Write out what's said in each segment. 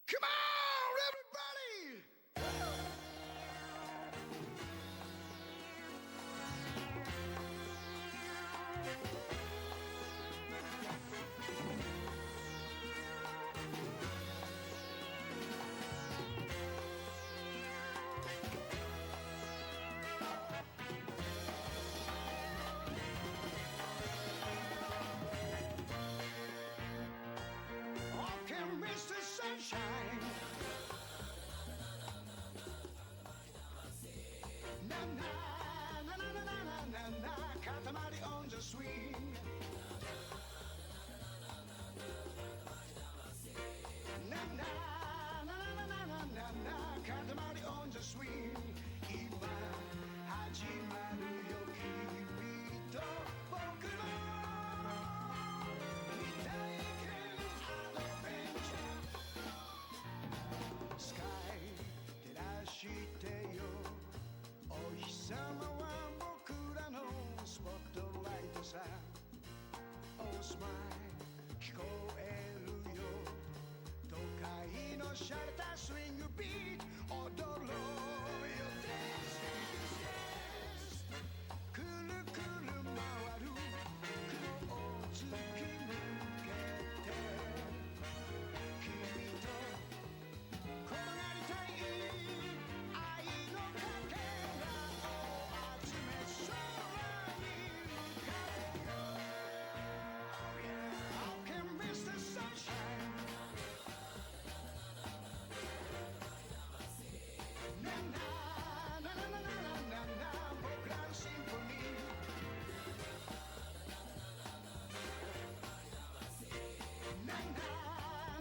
Come on, everybody! Okay, Mr. Sunshine. Na na na na na na na na na. Katamari on the swing. Na na na na na na na na na. Katamari on the swing. 今始まるよ君と僕の未体験アドベンチャー。スカイ照らしてよお日様は僕らのスポットライトさ。Oh smile 聞こえるよ都会のシャレたスイングビート踊ろうよ Dance Dance Dance くるくる回る雲を突き抜けて君と転がりたい愛のかけらを集め空に向かえよ Oh yeah How can Mr. Sunshine なななななななな僕らのシンフォニーなな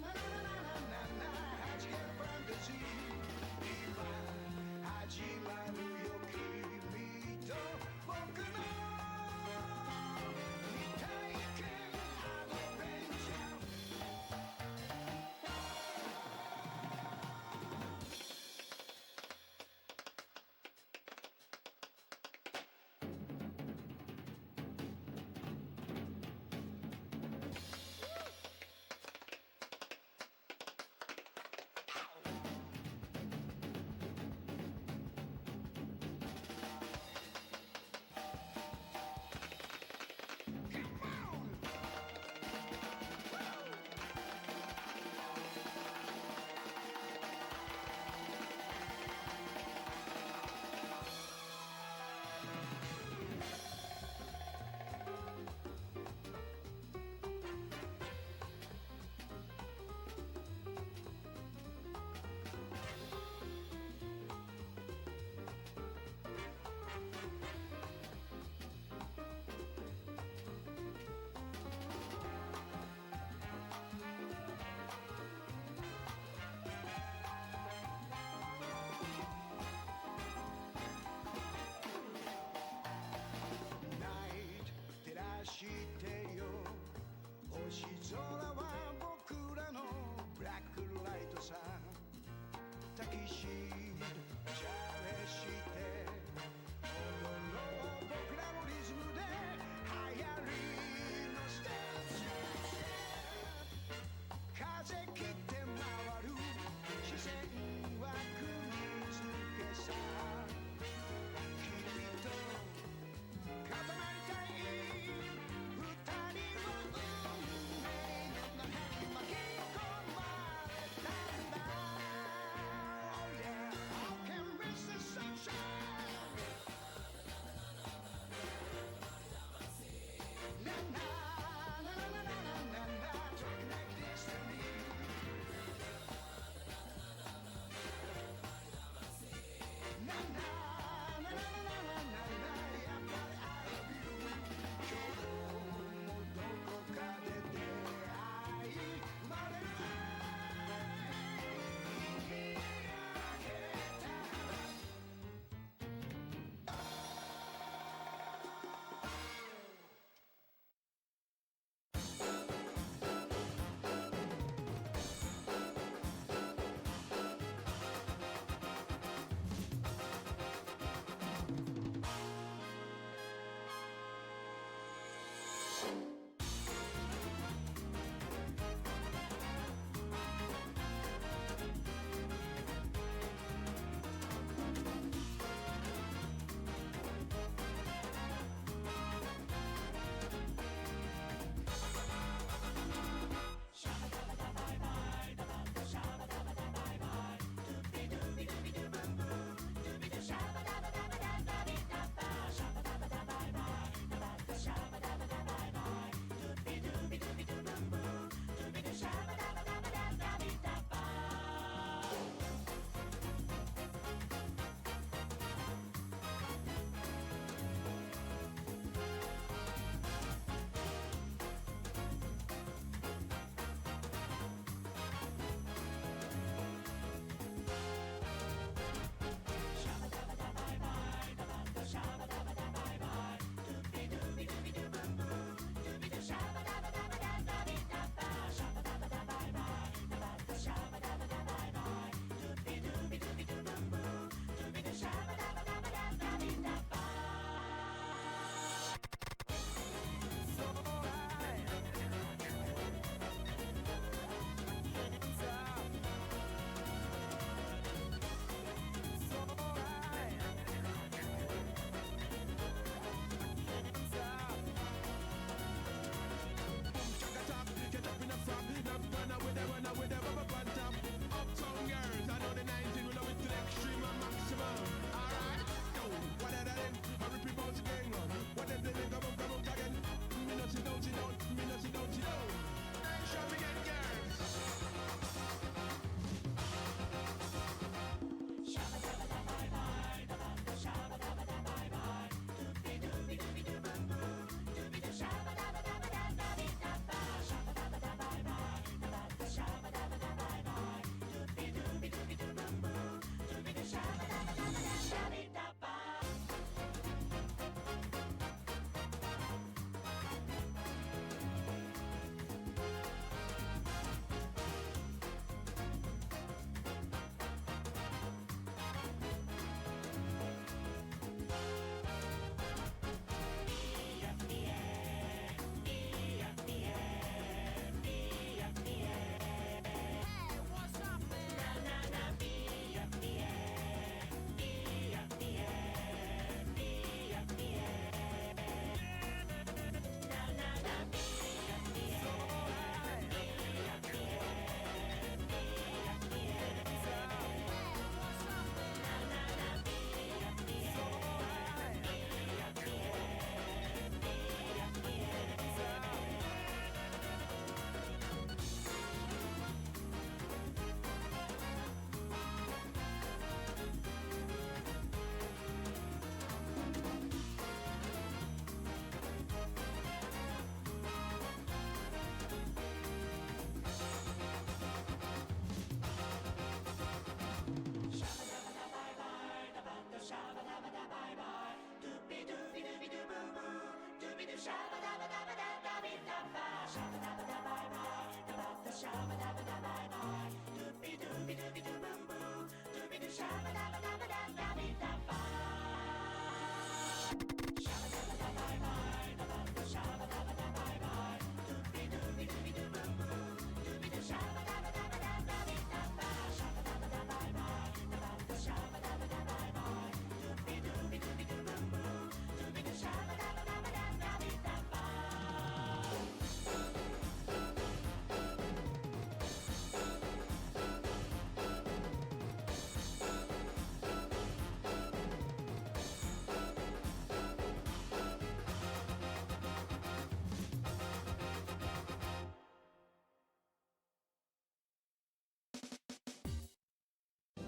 ななななななはじけるファンタジー今始まるよ君と僕の未体験アドベンチャー。照らしてよ星空は僕らのブラックライトさ。タキシードシャレして踊ろう僕らのリズムで流行りのステップ風切って回る視線は釘付けさ。君と固まりたい二人の運命の中に巻き込まれたんだ Oh yeah How can Mr. Sunshine なななななななな Talking like this to me ななななななななやっぱり I love you 今日もどこかで出会い生まれる愛に開けた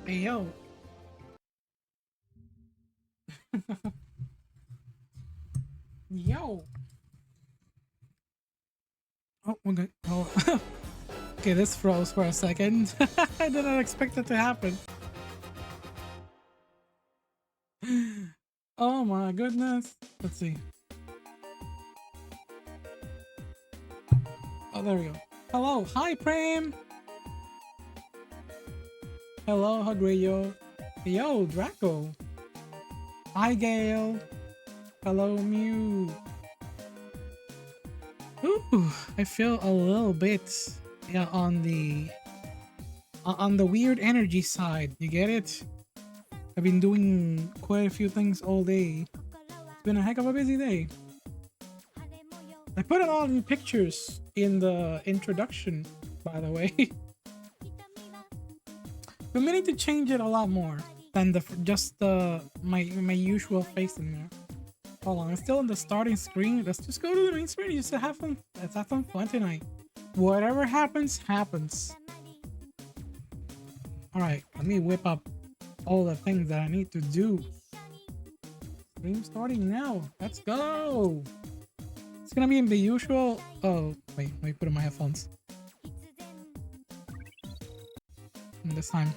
Hey yo. Yo. Oh, we're good. Oh. Okay, this froze for a second. I did not expect it to happen. Oh my goodness. Let's see. Oh, there we go. Hello. Hi, Prem. Hello, Hagreyo. Yo, Draco. Hi, Gale. Hello, Mew. Ooh, I feel a little bit, yeah, on the weird energy side. You get it? I've been doing quite a few things all day. It's been a heck of a busy day. I put it all in pictures in the introduction, by the way. But we need to change it a lot more than my usual face in there. Hold on, I'm still on the starting screen. Let's just go to the main screen. Just have fun. Let's have some fun tonight. Whatever happens, happens. All right, let me whip up all the things that I need to do. Stream starting now. Let's go. It's gonna be in the usual. Oh wait, let me put in my headphones. This time.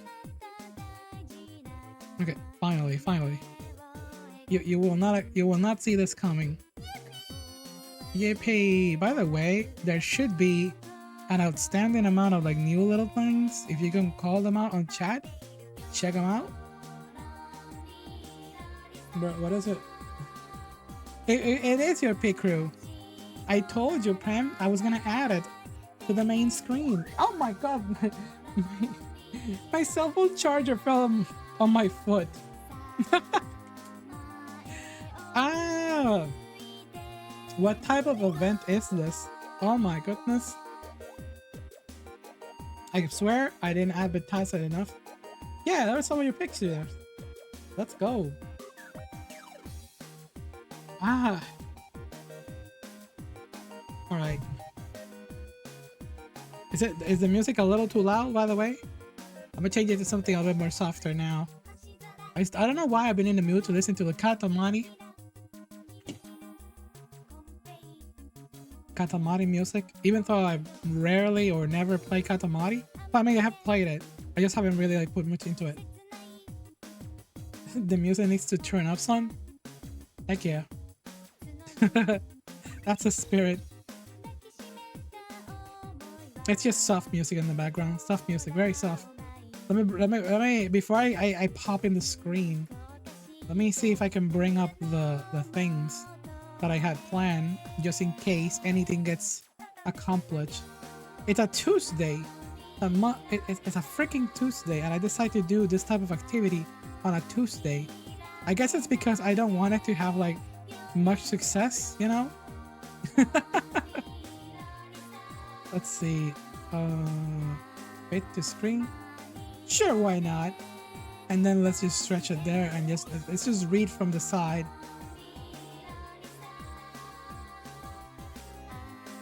Okay, finally. You will not see this coming. Yippee! By the way, there should be an outstanding amount of like new little things. If you can call them out on chat, check them out. Bro, what is it? It is your pit crew. I told you, Prem, I was gonna add it to the main screen. Oh my god, my cell phone charger fell on my foot. Ah, what type of event is this? Oh my goodness. I swear I didn't advertise it enough. Yeah, there are some of your pictures. Let's go. Ah. All right. Is the music a little too loud, by the way? I'm gonna change it to something a bit more softer now. I don't know why I've been in the mood to listen to the Katamari music, even though I rarely or never play Katamari. But I mean, I have played it. I just haven't really like put much into it. The music needs to turn up, son. Heck yeah. That's a spirit. It's just soft music in the background. Soft music, very soft. Let me before I pop in the screen, let me see if I can bring up the things that I had planned just in case anything gets accomplished. It's a Tuesday. It's a freaking Tuesday, and I decided to do this type of activity on a Tuesday. I guess it's because I don't want it to have like much success, you know? Let's see. Fit to screen. Sure, why not? And then let's just stretch it there and let's just read from the side.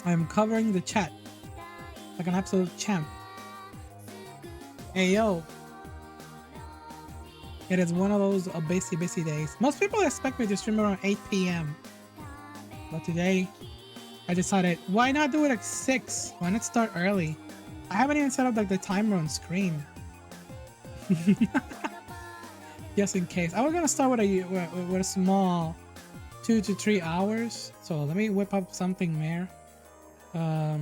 I'm covering the chat like an absolute champ. Hey yo. It is one of those busy days. Most people expect me to stream around 8 p.m. But today, I decided, why not do it at 6? Why not start early? I haven't even set up like the timer on screen. Just in case. I was gonna start with a small 2 to 3 hours. So let me whip up something there. I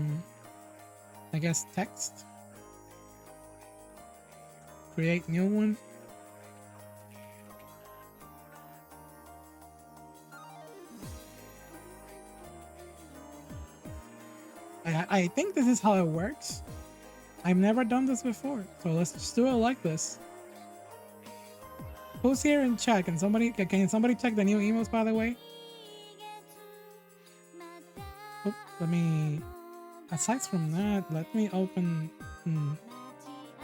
guess text. Create new one. I think this is how it works. I've never done this before, so let's just do it like this. Who's here in chat? Can somebody check the new emails, by the way? Oop, let me. Aside from that, let me open.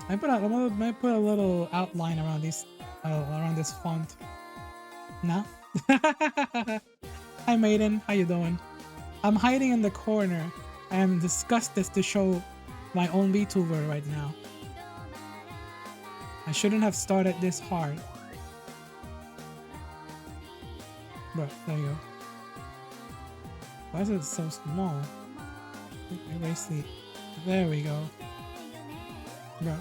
I might put a little outline around this font. No. Hi, Maiden. How you doing? I'm hiding in the corner. I am disgusted to show my own VTuber right now. I shouldn't have started this hard. Bro, there you go. Why is it so small? Erase the... There we go. Bro.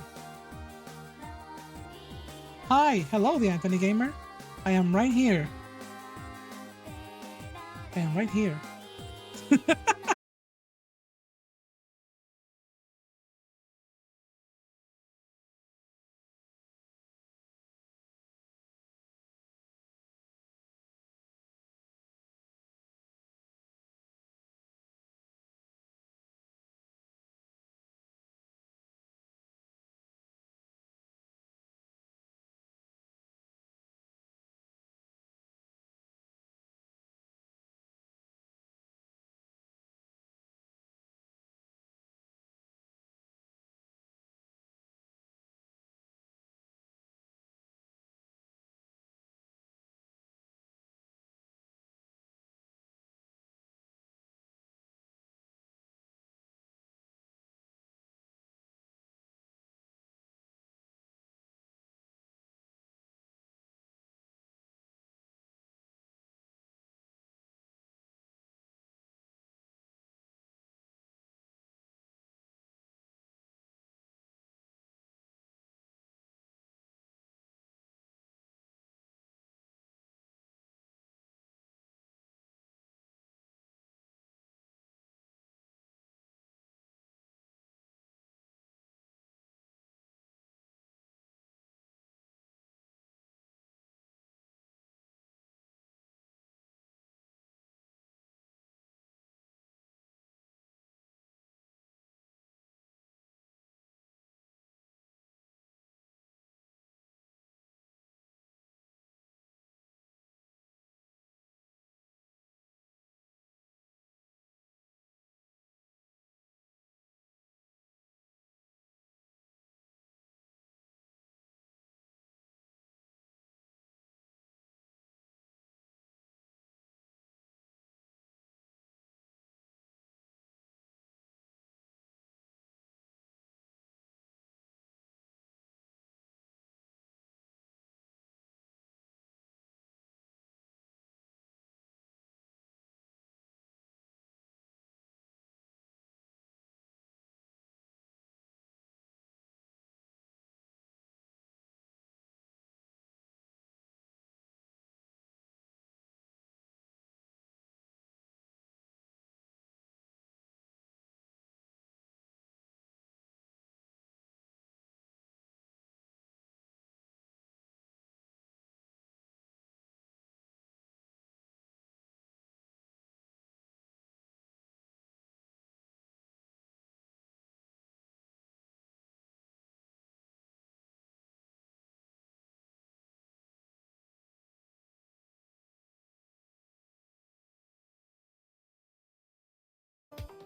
Hi! Hello, the Anthony Gamer. I am right here. I am right here.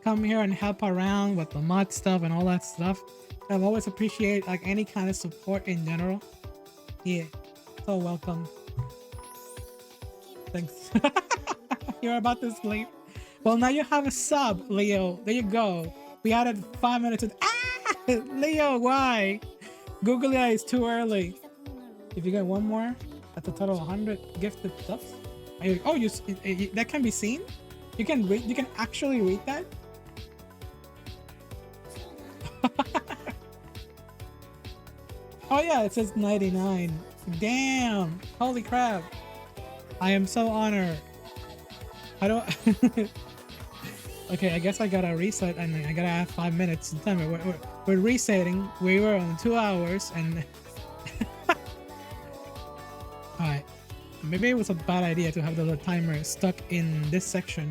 Come here and help around with the mod stuff and all that stuff. I've always appreciated like any kind of support in general. Yeah, so welcome. Thanks. You're about to sleep. Well, now you have a sub, Leo. There you go. We added 5 minutes. Leo, why? Google it is too early. If you get one more, that's a total of 100 gifted subs. Oh, that can be seen. You can read. You can actually read that. Oh yeah, it says 99. Damn! Holy crap! I am so honored. I don't. Okay, I guess I gotta reset and I gotta have 5 minutes to time. We're resetting. We were on 2 hours and. Alright. Maybe it was a bad idea to have the little timer stuck in this section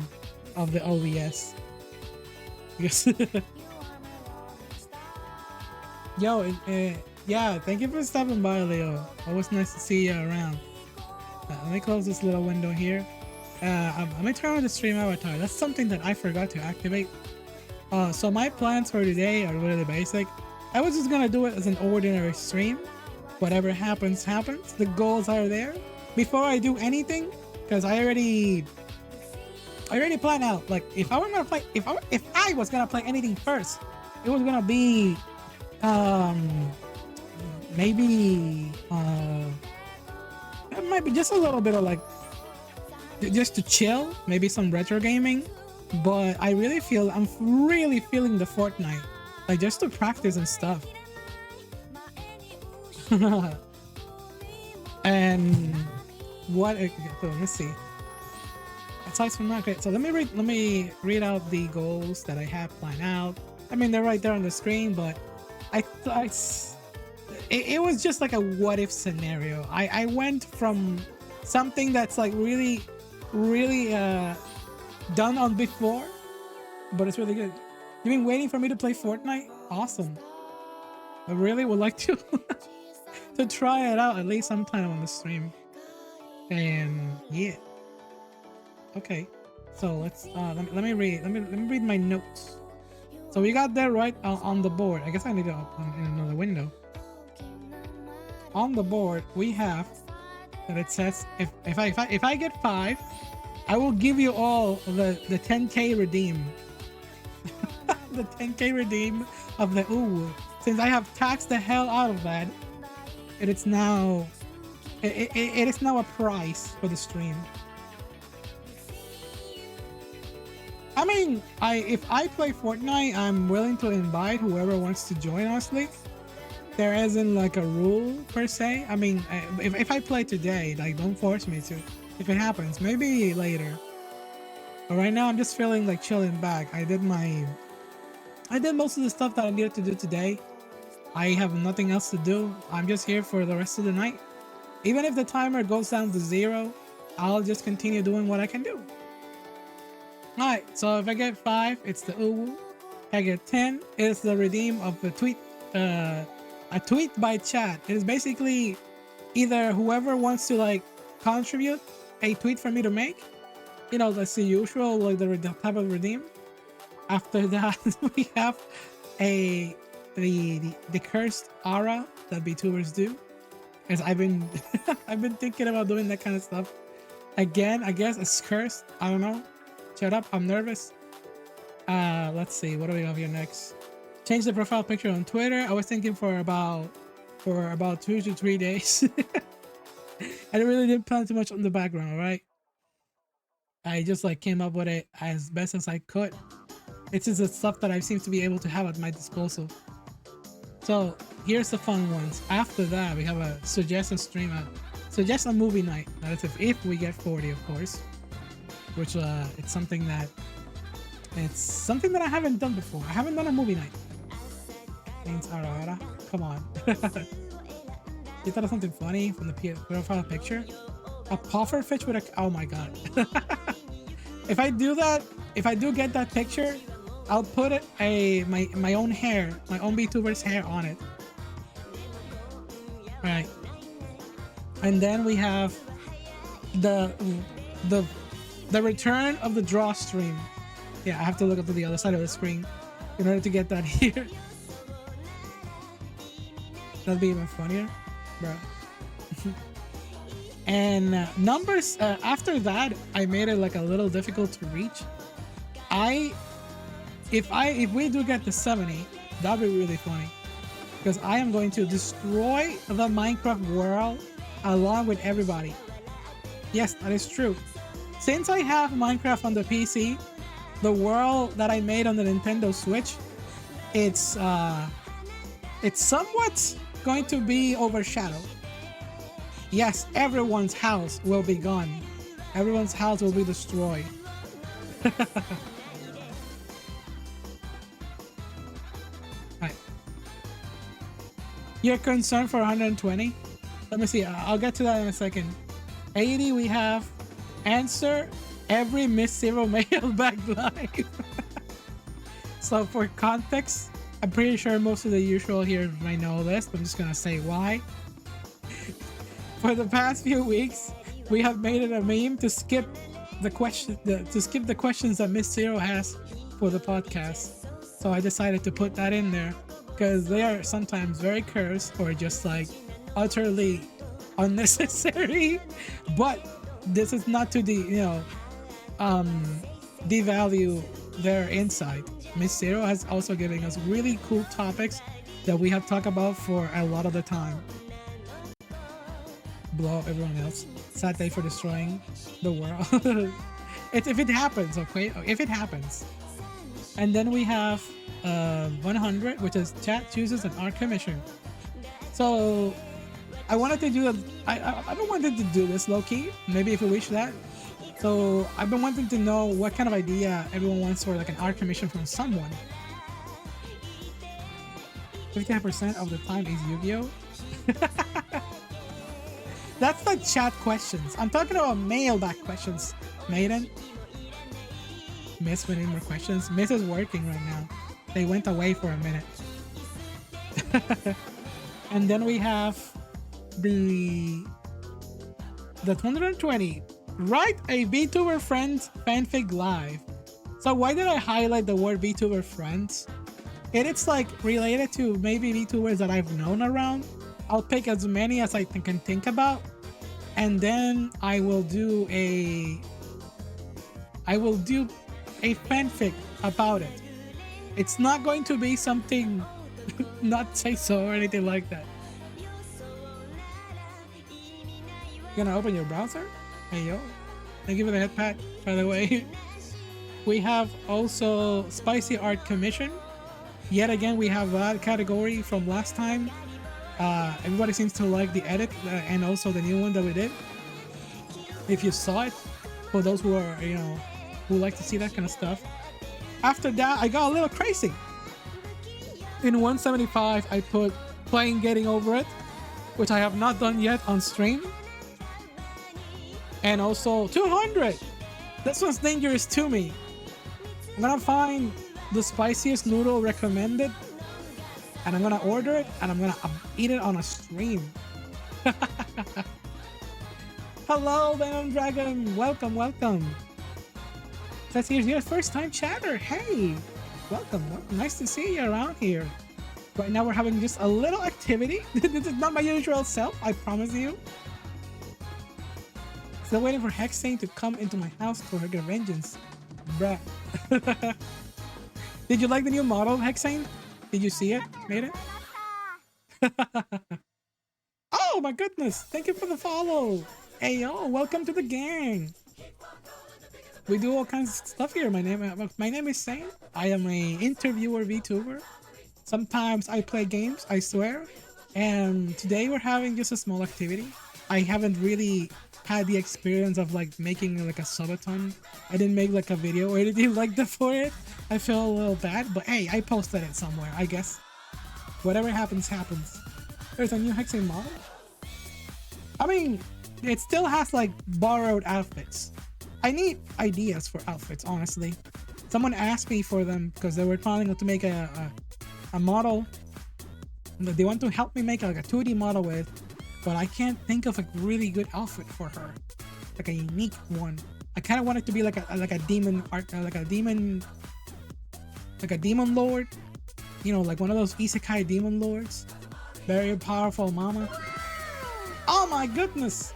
of the OBS. Yes. Yo, yeah, thank you for stopping by, Leo. Always nice to see you around. Let me close this little window here. Let me turn on the stream avatar. That's something that I forgot to activate. So my plans for today are really basic. I was just gonna do it as an ordinary stream. Whatever happens, happens. The goals are there. Before I do anything, because I already planned out. Like if I were gonna play, if I was gonna play anything first, it was gonna be maybe it might be just a little bit of like just to chill, maybe some retro gaming. But I really feel I'm really feeling the Fortnite, like just to practice and stuff. And what? So let's see. Aside from that, okay, so let me read out the goals that I have planned out. I mean, they're right there on the screen, but it was just like a what if scenario. I went from something that's like really done on before, but it's really good. You've been waiting for me to play Fortnite? Awesome. I really would like to to try it out at least sometime on the stream. And yeah. Okay. So let's let me read my notes. So we got that right on the board. I guess I need to open in another window. On the board we have that it says if I get 5, I will give you all the 10k redeem. The 10k redeem of the ooh. Since I have taxed the hell out of that, it is now a price for the stream. I mean, if I play Fortnite, I'm willing to invite whoever wants to join, honestly. There isn't like a rule per se. I mean, if I play today, like don't force me to. If it happens, maybe later. But right now I'm just feeling like chilling back. I did most of the stuff that I needed to do today. I have nothing else to do. I'm just here for the rest of the night. Even if the timer goes down to 0, I'll just continue doing what I can do. Alright, so if I get 5, it's the uwu. If I get 10, it's the redeem of the tweet. A tweet by chat. It is basically either whoever wants to like contribute a tweet for me to make. You know, that's the usual, like the type of redeem. After that, we have the cursed aura that VTubers do. As I've been I've been thinking about doing that kind of stuff. Again, I guess it's cursed. I don't know. Shut up, I'm nervous. Let's see, what do we have here next? Change the profile picture on Twitter. I was thinking for about 2 to 3 days. I really didn't plan too much on the background, alright? I just like came up with it as best as I could. It's just the stuff that I seem to be able to have at my disposal. So here's the fun ones. After that, we have a suggest a stream, suggest a movie night. That is if we get 40, of course. Which it's something that I haven't done before. I haven't done a movie night. Sain'S Ara. Come on. You thought of something funny from the profile picture? A puffer fish with a... Oh my god. If I do that, if I do get that picture, I'll put it my own hair, my own VTuber's hair on it. Alright. And then we have the return of the draw stream. Yeah, I have to look up to the other side of the screen in order to get that here. That'd be even funnier, bro. And numbers after that, I made it like a little difficult to reach. If we do get to 70, that'd be really funny, because I am going to destroy the Minecraft world along with everybody. Yes, that is true. Since I have Minecraft on the PC, the world that I made on the Nintendo Switch, it's somewhat going to be overshadowed. Yes, everyone's house will be gone. Everyone's house will be destroyed. Alright. You're concerned for 120? Let me see. I'll get to that in a second. 80, we have answer every Miss Zero mailbag live. So for context, I'm pretty sure most of the usual here might know this, but I'm just gonna say why. For the past few weeks, we have made it a meme to skip the questions that Miss Zero has for the podcast. So I decided to put that in there because they are sometimes very cursed or just like utterly unnecessary. But this is not to devalue their insight. Miss Zero has also given us really cool topics that we have talked about for a lot of the time. Blow up everyone else. Sad day for destroying the world. If it happens, okay? If it happens. And then we have 100, which is chat chooses an art commission. So I wanted to do I've been wanting to do this low-key. Maybe if we wish that. So I've been wanting to know what kind of idea everyone wants for like an art commission from someone. 50% of the time is Yu-Gi-Oh! That's the chat questions. I'm talking about mailbag questions. Maiden? Miss, we need more questions. Miss is working right now. They went away for a minute. And then we have the 220. Write a VTuber Friends fanfic live. So why did I highlight the word VTuber Friends? It's like related to maybe VTubers that I've known around. I'll pick as many as I can think about, and then I will do a fanfic about it. It's not going to be something not say so or anything like that. You gonna open your browser? Hey yo, thank you for the head pat, by the way. We have also Spicy Art Commission. Yet again, we have that category from last time. Everybody seems to like the edit and also the new one that we did. If you saw it, for those who are, who like to see that kind of stuff. After that, I got a little crazy. In 175, I put playing Getting Over It, which I have not done yet on stream. And also 200. This one's dangerous to me. I'm gonna find the spiciest noodle recommended, and I'm gonna order it, and I'm gonna eat it on a stream. Hello, Venom Dragon. Welcome, welcome. Says here's your first time chatter. Hey, welcome. Nice to see you around here. Right now we're having just a little activity. This is not my usual self, I promise you. Still waiting for Hexane to come into my house for her vengeance. Bruh. Did you like the new model, Hexane? Did you see it? Made it? Oh my goodness! Thank you for the follow! Hey yo, welcome to the gang! We do all kinds of stuff here. My name is Sain. I am a interviewer VTuber. Sometimes I play games, I swear. And today we're having just a small activity. I haven't really had the experience of like making like a subathon. I didn't make like a video or anything like that for it. I feel a little bad, but hey, I posted it somewhere, I guess. Whatever happens, happens. There's a new Hexane model. I mean, it still has like borrowed outfits. I need ideas for outfits, honestly. Someone asked me for them because they were planning to make a model that they want to help me make like a 2D model with, but I can't think of a really good outfit for her, like a unique one. I kind of want it to be like a demon art, like a demon lord, like one of those isekai demon lords. Very powerful mama. Oh my goodness.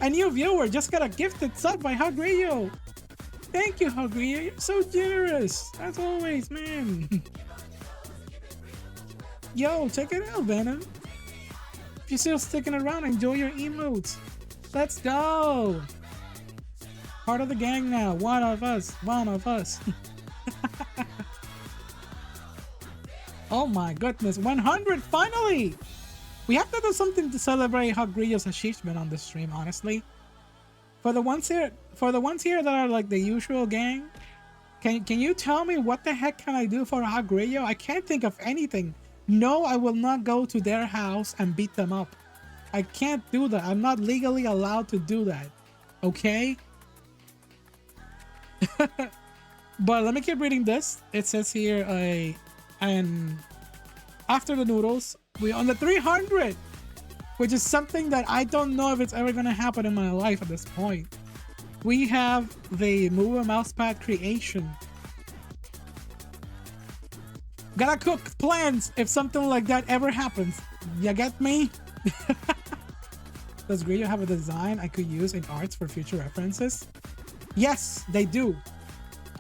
A new viewer just got a gifted sub by Hagrio. Thank you, Hagrio. You're so generous as always, man. Yo, check it out, Venom. If you're still sticking around, enjoy your emotes. Let's go. Part of the gang now. One of us. Oh my goodness. 100 finally. We have to do something to celebrate Hagrio's achievement on the stream, honestly. For the ones here, that are like the usual gang, can you tell me what the heck can I do for Hagrillo? I can't think of anything. No, I will not go to their house and beat them up. I can't do that. I'm not legally allowed to do that. Okay? But let me keep reading this. It says here, and after the noodles, we on the 300, which is something that I don't know if it's ever gonna happen in my life at this point. We have the Move a Mousepad creation. Gotta cook plans if something like that ever happens. You get me? Does Grillo have a design I could use in arts for future references? Yes, they do.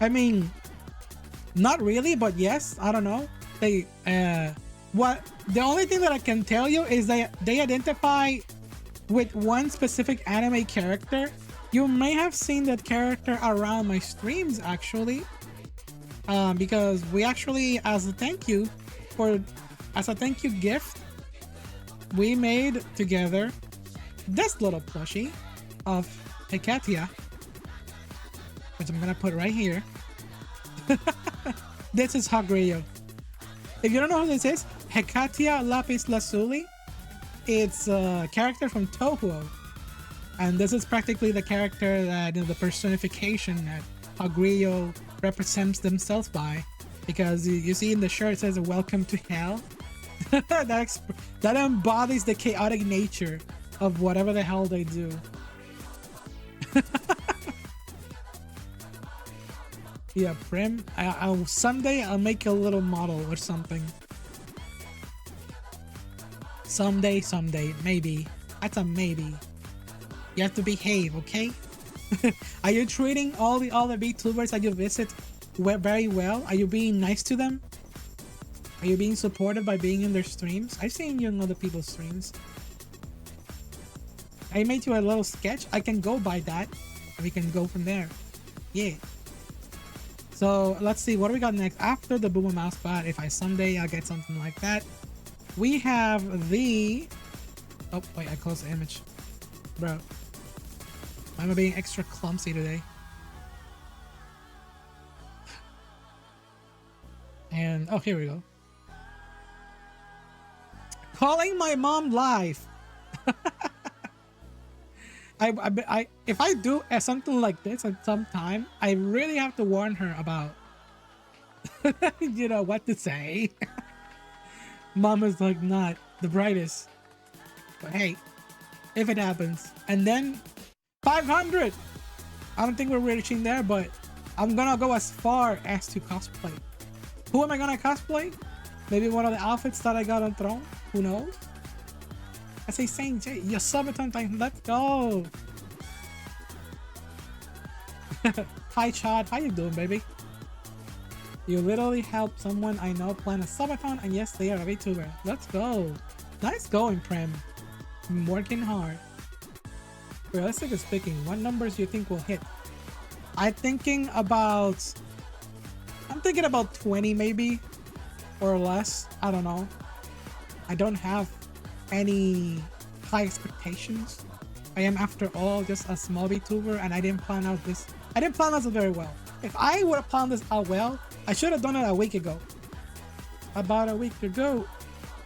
I mean, not really, but yes, I don't know. They, the only thing that I can tell you is that they identify with one specific anime character. You may have seen that character around my streams actually, because we actually, as a thank you gift, we made together this little plushie of Hekatia, which I'm gonna put right here. This is Hagrillo. If you don't know who this is, Hekatia Lapis Lazuli, it's a character from Touhou. And this is practically the character that, you know, the personification that Hagrillo represents themselves by, because you see in the shirt it says "Welcome to Hell." that embodies the chaotic nature of whatever the hell they do. Yeah, Prim. I'll someday I'll make a little model or something. Someday, maybe. That's a maybe. You have to behave, okay? Are you treating all the other VTubers that you visit very well? Are you being nice to them? Are you being supportive by being in their streams? I've seen you in other people's streams. I made you a little sketch. I can go by that. And we can go from there. Yeah. So let's see, what do we got next? After the Boom Mouse Pad, if I someday I'll get something like that. We have the... Oh, wait, I closed the image. Bro. I'm being extra clumsy today. And, oh, here we go. Calling my mom live. If I do something like this at some time, I really have to warn her about, you know, what to say. Mom is like not the brightest, but hey, if it happens. And then 500. I don't think we're reaching there, but I'm gonna go as far as to cosplay. Who am I gonna cosplay? Maybe one of the outfits that I got on Throne. Who knows? I say Saint J. Your SUBATHON time. Let's go. Hi Chad, how you doing, baby? You literally helped someone I know plan a SUBATHON, and yes, they are a VTuber. Let's go. Nice going, Prem. I'm working hard. Realistically speaking, what numbers do you think will hit? I'm thinking about 20 maybe, or less. I don't know. I don't have any high expectations. I am, after all, just a small VTuber, and I didn't plan out this very well. If I would have planned this out well, I should have done it a week ago. About a week ago.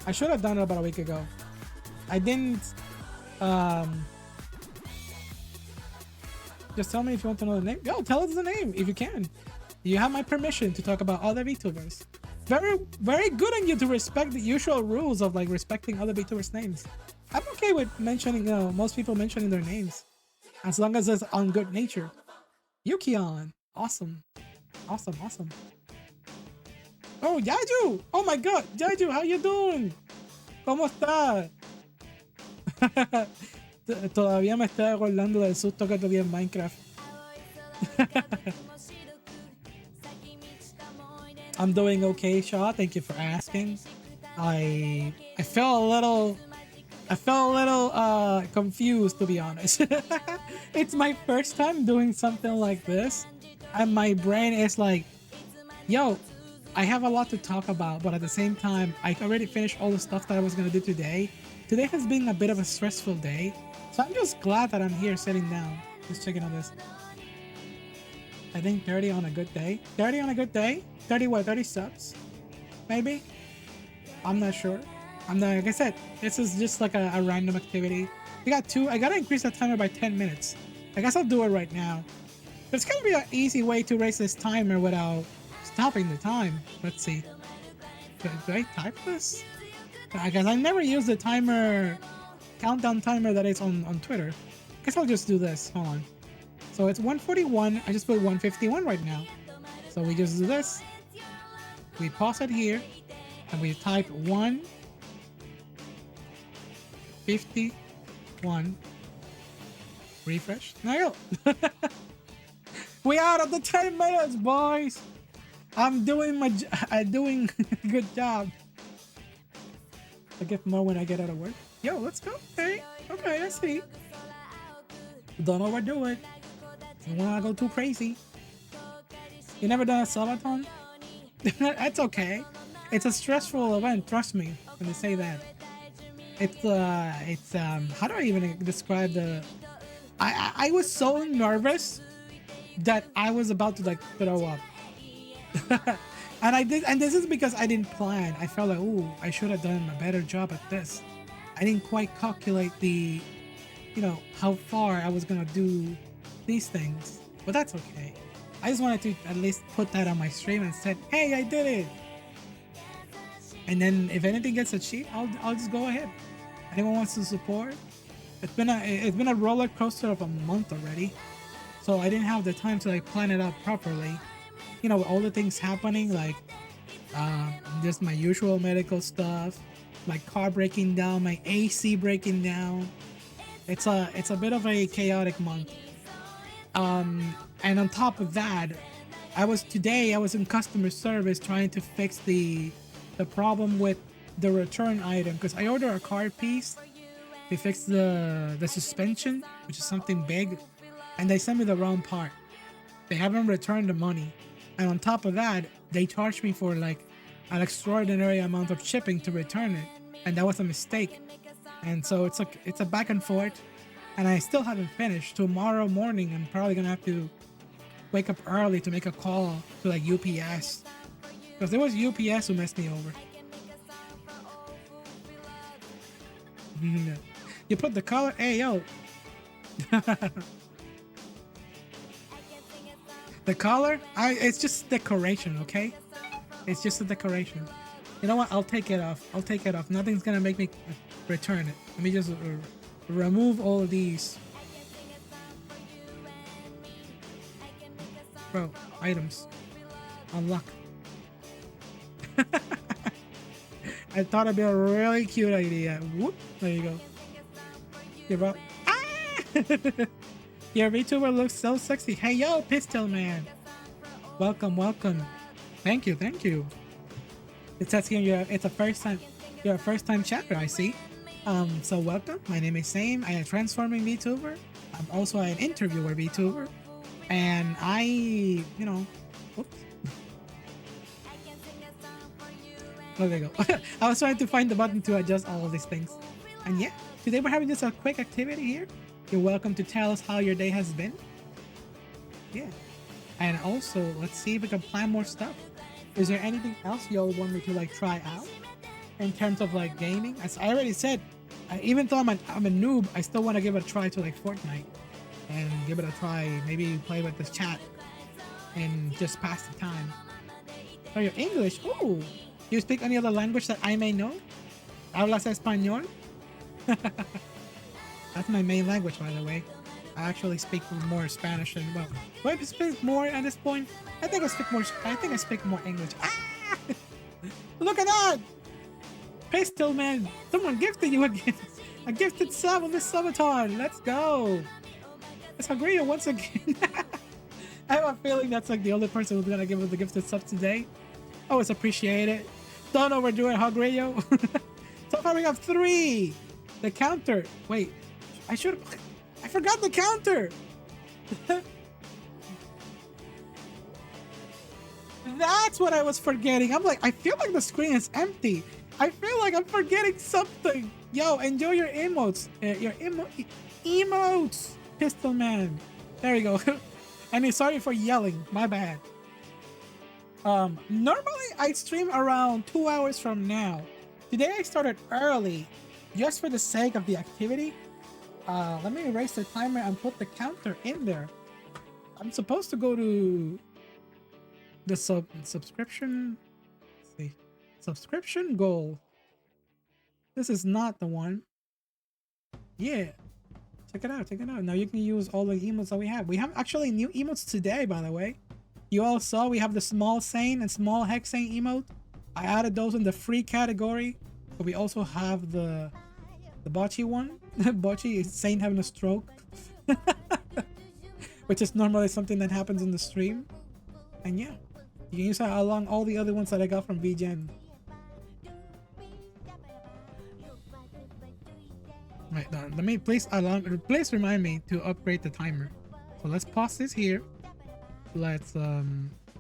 I should have done it about a week ago. I didn't. Just tell me if you want to know the name. Yo, tell us the name if you can. You have my permission to talk about other VTubers. Very, very good on you to respect the usual rules of like respecting other VTubers' names. I'm okay with mentioning, you know, most people mentioning their names, as long as it's on good nature. Yukion, awesome, awesome, awesome. Oh, Yaju! Oh my God, Yaju, how you doing? ¿Cómo está? Todavía me estoy acordando del susto que te di en Minecraft. I'm doing okay, Shaw. Thank you for asking. I felt a little confused, to be honest. It's my first time doing something like this, and my brain is like, yo, I have a lot to talk about, but at the same time, I already finished all the stuff that I was gonna do today. Today has been a bit of a stressful day, so I'm just glad that I'm here sitting down. Just checking on this. I think 30 on a good day. 30 on a good day? 30 what? 30 subs? Maybe? I'm not sure. I'm not, like I said, this is just like a random activity. We got two. I gotta increase the timer by 10 minutes. I guess I'll do it right now. There's gonna be an easy way to raise this timer without stopping the time. Let's see. Do I type this? I guess I never use the timer, countdown timer that is on Twitter. I guess I'll just do this. Hold on. So it's 1:41. I just put 1:51 right now. So we just do this. We pause it here, and we type 1:51. Refresh. There you go. We out of the 10 minutes, boys. I'm doing doing a good job. I get more when I get out of work. Yo, let's go. Okay, okay, I see. Don't overdo it. You wanna go too crazy. You never done a subathon? That's okay. It's a stressful event, trust me when they say that. It's how do I even describe the I was so nervous that I was about to like throw up. And I did, and this is because I didn't plan. I felt like, ooh, I should have done a better job at this. I didn't quite calculate the, you know, how far I was gonna do these things. But that's okay. I just wanted to at least put that on my stream and said, hey, I did it. And then if anything gets achieved, I'll just go ahead. Anyone wants to support? It's been a roller coaster of a month already. So I didn't have the time to like plan it out properly. You know, all the things happening, like just my usual medical stuff, my car breaking down, my AC breaking down. It's a bit of a chaotic month. And on top of that, I was in customer service trying to fix the problem with the return item, because I ordered a car piece. They fixed the suspension, which is something big, and they sent me the wrong part. They haven't returned the money. And on top of that, they charged me for like an extraordinary amount of shipping to return it. And that was a mistake. And so it's a back and forth. And I still haven't finished. Tomorrow morning, I'm probably gonna have to wake up early to make a call to like UPS. Because it was UPS who messed me over. You put the color, hey yo. The color, it's just decoration, okay? It's just a decoration. You know what? I'll take it off. I'll take it off. Nothing's gonna make me return it. Let me just remove all of these. Bro, items. Unlock. I thought it'd be a really cute idea. Whoop! There you go. Give up. Ah! Your VTuber looks so sexy. Hey yo, Pistol Man. Welcome, welcome. Thank you, thank you. It says here it's a first time. You're a first time chatter, I see. So welcome. My name is Sam. I am a transforming VTuber. I'm also an interviewer VTuber, and I, whoops. Oh, there you go. I was trying to find the button to adjust all of these things. And yeah, today we're having just a quick activity here. You're welcome to tell us how your day has been. Yeah. And also, let's see if we can plan more stuff. Is there anything else y'all want me to like try out in terms of like gaming? As I already said, even though I'm a noob, I still want to give it a try to like Fortnite and give it a try. Maybe play with this chat and just pass the time. Oh, you're English? Ooh. You speak any other language that I may know? ¿Hablas español? That's my main language, by the way. I actually speak more Spanish than well. Do I speak more at this point? I think I speak more English. Ah! Look at that! Pistol Man! Someone gifted you a gifted sub on this subathon. Let's go! Let's agree once again. I have a feeling that's like the only person who's gonna give us the gifted sub today. Oh, it's appreciated. Don't overdo it, Hogrio. So far we have 3. The counter. Wait, I forgot the counter. That's what I was forgetting. I'm like, I feel like the screen is empty. I feel like I'm forgetting something. Yo, enjoy your emotes. Your emotes, Pistol Man. There you go. And sorry for yelling. My bad. Normally I stream around 2 hours from now. Today I started early, just for the sake of the activity. Let me erase the timer and put the counter in there. I'm supposed to go to the subscription. Let's see, subscription goal. This is not the one. Yeah, check it out. Check it out. Now you can use all the emotes that we have. We have actually new emotes today, by the way. You all saw we have the small Saint and small Hexane emote. I added those in the free category. But we also have the Bocce one. Bocce is Saint having a stroke. Which is normally something that happens in the stream. And yeah, you can use that along all the other ones that I got from VGen. Right, let me please remind me to upgrade the timer. So let's pause this here. Let's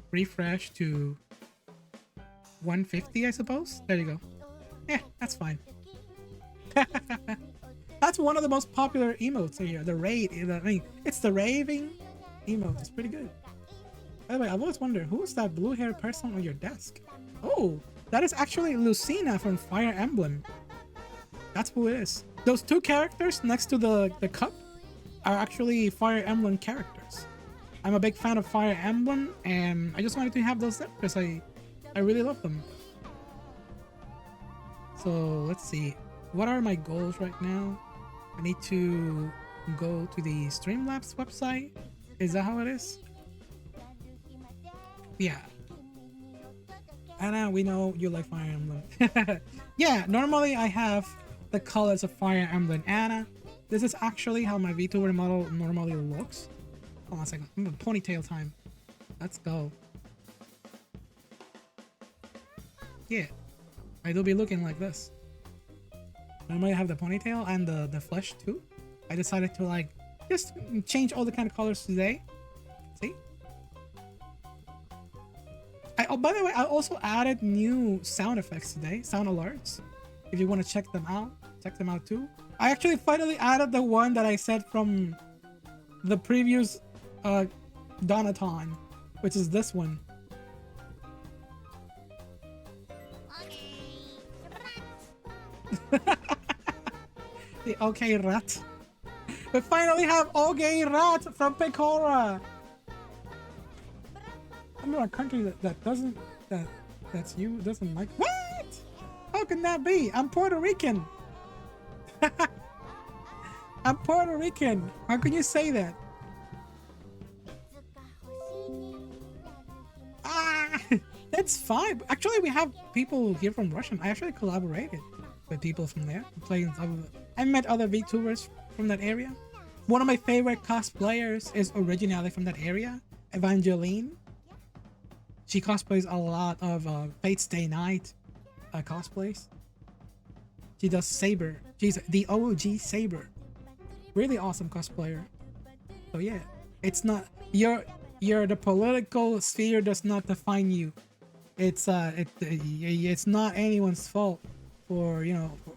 refresh to 150, I suppose. There you go. Yeah, that's fine. That's one of the most popular emotes here. The raid. I mean, it's the raving emote. It's pretty good. By the way, I've always wondered, who's that blue-haired person on your desk? Oh, that is actually Lucina from Fire Emblem. That's who it is. Those two characters next to the cup are actually Fire Emblem characters. I'm a big fan of Fire Emblem, and I just wanted to have those there because I really love them. So let's see, what are my goals right now? I need to go to the Streamlabs website. Is that how it is? Yeah. Anna, we know you like Fire Emblem. Yeah, normally I have the colors of Fire Emblem. Anna, this is actually how my VTuber model normally looks. Hold on a second. Ponytail time. Let's go. Yeah, I do be looking like this. Normally I have the ponytail and the flesh too. I decided to like just change all the kind of colors today. See? Oh, by the way, I also added new sound effects today, sound alerts. If you want to check them out too. I actually finally added the one that I said from the previous Donaton, which is this one. The okay rat. We finally have okay rat from Pecora. I'm in a country that doesn't doesn't like what? How can that be? I'm Puerto Rican. I'm Puerto Rican. How can you say that? Ah, that's fine. Actually, we have people here from Russia. I actually collaborated with people from there. I met other VTubers from that area. One of my favorite cosplayers is originally from that area, Evangeline. She cosplays a lot of Fate's Day Night cosplays. She does Saber. She's the OG Saber. Really awesome cosplayer. So yeah, it's not the political sphere does not define you. It's not anyone's fault for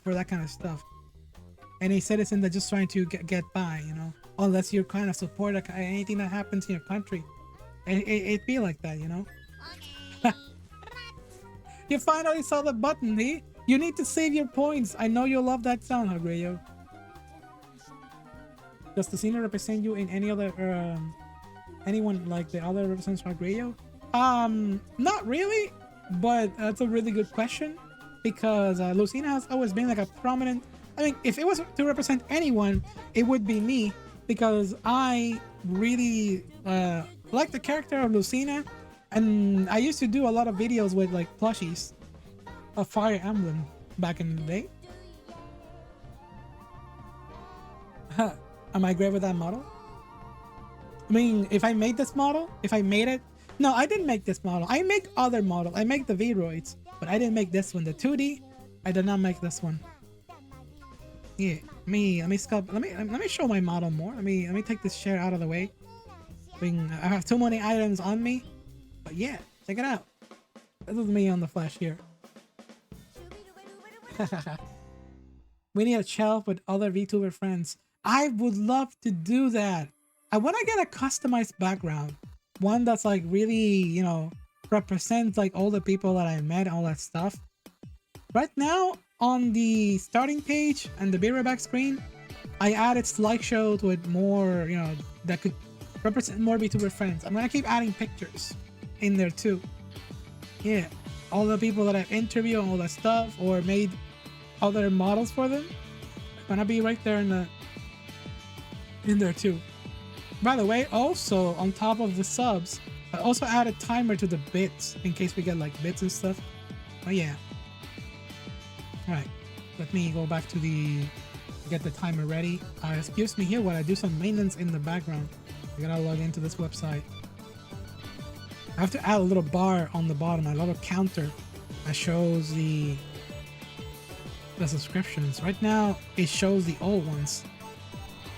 for that kind of stuff. Any citizen that's just trying to get by, unless you're kind of support anything that happens in your country, it be like that, You finally saw the button, eh? You need to save your points. I know you love that sound, Hagreyo. Does the scene represent you in any other anyone like the other represents Hagreyo? Not really, but that's a really good question because Lucina has always been like a prominent. I mean, if it was to represent anyone, it would be me because I really like the character of Lucina, and I used to do a lot of videos with like plushies of Fire Emblem back in the day. Am I great with that model? I mean, if I made this model, if I made it, no, I didn't make this model. I make other models. I make the V-Roids, but I didn't make this one. The 2D, I did not make this one. Yeah, let me show my model more. Let me take this chair out of the way. I have too many items on me, but yeah, check it out. This is me on the flash here. We need a shelf with other VTuber friends. I would love to do that. I want to get a customized background, one that's like really, you know, represents like all the people that I met, all that stuff. Right now on the starting page and the be right back screen, I added slideshows with more, you know, that could represent more VTuber friends. I'm gonna keep adding pictures in there too. Yeah, all the people that I've interviewed, all that stuff, or made other models for them, gonna be right there in there too. By the way, also on top of the subs, I also added timer to the bits in case we get like bits and stuff. Oh yeah. All right, let me go back to get the timer ready. Excuse me here while I do some maintenance in the background. I gotta log into this website. I have to add a little bar on the bottom, a little counter that shows the subscriptions. Right now it shows the old ones.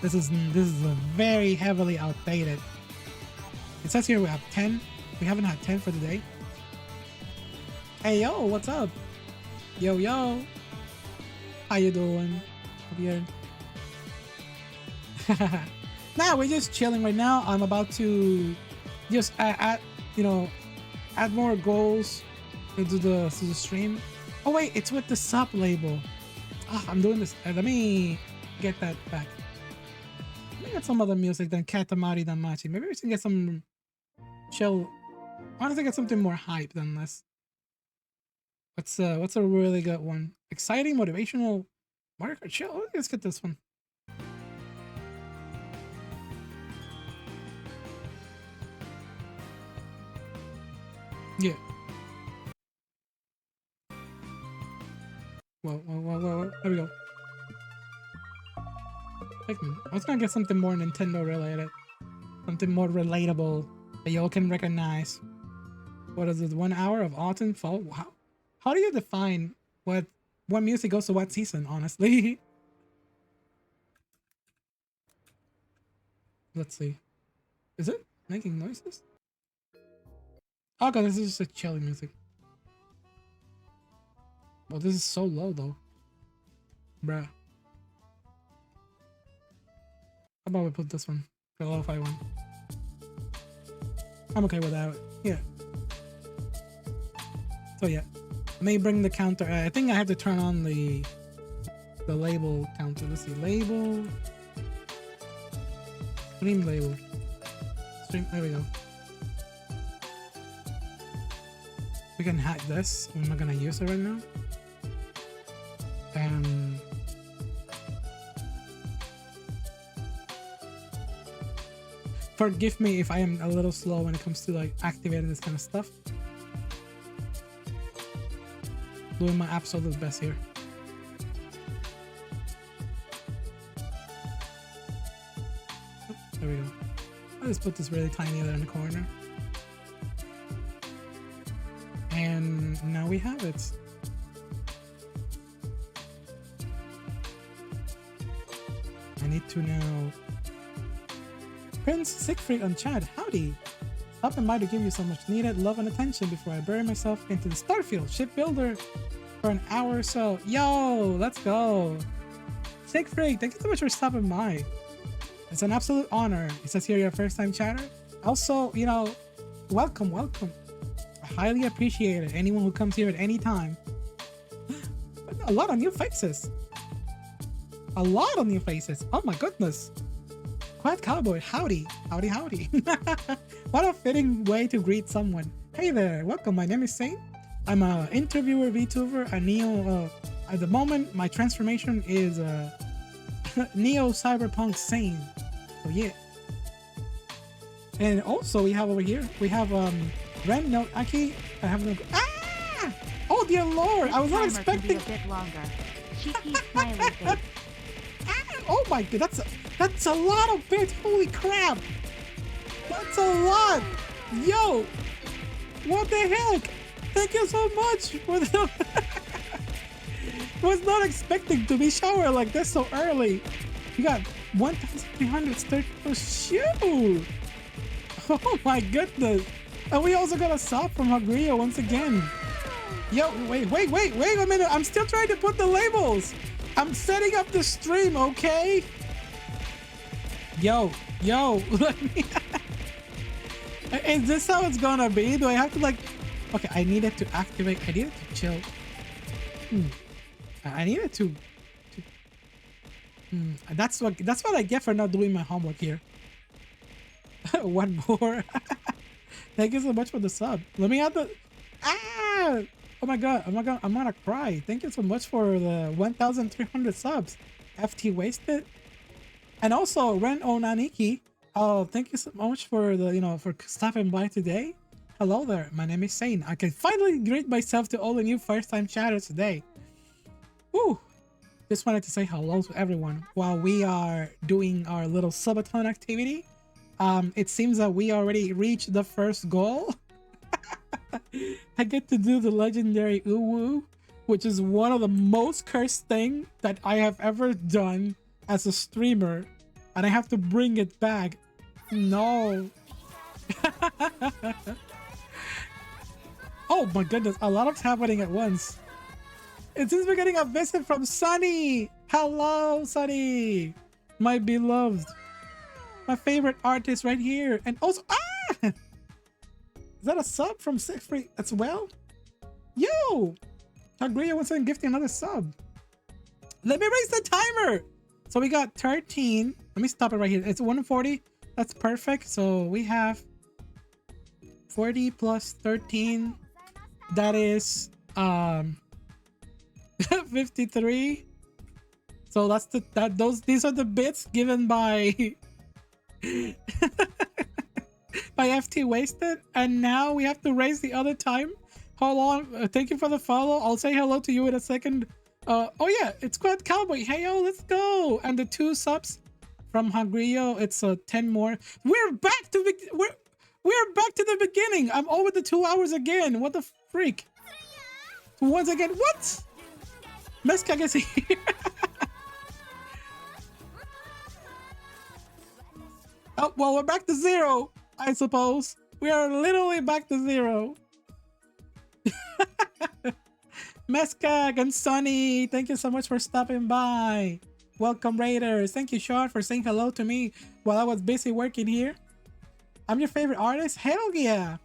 This is a very heavily outdated. It says here we have 10. We haven't had 10 for the day. Hey yo, what's up? Yo yo, how you doing? Weird. Nah, we're just chilling right now. I'm about to just add more goals into the stream. Oh wait, it's with the sub label. Ah, I'm doing this. Let me get that back. Let me get some other music than Katamari Damacy. Maybe we should get some chill. I want to get something more hype than this. What's a really good one? Exciting, motivational, Mario Kart chill. Let's get this one. Yeah. Whoa. There we go. Pikmin. I was gonna get something more Nintendo related. Something more relatable that y'all can recognize. What is it? 1 hour of autumn, fall? Wow. How do you define what music goes to what season, honestly? Let's see. Is it making noises? Oh god, this is just a chilly music. Well, this is so low though. Bruh. How about we put this one? The lo-fi one. I'm okay with that. Yeah. So yeah. Let me bring the counter. I think I have to turn on the label counter. Let's see. Label. Stream label. Stream. There we go. We can hack this. I'm not gonna use it right now. Forgive me if I am a little slow when it comes to like activating this kind of stuff. Doing my absolute best here. Oh, there we go. I'll just put this really tiny there in the corner. And now we have it. I need to now... Prince Siegfried on chat, howdy! Stopping by to give you so much needed love and attention before I bury myself into the Starfield shipbuilder for an hour or so. Yo, let's go! Siegfried, thank you so much for stopping by. It's an absolute honor. It says here you're a first time chatter. Also, you know, welcome. I highly appreciate it. Anyone who comes here at any time. A lot of new faces. A lot of new faces. Oh my goodness. Quiet Cowboy, howdy. What a fitting way to greet someone. Hey there, welcome. My name is Saint. I'm an interviewer, VTuber, a Neo. At the moment, my transformation is Neo Cyberpunk Saint. So yeah. And also we have over here, we have Ren no Aki. I have no. Ah! Oh dear lord! I was not expecting. A bit longer. Cheeky smiley face. Oh my god, that's a lot of bits. Holy crap! That's a lot. Yo, what the heck? Thank you so much for the. Was not expecting to be showered like this so early. You got 1,330. Oh shoot! Oh my goodness! And we also got a sub from Hagrio once again. Yo, wait a minute. I'm still trying to put the labels. I'm setting up the stream, okay? Yo, Yo, let me. Is this how it's gonna be? Do I have to like? Okay, I needed to activate. I needed to chill. I needed to. That's what I get for not doing my homework here. One more. Thank you so much for the sub. Let me add the. Ah! Oh my god! Oh my god! I'm gonna cry. Thank you so much for the 1,300 subs. FT wasted. And also Ren Onaniki. Oh, thank you so much for the for stopping by today. Hello there. My name is Sain. I can finally greet myself to all the new first-time chatters today. Woo! Just wanted to say hello to everyone while we are doing our little subathon activity. It seems that we already reached the first goal. I get to do the legendary Uwu, which is one of the most cursed thing that I have ever done as a streamer, and I have to bring it back. No. Oh my goodness, a lot of happening at once. It seems we're getting a visit from Sunny. Hello, Sunny. My beloved. My favorite artist right here. And also, is that a sub from Siegfried as well? Yo! Agria once again gifting another sub. Let me raise the timer. So we got 13. Let me stop it right here. It's 140. That's perfect. So we have 40 plus 13. That is 53. So that's these are the bits given by by FT wasted, and now we have to raise the other time. Hold on. Thank you for the follow. I'll say hello to you in a second. Oh yeah, it's Squad Cowboy. Hey yo, let's go. And the 2 subs from Hagrio. It's 10 more. We're back to the beginning. I'm over the 2 hours again. What the freak? Once again, what? Meska gets here. Oh, well, we're back to 0, I suppose. We are literally back to 0. Meskag and Sunny, thank you so much for stopping by. Welcome, Raiders. Thank you, Sean, for saying hello to me while I was busy working here. I'm your favorite artist? Hell yeah.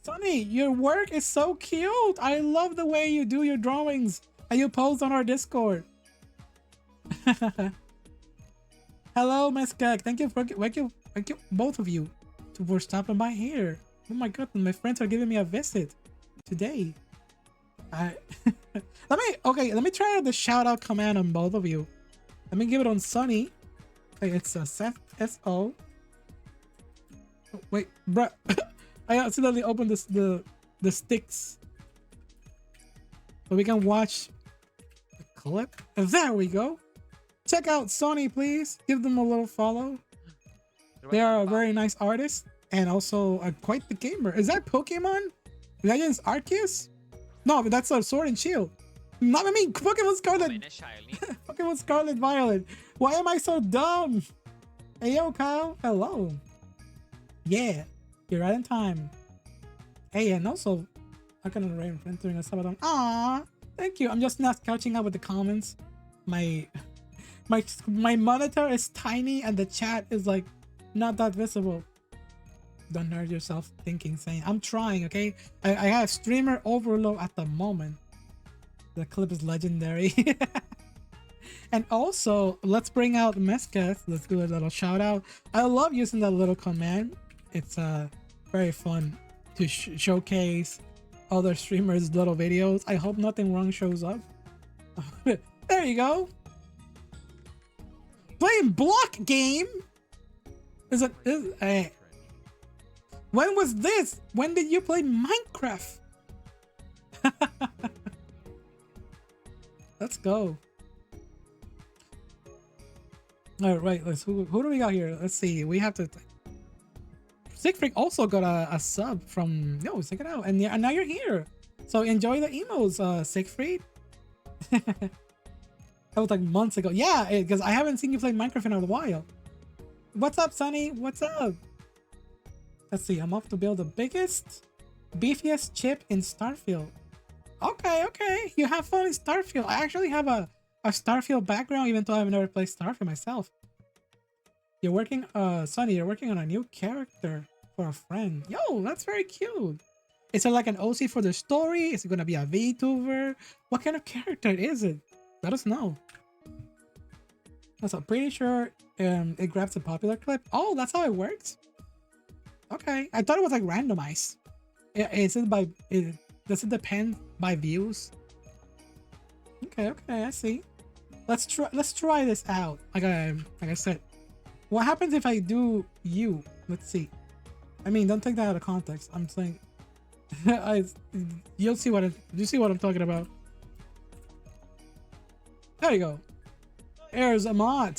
Sunny, your work is so cute. I love the way you do your drawings and you post on our Discord. Hello, Meskag. Thank you, both of you, for stopping by here. Oh my god, my friends are giving me a visit today. Let me try out the shout out command on both of you. Let me give it on Sunny. Okay, it's Seth S-O. Oh, wait, bruh. I accidentally opened the sticks. So we can watch the clip. And there we go. Check out Sony, please. Give them a little follow. They are a very nice artist and also quite the gamer. Is that Pokemon Legends Arceus? No, but that's a Sword and Shield. Not I mean Pokemon Scarlet. Pokemon Scarlet Violet. Why am I so dumb? Hey yo, Kyle. Hello. Yeah, you're right in time. Hey, and also, I can rain entering a subathon. Ah, thank you. I'm just not catching up with the comments. My monitor is tiny and the chat is like not that visible. Don't hurt yourself thinking, saying I'm trying, okay? I have streamer overload at the moment. The clip is legendary. And also, let's bring out Mesketh. Let's do a little shout out. I love using that little command. It's very fun to showcase other streamers' little videos. I hope nothing wrong shows up. There you go. Playing block game. When was this? When did you play Minecraft? Let's go. All right, who do we got here? Let's see. We have to. Siegfried also got a sub from. Yo, check it out, and now you're here. So enjoy the emos, Siegfried. That was like months ago. Yeah, because I haven't seen you play Minecraft in a while. What's up, Sunny? What's up? Let's see. I'm off to build the biggest, beefiest chip in Starfield. Okay, okay. You have fun in Starfield. I actually have a Starfield background, even though I've never played Starfield myself. You're working, Sonny, you're working on a new character for a friend. Yo, that's very cute. Is it like an OC for the story? Is it gonna be a VTuber? What kind of character is it? Let us know. So I'm pretty sure it grabs a popular clip. Oh, that's how it works? Okay. I thought it was like randomized. Is it by, does it depend by views? Okay, okay, I see. Let's try this out. Like I said. What happens if I do you? Let's see. I mean, don't take that out of context. I'm saying you'll see you see what I'm talking about. There you go. There's a mod.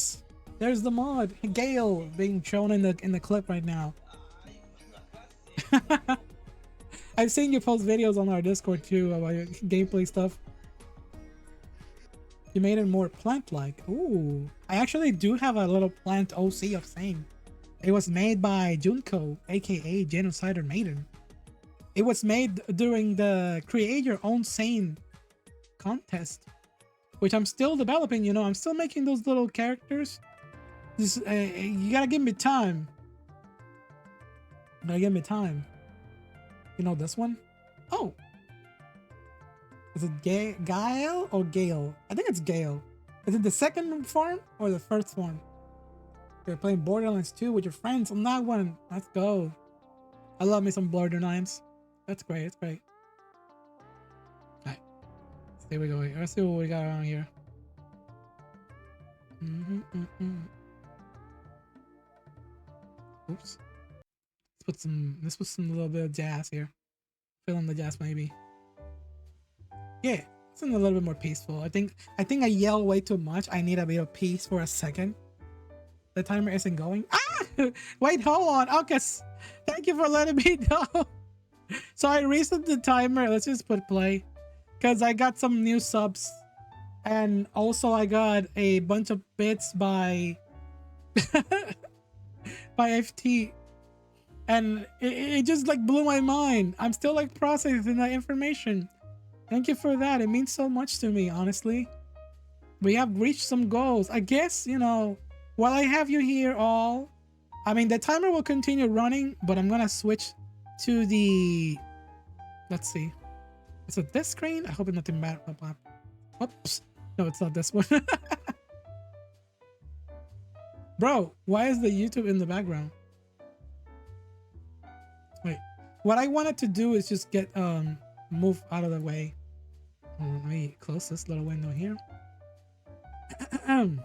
There's the mod. Gale being shown in the clip right now. I've seen you post videos on our Discord too about your gameplay stuff. You made it more plant-like. Ooh. I actually do have a little plant OC of SAIN. It was made by Junko, aka Genocider Maiden. It was made during the Create Your Own SAIN contest, which I'm still developing, you know. I'm still making those little characters. This, you gotta give me time. You gotta give me time. You know this one? Oh. Is it Gael or Gale? I think it's Gale. Is it the second form or the first form? You're playing Borderlands 2 with your friends on that one. Let's go. I love me some Borderlands. That's great. That's great. Alright. There we go. Let's see what we got around here. Oops. Let's put some little bit of jazz here. Fill in the jazz maybe. Yeah, it's a little bit more peaceful. I think I yell way too much. I need a bit of peace for a second. The timer isn't going. Ah! Wait, hold on. Okay, thank you for letting me know. So I reset the timer. Let's just put play, because I got some new subs, and also I got a bunch of bits by by FT, and it just like blew my mind. I'm still like processing that information. Thank you for that. It means so much to me, honestly. We have reached some goals. I guess, you know, while I have you here all, I mean, the timer will continue running, but I'm gonna switch to the, let's see. Is it this screen? I hope it's nothing bad. Oops. No, it's not this one. Bro, why is the YouTube in the background? Wait, what I wanted to do is just get, move out of the way. Let me close this little window here. Hold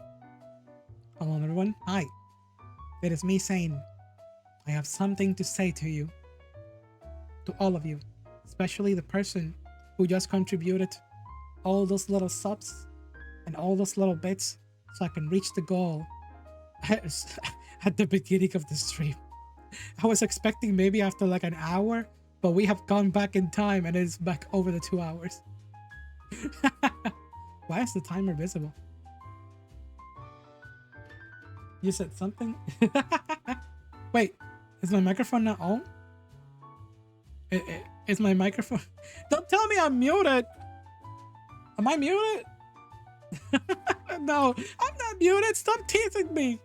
on, everyone. Hi. It is me, SAIN. I have something to say to you. To all of you. Especially the person who just contributed all those little subs and all those little bits so I can reach the goal at the beginning of the stream. I was expecting maybe after like an hour, but we have gone back in time and it's back over the 2 hours. Why is the timer visible? You said something? Wait, is my microphone not on? Is my microphone? Don't tell me I'm muted. Am I muted? No, I'm not muted. Stop teasing me.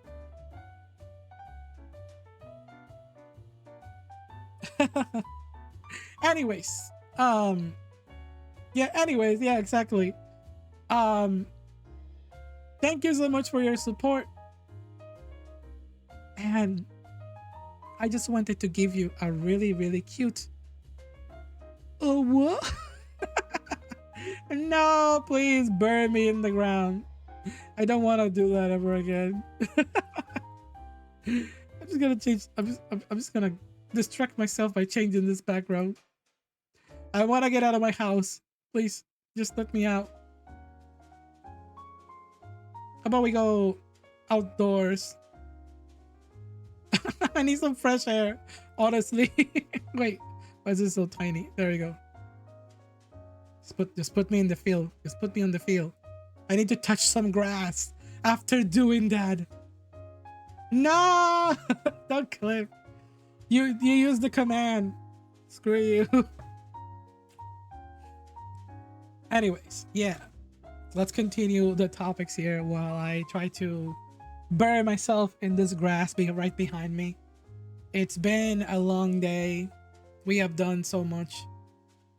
Anyways, yeah, exactly. Thank you so much for your support. And I just wanted to give you a really, really cute. Oh, what? No, please burn me in the ground. I don't want to do that ever again. I'm just gonna change. I'm just gonna distract myself by changing this background. I want to get out of my house. Please, just let me out. How about we go outdoors? I need some fresh air, honestly. Wait, why is this so tiny? There we go. Just put me in the field. Just put me on the field. I need to touch some grass after doing that. No! Don't clip. You use the command. Screw you. Anyways, yeah. Let's continue the topics here while I try to bury myself in this grass being right behind me. It's been a long day. We have done so much,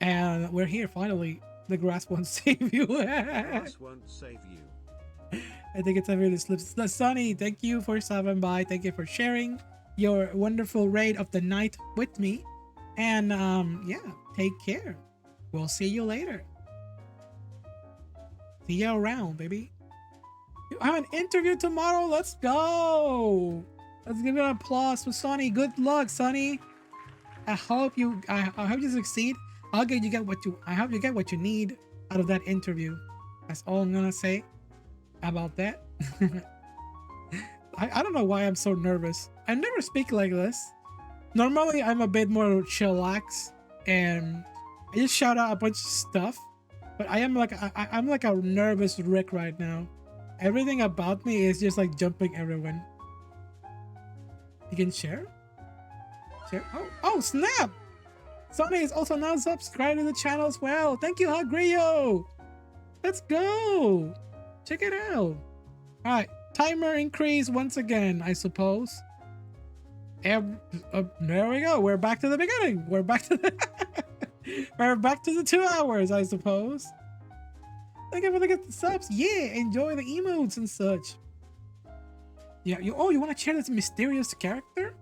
and we're here finally. The grass won't save you. Grass won't save you. I think it's every slips. Sunny, thank you for stopping by. Thank you for sharing your wonderful raid of the night with me. And yeah, take care. We'll see you later. See you around, baby. You have an interview tomorrow. Let's go. Let's give it an applause for Sunny. Good luck, Sunny. I hope you succeed. I hope you get what you need out of that interview. That's all I'm gonna say about that. I don't know why I'm so nervous. I never speak like this. Normally I'm a bit more chillax and I just shout out a bunch of stuff. But I'm like a nervous Rick right now. Everything about me is just like jumping everyone. You can share? Share? Oh snap! Sonny is also now subscribed to the channel as well. Thank you, Hagrio! Let's go! Check it out. Alright, timer increase once again, I suppose. There we go. We're back to the beginning. We're back to the we're back to the 2 hours, I suppose. Thank you for the subs. Yeah, enjoy the emotes and such. Yeah, you want to share this mysterious character?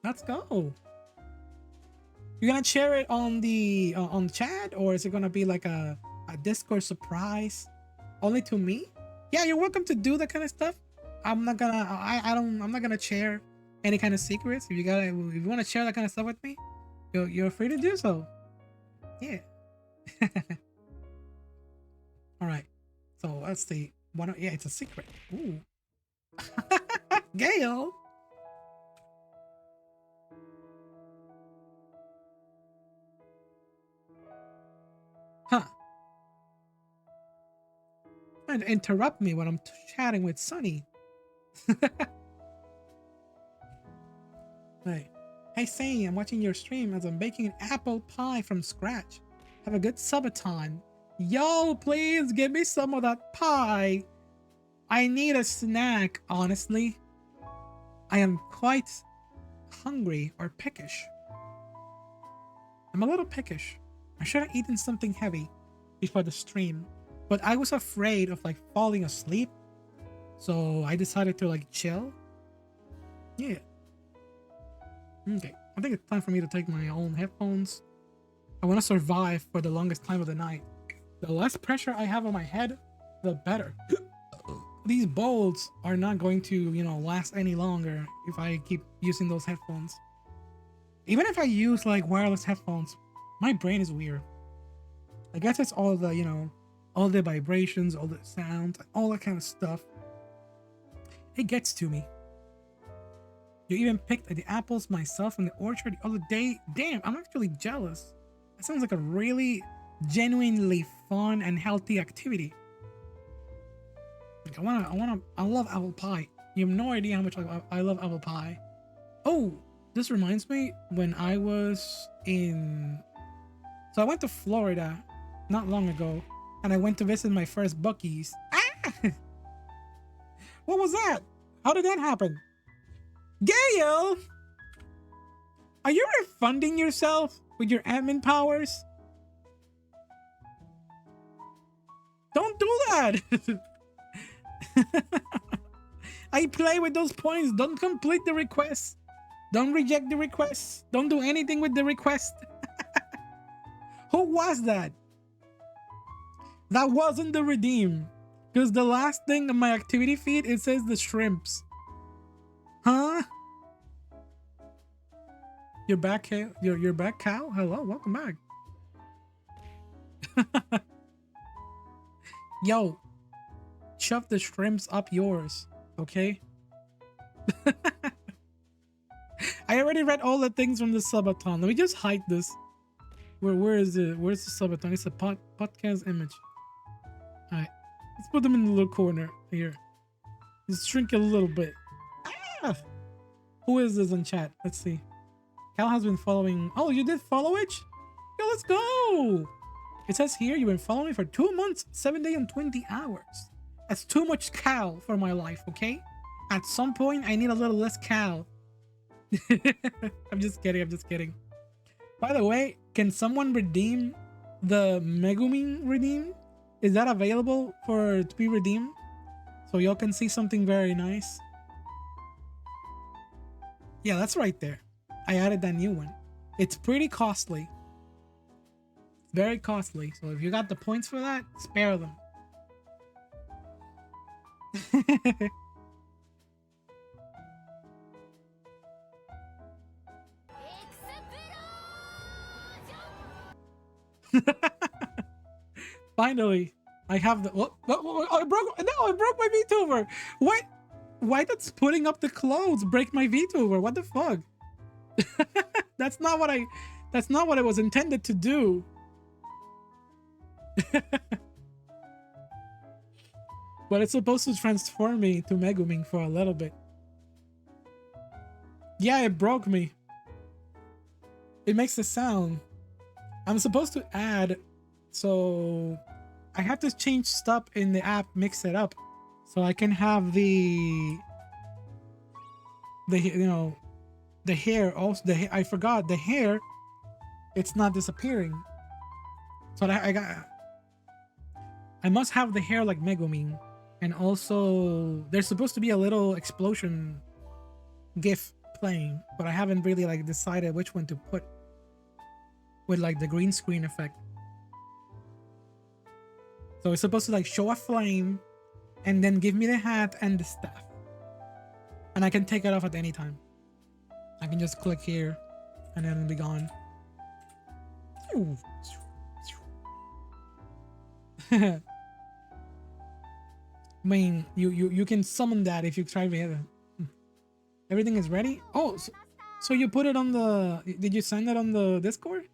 Let's go. You're gonna share it on the chat, or is it gonna be like a Discord surprise only to me? Yeah, you're welcome to do that kind of stuff. I'm not gonna share any kind of secrets. If you want to share that kind of stuff with me, you're free to do so. Yeah. All right. So let's see. Yeah, it's a secret. Ooh. Gail. Huh. Trying to interrupt me when I'm chatting with Sunny. Hey. Hey, Sain, I'm watching your stream as I'm baking an apple pie from scratch. Have a good SUBATHON. Yo, please give me some of that pie. I need a snack, honestly. I am quite hungry or peckish. I'm a little peckish. I should have eaten something heavy before the stream, but I was afraid of like falling asleep, so I decided to like chill. Yeah. Okay, I think it's time for me to take my own headphones. I want to survive for the longest time of the night. The less pressure I have on my head, the better. These bowls are not going to, last any longer if I keep using those headphones. Even if I use like wireless headphones, my brain is weird. I guess it's all the, all the vibrations, all the sounds, all that kind of stuff. It gets to me. You even picked the apples myself in the orchard the other day. Damn, I'm actually jealous. That sounds like a really genuinely fun and healthy activity. Like I love apple pie. You have no idea how much I love apple pie. Oh, this reminds me when I was so I went to Florida not long ago, and I went to visit my first Buc-ee's. Ah! What was that? How did that happen? Gail! Are you refunding yourself with your admin powers? Don't do that! I play with those points. Don't complete the request. Don't reject the request. Don't do anything with the request. Who was that? That wasn't the redeem. Because the last thing on my activity feed, it says the shrimps. Huh? You're back, you're back, Cal? Hello, welcome back. Yo, shove the shrimps up yours, okay? I already read all the things from the subathon. Let me just hide this. Where is it? Where's the subathon? It's a podcast image. Alright, let's put them in the little corner here. Just shrink it a little bit. Ah! Who is this in chat? Let's see. Cal has been following. Oh, you did follow it? Yo, let's go! It says here you've been following me for 2 months, 7 days, and 20 hours. That's too much cow for my life, okay? At some point, I need a little less cow. I'm just kidding. I'm just kidding. By the way, can someone redeem the Megumi redeem? Is that available to be redeemed? So y'all can see something very nice. Yeah, that's right there. I added that new one. It's pretty costly. Very costly. So if you got the points for that, spare them. Finally, I have the. What? I broke. No, I broke my VTuber. What? Why does putting up the clothes break my VTuber? What the fuck? That's not what I. That's not what it was intended to do. But it's supposed to transform me to Megumi for a little bit. Yeah, it broke me. It makes the sound. I'm supposed to add, so I have to change stuff in the app, mix it up, so I can have the hair also. I forgot the hair. It's not disappearing. So I must have the hair like Megumi, and also there's supposed to be a little explosion GIF playing, but I haven't really like decided which one to put with like the green screen effect. So it's supposed to like show a flame and then give me the hat and the staff, and I can take it off at any time. I can just click here and then it'll be gone. I mean, you can summon that if you try it. Everything is ready. Oh, so you put it on the. Did you send it on the Discord?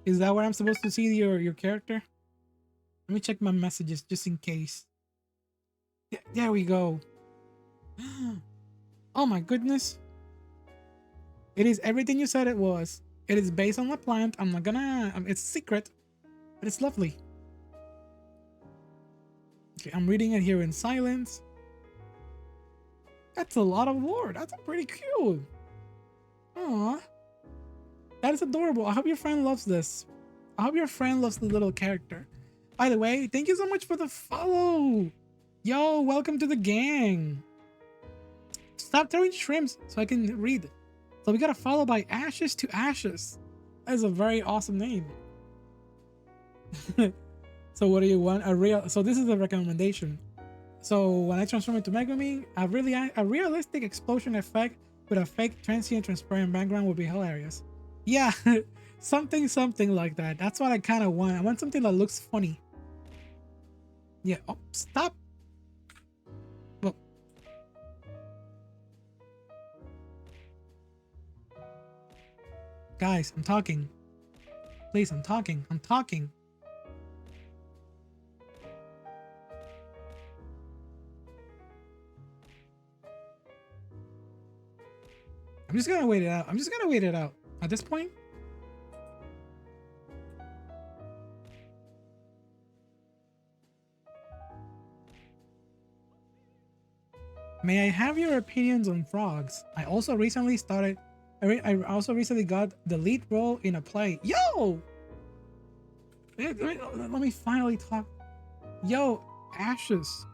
Is that where I'm supposed to see your character? Let me check my messages just in case. Yeah, there we go. Oh my goodness. It is everything you said it was. It is based on the plant. I'm not gonna. It's secret, but it's lovely. Okay, I'm reading it here in silence. That's a lot of lore. That's pretty cute. Aww. That is adorable. I hope your friend loves this. I hope your friend loves the little character. By the way, thank you so much for the follow. Yo, welcome to the gang. Stop throwing shrimps so I can read. So we got a follow by Ashes to Ashes. That is a very awesome name. So what do you want? So this is a recommendation. So when I transform into Megumi, a realistic explosion effect with a fake transient transparent background would be hilarious. Yeah, something like that. That's what I kind of want. I want something that looks funny. Yeah. Oh, stop. Well. Guys, I'm talking. Please, I'm talking. I'm talking. I'm just gonna wait it out. I'm just gonna wait it out. At this point, may I have your opinions on frogs? I also recently got the lead role in a play. Yo! Let me finally talk. Yo, Ashes.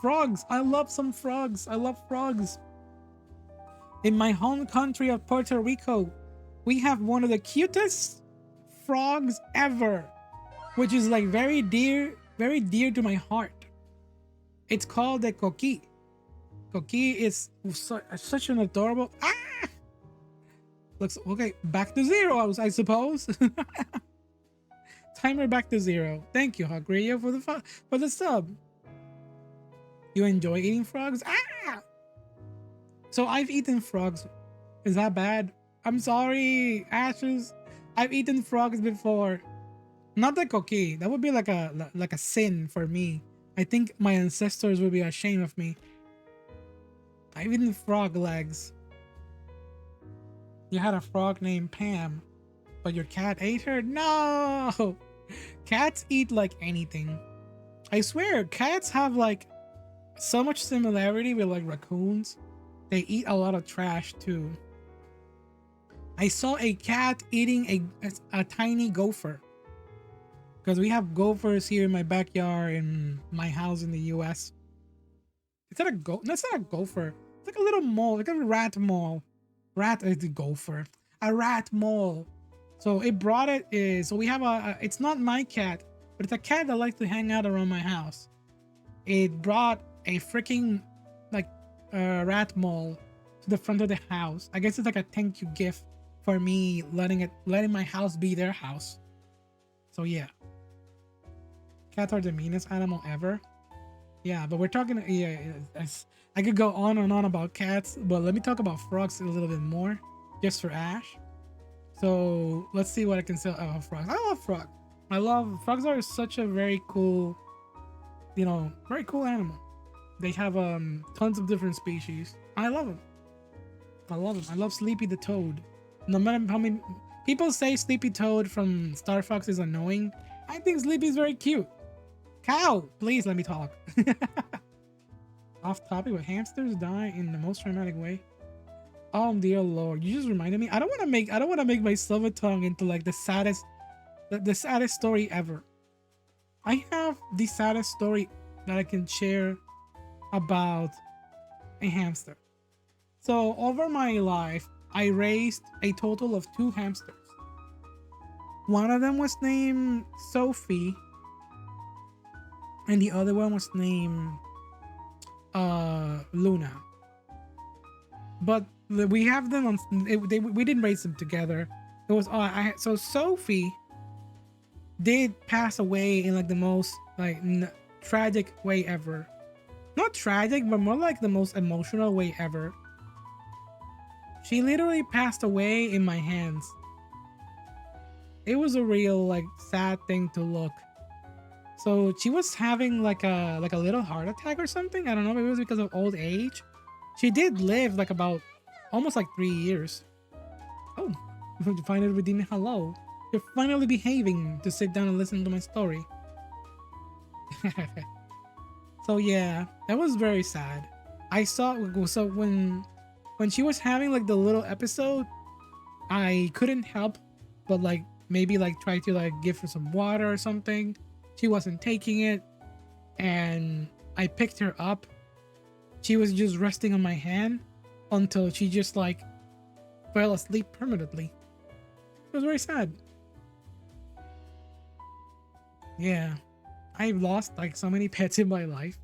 Frogs. I love some frogs. I love frogs. In my home country of Puerto Rico, we have one of the cutest frogs ever, which is like very dear to my heart. It's called the coqui. Coqui is such an adorable. Ah! Looks okay. Back to zero, I suppose. Timer back to zero. Thank you, Hagrio, for the sub. You enjoy eating frogs? Ah! So I've eaten frogs. Is that bad? I'm sorry, Ashes. I've eaten frogs before. Not the coqui. That would be like a sin for me. I think my ancestors would be ashamed of me. I've eaten frog legs. You had a frog named Pam, but your cat ate her? No! Cats eat like anything. I swear, cats have like so much similarity with like raccoons. They eat a lot of trash too. I saw a cat eating a tiny gopher. Because we have gophers here in my backyard in my house in the US. Is that a That's not a gopher. It's like a little mole, like a rat mole. Rat is the gopher. A rat mole. So it brought it. So we have it's not my cat, but it's a cat that likes to hang out around my house. It brought a freaking like rat mole to the front of the house. I guess it's like a thank you gift for me letting my house be their house. So yeah. Cats are the meanest animal ever. Yeah, but we're talking, yeah, I could go on and on about cats, but let me talk about frogs a little bit more, just for Ash. So let's see what I can say about frogs. I love frogs. Frogs are such a very cool, very cool animal. They have tons of different species. I love them. I love Sleepy the Toad. No matter how many people say Sleepy Toad from Star Fox is annoying, I think Sleepy is very cute. Cow, please let me talk. Off topic, but hamsters die in the most dramatic way. Oh dear Lord, you just reminded me. I don't want to make my SUBATHON into like the saddest story ever. I have the saddest story that I can share about a hamster. So over my life, I raised a total of 2 hamsters. One of them was named Sophie, and the other one was named Luna. But we have them on. We didn't raise them together. It was so Sophie did pass away in like the most like tragic way ever. Not tragic, but more like the most emotional way ever. She literally passed away in my hands. It was a real like sad thing to look. So she was having like a little heart attack or something. I don't know, maybe it was because of old age. She did live like about almost like 3 years. Oh, you finally redeeming. Hello. You're finally behaving to sit down and listen to my story. So yeah, that was very sad. I saw, so when she was having like the little episode, I couldn't help but like maybe like try to like give her some water or something. She wasn't taking it, and I picked her up. She was just resting on my hand until she just like fell asleep permanently. It was very sad. Yeah, I've lost like so many pets in my life.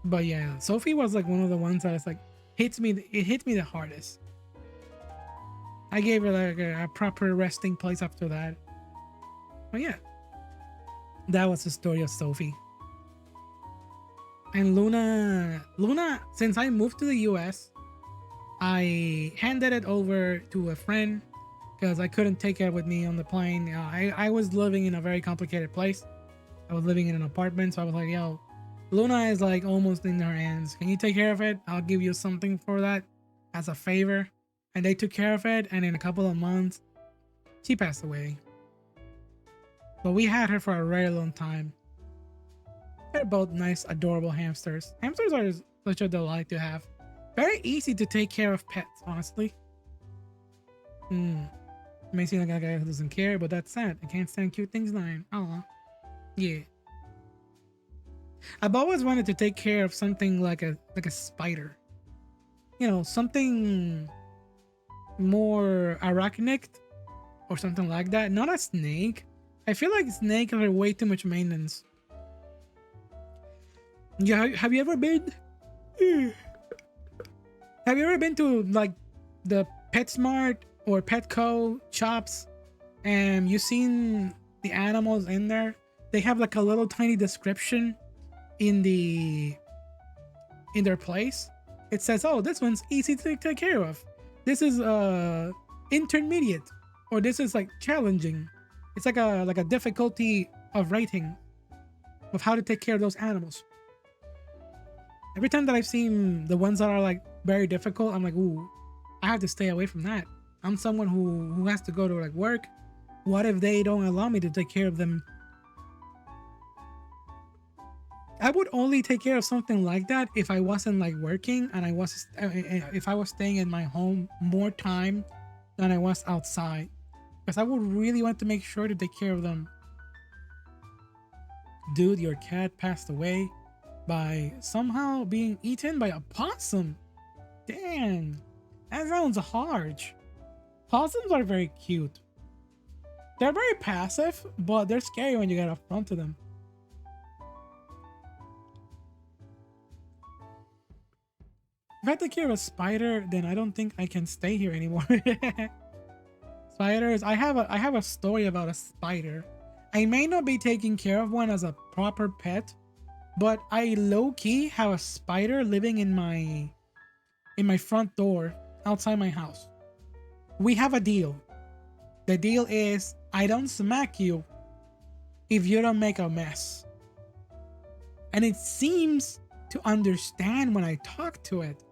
But yeah, Sophie was like one of the ones that is like it hit me the hardest. I gave her like a proper resting place after that. But yeah, that was the story of Sophie. And Luna, since I moved to the US, I handed it over to a friend because I couldn't take it with me on the plane. I was living in a very complicated place. I was living in an apartment, so I was like, yo, Luna is like almost in her hands. Can you take care of it? I'll give you something for that as a favor. And they took care of it, and in a couple of months, she passed away. But we had her for a very long time. They're both nice, adorable hamsters. Hamsters are such a delight to have. Very easy to take care of pets, honestly. May seem like a guy who doesn't care, but that's sad. I can't stand cute things dying. Oh, yeah. I've always wanted to take care of something like a spider. You know, something more arachnid or something like that. Not a snake. I feel like snakes are way too much maintenance. Yeah, have you ever been? Have you ever been to like the PetSmart or Petco shops, and you've seen the animals in there? They have like a little tiny description in their place. It says, "Oh, this one's easy to take care of. This is intermediate, or this is like challenging." It's like a difficulty of rating of how to take care of those animals. Every time that I've seen the ones that are like very difficult, I'm like, ooh, I have to stay away from that. I'm someone who has to go to like work. What if they don't allow me to take care of them I would only take care of something like that if I wasn't like working and if I was staying in my home more time than I was outside, because I would really want to make sure to take care of them. Dude, your cat passed away by somehow being eaten by a possum. Dang, that sounds harsh. Possums are very cute. They're very passive, but they're scary when you get up front to them. If I take care of a spider, then I don't think I can stay here anymore. Spiders, I have a story about a spider. I may not be taking care of one as a proper pet, but I low-key have a spider living in my front door outside my house. We have a deal. The deal is I don't smack you if you don't make a mess. And it seems to understand when I talk to it.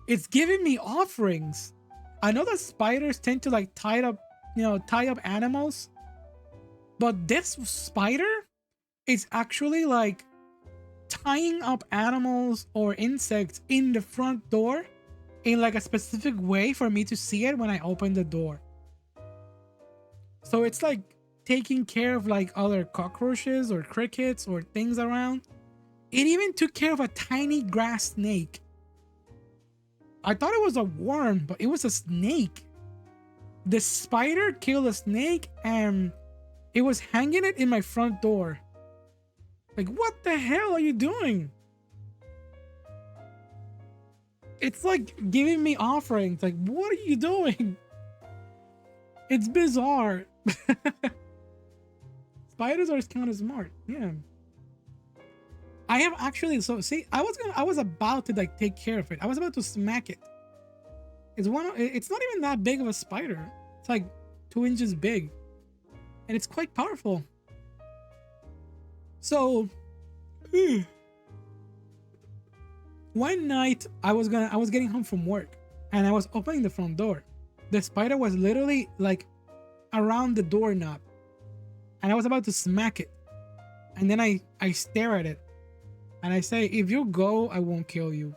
It's giving me offerings. I know that spiders tend to like tie up animals, but this spider is actually like tying up animals or insects in the front door in like a specific way for me to see it when I open the door. So it's like taking care of like other cockroaches or crickets or things around. It even took care of a tiny grass snake. I thought it was a worm, but it was a snake. The spider killed a snake and it was hanging it in my front door. Like, what the hell are you doing? It's like giving me offerings. Like, what are you doing? It's bizarre. Spiders are kind of smart. Yeah. I have actually, so see, I was about to like take care of it. I was about to smack it. It's not even that big of a spider. It's like 2 inches big. And it's quite powerful. So one night I was getting home from work and I was opening the front door. The spider was literally like around the doorknob. And I was about to smack it. And then I stare at it. And I say, if you go, I won't kill you.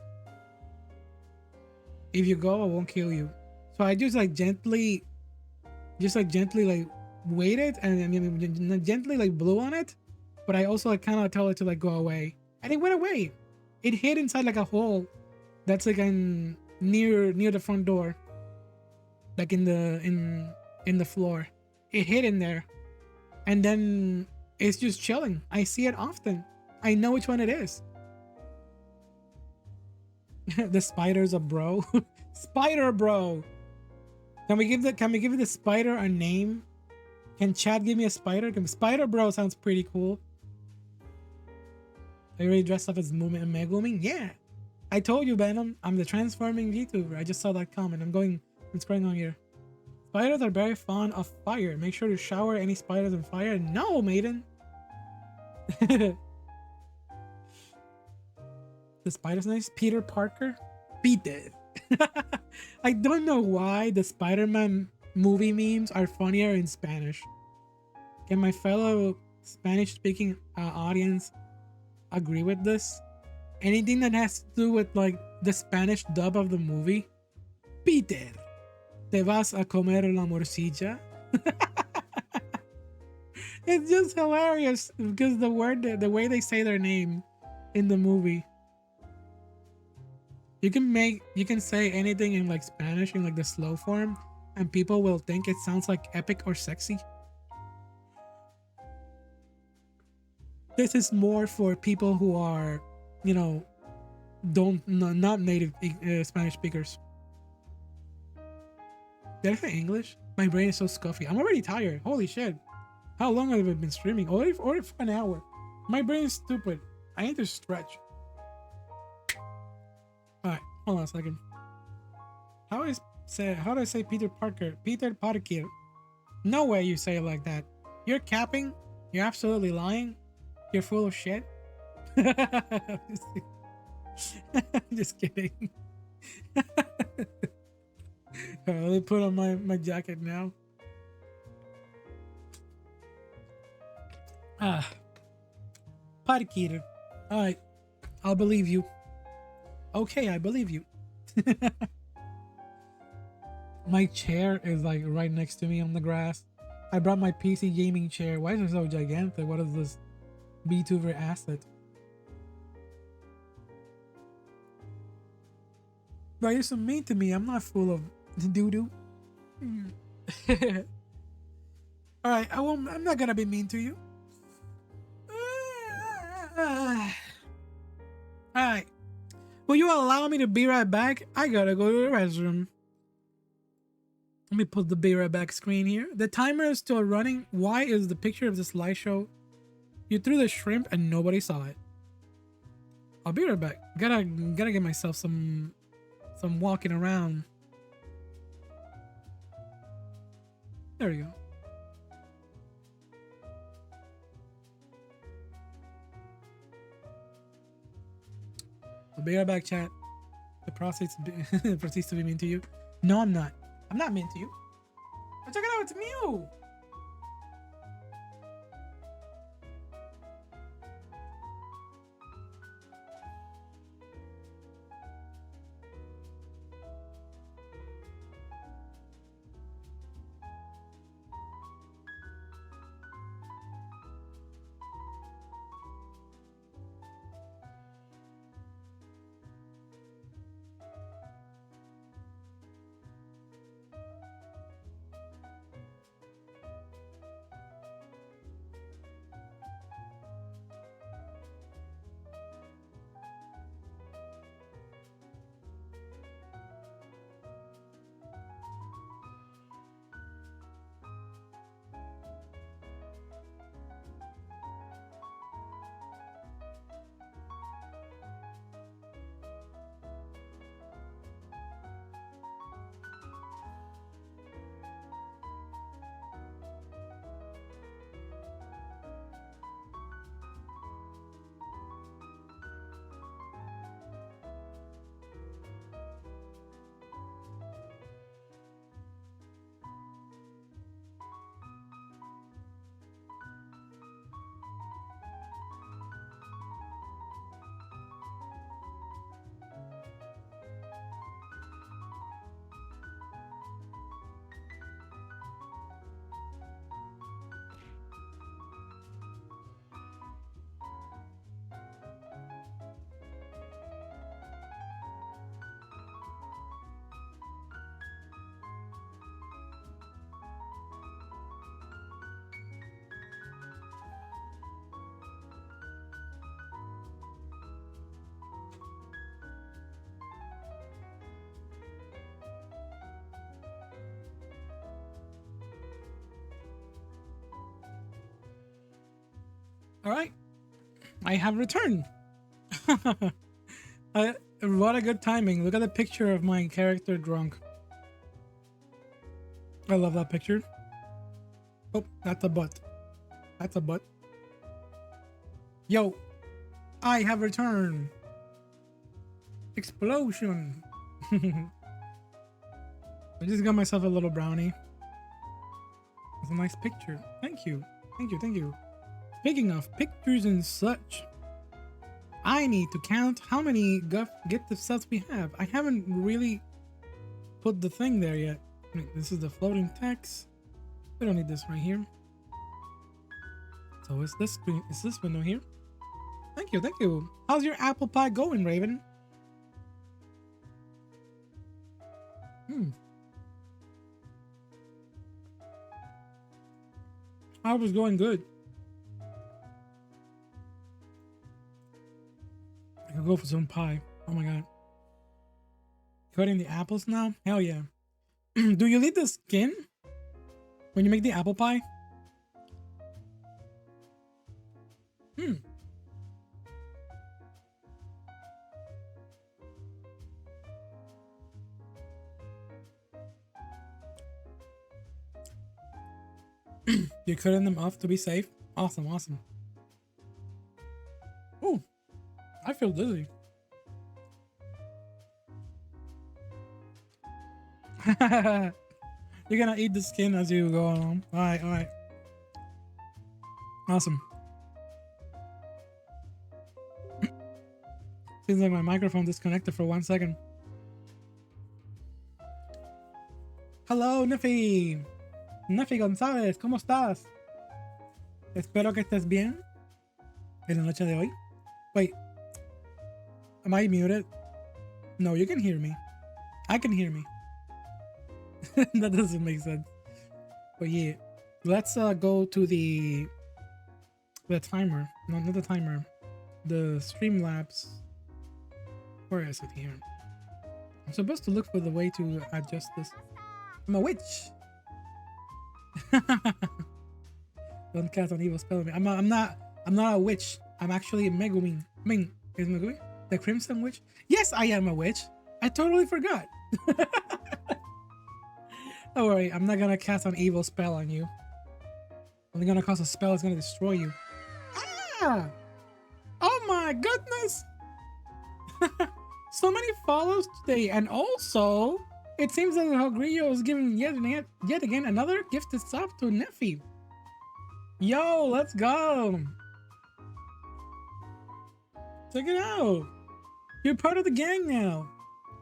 If you go, I won't kill you. So I just gently like waited and gently like blew on it. But I also like kind of tell it to like go away. And it went away. It hid inside like a hole that's like near the front door. Like in the floor. It hid in there. And then it's just chilling. I see it often. I know which one it is. The spider's a bro. Spider bro. Can we give the spider a name? Can Chad give me a spider? Spider bro sounds pretty cool. Are you already dressed up as Megumi? Yeah. I told you, Venom. I'm the transforming VTuber. I just saw that comment. I'm scrolling on here. Spiders are very fond of fire. Make sure to shower any spiders on fire. No, maiden. The spider's nice. Peter Parker. Peter. I don't know why the Spider-Man movie memes are funnier in Spanish. Can my fellow Spanish-speaking audience agree with this? Anything that has to do with like the Spanish dub of the movie? Peter, te vas a comer la morcilla? It's just hilarious because the way they say their name in the movie. You can say anything in like Spanish in like the slow form and people will think it sounds like epic or sexy. This is more for people who are, not native Spanish speakers. Did I say English? My brain is so scuffy. I'm already tired. Holy shit. How long have I been streaming? Already for an hour. My brain is stupid. I need to stretch. Alright, hold on a second. How do I say Peter Parker? Peter Parker. No way you say it like that. You're capping. You're absolutely lying. You're full of shit. Just kidding. Let me put on my jacket now. Parkir. Alright. I'll believe you. Okay, I believe you. My chair is like right next to me on the grass. I brought my PC gaming chair. Why is it so gigantic? What is this VTuber asset? Why are you so mean to me? I'm not full of doo-doo. Alright, I'm not gonna be mean to you. Alright. Will you allow me to be right back? I gotta go to the restroom. Let me put the be right back screen here. The timer is still running. Why is the picture of the slideshow? You threw the shrimp and nobody saw it. I'll be right back. Gotta get myself some walking around. There we go. I'll be right back, chat. The proceeds proceeds to be mean to you. No, I'm not. I'm not mean to you. But check it out, it's Mew. All right, I have returned. What a good timing. Look at the picture of my character drunk. I love that picture. Oh, that's a butt. That's a butt. Yo, I have returned. Explosion. I just got myself a little brownie. It's a nice picture. Thank you. Thank you. Thank you. Speaking of pictures and such, I need to count how many gift subs we have. I haven't really put the thing there yet. Wait, this is the floating text. We don't need this right here. So is this screen? Is this window here? Thank you, thank you. How's your apple pie going, Raven? I was going good. I could go for some pie. Oh my god. Cutting the apples now? Hell yeah. Do you leave the skin when you make the apple pie? You're cutting them off to be safe? Awesome, awesome. Ooh, I feel dizzy. You're gonna eat the skin as you go along. Alright, alright. Awesome. Seems like my microphone disconnected for 1 second. Hello, Neffy. Neffy González, ¿cómo estás? Espero que estés bien en la noche de hoy. Wait, am I muted? No, you can hear me. I can hear me. That doesn't make sense. But yeah, let's go to the timer. No, not the timer. The Streamlabs. Where is it here? I'm supposed to look for the way to adjust this. I'm a witch. Don't cast on evil spell me. I'm not a witch. I'm actually a Megumin. Ming is Megumin the Crimson Witch? Yes, I am a witch. I totally forgot. Don't worry, I'm not gonna cast an evil spell on you. I'm only gonna cast a spell that's gonna destroy you. Ah! Oh my goodness! So many follows today, and also it seems that Hogrio is giving yet again another gifted sub to Neffy. Yo, let's go! Check it out. You're part of the gang now.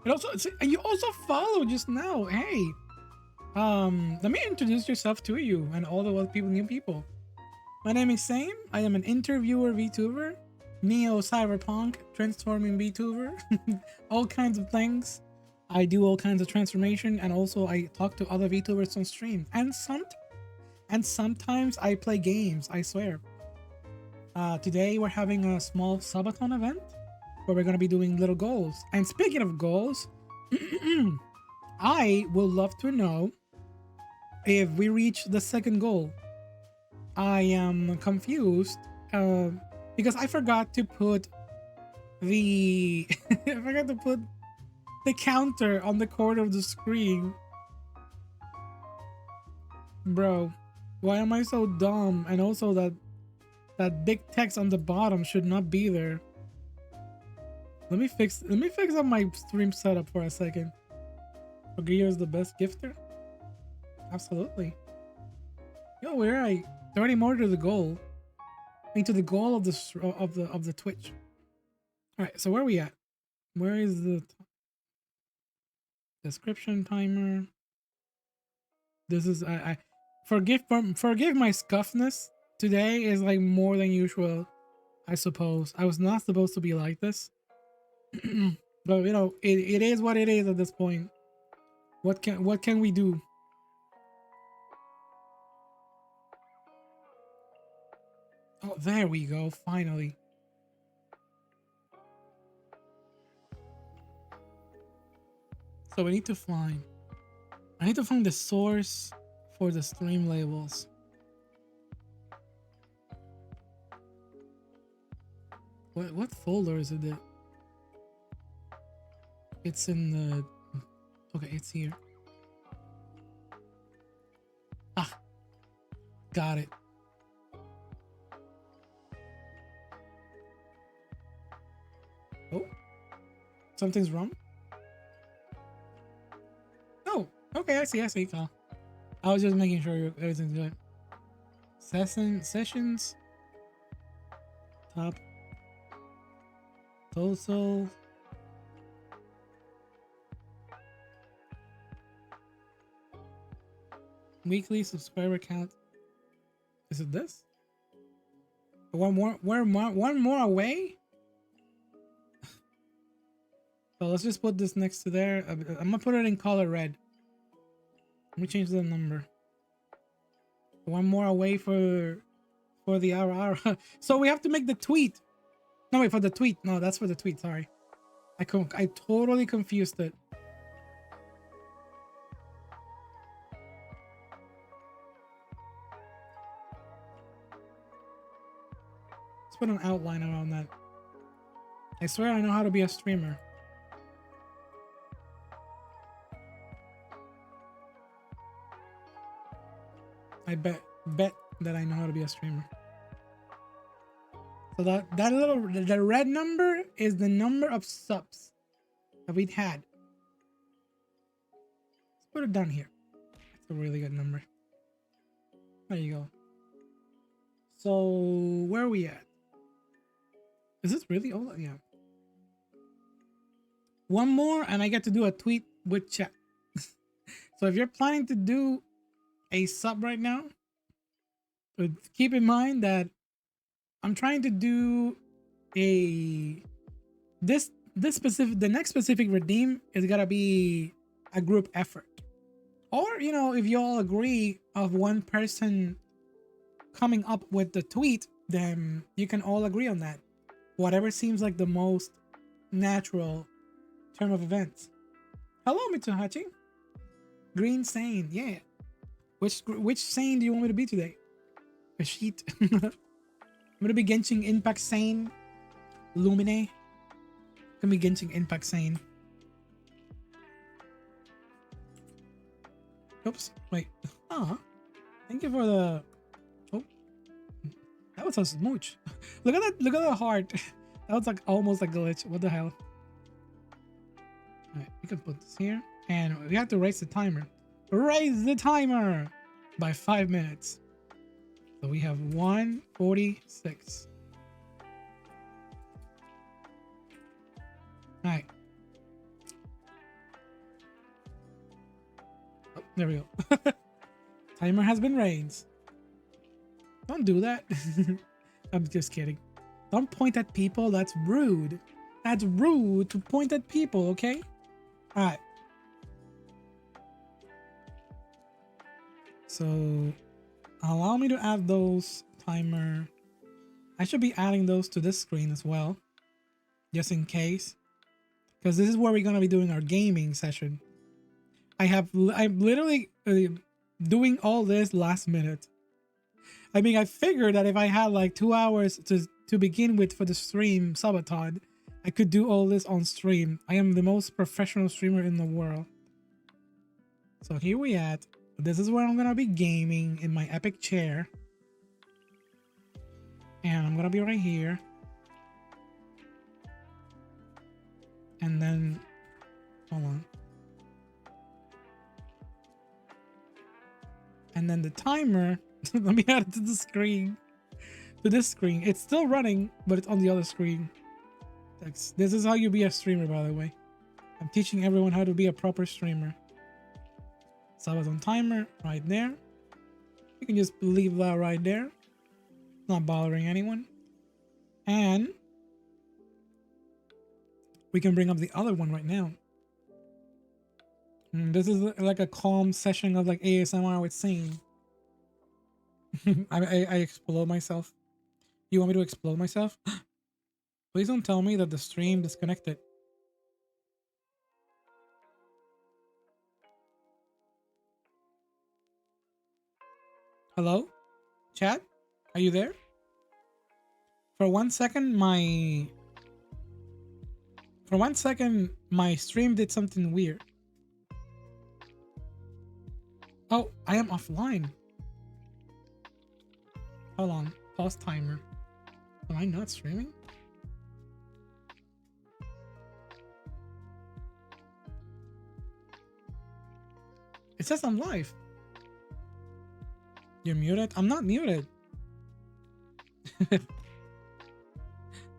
You also followed just now. Hey, let me introduce yourself to you and all the other new people. My name is Sain. I am an interviewer VTuber, neo cyberpunk transforming VTuber, all kinds of things. I do all kinds of transformation, and also I talk to other VTubers on stream. And sometimes I play games. I swear. Today we're having a small subathon event where we're gonna be doing little goals. And speaking of goals, I would love to know if we reach the second goal. I am confused because I forgot to put the the counter on the corner of the screen. Bro, why am I so dumb? And also that big text on the bottom should not be there. Let me fix up my stream setup for a second. Ogio is the best gifter? Absolutely. Yo, where are I? 30 more to the goal. I mean, to the goal of the Twitch. All right, so where are we at? Where is the description timer? This is I forgive my scuffness. Today is like more than usual, I suppose. I was not supposed to be like this. But you know, it is what it is at this point. What can we do? Oh, there we go, finally. So we need to find I need to find the source for the stream labels. What folder is it? It's in the... Okay, it's here. Ah, got it. Oh, something's wrong? Oh, okay, I see, Kyle. I was just making sure everything's good. Sessions. Top. Total. Weekly subscriber count. Is it this? One more away? So let's just put this next to there. I'm gonna put it in color red. Let me change the number. One more away for the hour. So we have to make the tweet. No, wait, for the tweet. No, that's for the tweet. Sorry, I totally confused it. Let's put an outline around that. I swear I know how to be a streamer. I bet that I know how to be a streamer. So the red number is the number of subs that we'd had. Let's put it down here. That's a really good number. There you go. So where are we at? Is this really all? Yeah. one more and I get to do a tweet with chat. So if you're planning to do a sub right now, keep in mind that I'm trying to do a the next specific redeem is gonna be a group effort. Or, you know, if you all agree of one person coming up with the tweet, then you can all agree on that. Whatever seems like the most natural term of events. Hello, Mitsuhachi. Green Saint, yeah. Which Saint do you want me to be today? A sheet. I'm gonna be Genshin Impact Saint. Lumine. Gonna be Genshin Impact Saint. Oops, wait. Ah, thank you for the... Oh, that was a smooch. Look at that, look at the heart. That was like almost a glitch. What the hell? Alright, we can put this here. And we have to raise the timer. Raise the timer by 5 minutes. So we have 1:46. Alright. Oh, there we go. Timer has been raised. Don't do that. I'm just kidding. Don't point at people. That's rude. That's rude to point at people, okay? Alright. So, allow me to add those timer. I should be adding those to this screen as well. Just in case. Because this is where we're going to be doing our gaming session. I'm literally doing all this last minute. I mean, I figured that if I had like 2 hours to begin with for the stream subathon, I could do all this on stream. I am the most professional streamer in the world. So here we at. This is where I'm gonna be gaming in my epic chair. And I'm gonna be right here. And then, hold on. And then the timer, let me add it to the screen. To this screen. It's still running, but it's on the other screen. This is how you be a streamer, by the way. I'm teaching everyone how to be a proper streamer. SUBATHON timer right there. You can just leave that right there. Not bothering anyone. And we can bring up the other one right now. And this is like a calm session of like ASMR with Saint. I explode myself. You want me to explode myself? Please don't tell me that the stream disconnected. Hello? Chat? Are you there? For one second, my stream did something weird. Oh, I am offline. Hold on. Pause timer. Am I not streaming? It says I'm live. You're muted? I'm not muted.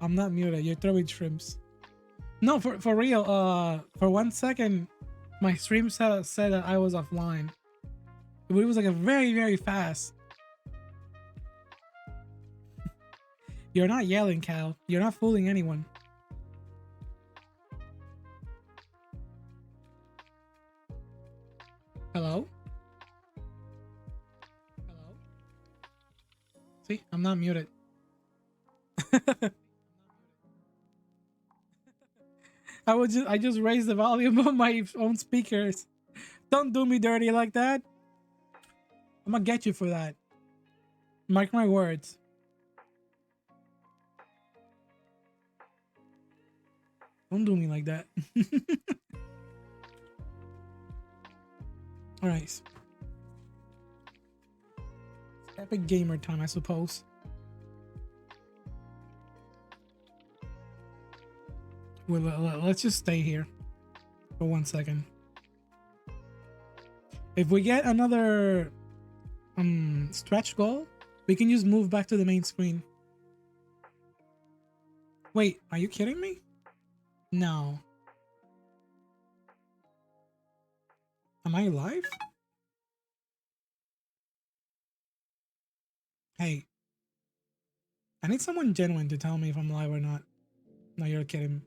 I'm not muted. You're throwing shrimps. No, for real. For 1 second, my stream said that I was offline. But it was like a very, very fast. You're not yelling, Cal. You're not fooling anyone. Hello? Hello? See, I'm not muted. I just raised the volume of my own speakers. Don't do me dirty like that. I'm gonna get you for that. Mark my words. Don't do me like that. Alright. Epic gamer time, I suppose. Well, let's just stay here for 1 second. If we get another stretch goal, we can just move back to the main screen. Wait, are you kidding me? No. Am I live? Hey, I need someone genuine to tell me if I'm live or not. No, you're kidding.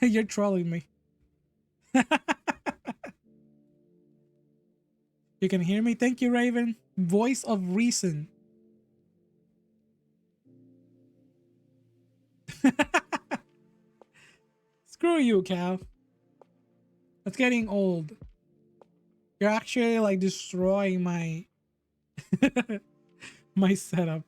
You're trolling me. You can hear me? Thank you, Raven. Voice of reason. Screw you, Cal. It's getting old. You're actually like destroying my my setup.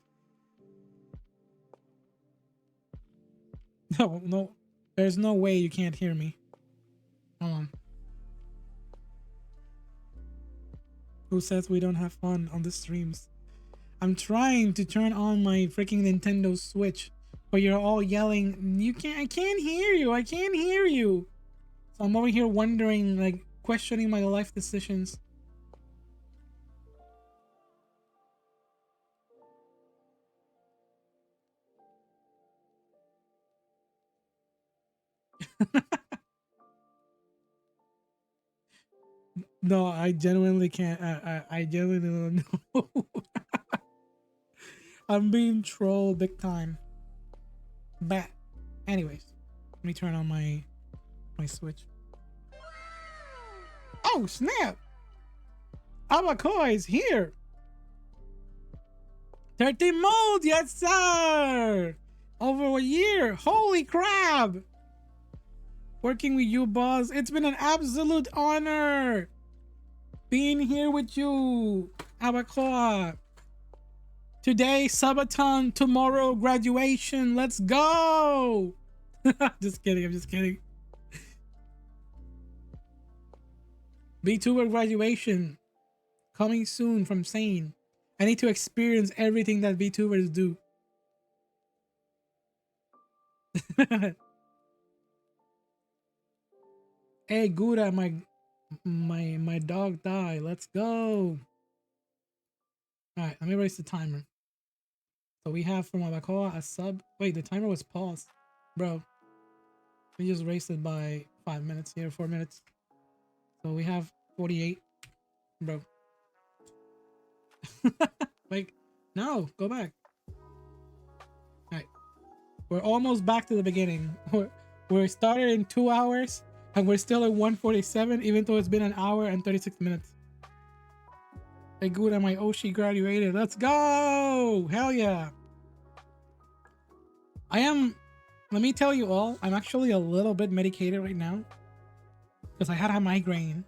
No, no. There's no way you can't hear me. Hold on. Who says we don't have fun on the streams? I'm trying to turn on my freaking Nintendo Switch, but you're all yelling, "You can't, I can't hear you, I can't hear you." So I'm over here wondering, like, questioning my life decisions. No, I genuinely can't. I genuinely don't know. I'm being trolled big time. But, anyways, let me turn on my Switch. Oh snap! Abacoa is here. 13 modes, yes sir. Over a year. Holy crap! Working with you, boss. It's been an absolute honor being here with you, Abacoa. Today, subathon. Tomorrow, graduation. Let's go. Just kidding. I'm just kidding. VTuber graduation coming soon from SAIN'S. I need to experience everything that VTubers do. Hey, Gura, my dog died. Let's go. All right, let me raise the timer. So we have from Abacoa a sub. Wait, the timer was paused, bro. We just raised it by 5 minutes here, 4 minutes. So we have 48, bro. Like, no, go back. All right, we're almost back to the beginning. We're started in 2 hours and we're still at 147, even though it's been an hour and 36 minutes. Hey, good, my Oshi graduated. Let's go! Hell yeah! I am. Let me tell you all, I'm actually a little bit medicated right now because I had a migraine.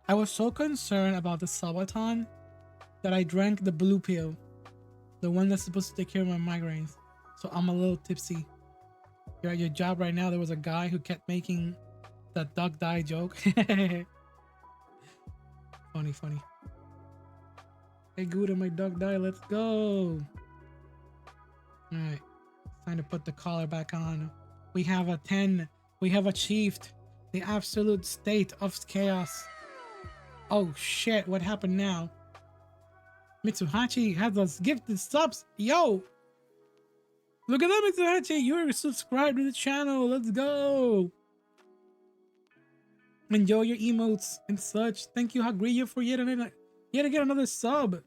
I was so concerned about the subathon that I drank the blue pill, the one that's supposed to take care of my migraines. So I'm a little tipsy. You're at your job right now. There was a guy who kept making that dog die joke. Funny. Hey, Gouda, my dog died. Let's go. All right. Time to put the collar back on. We have a 10. We have achieved the absolute state of chaos. Oh, shit. What happened now? Mitsuhachi has us gifted subs. Yo. Look at that, Mitsuhachi. You're subscribed to the channel. Let's go. Enjoy your emotes and such. Thank you, Hagriyo, for yet again another sub.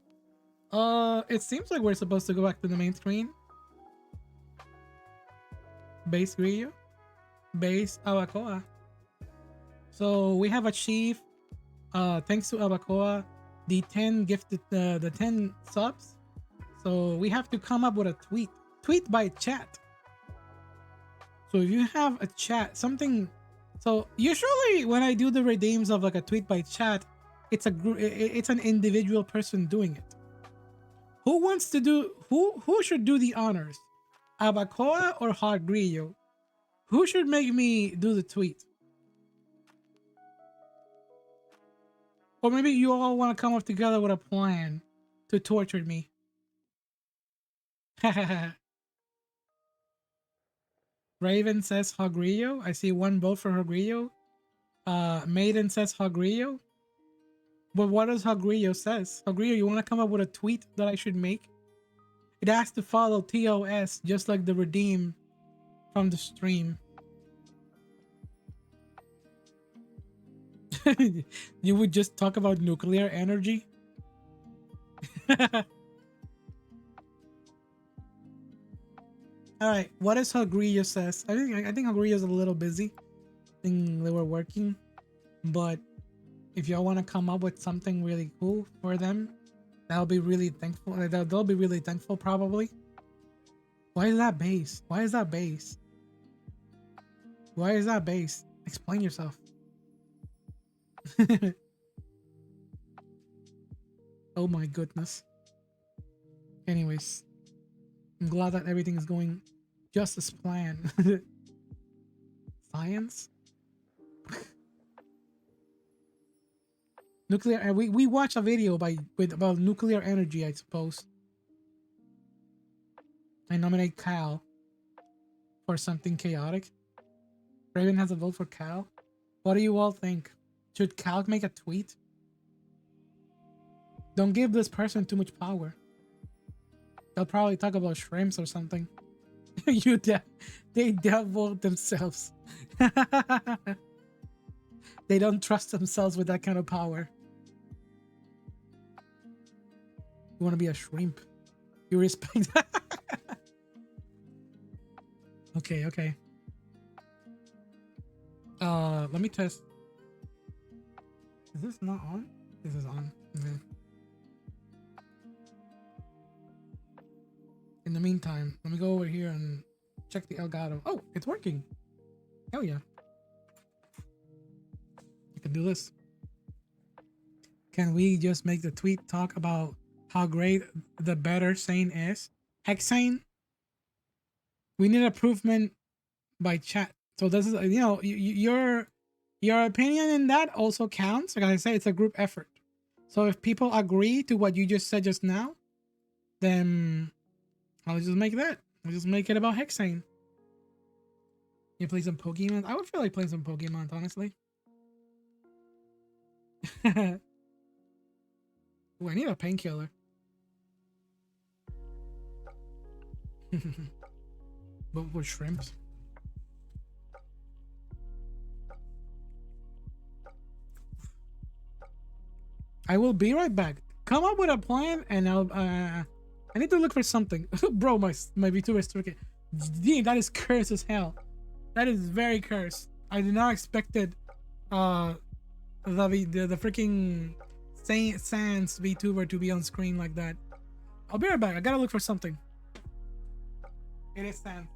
It seems like we're supposed to go back to the main screen. Base Griyo. Base Abacoa. So we have achieved, thanks to Abacoa, the 10 gifted, the 10 subs. So we have to come up with a tweet by chat. So if you have a chat, something. So usually when I do the redeems of like a tweet by chat, it's an individual person doing it. Who wants to do, who should do the honors? Abacoa or Hagriyo? Who should make me do the tweet? Or maybe you all want to come up together with a plan to torture me. Raven says Hagriyo. I see one vote for Hagriyo. Maiden says Hagriyo. But what does Hagriyo says? Hagriyo, you want to come up with a tweet that I should make? It has to follow TOS, just like the redeem from the stream. You would just talk about nuclear energy? All right, what is Hagria says? I think Hagria is a little busy. I think they were working, but if y'all want to come up with something really cool for them, that'll be really thankful. They'll be really thankful probably. Why is that base? Why is that base? Why is that base? Explain yourself. Oh my goodness. Anyways, I'm glad that everything is going just as planned. Science? Nuclear. We watched a video about nuclear energy, I suppose. I nominate Cal for something chaotic. Raven has a vote for Cal. What do you all think? Should Cal make a tweet? Don't give this person too much power. They'll probably talk about shrimps or something. They devil themselves. They don't trust themselves with that kind of power. You want to be a shrimp. You respect. Okay. Let me test. Is this not on? This is on. Okay. In the meantime, let me go over here and check the Elgato. Oh, it's working. Hell yeah. I can do this. Can we just make the tweet talk about how great the better Saint is? Hexane? We need improvement by chat. So this is, your opinion in that also counts. Like I say, it's a group effort. So if people agree to what you just said just now, then I'll just make that. I'll just make it about Hexane. You play some Pokemon? I would feel like playing some Pokemon, honestly. Ooh, I need a painkiller. But with shrimps. I will be right back. Come up with a plan and I'll I need to look for something. Bro, my VTuber is tricky. Damn, that is cursed as hell. That is very cursed. I did not expected the freaking SAIN'S VTuber to be on screen like that. I'll be right back. I gotta look for something. It is SAIN'S.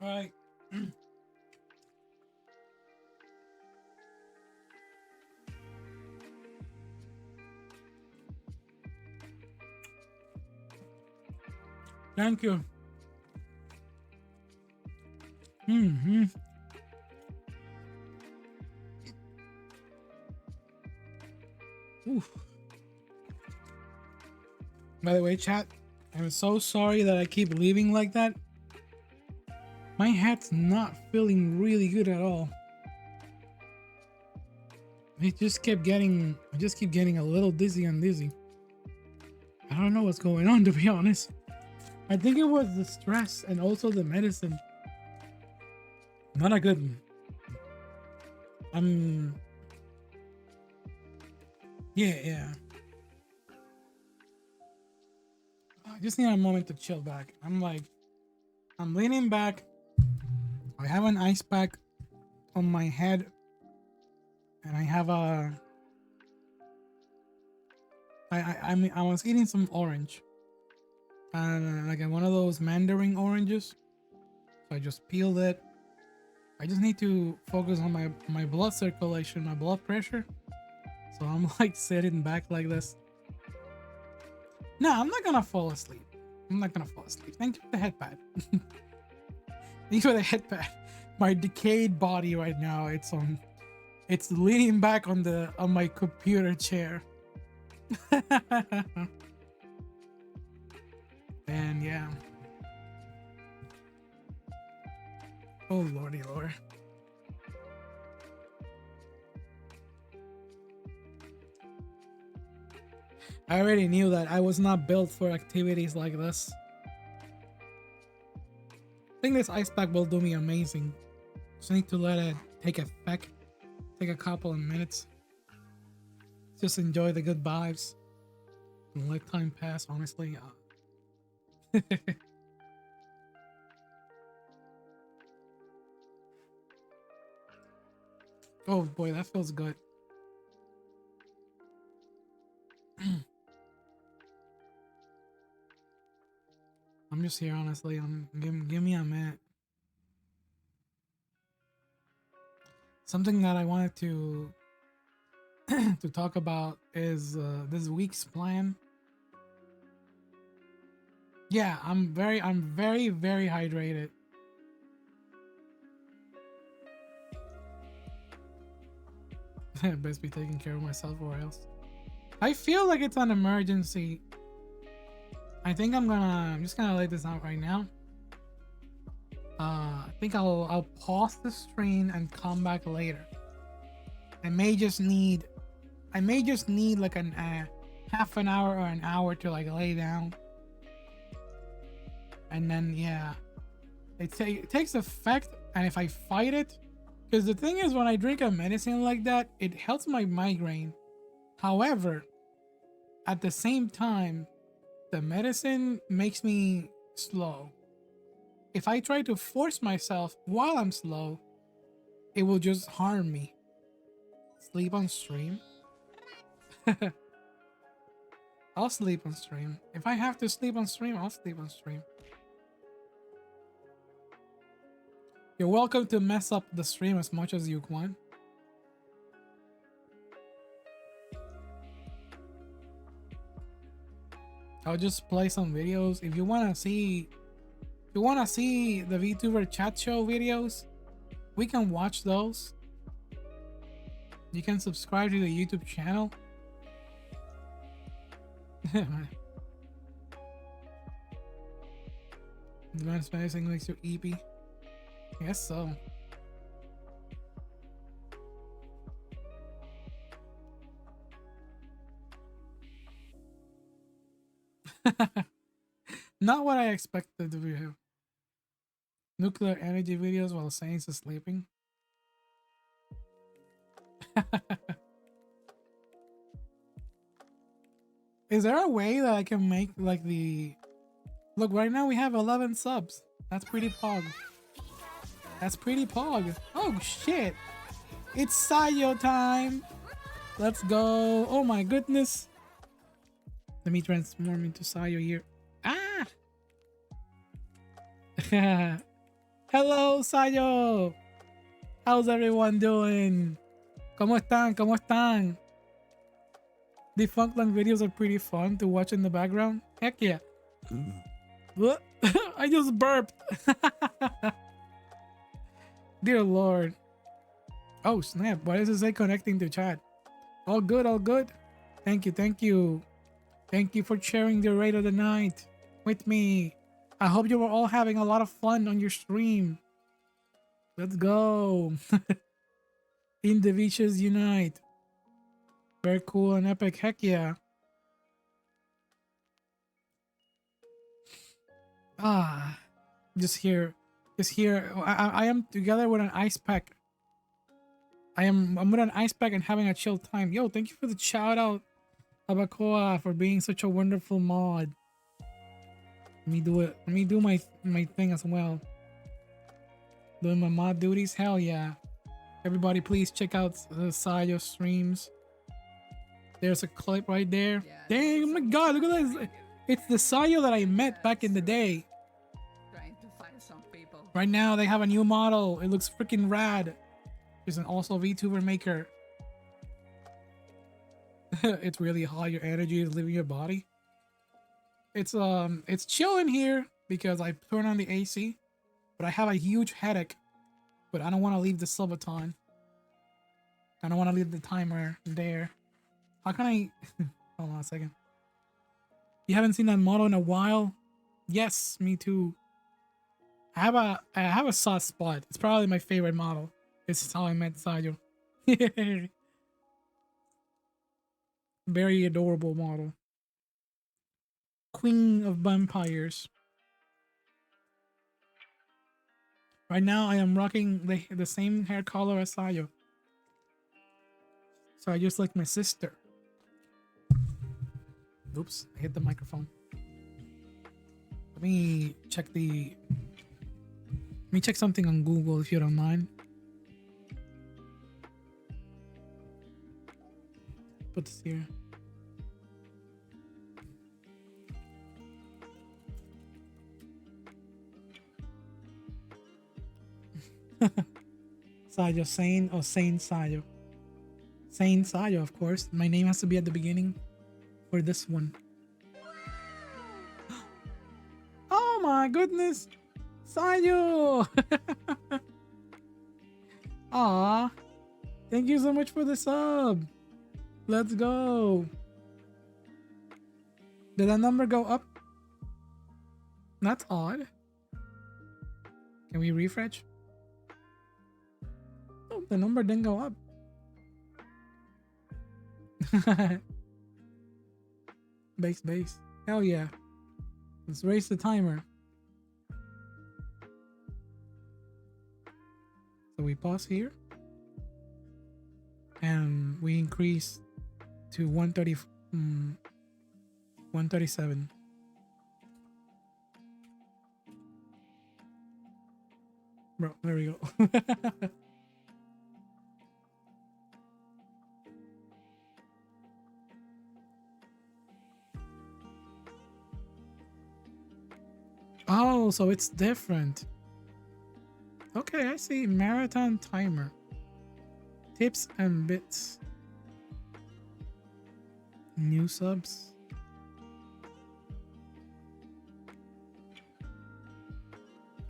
All right. Thank you. Mm-hmm. Oof. By the way, chat, I'm so sorry that I keep leaving like that. My head's not feeling really good at all. I just keep getting a little dizzy and dizzy. I don't know what's going on, to be honest. I think it was the stress and also the medicine. Not a good one. Yeah. I just need a moment to chill back. I'm leaning back. I have an ice pack on my head, and I have I was eating some orange, and like one of those mandarin oranges. So I just peeled it. I just need to focus on my blood circulation, my blood pressure. So I'm like sitting back like this. No, I'm not gonna fall asleep. Thank you for the headpad. Thank you for the headpad. My decayed body right now, it's leaning back on my computer chair. And yeah. Oh lordy lord. I already knew that I was not built for activities like this. I think this ice pack will do me amazing. Just need to let it take effect. Take a couple of minutes. Just enjoy the good vibes. And let time pass, honestly. Oh boy, that feels good. I'm just here, honestly. Give me a minute. Something that I wanted to to talk about is this week's plan. Yeah, I'm very hydrated. Best be taking care of myself or else. I feel like it's an emergency. I think I'm just gonna lay this out right now. I think I'll pause the stream and come back later. I may just need like an half an hour or an hour to like lay down, and then yeah, it takes effect. And if I fight it, because the thing is, when I drink a medicine like that, it helps my migraine. However, at the same time, the medicine makes me slow. If I try to force myself while I'm slow, it will just harm me. Sleep on stream? I'll sleep on stream. If I have to sleep on stream, I'll sleep on stream. You're welcome to mess up the stream as much as you want. I'll just play some videos. If you wanna see the VTuber chat show videos, we can watch those. You can subscribe to the YouTube channel. The man's medicine makes you EP. I guess so. Not what I expected to do. Nuclear energy videos while SAIN'S is sleeping. Is there a way that I can make like the... Look, right now we have 11 subs. That's pretty pog. That's pretty pog. Oh shit. It's Sayo time. Let's go. Oh my goodness. Let me transform into Sayo here. Ah! Hello, Sayo. How's everyone doing? ¿Cómo están? ¿Cómo están? The Funkland videos are pretty fun to watch in the background. Heck yeah. What? I just burped. Dear Lord. Oh, snap. Why does it say connecting to chat? All good, all good. Thank you, thank you. Thank you for sharing the raid of the night with me. I hope you were all having a lot of fun on your stream. Let's go. Individuals unite. Very cool and epic. Heck yeah. Ah, just here. I am together with an ice pack. I'm with an ice pack and having a chill time. Yo, thank you for the shout out, Abacoa, for being such a wonderful mod. Let me do it. Let me do my thing as well. Doing my mod duties. Hell yeah. Everybody, please check out the Sayo streams. There's a clip right there. Dang, oh my god, look at this. It's the Sayo that I met back in the day. Trying to find some people. Right now, they have a new model. It looks freaking rad. There's an also VTuber maker. It's really hot. Your energy is leaving your body. It's chill in here because I turn on the AC, but I have a huge headache. But I don't want to leave the Subathon. I don't want to leave the timer there. How can I? Hold on a second. You haven't seen that model in a while? Yes, me too. I have a soft spot. It's probably my favorite model. This is how I met Sayo. Very adorable model. Queen of Vampires. Right now, I am rocking the same hair color as Sayo. So I just like my sister. Oops, I hit the microphone. Let me check something on Google if you don't mind. Put this here. Sayo, Sain or Saint Sayo? Saint Sayo, of course. My name has to be at the beginning for this one. Oh my goodness! Sayo! Aw. Thank you so much for the sub. Let's go. Did that number go up? That's odd. Can we refresh? Oh, the number didn't go up. Base. Hell yeah. Let's raise the timer. So we pause here. And we increase to 137. Bro, there we go. Oh, so it's different. Okay, I see. Marathon timer. Tips and bits. New subs.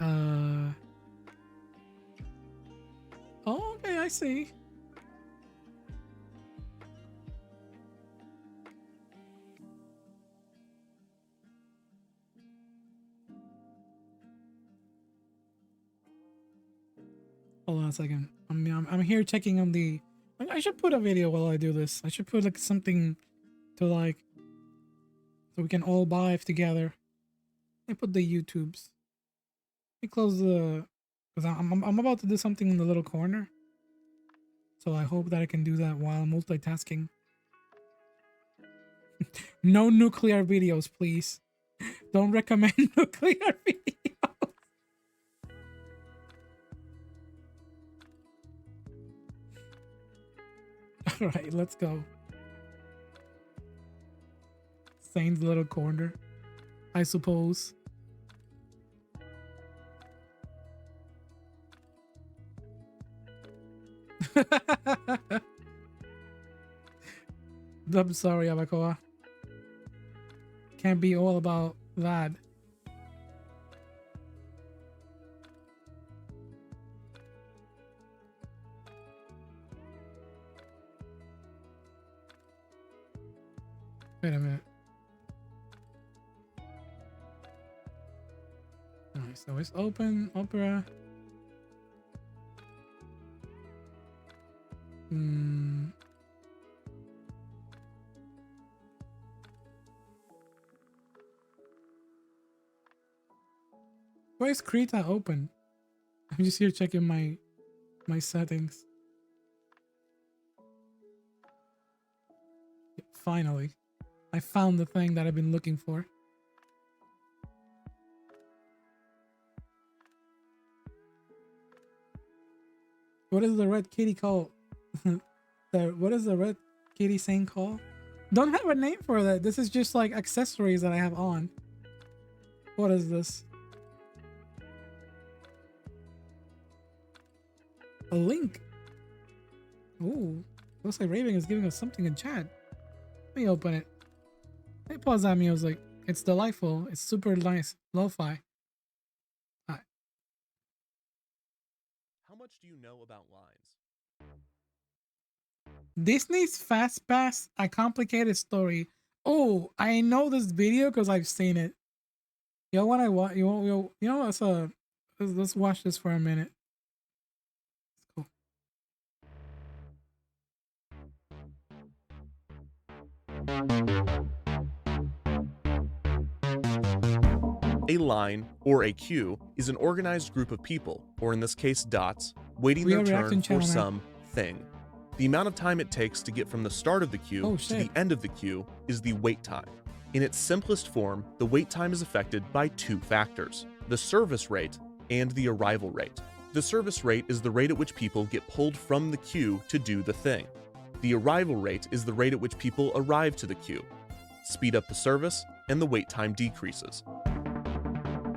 Oh, okay, I see. Hold on a second. I'm here checking on the. I should put a video while I do this. I should put like something to like, so we can all vibe together. I put the YouTubes. Let me close the, because I'm about to do something in the little corner. So I hope that I can do that while multitasking. No nuclear videos, please. Don't recommend nuclear videos. All right, let's go. Saint's little corner, I suppose. I'm sorry, Abakoa. Can't be all about that. Wait a minute. Alright, so it's open, opera. Why is Krita open? I'm just here checking my settings. Finally, I found the thing that I've been looking for. What is the red kitty called? What is the red kitty saying called? Don't have a name for that. This is just like accessories that I have on. What is this? A link. Ooh, looks like Raven is giving us something in chat. Let me open it. Let me pause that music. It's delightful. It's super nice. Lo-fi. How much do you know about lines? Disney's Fast Pass, a complicated story. Oh, I know this video because I've seen it. Yo, what I want, you know, let's watch this for a minute. Let's go. A line, or a queue, is an organized group of people, or in this case dots, waiting We are their reacting turn for channel now. something. The amount of time it takes to get from the start of the queue to the end of the queue is the wait time. In its simplest form, the wait time is affected by two factors: the service rate and the arrival rate. The service rate is the rate at which people get pulled from the queue to do the thing. The arrival rate is the rate at which people arrive to the queue. Speed up the service, and the wait time decreases.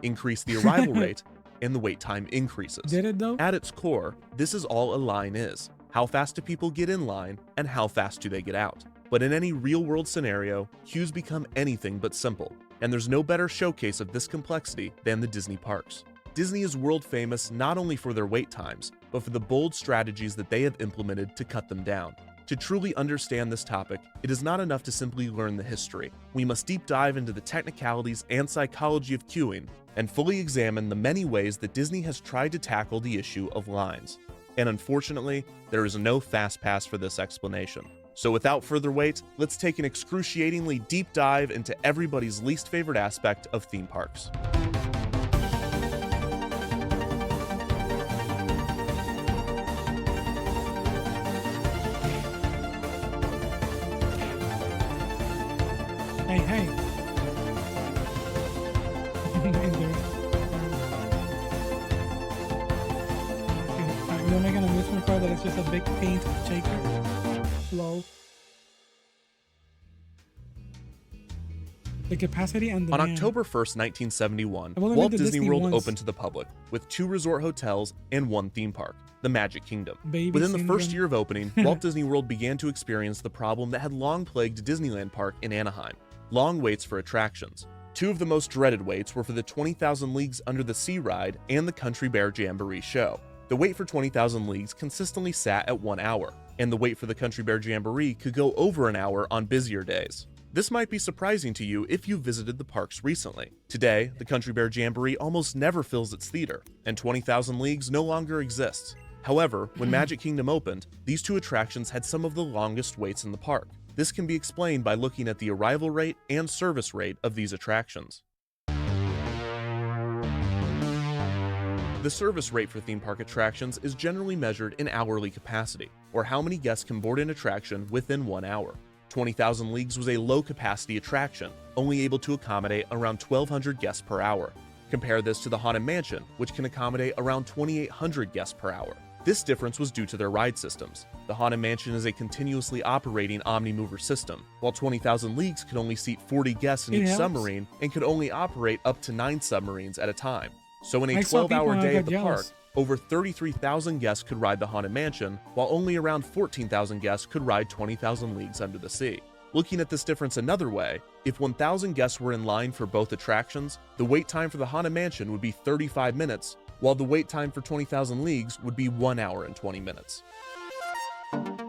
Increase the arrival rate, and the wait time increases. Did it though? At its core, this is all a line is. How fast do people get in line, and how fast do they get out? But in any real-world scenario, queues become anything but simple, and there's no better showcase of this complexity than the Disney parks. Disney is world famous not only for their wait times, but for the bold strategies that they have implemented to cut them down. To truly understand this topic, it is not enough to simply learn the history. We must deep dive into the technicalities and psychology of queuing, and fully examine the many ways that Disney has tried to tackle the issue of lines. And unfortunately, there is no fast pass for this explanation. So without further wait, let's take an excruciatingly deep dive into everybody's least favorite aspect of theme parks. Hey, hey. You're making an amusement park that is just a big paint shaker. Lol. The capacity and On demand. October 1st, 1971, I've only Walt been to Disney Disney World once. opened to the public, with 2 resort hotels and 1 theme park, the Magic Kingdom. Baby Within the syndrome. first year of opening, Walt Disney World began to experience the problem that had long plagued Disneyland Park in Anaheim: long waits for attractions. 2 of the most dreaded waits were for the 20,000 Leagues Under the Sea ride and the Country Bear Jamboree show. The wait for 20,000 Leagues consistently sat at 1 hour, and the wait for the Country Bear Jamboree could go over an hour on busier days. This might be surprising to you if you visited the parks recently. Today, the Country Bear Jamboree almost never fills its theater, and 20,000 Leagues no longer exists. However, when Magic Kingdom opened, these 2 attractions had some of the longest waits in the park. This can be explained by looking at the arrival rate and service rate of these attractions. The service rate for theme park attractions is generally measured in hourly capacity, or how many guests can board an attraction within 1 hour. 20,000 Leagues was a low-capacity attraction, only able to accommodate around 1,200 guests per hour. Compare this to the Haunted Mansion, which can accommodate around 2,800 guests per hour. This difference was due to their ride systems. The Haunted Mansion is a continuously operating Omnimover system, while 20,000 Leagues could only seat 40 guests in It each helps. submarine and could only operate up to 9 submarines at a time. So in a I saw people 12-hour and I day got at the park, jealous. over 33,000 guests could ride the Haunted Mansion, while only around 14,000 guests could ride 20,000 Leagues Under the Sea. Looking at this difference another way, if 1,000 guests were in line for both attractions, the wait time for the Haunted Mansion would be 35 minutes, while the wait time for 20,000 Leagues would be 1 hour and 20 minutes.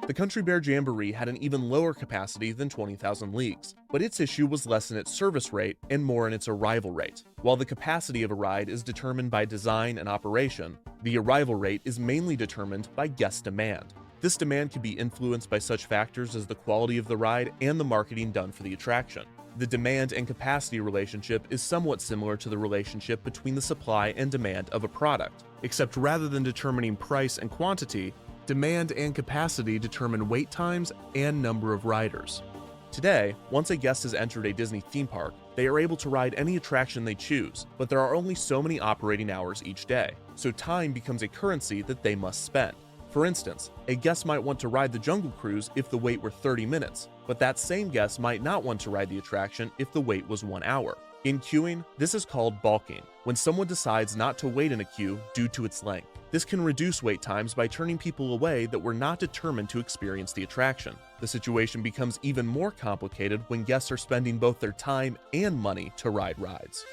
The Country Bear Jamboree had an even lower capacity than 20,000 Leagues, but its issue was less in its service rate and more in its arrival rate. While the capacity of a ride is determined by design and operation, the arrival rate is mainly determined by guest demand. This demand can be influenced by such factors as the quality of the ride and the marketing done for the attraction. The demand and capacity relationship is somewhat similar to the relationship between the supply and demand of a product, except rather than determining price and quantity, demand and capacity determine wait times and number of riders. Today, once a guest has entered a Disney theme park, they are able to ride any attraction they choose, but there are only so many operating hours each day, so time becomes a currency that they must spend. For instance, a guest might want to ride the Jungle Cruise if the wait were 30 minutes, but that same guest might not want to ride the attraction if the wait was 1 hour. In queuing, this is called balking, when someone decides not to wait in a queue due to its length. This can reduce wait times by turning people away that were not determined to experience the attraction. The situation becomes even more complicated when guests are spending both their time and money to ride rides.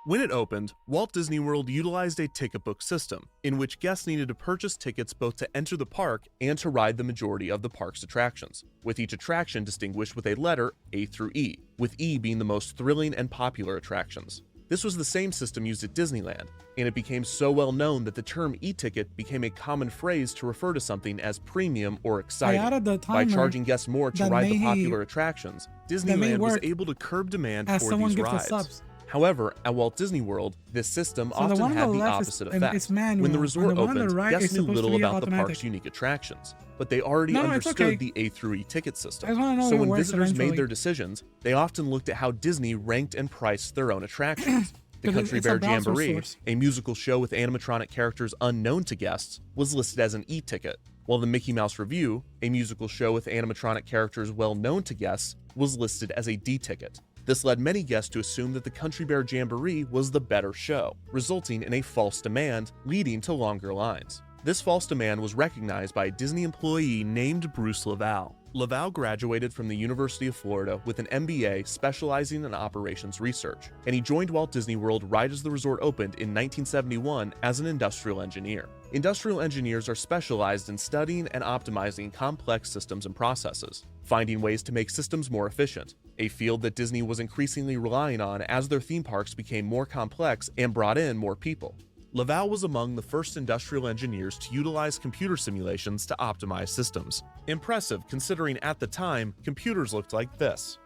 When it opened, Walt Disney World utilized a ticket book system, in which guests needed to purchase tickets both to enter the park and to ride the majority of the park's attractions, with each attraction distinguished with a letter A through E, with E being the most thrilling and popular attractions. This was the same system used at Disneyland, and it became so well known that the term e-ticket became a common phrase to refer to something as premium or exciting. By charging guests more to ride the popular attractions, Disneyland was able to curb demand for these rides. However, at Walt Disney World, this system often had the opposite effect. When the resort opened, guests knew little about the park's unique attractions, but they already understood the A through E ticket system. So when visitors made their decisions, they often looked at how Disney ranked and priced their own attractions. The Country Bear Jamboree, a musical show with animatronic characters unknown to guests, was listed as an E-ticket, while the Mickey Mouse Revue, a musical show with animatronic characters well known to guests, was listed as a D-ticket. This led many guests to assume that the Country Bear Jamboree was the better show, resulting in a false demand, leading to longer lines. This false demand was recognized by a Disney employee named Bruce Laval. Laval graduated from the University of Florida with an MBA specializing in operations research, and he joined Walt Disney World right as the resort opened in 1971 as an industrial engineer. Industrial engineers are specialized in studying and optimizing complex systems and processes, finding ways to make systems more efficient, a field that Disney was increasingly relying on as their theme parks became more complex and brought in more people. Laval was among the first industrial engineers to utilize computer simulations to optimize systems. Impressive considering at the time, computers looked like this.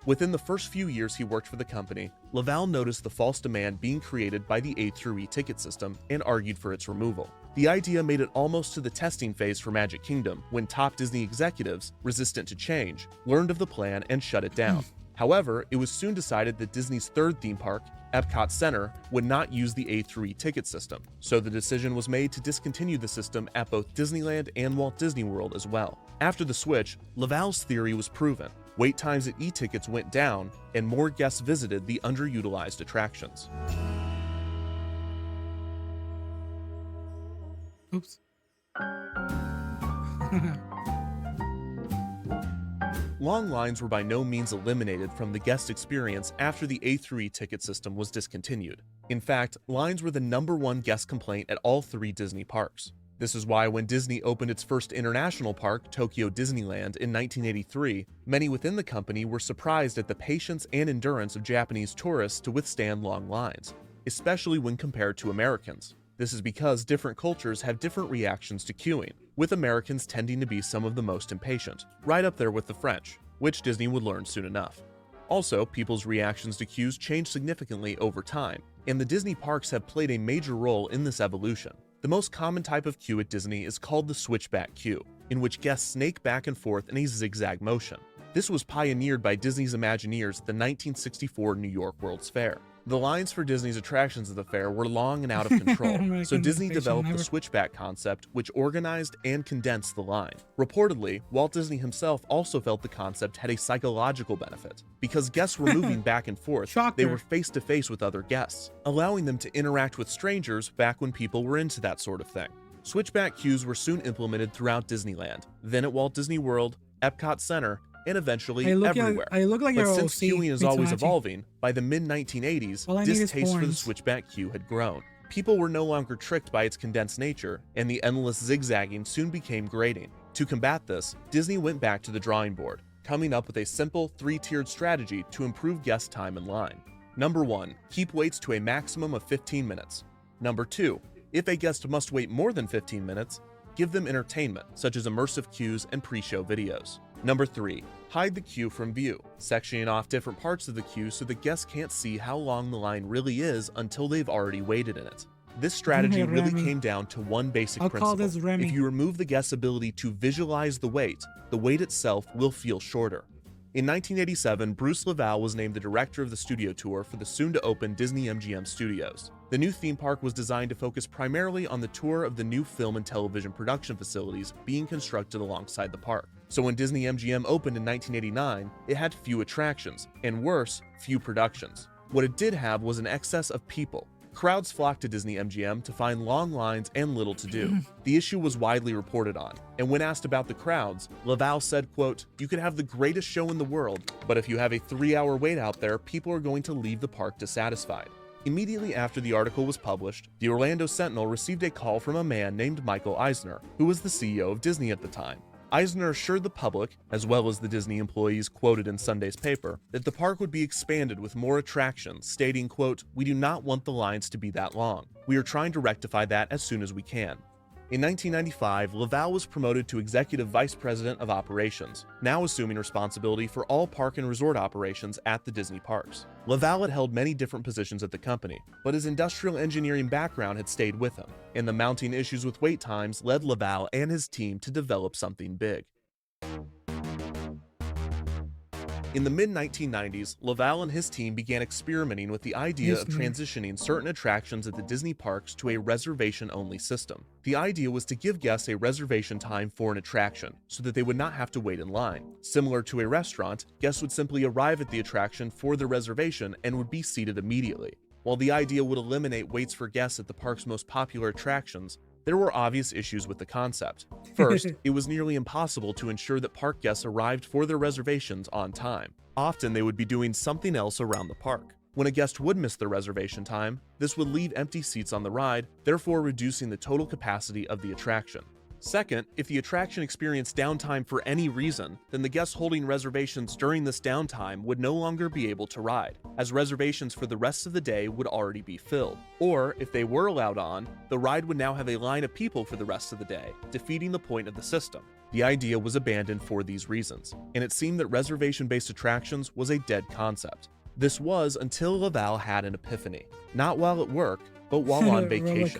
Within the first few years he worked for the company, Laval noticed the false demand being created by the A through E ticket system and argued for its removal. The idea made it almost to the testing phase for Magic Kingdom when top Disney executives, resistant to change, learned of the plan and shut it down. However, it was soon decided that Disney's third theme park, Epcot Center, would not use the A through E ticket system, so the decision was made to discontinue the system at both Disneyland and Walt Disney World as well. After the switch, Laval's theory was proven. Wait times at e-tickets went down, and more guests visited the underutilized attractions. Oops. Long lines were by no means eliminated from the guest experience after the A through E ticket system was discontinued. In fact, lines were the #1 guest complaint at all 3 Disney parks. This is why when Disney opened its first international park, Tokyo Disneyland, in 1983, many within the company were surprised at the patience and endurance of Japanese tourists to withstand long lines, especially when compared to Americans. This is because different cultures have different reactions to queuing, with Americans tending to be some of the most impatient, right up there with the French, which Disney would learn soon enough. Also, people's reactions to queues change significantly over time, and the Disney parks have played a major role in this evolution. The most common type of queue at Disney is called the switchback queue, in which guests snake back and forth in a zigzag motion. This was pioneered by Disney's Imagineers at the 1964 New York World's Fair. The lines for Disney's attractions at the fair were long and out of control, so Disney developed the switchback concept, which organized and condensed the line. Reportedly, Walt Disney himself also felt the concept had a psychological benefit. Because guests were moving back and forth, they were face to face with other guests, allowing them to interact with strangers back when people were into that sort of thing. Switchback queues were soon implemented throughout Disneyland, then at Walt Disney World, Epcot Center, and eventually everywhere. But since queuing is always evolving, by the mid-1980s, distaste for the switchback queue had grown. People were no longer tricked by its condensed nature, and the endless zigzagging soon became grating. To combat this, Disney went back to the drawing board, coming up with a simple 3-tiered strategy to improve guest time in line. Number 1, keep waits to a maximum of 15 minutes. Number 2, if a guest must wait more than 15 minutes, give them entertainment, such as immersive queues and pre-show videos. Number 3, hide the queue from view, sectioning off different parts of the queue so the guests can't see how long the line really is until they've already waited in it. This strategy really came down to one basic principle. If you remove the guest's ability to visualize the wait itself will feel shorter. In 1987, Bruce Laval was named the director of the studio tour for the soon-to-open Disney MGM Studios. The new theme park was designed to focus primarily on the tour of the new film and television production facilities being constructed alongside the park. So when Disney MGM opened in 1989, it had few attractions, and worse, few productions. What it did have was an excess of people. Crowds flocked to Disney MGM to find long lines and little to do. The issue was widely reported on, and when asked about the crowds, Laval said, quote, "You could have the greatest show in the world, but if you have a 3-hour wait out there, people are going to leave the park dissatisfied." Immediately after the article was published, the Orlando Sentinel received a call from a man named Michael Eisner, who was the CEO of Disney at the time. Eisner assured the public, as well as the Disney employees quoted in Sunday's paper, that the park would be expanded with more attractions, stating, quote, "We do not want the lines to be that long. We are trying to rectify that as soon as we can." In 1995, Laval was promoted to Executive Vice President of Operations, now assuming responsibility for all park and resort operations at the Disney parks. Laval had held many different positions at the company, but his industrial engineering background had stayed with him, and the mounting issues with wait times led Laval and his team to develop something big. In the mid-1990s, Laval and his team began experimenting with the idea of transitioning certain attractions at the Disney parks to a reservation-only system. The idea was to give guests a reservation time for an attraction, so that they would not have to wait in line. Similar to a restaurant, guests would simply arrive at the attraction for their reservation and would be seated immediately. While the idea would eliminate waits for guests at the park's most popular attractions, there were obvious issues with the concept. First, it was nearly impossible to ensure that park guests arrived for their reservations on time. Often they would be doing something else around the park. When a guest would miss their reservation time, this would leave empty seats on the ride, therefore reducing the total capacity of the attraction. Second, if the attraction experienced downtime for any reason, then the guests holding reservations during this downtime would no longer be able to ride, as reservations for the rest of the day would already be filled. Or, if they were allowed on, the ride would now have a line of people for the rest of the day, defeating the point of the system. The idea was abandoned for these reasons, and it seemed that reservation-based attractions was a dead concept. This was until Laval had an epiphany. Not while at work, but while on vacation.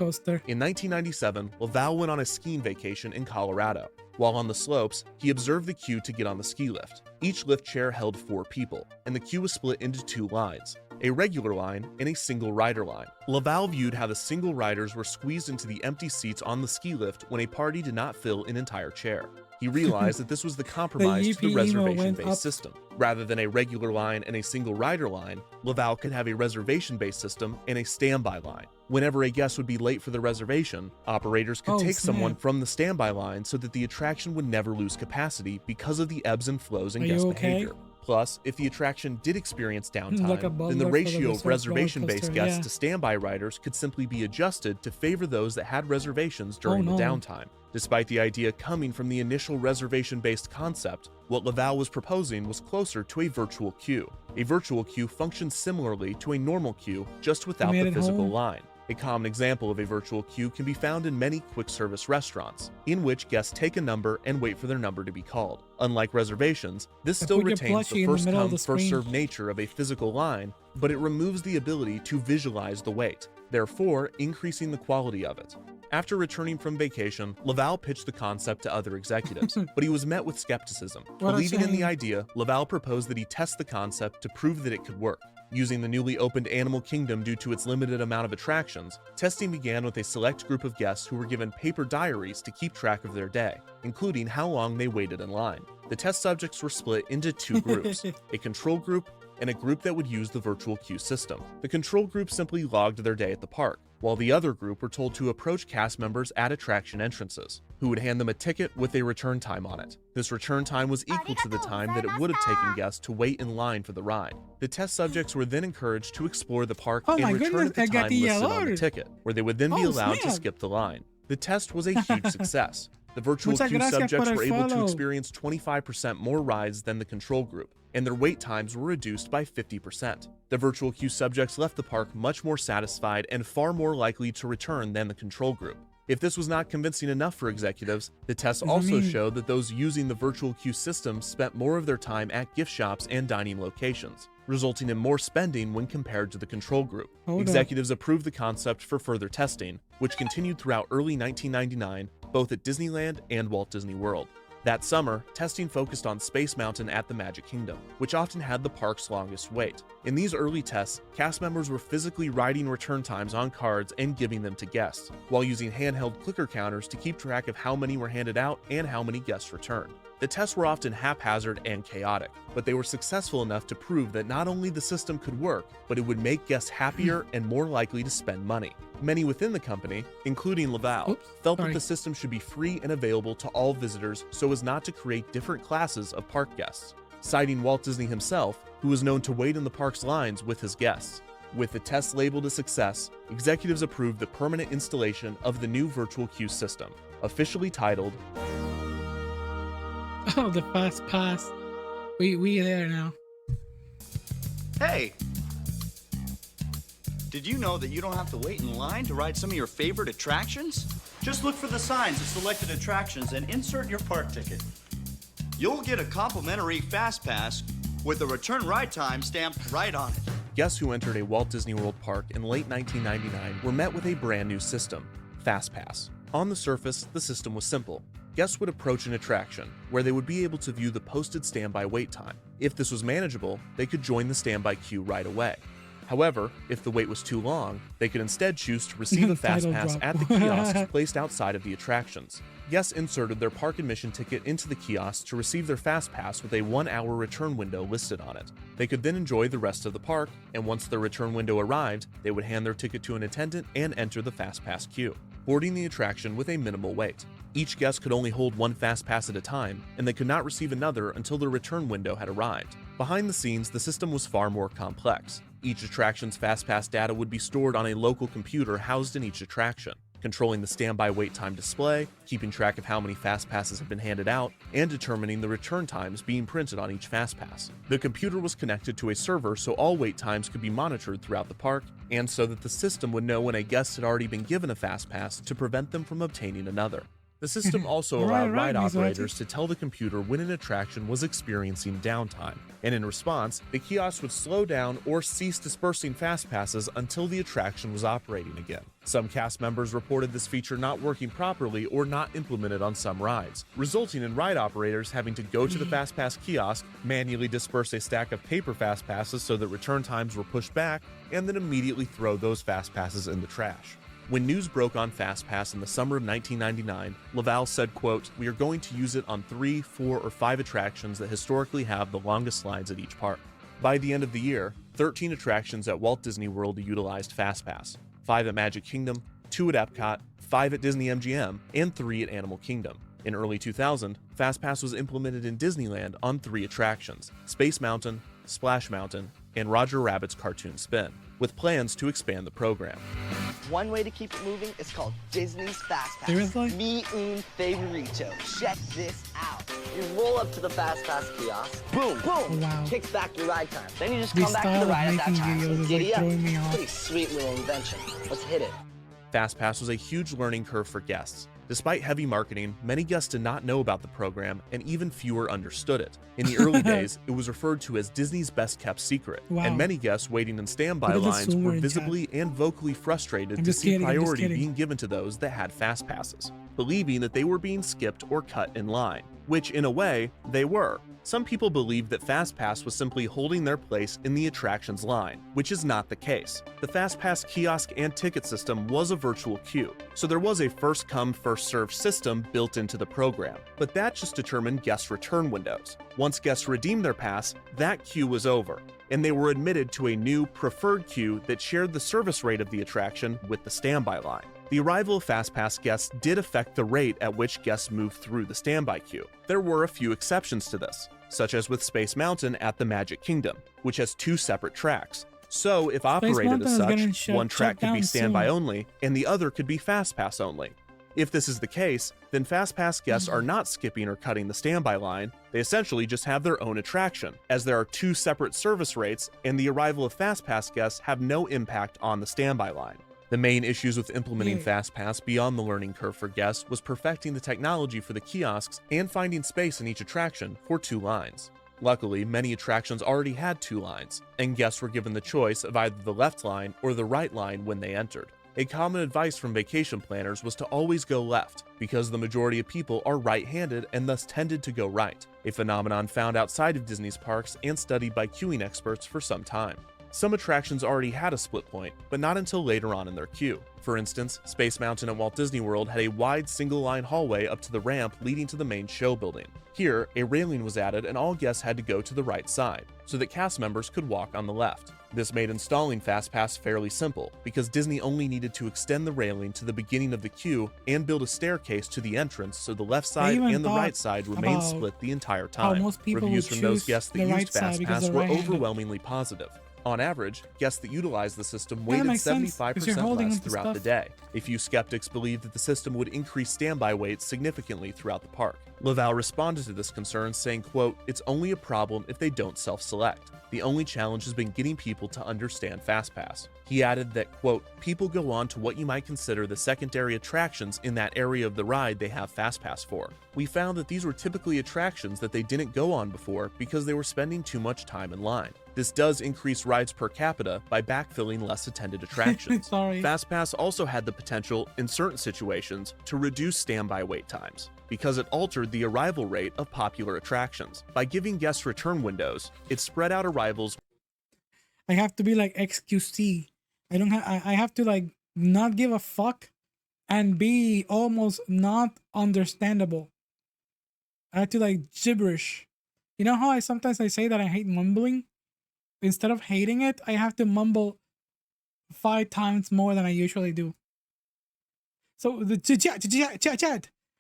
In 1997, Laval went on a skiing vacation in Colorado. While on the slopes, he observed the queue to get on the ski lift. Each lift chair held 4 people, and the queue was split into 2 lines, a regular line and a single rider line. Laval viewed how the single riders were squeezed into the empty seats on the ski lift when a party did not fill an entire chair. He realized that this was the compromise to the reservation-based system. Rather than a regular line and a single rider line, Laval could have a reservation-based system and a standby line. Whenever a guest would be late for the reservation, operators could take someone from the standby line so that the attraction would never lose capacity because of the ebbs and flows in guest behavior. Plus, if the attraction did experience downtime, then the ratio of reservation-based guests to standby riders could simply be adjusted to favor those that had reservations during the downtime. Despite the idea coming from the initial reservation-based concept, what Laval was proposing was closer to a virtual queue. A virtual queue functions similarly to a normal queue, just without the physical line. A common example of a virtual queue can be found in many quick-service restaurants, in which guests take a number and wait for their number to be called. Unlike reservations, this still retains the first-come, first-served nature of a physical line, but it removes the ability to visualize the wait, therefore increasing the quality of it. After returning from vacation, Laval pitched the concept to other executives, but he was met with skepticism. Believing in the idea, Laval proposed that he test the concept to prove that it could work. Using the newly opened Animal Kingdom due to its limited amount of attractions, testing began with a select group of guests who were given paper diaries to keep track of their day, including how long they waited in line. The test subjects were split into two groups, a control group and a group that would use the virtual queue system. The control group simply logged their day at the park, while the other group were told to approach cast members at attraction entrances, who would hand them a ticket with a return time on it. This return time was equal to the time that it would have taken guests to wait in line for the ride. The test subjects were then encouraged to explore the park and return at the time listed on the ticket, where they would then be allowed to skip the line. The test was a huge success. The virtual queue subjects were able to experience 25% more rides than the control group, and their wait times were reduced by 50%. The virtual queue subjects left the park much more satisfied and far more likely to return than the control group. If this was not convincing enough for executives, the tests also showed that those using the virtual queue system spent more of their time at gift shops and dining locations, resulting in more spending when compared to the control group. Executives approved the concept for further testing, which continued throughout early 1999, both at Disneyland and Walt Disney World. That summer, testing focused on Space Mountain at the Magic Kingdom, which often had the park's longest wait. In these early tests, cast members were physically writing return times on cards and giving them to guests, while using handheld clicker counters to keep track of how many were handed out and how many guests returned. The tests were often haphazard and chaotic, but they were successful enough to prove that not only the system could work, but it would make guests happier and more likely to spend money. Many within the company, including Laval, felt that the system should be free and available to all visitors so as not to create different classes of park guests, citing Walt Disney himself, who was known to wait in the park's lines with his guests. With the test labeled a success, executives approved the permanent installation of the new virtual queue system, officially titled Oh, the fast pass. We there now. Hey! Did you know that you don't have to wait in line to ride some of your favorite attractions? Just look for the signs of selected attractions and insert your park ticket. You'll get a complimentary Fast Pass with a return ride time stamped right on it. Guests who entered a Walt Disney World park in late 1999 were met with a brand new system, Fast Pass. On the surface, the system was simple. Guests would approach an attraction, where they would be able to view the posted standby wait time. If this was manageable, they could join the standby queue right away. However, if the wait was too long, they could instead choose to receive a Fast Pass at the kiosks placed outside of the attractions. Guests inserted their park admission ticket into the kiosk to receive their Fast Pass with a 1-hour return window listed on it. They could then enjoy the rest of the park, and once their return window arrived, they would hand their ticket to an attendant and enter the Fast Pass queue, boarding the attraction with a minimal wait. Each guest could only hold one Fast Pass at a time, and they could not receive another until their return window had arrived. Behind the scenes, the system was far more complex. Each attraction's Fast Pass data would be stored on a local computer housed in each attraction, controlling the standby wait time display, keeping track of how many Fast Passes have been handed out, and determining the return times being printed on each Fast Pass. The computer was connected to a server so all wait times could be monitored throughout the park, and so that the system would know when a guest had already been given a Fast Pass to prevent them from obtaining another. The system also allowed ride operators to tell the computer when an attraction was experiencing downtime, and in response, the kiosk would slow down or cease dispersing Fast Passes until the attraction was operating again. Some cast members reported this feature not working properly or not implemented on some rides, resulting in ride operators having to go to the Fast Pass kiosk, manually disperse a stack of paper Fast Passes so that return times were pushed back, and then immediately throw those Fast Passes in the trash. When news broke on Fast Pass in the summer of 1999, Laval said, quote, "We are going to use it on 3, 4, or 5 attractions that historically have the longest lines at each park." By the end of the year, 13 attractions at Walt Disney World utilized Fast Pass, 5 at Magic Kingdom, 2 at Epcot, 5 at Disney MGM, and 3 at Animal Kingdom. In early 2000, Fast Pass was implemented in Disneyland on 3 attractions, Space Mountain, Splash Mountain, and Roger Rabbit's Cartoon Spin, with plans to expand the program. One way to keep it moving is called Disney's Fast Pass. Seriously? Mi un favorito. Check this out. You roll up to the Fast Pass kiosk, boom, boom, Wow. kicks back your ride time. Then you just The come back to style the of ride at that making time. videos is, Giddy like, up. throwing me off. Pretty sweet little invention. Let's hit it. Fast Pass was a huge learning curve for guests. Despite heavy marketing, many guests did not know about the program, and even fewer understood it. In the early days, it was referred to as Disney's best-kept secret, Wow. and many guests waiting in standby Look at the lines zoomer were in visibly and vocally frustrated I'm to just see kidding, I'm just priority kidding. being given to those that had Fast Passes, believing that they were being skipped or cut in line, which in a way, they were. Some people believed that FastPass was simply holding their place in the attraction's line, which is not the case. The FastPass kiosk and ticket system was a virtual queue, so there was a first-come, first-served system built into the program, but that just determined guest return windows. Once guests redeemed their pass, that queue was over, and they were admitted to a new preferred queue that shared the service rate of the attraction with the standby line. The arrival of FastPass guests did affect the rate at which guests moved through the standby queue. There were a few exceptions to this, such as with Space Mountain at the Magic Kingdom, which has 2 separate tracks. So if operated as such, one track could be standby only, and the other could be FastPass only. If this is the case, then FastPass guests are not skipping or cutting the standby line, they essentially just have their own attraction, as there are 2 separate service rates, and the arrival of FastPass guests have no impact on the standby line. The main issues with implementing FastPass beyond the learning curve for guests was perfecting the technology for the kiosks and finding space in each attraction for 2 lines. Luckily, many attractions already had 2 lines, and guests were given the choice of either the left line or the right line when they entered. A common advice from vacation planners was to always go left, because the majority of people are right-handed and thus tended to go right, a phenomenon found outside of Disney's parks and studied by queuing experts for some time. Some attractions already had a split point, but not until later on in their queue. For instance, Space Mountain at Walt Disney World had a wide single-line hallway up to the ramp leading to the main show building. Here, a railing was added and all guests had to go to the right side, so that cast members could walk on the left. This made installing FastPass fairly simple, because Disney only needed to extend the railing to the beginning of the queue and build a staircase to the entrance so the left side and the right side remained split the entire time. Reviews from those guests that used FastPass were overwhelmingly positive. On average, guests that utilized the system waited 75% less throughout the day. A few skeptics believed that the system would increase standby waits significantly throughout the park. Laval responded to this concern saying, quote, "It's only a problem if they don't self-select. The only challenge has been getting people to understand FastPass." He added that, quote, "People go on to what you might consider the secondary attractions in that area of the ride they have FastPass for. We found that these were typically attractions that they didn't go on before because they were spending too much time in line. This does increase rides per capita by backfilling less attended attractions." FastPass also had the potential, in certain situations, to reduce standby wait times, because it altered the arrival rate of popular attractions. By giving guests return windows, it spread out arrivals. I have to be like XQC. I have to like not give a fuck and be almost not understandable. I have to like gibberish. You know how I sometimes say that I hate mumbling? Instead of hating it, I have to mumble 5 times more than I usually do. So the chat.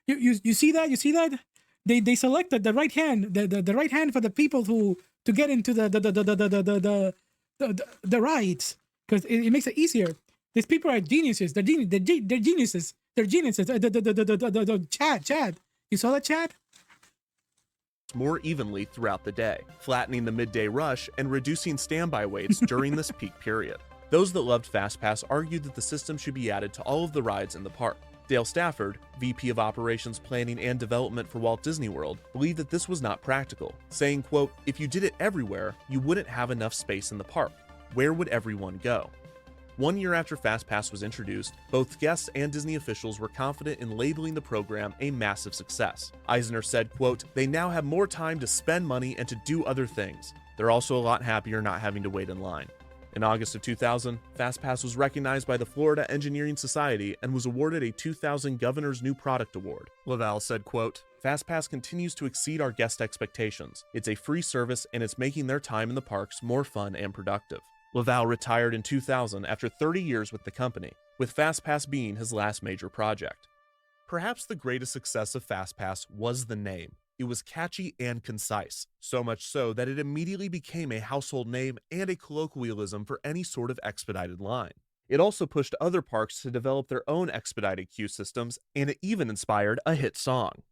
You see that? You see that? They selected the right hand, the right hand for the people who to get into the rides, because it makes it easier. These people are geniuses. They're geniuses. They're geniuses. Chat. You saw that, chat? More evenly throughout the day, flattening the midday rush and reducing standby waits during this peak period. Those that loved FastPass argued that the system should be added to all of the rides in the park. Dale Stafford, VP of Operations Planning and Development for Walt Disney World, believed that this was not practical, saying, quote, "If you did it everywhere, you wouldn't have enough space in the park. Where would everyone go?" 1 year after FastPass was introduced, both guests and Disney officials were confident in labeling the program a massive success. Eisner said, quote, "They now have more time to spend money and to do other things. They're also a lot happier not having to wait in line." In August of 2000, FastPass was recognized by the Florida Engineering Society and was awarded a 2000 Governor's New Product Award. Laval said, quote, "FastPass continues to exceed our guest expectations. It's a free service and it's making their time in the parks more fun and productive." Laval retired in 2000 after 30 years with the company, with FastPass being his last major project. Perhaps the greatest success of FastPass was the name. It was catchy and concise, so much so that it immediately became a household name and a colloquialism for any sort of expedited line. It also pushed other parks to develop their own expedited queue systems, and it even inspired a hit song.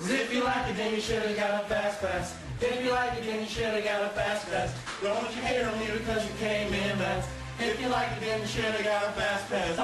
If you like it, then you should have got a fast pass. If you like it, then you should have got a fast pass. Don't you hear me because you came in last. If you like it, then you should have got a fast pass.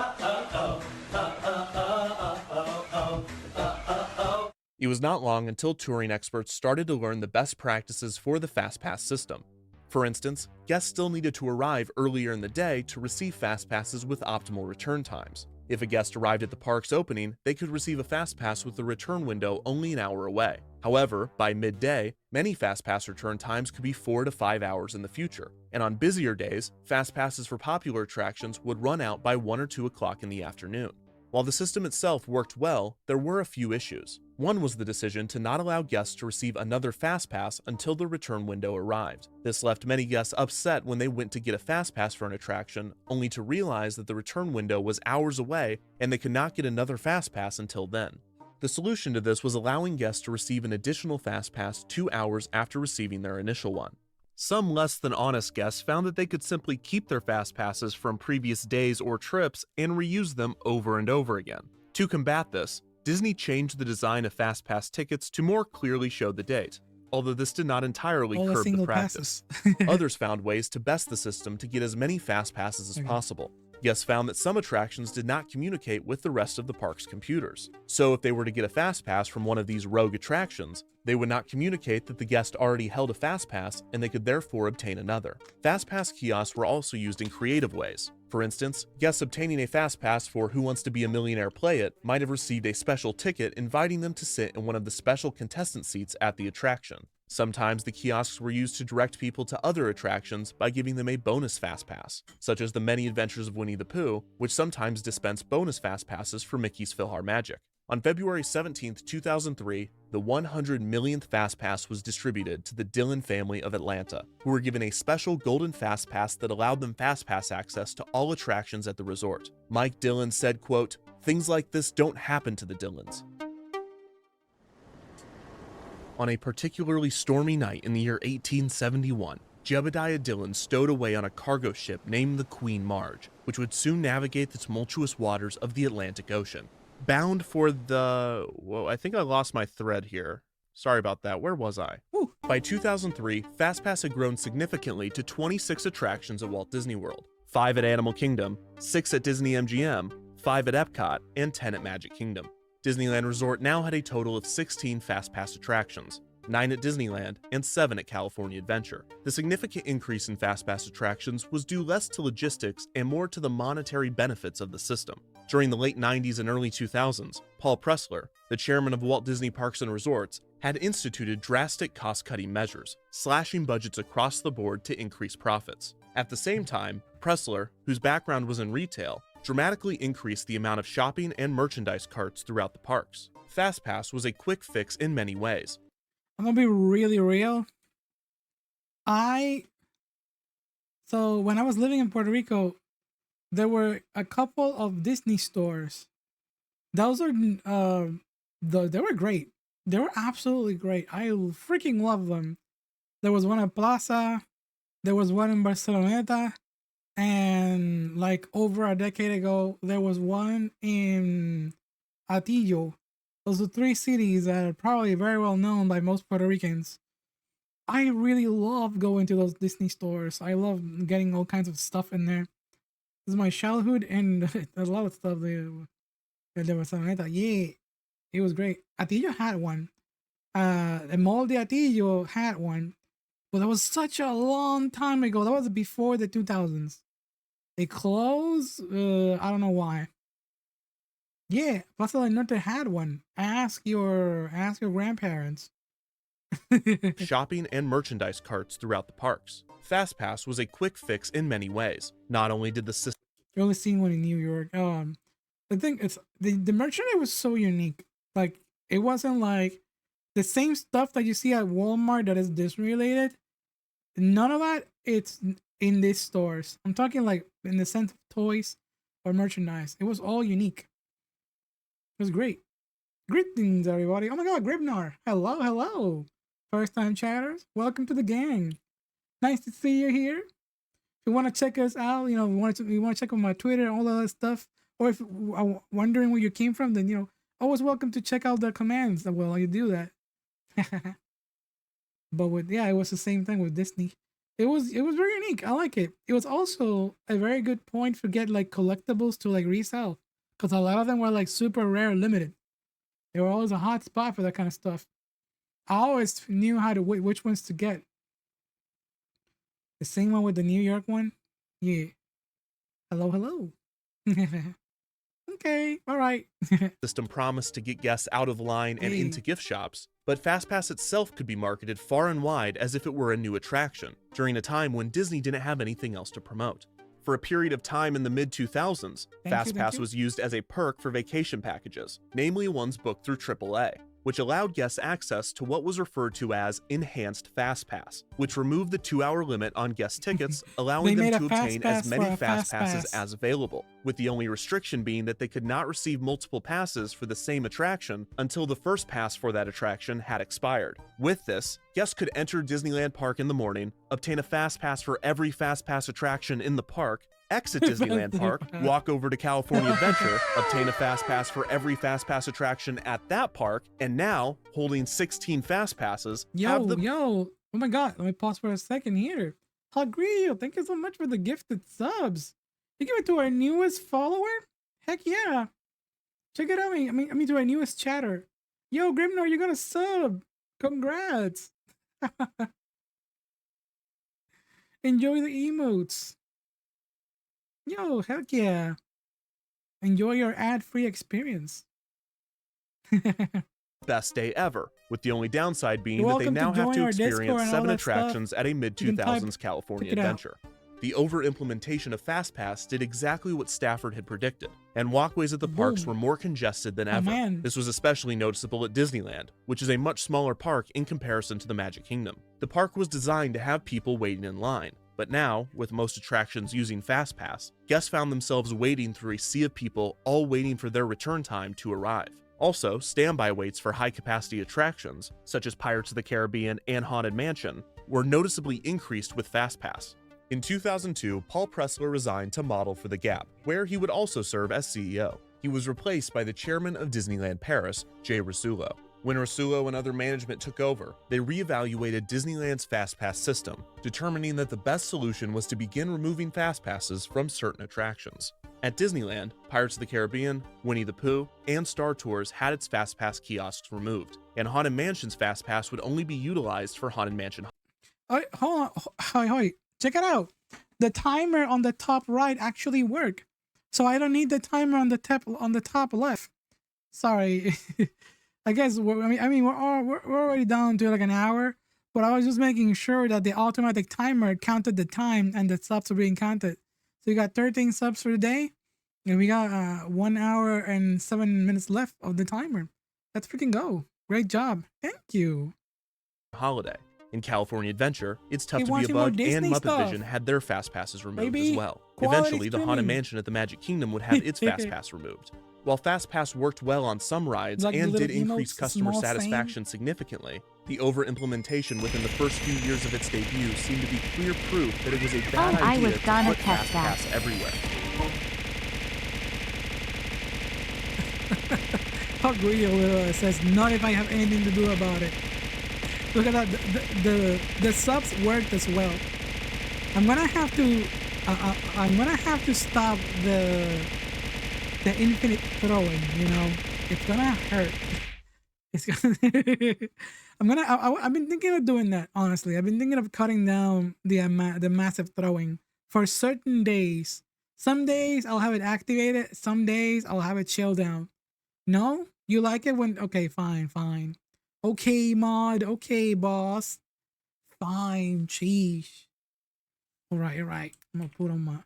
It was not long until touring experts started to learn the best practices for the FastPass system. For instance, guests still needed to arrive earlier in the day to receive FastPasses with optimal return times. If a guest arrived at the park's opening, they could receive a fast pass with the return window only an hour away. However, by midday, many fast pass return times could be 4 to 5 hours in the future, and on busier days, fast passes for popular attractions would run out by 1 or 2 o'clock in the afternoon. While the system itself worked well, there were a few issues. One was the decision to not allow guests to receive another fast pass until the return window arrived. This left many guests upset when they went to get a fast pass for an attraction, only to realize that the return window was hours away and they could not get another fast pass until then. The solution to this was allowing guests to receive an additional fast pass 2 hours after receiving their initial one. Some less than honest guests found that they could simply keep their fast passes from previous days or trips and reuse them over and over again. To combat this, Disney changed the design of fast pass tickets to more clearly show the date, although this did not entirely curb the practice. Others found ways to best the system to get as many fast passes as possible. Guests found that some attractions did not communicate with the rest of the park's computers. So if they were to get a fast pass from one of these rogue attractions, they would not communicate that the guest already held a fast pass and they could therefore obtain another. Fast pass kiosks were also used in creative ways. For instance, guests obtaining a fast pass for Who Wants to Be a Millionaire Play It might have received a special ticket inviting them to sit in one of the special contestant seats at the attraction. Sometimes the kiosks were used to direct people to other attractions by giving them a bonus fast pass, such as the Many Adventures of Winnie the Pooh, which sometimes dispensed bonus fast passes for Mickey's PhilharMagic. On February 17, 2003, the 100 millionth fast pass was distributed to the Dillon family of Atlanta, who were given a special golden fast pass that allowed them fast pass access to all attractions at the resort. Mike Dillon said, quote, "Things like this don't happen to the Dillons." On a particularly stormy night in the year 1871, Jebediah Dillon stowed away on a cargo ship named the Queen Marge, which would soon navigate the tumultuous waters of the Atlantic Ocean. Bound for the... Whoa, I think I lost my thread here. Sorry about that. Where was I? Whew. By 2003, FastPass had grown significantly to 26 attractions at Walt Disney World, 5 at Animal Kingdom, 6 at Disney MGM, 5 at Epcot, and 10 at Magic Kingdom. Disneyland Resort now had a total of 16 FastPass attractions, 9 at Disneyland, and 7 at California Adventure. The significant increase in FastPass attractions was due less to logistics and more to the monetary benefits of the system. During the late 90s and early 2000s, Paul Pressler, the chairman of Walt Disney Parks and Resorts, had instituted drastic cost-cutting measures, slashing budgets across the board to increase profits. At the same time, Pressler, whose background was in retail, dramatically increased the amount of shopping and merchandise carts throughout the parks. FastPass was a quick fix in many ways. I'm gonna be really real. So when I was living in Puerto Rico, there were a couple of Disney stores. Those are they were great. They were absolutely great. I freaking love them. There was one at Plaza, there was one in Barceloneta, and like over a decade ago, there was one in Atillo. Those are 3 cities that are probably very well known by most Puerto Ricans. I really love going to those Disney stores. I love getting all kinds of stuff in there. This is my childhood, and a lot of stuff there. There was something like that. Yeah, it was great. Atillo had one. The Mall de Atillo had one. But that was such a long time ago. That was before the 2000s. It closed. I don't know why. Yeah, Plaza del Norte had one. Ask your grandparents. Shopping and merchandise carts throughout the parks. FastPass was a quick fix in many ways. Not only did the system... I've only seen one in New York. The thing is, the merchandise was so unique. Like, it wasn't like the same stuff that you see at Walmart that is Disney related. None of that, it's in these stores. I'm talking like in the sense of toys or merchandise. It was all unique. It was great. Greetings, everybody. Oh my god, Gribnar. Hello, hello. First time chatters. Welcome to the gang. Nice to see you here. If you want to check us out, you want to check out my Twitter, all that stuff, or if you're wondering where you came from, then always welcome to check out the commands. Well, you do that. But it was the same thing with Disney. It was very unique. I like it. It was also a very good point for get like collectibles to like resell, because a lot of them were like super rare, limited. They were always a hot spot for that kind of stuff. I always knew which ones to get. The same one with the New York one? Yeah. Hello, hello. okay, all right. System promised to get guests out of line and Hey. into gift shops, but FastPass itself could be marketed far and wide as if it were a new attraction, during a time when Disney didn't have anything else to promote. For a period of time in the mid-2000s, Thank you. FastPass was used as a perk for vacation packages, namely ones booked through AAA, which allowed guests access to what was referred to as Enhanced FastPass, which removed the 2-hour limit on guest tickets, allowing They them made to a obtain as FastPass many for a FastPasses FastPass. as available, with the only restriction being that they could not receive multiple passes for the same attraction until the first pass for that attraction had expired. With this, guests could enter Disneyland Park in the morning, obtain a FastPass for every FastPass attraction in the park, exit Disneyland Park, walk over to California Adventure, obtain a FastPass for every FastPass attraction at that park, and now, holding 16 FastPasses, have the Yo, oh my god, let me pause for a second here. Hagrio, thank you so much for the gifted subs. You give it to our newest follower? Heck yeah. Check it out, I mean to our newest chatter. Yo, Grimnor, you got a sub. Congrats. Enjoy the emotes. Yo, heck yeah. Enjoy your ad-free experience. best day ever, with the only downside being You're that they welcome to now have join to our Discord experience and all 7 that stuff. attractions at a can mid-2000s check California it out. adventure. The over-implementation of FastPass did exactly what Stafford had predicted, and walkways at the parks Boom. were more congested than Oh, ever. man. This was especially noticeable at Disneyland, which is a much smaller park in comparison to the Magic Kingdom. The park was designed to have people waiting in line, but now, with most attractions using FastPass, guests found themselves wading through a sea of people all waiting for their return time to arrive. Also, standby waits for high-capacity attractions, such as Pirates of the Caribbean and Haunted Mansion, were noticeably increased with FastPass. In 2002, Paul Pressler resigned to model for The Gap, where he would also serve as CEO. He was replaced by the chairman of Disneyland Paris, Jay Rasulo. When Rasulo and other management took over, they reevaluated Disneyland's FastPass system, determining that the best solution was to begin removing FastPasses from certain attractions. At Disneyland, Pirates of the Caribbean, Winnie the Pooh, and Star Tours had its FastPass kiosks removed, and Haunted Mansion's FastPass would only be utilized for Haunted Mansion. Hold on, hi. Check it out. The timer on the top right actually worked, so I don't need the timer on the top left. Sorry, I guess we're already down to like an hour, but I was just making sure that the automatic timer counted the time and the subs were being counted. So you got 13 subs for the day, and we got 1 hour and 7 minutes left of the timer. Let's freaking go! Great job, thank you. Holiday. In California Adventure, It's Tough to Be a watching more Bug and Disney Muppet stuff. Vision had their FastPasses removed Baby, as well. quality Eventually, the Haunted streaming. Mansion at the Magic Kingdom would have its FastPass removed. While FastPass worked well on some rides Like the and little did increase emotes, customer small satisfaction significantly, the over-implementation within the first few years of its debut seemed to be clear proof that it was a bad Oh, I idea was to gonna put test that. FastPass everywhere. Hagrio says, not if I have anything to do about it. Look at that, the subs worked as well. I'm gonna have to stop the infinite throwing, you know. It's gonna hurt. It's gonna I've been thinking of doing that, honestly. I've been thinking of cutting down the massive throwing for certain days. Some days I'll have it activated, some days I'll have it chill down. No? You like it when... Okay, fine. Okay, mod. Okay, boss. Fine, sheesh. Alright. I'm gonna put on my...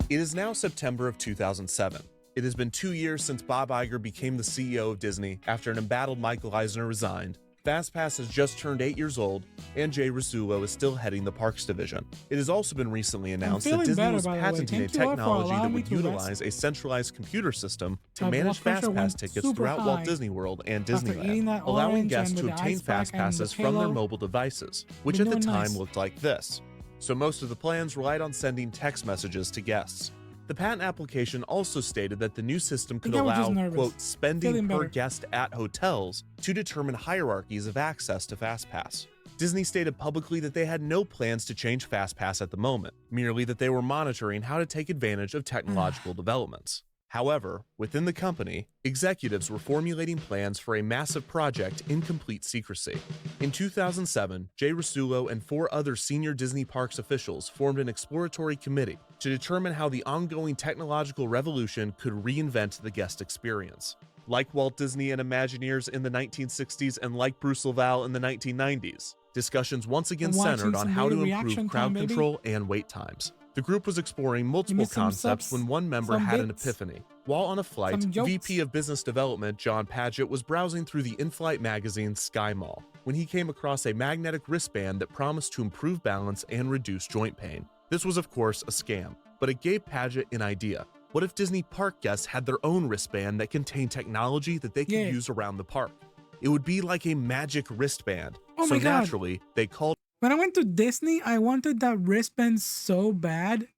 It is now September of 2007. It has been 2 years since Bob Iger became the CEO of Disney after an embattled Michael Eisner resigned. FastPass has just turned 8 years old, and Jay Rasulo is still heading the Parks division. It has also been recently announced that feeling Disney better, was by the way. patenting a Thank you all for technology that allowing me would to rest. utilize a centralized computer system to My blood manage pressure went FastPass tickets super throughout Walt high Disney World and after eating Disneyland, that allowing orange guests and to with the obtain ice pack and the FastPasses from their pillow. mobile devices, which Been at the doing time nice. looked like this. So most of the plans relied on sending text messages to guests. The patent application also stated that the new system could think I was just allow, nervous. quote, spending Feeling per better. guest at hotels to determine hierarchies of access to FastPass. Disney stated publicly that they had no plans to change FastPass at the moment, merely that they were monitoring how to take advantage of technological developments. However, within the company, executives were formulating plans for a massive project in complete secrecy. In 2007, Jay Rasulo and 4 other senior Disney Parks officials formed an exploratory committee to determine how the ongoing technological revolution could reinvent the guest experience. Like Walt Disney and Imagineers in the 1960s and like Bruce Lavelle in the 1990s, discussions once again centered on how to improve crowd control and wait times. The group was exploring multiple concepts when one member had an epiphany. While on a flight, VP of Business Development John Paget was browsing through the in-flight magazine Sky Mall when he came across a magnetic wristband that promised to improve balance and reduce joint pain. This was of course a scam, but it gave Paget an idea. What if Disney park guests had their own wristband that contained technology that they could use around the park? It would be like a magic wristband. So naturally, they called. When I went to Disney, I wanted that wristband so bad.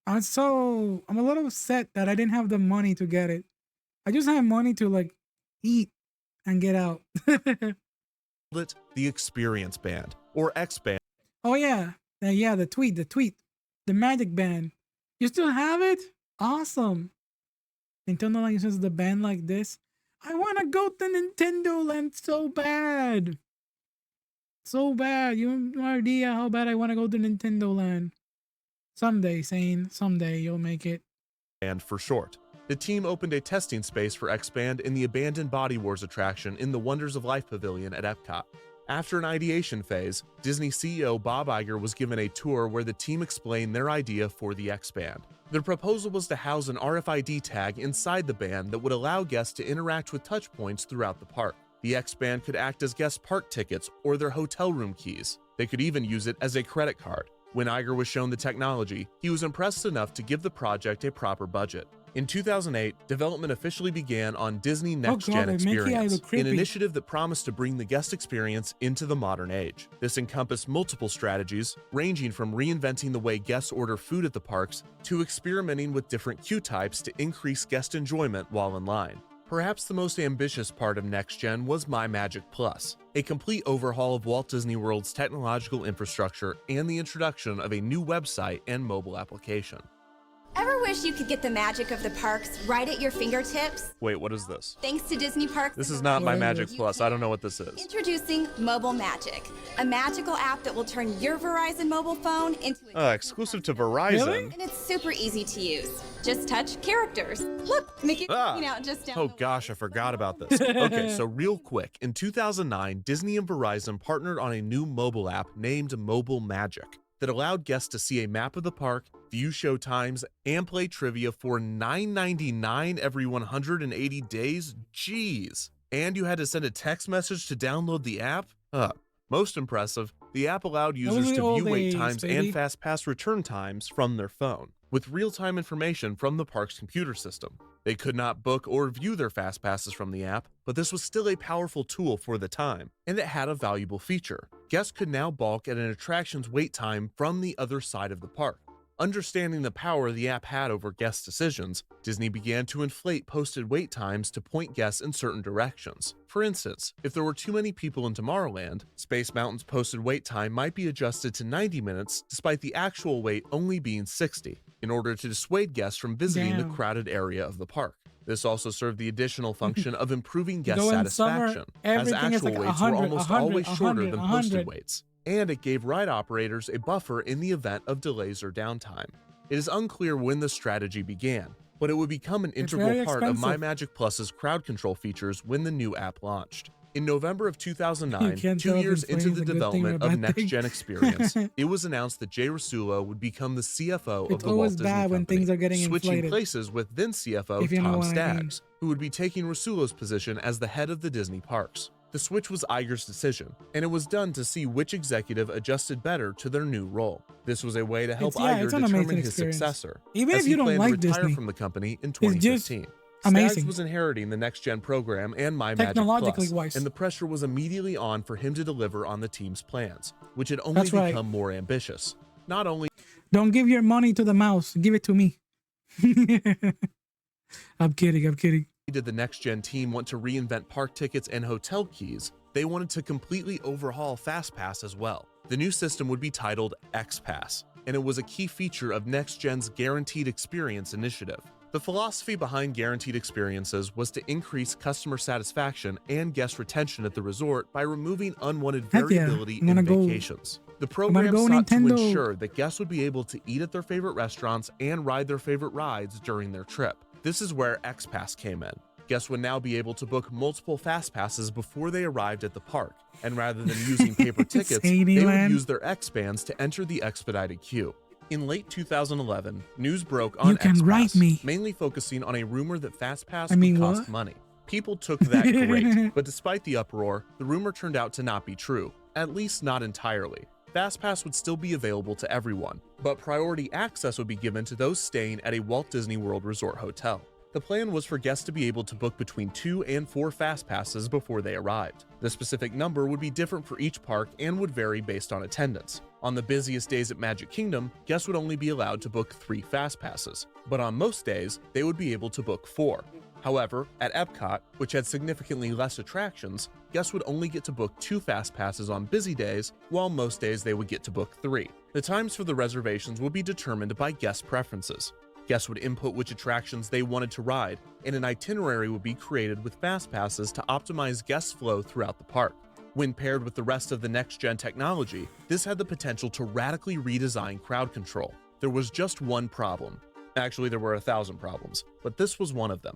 I'm a little upset that I didn't have the money to get it. I just had money to like eat and get out. it the Experience Band, or X-Band. Oh yeah. Yeah, the tweet, the magic band. You still have it? Awesome. Nintendo licenses the band like this. I want to go to Nintendo Land so bad. So bad. You have no idea how bad I want to go to Nintendo Land. Someday, Sane. Someday you'll make it. And for short. The team opened a testing space for X-Band in the abandoned Body Wars attraction in the Wonders of Life Pavilion at Epcot. After an ideation phase, Disney CEO Bob Iger was given a tour where the team explained their idea for the X-Band. Their proposal was to house an RFID tag inside the band that would allow guests to interact with touch points throughout the park. The X-Band could act as guest park tickets or their hotel room keys. They could even use it as a credit card. When Iger was shown the technology, he was impressed enough to give the project a proper budget. In 2008, development officially began on Disney Next Gen Experience, an initiative that promised to bring the guest experience into the modern age. This encompassed multiple strategies, ranging from reinventing the way guests order food at the parks to experimenting with different queue types to increase guest enjoyment while in line. Perhaps the most ambitious part of Next Gen was My Magic Plus, a complete overhaul of Walt Disney World's technological infrastructure and the introduction of a new website and mobile application. Ever wish you could get the magic of the parks right at your fingertips? Wait, what is this? Thanks to Disney Parks. This is not My Magic Plus. I don't know what this is. Introducing Mobile Magic, a magical app that will turn your Verizon mobile phone into a exclusive to Verizon. Really? And it's super easy to use. Just touch characters. Look, Mickey, just down. Oh gosh, I forgot about this. Okay, so real quick, in 2009, Disney and Verizon partnered on a new mobile app named Mobile Magic that allowed guests to see a map of the park, view show times, and play trivia for $9.99 every 180 days. Jeez. And you had to send a text message to download the app? Most impressive, the app allowed users to view wait times and FastPass return times from their phone, with real-time information from the park's computer system. They could not book or view their FastPasses from the app, but this was still a powerful tool for the time, and it had a valuable feature. Guests could now balk at an attraction's wait time from the other side of the park. Understanding the power the app had over guest decisions, Disney began to inflate posted wait times to point guests in certain directions. For instance, if there were too many people in Tomorrowland, Space Mountain's posted wait time might be adjusted to 90 minutes despite the actual wait only being 60, in order to dissuade guests from visiting the crowded area of the park. This also served the additional function of improving guest satisfaction, as actual waits were almost always shorter than posted waits. And it gave ride operators a buffer in the event of delays or downtime. It is unclear when this strategy began, but it would become an integral part of My Magic Plus's crowd control features when the new app launched. In November of 2009, 2 years into the development of Next Gen Experience, it was announced that Jay Rasulo would become the CFO of the Walt Disney Company, switching places with then CFO Tom Staggs, who would be taking Rasulo's position as the head of the Disney parks. The switch was Iger's decision, and it was done to see which executive adjusted better to their new role. This was a way to help Iger determine his successor, even if you don't like Disney, from the company in 2015. Amazing. Staggs was inheriting the Next Gen program and My Magic Plus, and the pressure was immediately on for him to deliver on the team's plans, which had only become more ambitious. Not only don't give your money to the mouse, give it to me. I'm kidding. Did the Next Gen team want to reinvent park tickets and hotel keys, they wanted to completely overhaul FastPass as well. The new system would be titled XPass, and it was a key feature of Next Gen's Guaranteed Experience initiative. The philosophy behind Guaranteed Experiences was to increase customer satisfaction and guest retention at the resort by removing unwanted variability in vacations. The program go, sought to Nintendo. ensure that guests would be able to eat at their favorite restaurants and ride their favorite rides during their trip. This is where XPass came in. Guests would now be able to book multiple fast passes before they arrived at the park, and rather than using paper tickets, they would use their X bands to enter the expedited queue. In late 2011, news broke on XPass, mainly focusing on a rumor that FastPass would cost money. People took that great, but despite the uproar, the rumor turned out to not be true, at least not entirely. FastPass would still be available to everyone, but priority access would be given to those staying at a Walt Disney World Resort hotel. The plan was for guests to be able to book between 2 and 4 fast passes before they arrived. The specific number would be different for each park and would vary based on attendance. On the busiest days at Magic Kingdom, guests would only be allowed to book 3 fast passes, but on most days, they would be able to book 4. However, at Epcot, which had significantly less attractions, guests would only get to book 2 fast passes on busy days, while most days they would get to book 3. The times for the reservations would be determined by guest preferences. Guests would input which attractions they wanted to ride, and an itinerary would be created with fast passes to optimize guest flow throughout the park. When paired with the rest of the next-gen technology, this had the potential to radically redesign crowd control. There was just one problem. Actually, there were 1,000 problems, but this was one of them.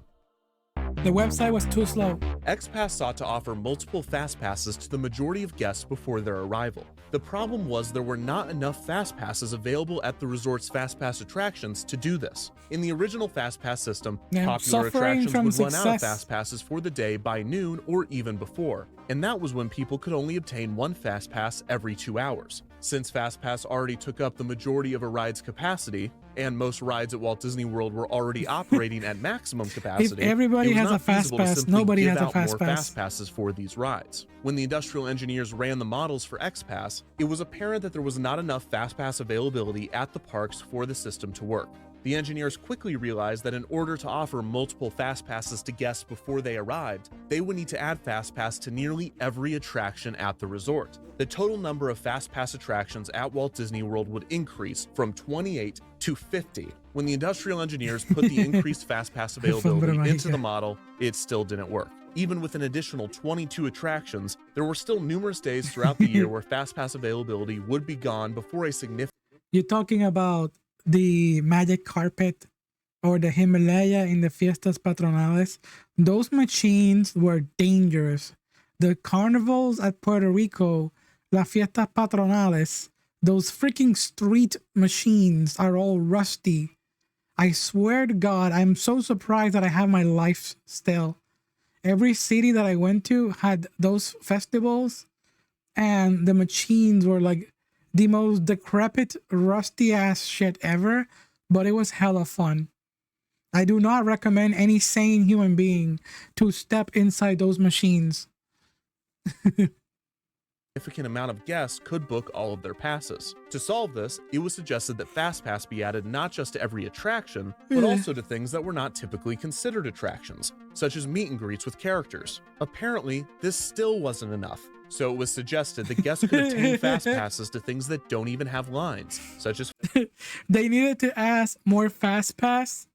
The website was too slow. XPass sought to offer multiple fast passes to the majority of guests before their arrival. The problem was there were not enough fast passes available at the resort's fast pass attractions to do this. In the original fast pass system, popular attractions would run out of fast passes for the day by noon or even before, and that was when people could only obtain 1 fast pass every 2 hours. Since FastPass already took up the majority of a ride's capacity, and most rides at Walt Disney World were already operating at maximum capacity, if everybody has a fast pass, nobody has a fast pass. Fast passes for these rides. When the industrial engineers ran the models for XPass, it was apparent that there was not enough fast pass availability at the parks for the system to work. The engineers quickly realized that in order to offer multiple fast passes to guests before they arrived, they would need to add fast pass to nearly every attraction at the resort. The total number of fast pass attractions at Walt Disney World would increase from 28 to 50. When the industrial engineers put the increased fast pass availability into the model, it still didn't work. Even with an additional 22 attractions, there were still numerous days throughout the year where fast pass availability would be gone before a significant... You're talking about the magic carpet or the Himalaya in the Fiestas Patronales. Those machines were dangerous. The carnivals at Puerto Rico, La Fiestas Patronales, those freaking street machines are all rusty. I swear to God, I'm so surprised that I have my life still. Every city that I went to had those festivals, and the machines were like the most decrepit, rusty ass shit ever, but it was hella fun. I do not recommend any sane human being to step inside those machines. Significant amount of guests could book all of their passes. To solve this, it was suggested that FastPass be added not just to every attraction, but also to things that were not typically considered attractions, such as meet and greets with characters. Apparently, this still wasn't enough, so it was suggested that guests could obtain FastPasses to things that don't even have lines, such as... They needed to add more FastPass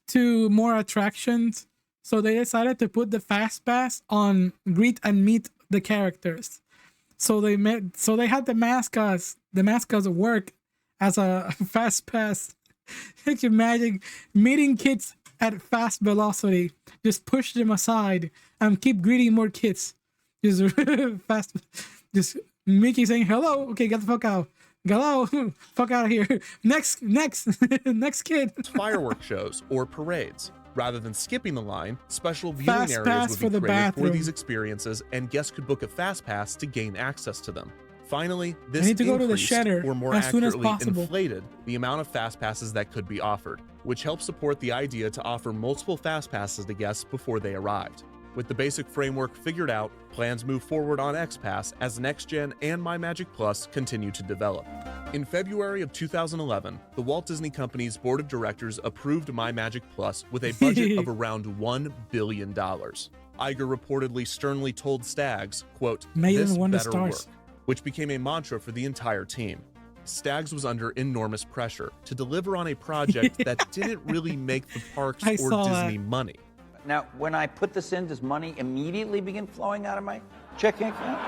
to more attractions, so they decided to put the FastPass on greet and meet the characters. So they had the mascots work as a fast pass. You can imagine meeting kids at fast velocity. Just push them aside and keep greeting more kids. Just fast, just Mickey saying hello. Okay, get the fuck out. Hello, fuck out of here. Next kid. Fireworks shows or parades. Rather than skipping the line, special viewing Fast areas pass would for be the created for bathroom. these experiences, and guests could book a fast pass to gain access to them. Finally, this I need to go to the increased, shedder or more as soon as accurately possible. inflated, the amount of fast passes that could be offered, which helped support the idea to offer multiple fast passes to guests before they arrived. With the basic framework figured out, plans move forward on XPass as Next Gen and MyMagic Plus continue to develop. In February of 2011, the Walt Disney Company's board of directors approved MyMagic Plus with a budget of around $1 billion. Iger reportedly sternly told Staggs, quote, "This better work," which became a mantra for the entire team. Staggs was under enormous pressure to deliver on a project that didn't really make the parks or Disney money. Now, when I put this in, does money immediately begin flowing out of my checking account?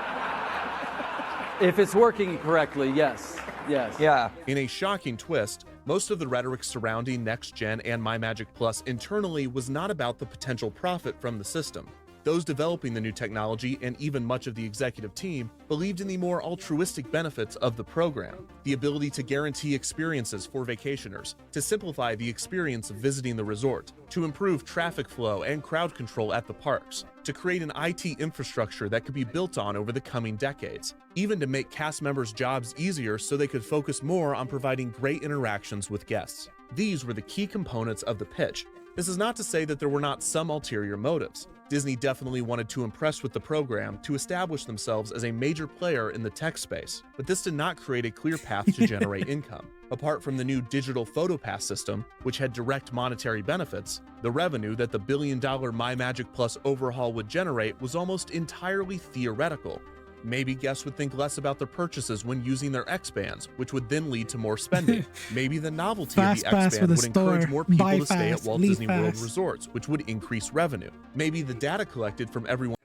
If it's working correctly, yes. Yes. Yeah. In a shocking twist, most of the rhetoric surrounding Next Gen and MyMagic Plus internally was not about the potential profit from the system. Those developing the new technology and even much of the executive team believed in the more altruistic benefits of the program, the ability to guarantee experiences for vacationers, to simplify the experience of visiting the resort, to improve traffic flow and crowd control at the parks, to create an IT infrastructure that could be built on over the coming decades, even to make cast members' jobs easier so they could focus more on providing great interactions with guests. These were the key components of the pitch. This is not to say that there were not some ulterior motives. Disney definitely wanted to impress with the program to establish themselves as a major player in the tech space, but this did not create a clear path to generate income. Apart from the new digital PhotoPass system, which had direct monetary benefits, the revenue that the billion-dollar MyMagic Plus overhaul would generate was almost entirely theoretical. Maybe guests would think less about their purchases when using their X-Bands, which would then lead to more spending. Maybe the novelty of the X-Band would encourage more people to stay at Walt Disney World resorts, which would increase revenue. Maybe the data collected from everyone...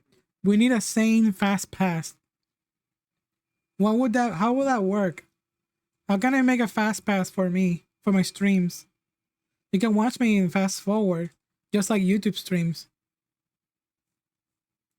We need a sane fast pass. How would that work? How can I make a fast pass for me, for my streams? You can watch me in fast forward, just like YouTube streams.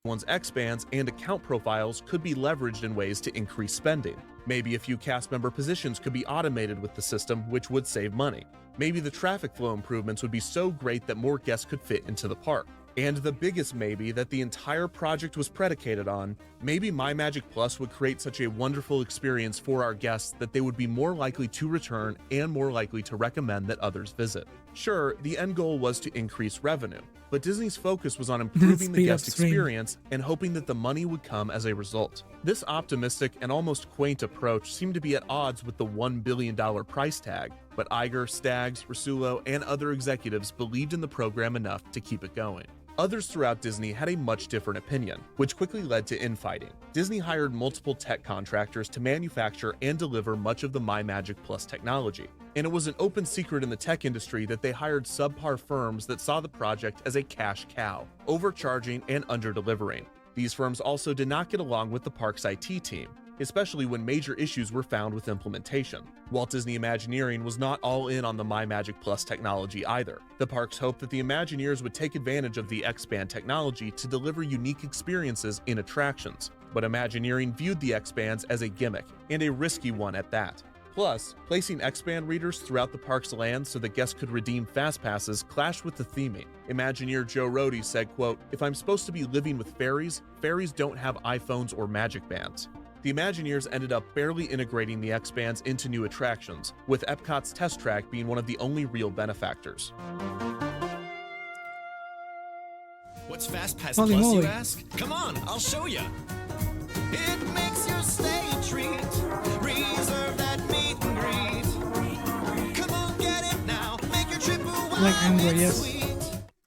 One's X-Bands and account profiles could be leveraged in ways to increase spending. Maybe a few cast member positions could be automated with the system, which would save money. Maybe the traffic flow improvements would be so great that more guests could fit into the park. And the biggest maybe that the entire project was predicated on, maybe MyMagic Plus would create such a wonderful experience for our guests that they would be more likely to return and more likely to recommend that others visit. Sure, the end goal was to increase revenue, but Disney's focus was on improving the guest experience and hoping that the money would come as a result. This optimistic and almost quaint approach seemed to be at odds with the $1 billion price tag, but Iger, Staggs, Rasulo, and other executives believed in the program enough to keep it going. Others throughout Disney had a much different opinion, which quickly led to infighting. Disney hired multiple tech contractors to manufacture and deliver much of the MyMagic Plus technology, and it was an open secret in the tech industry that they hired subpar firms that saw the project as a cash cow, overcharging and under-delivering. These firms also did not get along with the park's IT team, especially when major issues were found with implementation. Walt Disney Imagineering was not all in on the MyMagic Plus technology either. The parks hoped that the Imagineers would take advantage of the X-Band technology to deliver unique experiences in attractions, but Imagineering viewed the X-Bands as a gimmick, and a risky one at that. Plus, placing X-Band readers throughout the park's land so that guests could redeem fast passes clashed with the theming. Imagineer Joe Rohde said, quote, "If I'm supposed to be living with fairies, fairies don't have iPhones or Magic Bands." The Imagineers ended up barely integrating the X-Bands into new attractions, with Epcot's Test Track being one of the only real benefactors. What's FastPass Holy Plus, moly. you ask? Come on, I'll show you. It makes your stay a treat. Reserve that meet and greet. Come on, get it now. Make your trip a wild Like Android, and yes. sweet.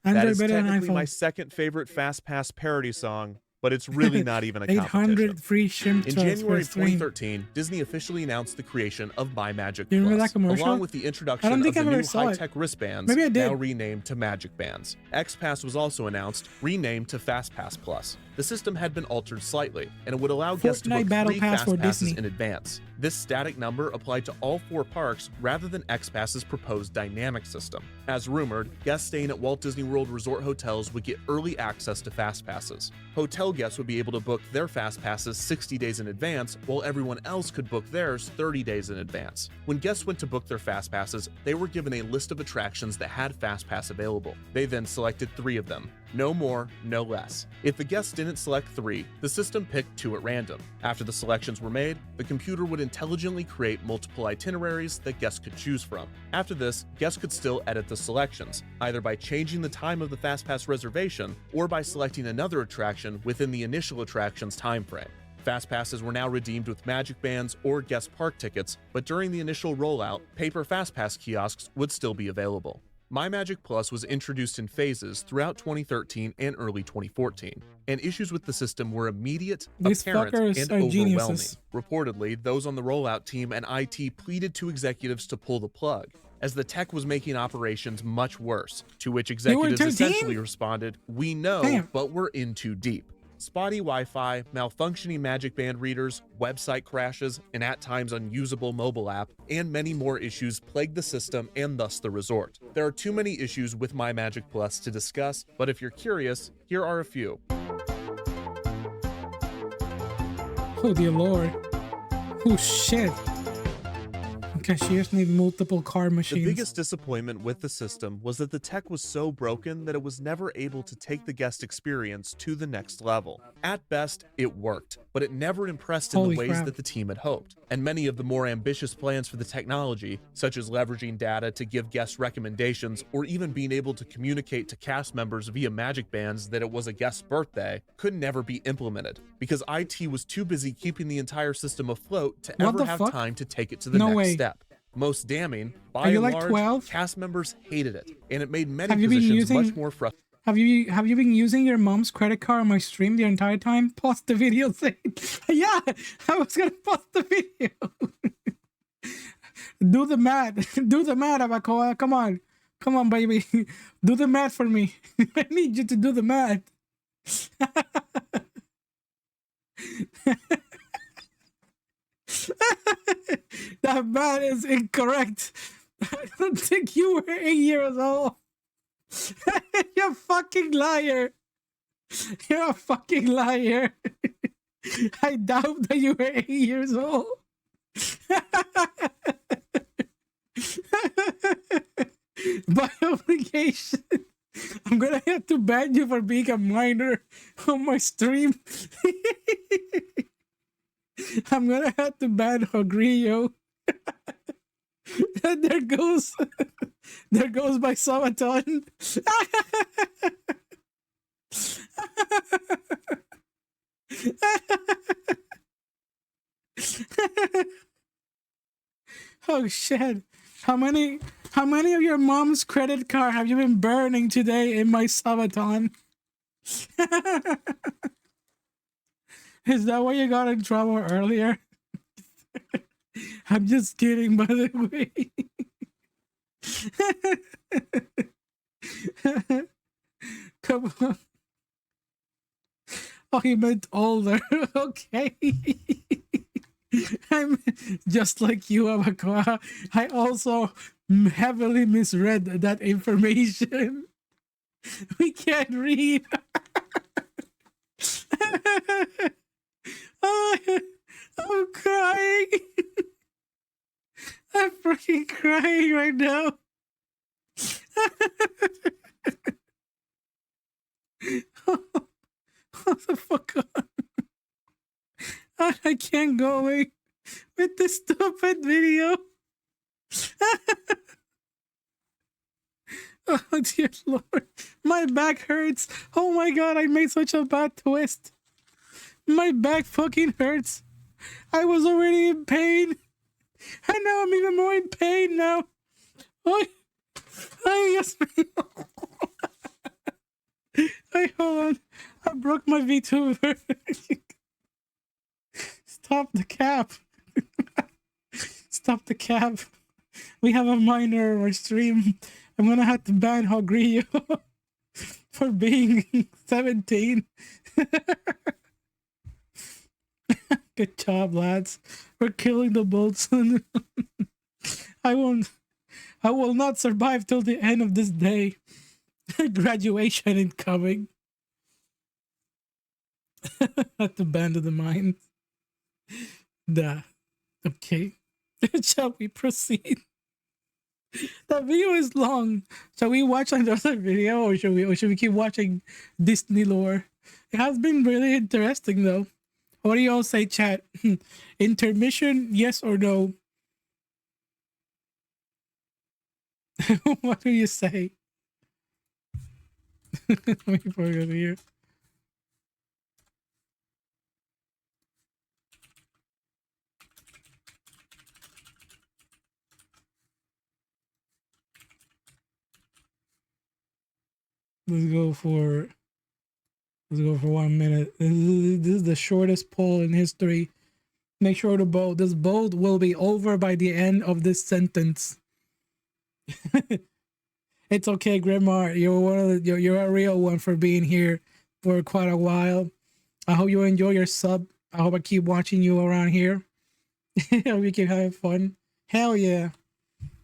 That Android is better than technically my iPhone. second favorite FastPass parody song, but it's really not even a 800 competition. free shrimp In throats for January a stream. 2013, Disney officially announced the creation of MyMagic You remember Plus, that commercial? along with the I introduction don't of think the I ever new saw it. high-tech wristbands, Maybe I did. now renamed to Magic Bands. XPass was also announced, renamed to FastPass Plus. The system had been altered slightly, and it would allow guests to Fortnite book Battle 3 Pass fast for passes Disney. in advance. This static number applied to all 4 parks rather than XPass's proposed dynamic system. As rumored, guests staying at Walt Disney World Resort hotels would get early access to fast passes. Hotel guests would be able to book their fast passes 60 days in advance, while everyone else could book theirs 30 days in advance. When guests went to book their fast passes, they were given a list of attractions that had fast pass available. They then selected 3 of them. No more, no less. If the guests didn't select 3, the system picked 2 at random. After the selections were made, the computer would intelligently create multiple itineraries that guests could choose from. After this, guests could still edit the selections, either by changing the time of the FastPass reservation or by selecting another attraction within the initial attraction's time frame. Fast passes were now redeemed with Magic Bands or guest park tickets, but during the initial rollout, paper FastPass kiosks would still be available. MyMagic Plus was introduced in phases throughout 2013 and early 2014, and issues with the system were immediate, These apparent, fuckers and are overwhelming. geniuses. Reportedly, those on the rollout team and IT pleaded to executives to pull the plug, as the tech was making operations much worse, to which executives 13? essentially responded, "We know, Damn. but we're in too deep." Spotty Wi-Fi, malfunctioning Magic Band readers, website crashes, an at times unusable mobile app, and many more issues plague the system and thus the resort. There are too many issues with My Magic Plus to discuss, but if you're curious, here are a few. Oh dear lord. Oh shit. Cashiers need multiple card machines. The biggest disappointment with the system was that the tech was so broken that it was never able to take the guest experience to the next level. At best, it worked, but it never impressed in Holy the ways crap. that the team had hoped. And many of the more ambitious plans for the technology, such as leveraging data to give guests recommendations or even being able to communicate to cast members via Magic Bands that it was a guest's birthday, could never be implemented because IT was too busy keeping the entire system afloat to What ever the have fuck? time to take it to the No next way. step. Most damning, by Are you and like large, 12? cast members hated it, and it made many Have you been positions using- much more frustrating. Have you been using your mom's credit card on my stream the entire time? Pause the video saying, yeah, I was gonna pause the video. Do the math. Do the math, Abacoa. Come on. Come on, baby. Do the math for me. I need you to do the math. That math is incorrect. I don't think you were 8 years old. You're a fucking liar. You're a fucking liar. I doubt that you were 8 years old. By obligation, I'm gonna have to ban you for being a minor on my stream. I'm gonna have to ban Hogrio. And there goes my SUBATHON. Oh shit. How many of your mom's credit card have you been burning today in my SUBATHON? Is that why you got in trouble earlier? I'm just kidding, by the way. Come on. Oh, he meant older. Okay. I'm just like you, Abacoa. I also heavily misread that information. We can't read. I'm crying. I'm freaking crying right now. What the fuck on? I can't go away with this stupid video. Oh dear lord, my back hurts. Oh my god, I made such a bad twist. My back fucking hurts. I was already in pain, and now I'm even more in pain now. I yes. Hey, hold on. I broke my VTuber. Stop the cap. Stop the cap. We have a minor on our stream. I'm gonna have to ban Hogrio for being 17. Good job, lads. We're killing the Bolton. I will not survive till the end of this day. Graduation incoming. At the band of the mind. Duh. Okay. Shall we proceed? That video is long. Shall we watch another video, or should we keep watching Disney lore? It has been really interesting though. What do you all say, chat? Intermission, yes or no? What do you say? Let me put it over here. Let's go for 1 minute. This is the shortest poll in history. Make sure to vote. This vote will be over by the end of this sentence. It's okay, Grimar. You're a real one for being here for quite a while. I hope you enjoy your sub. I hope I keep watching you around here. We keep having fun. Hell yeah.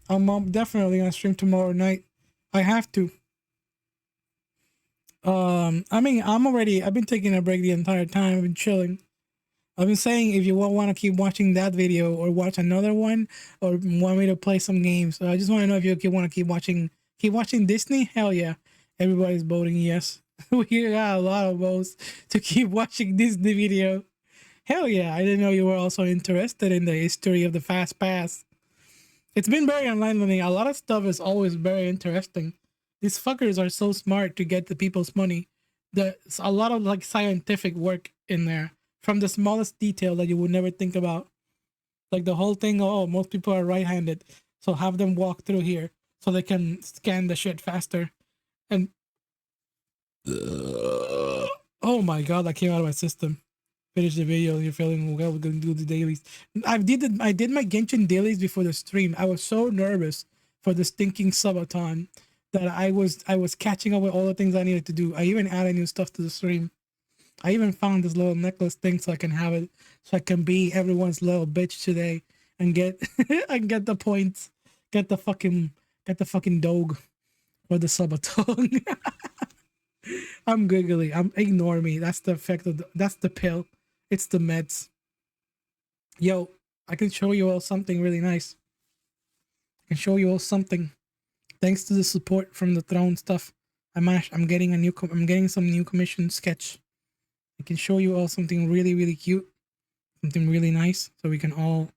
I'm definitely gonna stream tomorrow night. I have to. I mean, I've been taking a break the entire time. I've been chilling. I've been saying if you want to keep watching that video or watch another one or want me to play some games. So I just want to know if you want to keep watching Disney. Hell yeah. Everybody's voting yes. We got a lot of votes to keep watching Disney video. Hell yeah. I didn't know you were also interested in the history of the Fast Pass. It's been very enlightening. A lot of stuff is always very interesting. These fuckers are so smart to get the people's money. There's a lot of like scientific work in there, from the smallest detail that you would never think about. Like the whole thing, oh, most people are right-handed, so have them walk through here so they can scan the shit faster. And oh my god, that came out of my system. Finish the video. You're feeling well. We're gonna do the dailies. I did my Genshin dailies before the stream. I was so nervous for the stinking subathon that I was catching up with all the things I needed to do. I even added new stuff to the stream. I even found this little necklace thing so I can have it, so I can be everyone's little bitch today and get and get the points, get the fucking dog or the subathon. I'm giggly. Ignore me. That's the effect of that's the pill. It's the meds. Yo, I can show you all something really nice. I can show you all something. Thanks to the support from the throne stuff, I'm getting some new commission sketch. I can show you all something really, really cute, something really nice, so we can all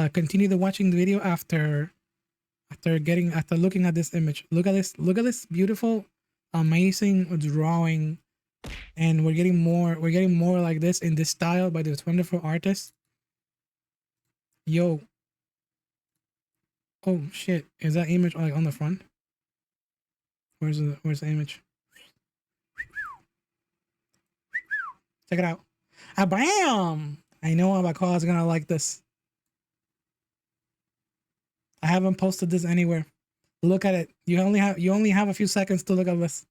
continue the watching the video after looking at this image. Look at this beautiful, amazing drawing, and we're getting more like this in this style by this wonderful artist. Yo. Oh shit! Is that image like on the front? Where's the image? Check it out. Ah, bam! I know Abaca's gonna like this. I haven't posted this anywhere. Look at it. You only have a few seconds to look at this.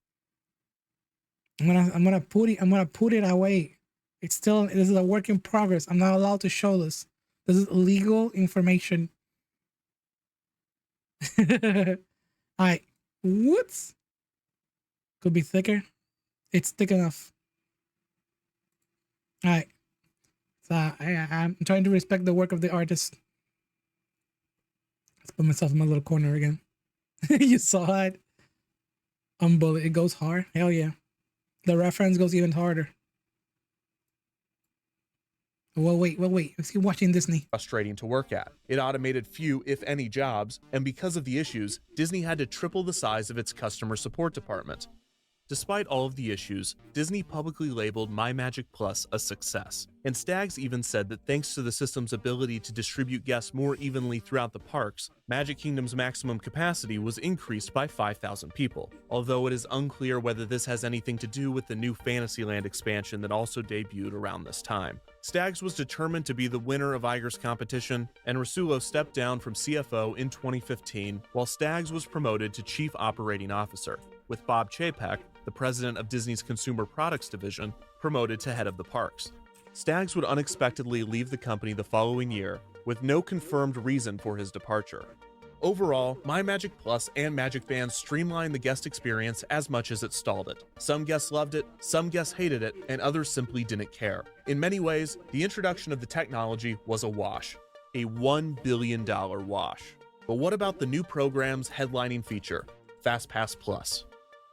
I'm gonna put it away. This is a work in progress. I'm not allowed to show this. This is illegal information. Alright. Whoops. Could be thicker. It's thick enough. Alright. So I'm trying to respect the work of the artist. Let's put myself in my little corner again. You saw it? It goes hard. Hell yeah. The reference goes even harder. Well, wait. Let's keep watching Disney. Frustrating to work at. It automated few, if any, jobs, and because of the issues, Disney had to triple the size of its customer support department. Despite all of the issues, Disney publicly labeled My Magic Plus a success, and Staggs even said that thanks to the system's ability to distribute guests more evenly throughout the parks, Magic Kingdom's maximum capacity was increased by 5,000 people, although it is unclear whether this has anything to do with the new Fantasyland expansion that also debuted around this time. Staggs was determined to be the winner of Iger's competition, and Rasulo stepped down from CFO in 2015, while Staggs was promoted to Chief Operating Officer, with Bob Chapek, the president of Disney's Consumer Products Division, promoted to head of the parks. Staggs would unexpectedly leave the company the following year, with no confirmed reason for his departure. Overall, My Magic Plus and Magic Band streamlined the guest experience as much as it stalled it. Some guests loved it, some guests hated it, and others simply didn't care. In many ways, the introduction of the technology was a wash. A $1 billion wash. But what about the new program's headlining feature, FastPass Plus?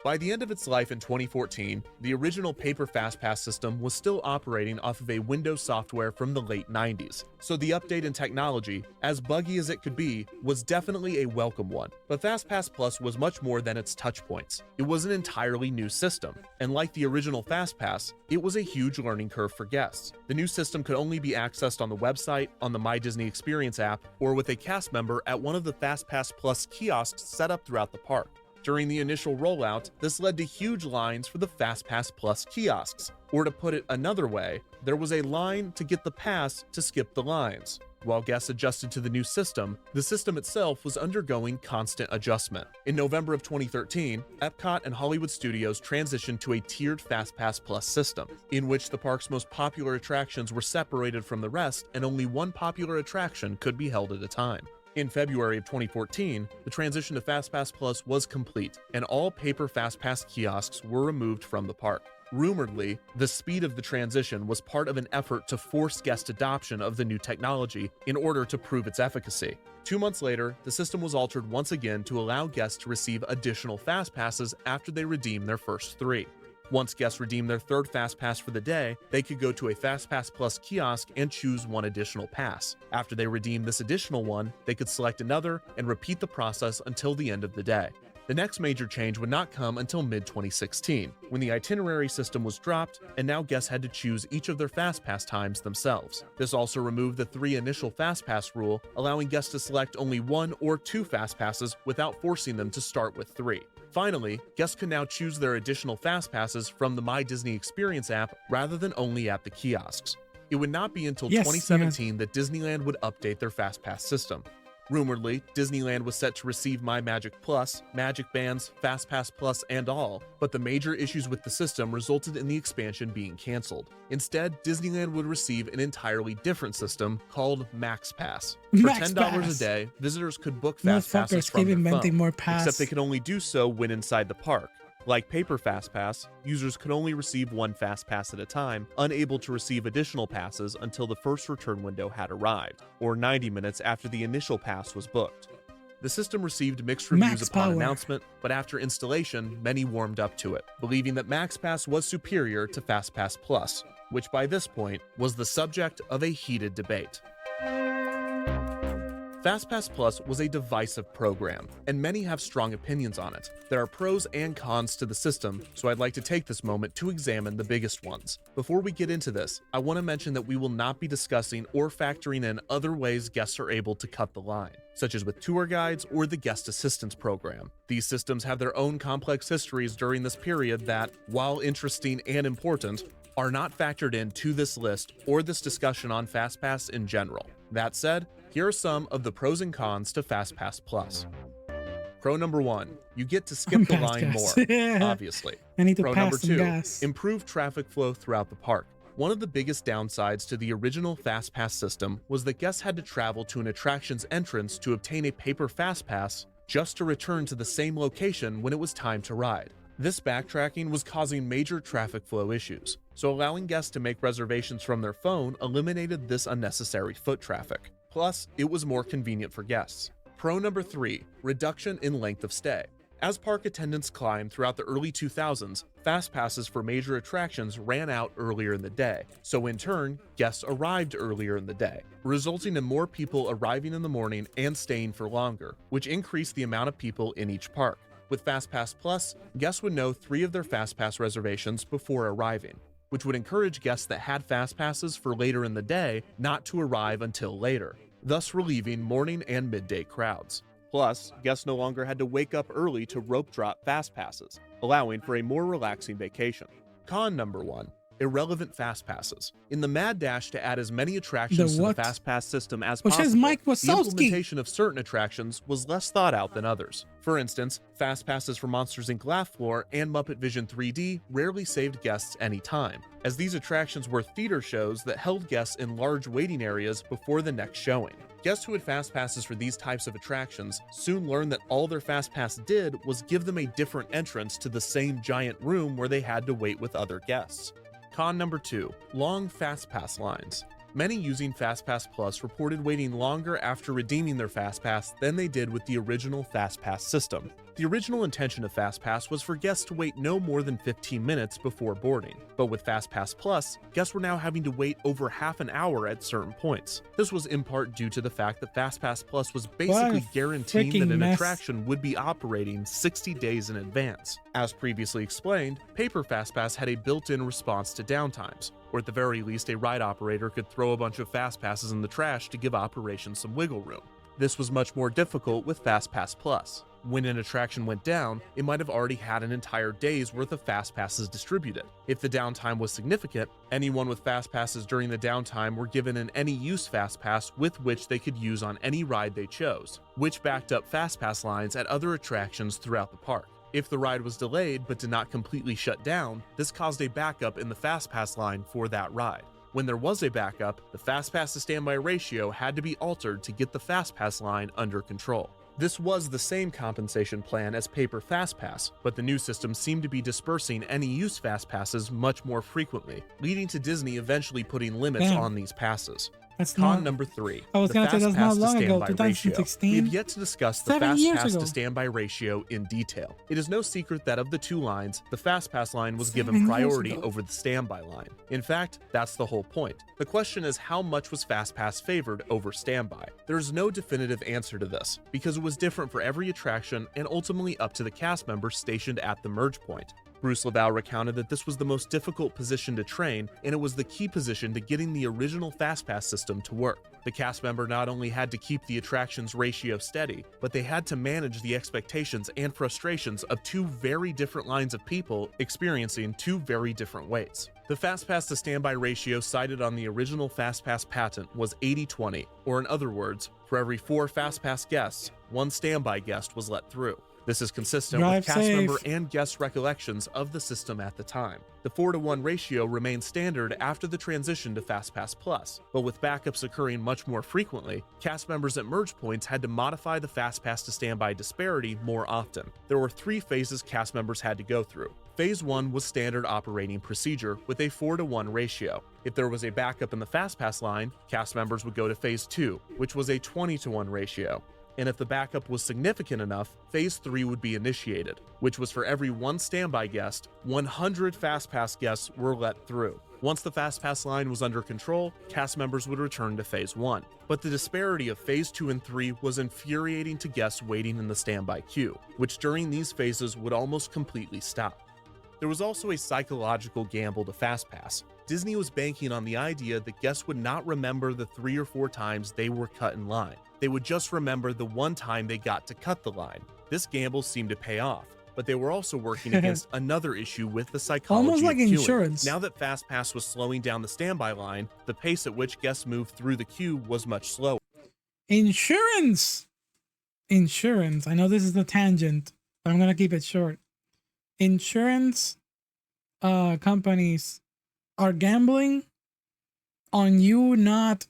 By the end of its life in 2014, the original paper FastPass system was still operating off of a Windows software from the late 90s, so the update in technology, as buggy as it could be, was definitely a welcome one. But FastPass Plus was much more than its touchpoints. It was an entirely new system, and like the original FastPass, it was a huge learning curve for guests. The new system could only be accessed on the website, on the My Disney Experience app, or with a cast member at one of the FastPass Plus kiosks set up throughout the park. During the initial rollout, this led to huge lines for the FastPass Plus kiosks, or to put it another way, there was a line to get the pass to skip the lines. While guests adjusted to the new system, the system itself was undergoing constant adjustment. In November of 2013, Epcot and Hollywood Studios transitioned to a tiered FastPass Plus system, in which the park's most popular attractions were separated from the rest and only one popular attraction could be held at a time. In February of 2014, the transition to FastPass Plus was complete, and all paper FastPass kiosks were removed from the park. Rumoredly, the speed of the transition was part of an effort to force guest adoption of the new technology in order to prove its efficacy. 2 months later, the system was altered once again to allow guests to receive additional FastPasses after they redeem their first 3. Once guests redeemed their third FastPass for the day, they could go to a FastPass Plus kiosk and choose one additional pass. After they redeemed this additional one, they could select another and repeat the process until the end of the day. The next major change would not come until mid-2016, when the itinerary system was dropped and now guests had to choose each of their FastPass times themselves. This also removed the 3 initial FastPass rule, allowing guests to select only 1 or 2 FastPasses without forcing them to start with 3. Finally, guests can now choose their additional FastPasses from the My Disney Experience app rather than only at the kiosks. It would not be until 2017 that Disneyland would update their FastPass system. Rumoredly, Disneyland was set to receive My Magic Plus, Magic Bands, FastPass Plus, and all, but the major issues with the system resulted in the expansion being canceled. Instead, Disneyland would receive an entirely different system called Max Pass. For $10 a day, visitors could book FastPasses from their phone, except they could only do so when inside the park. Like paper FastPass, users could only receive 1 FastPass at a time, unable to receive additional passes until the first return window had arrived, or 90 minutes after the initial pass was booked. The system received mixed reviews upon announcement, but after installation, many warmed up to it, believing that MaxPass was superior to FastPass Plus, which by this point was the subject of a heated debate. FastPass Plus was a divisive program, and many have strong opinions on it. There are pros and cons to the system, so I'd like to take this moment to examine the biggest ones. Before we get into this, I want to mention that we will not be discussing or factoring in other ways guests are able to cut the line, such as with tour guides or the guest assistance program. These systems have their own complex histories during this period that, while interesting and important, are not factored into this list or this discussion on FastPass in general. That said, here are some of the pros and cons to FastPass Plus. Pro number 1, you get to skip the line more, obviously. I need to Pro pass number some 2, gas. improve traffic flow throughout the park. One of the biggest downsides to the original FastPass system was that guests had to travel to an attraction's entrance to obtain a paper FastPass just to return to the same location when it was time to ride. This backtracking was causing major traffic flow issues, so allowing guests to make reservations from their phone eliminated this unnecessary foot traffic. Plus, it was more convenient for guests. Pro number 3, reduction in length of stay. As park attendance climbed throughout the early 2000s, FastPasses for major attractions ran out earlier in the day, so in turn, guests arrived earlier in the day, resulting in more people arriving in the morning and staying for longer, which increased the amount of people in each park. With FastPass Plus, guests would know 3 of their FastPass reservations before arriving, which would encourage guests that had FastPasses for later in the day not to arrive until later, thus relieving morning and midday crowds. Plus, guests no longer had to wake up early to rope drop FastPasses, allowing for a more relaxing vacation. Con number 1, irrelevant FastPasses. In the mad dash to add as many attractions to the FastPass system as possible, the implementation of certain attractions was less thought out than others. For instance, FastPasses for Monsters Inc. Laugh Floor and Muppet Vision 3D rarely saved guests any time, as these attractions were theater shows that held guests in large waiting areas before the next showing. Guests who had FastPasses for these types of attractions soon learned that all their FastPass did was give them a different entrance to the same giant room where they had to wait with other guests. Con number 2, long FastPass lines. Many using FastPass Plus reported waiting longer after redeeming their FastPass than they did with the original FastPass system. The original intention of FastPass was for guests to wait no more than 15 minutes before boarding, but with FastPass Plus, guests were now having to wait over half an hour at certain points. This was in part due to the fact that FastPass Plus was basically guaranteeing that an attraction would be operating 60 days in advance. As previously explained, paper FastPass had a built-in response to downtimes, or at the very least a ride operator could throw a bunch of FastPasses in the trash to give operations some wiggle room. This was much more difficult with FastPass Plus. When an attraction went down, it might have already had an entire day's worth of fast passes distributed. If the downtime was significant, anyone with fast passes during the downtime were given an any use fast pass with which they could use on any ride they chose, which backed up fast pass lines at other attractions throughout the park. If the ride was delayed but did not completely shut down, this caused a backup in the fast pass line for that ride. When there was a backup, the fast pass to standby ratio had to be altered to get the fast pass line under control. This was the same compensation plan as paper fast pass, but the new system seemed to be dispersing any use fast passes much more frequently, leading to Disney eventually putting limits on these passes. That's Con number 3. I was the gonna say fast that's pass not long to ago, standby ratio. 2016. We've yet to discuss the 7 fast years pass ago. to standby ratio in detail. It is no secret that of the two lines, the fast pass line was 7 given years priority ago. over the standby line. In fact, that's the whole point. The question is how much was fast pass favored over standby? There is no definitive answer to this, because it was different for every attraction and ultimately up to the cast members stationed at the merge point. Bruce Laval recounted that this was the most difficult position to train, and it was the key position to getting the original FastPass system to work. The cast member not only had to keep the attraction's ratio steady, but they had to manage the expectations and frustrations of two very different lines of people experiencing two very different waits. The FastPass to standby ratio cited on the original FastPass patent was 80-20, or in other words, for every 4 FastPass guests, 1 standby guest was let through. This is consistent Drive with cast safe. member and guest recollections of the system at the time. The 4-to-1 ratio remained standard after the transition to FastPass Plus, but with backups occurring much more frequently, cast members at merge points had to modify the FastPass to standby disparity more often. There were 3 phases cast members had to go through. Phase 1 was standard operating procedure with a 4-to-1 ratio. If there was a backup in the FastPass line, cast members would go to Phase 2, which was a 20-to-1 ratio. And if the backup was significant enough, Phase 3 would be initiated, which was for every 1 standby guest, 100 FastPass guests were let through. Once the FastPass line was under control, cast members would return to Phase 1. But the disparity of Phase 2 and 3 was infuriating to guests waiting in the standby queue, which during these phases would almost completely stop. There was also a psychological gamble to FastPass. Disney was banking on the idea that guests would not remember the 3 or 4 times they were cut in line. They would just remember the one time they got to cut the line. This gamble seemed to pay off, but they were also working against another issue with the psychology Almost like of queuing. insurance. Now that FastPass was slowing down the standby line, the pace at which guests moved through the queue was much slower. Insurance. I know this is a tangent, but I'm gonna keep it short. Insurance companies are gambling on you not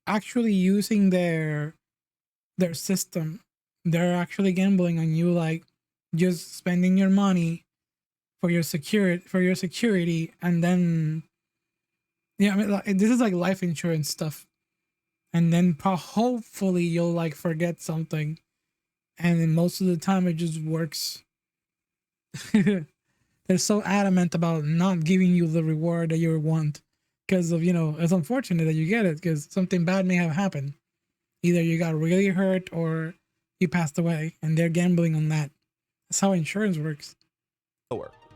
actually using their system. They're actually gambling on you, like just spending your money for your security, and then I mean, like, this is like life insurance stuff. And then hopefully you'll like forget something, and then most of the time it just works. They're so adamant about not giving you the reward that you want, because of, it's unfortunate that you get it because something bad may have happened. Either you got really hurt or you passed away, and they're gambling on that. That's how insurance works.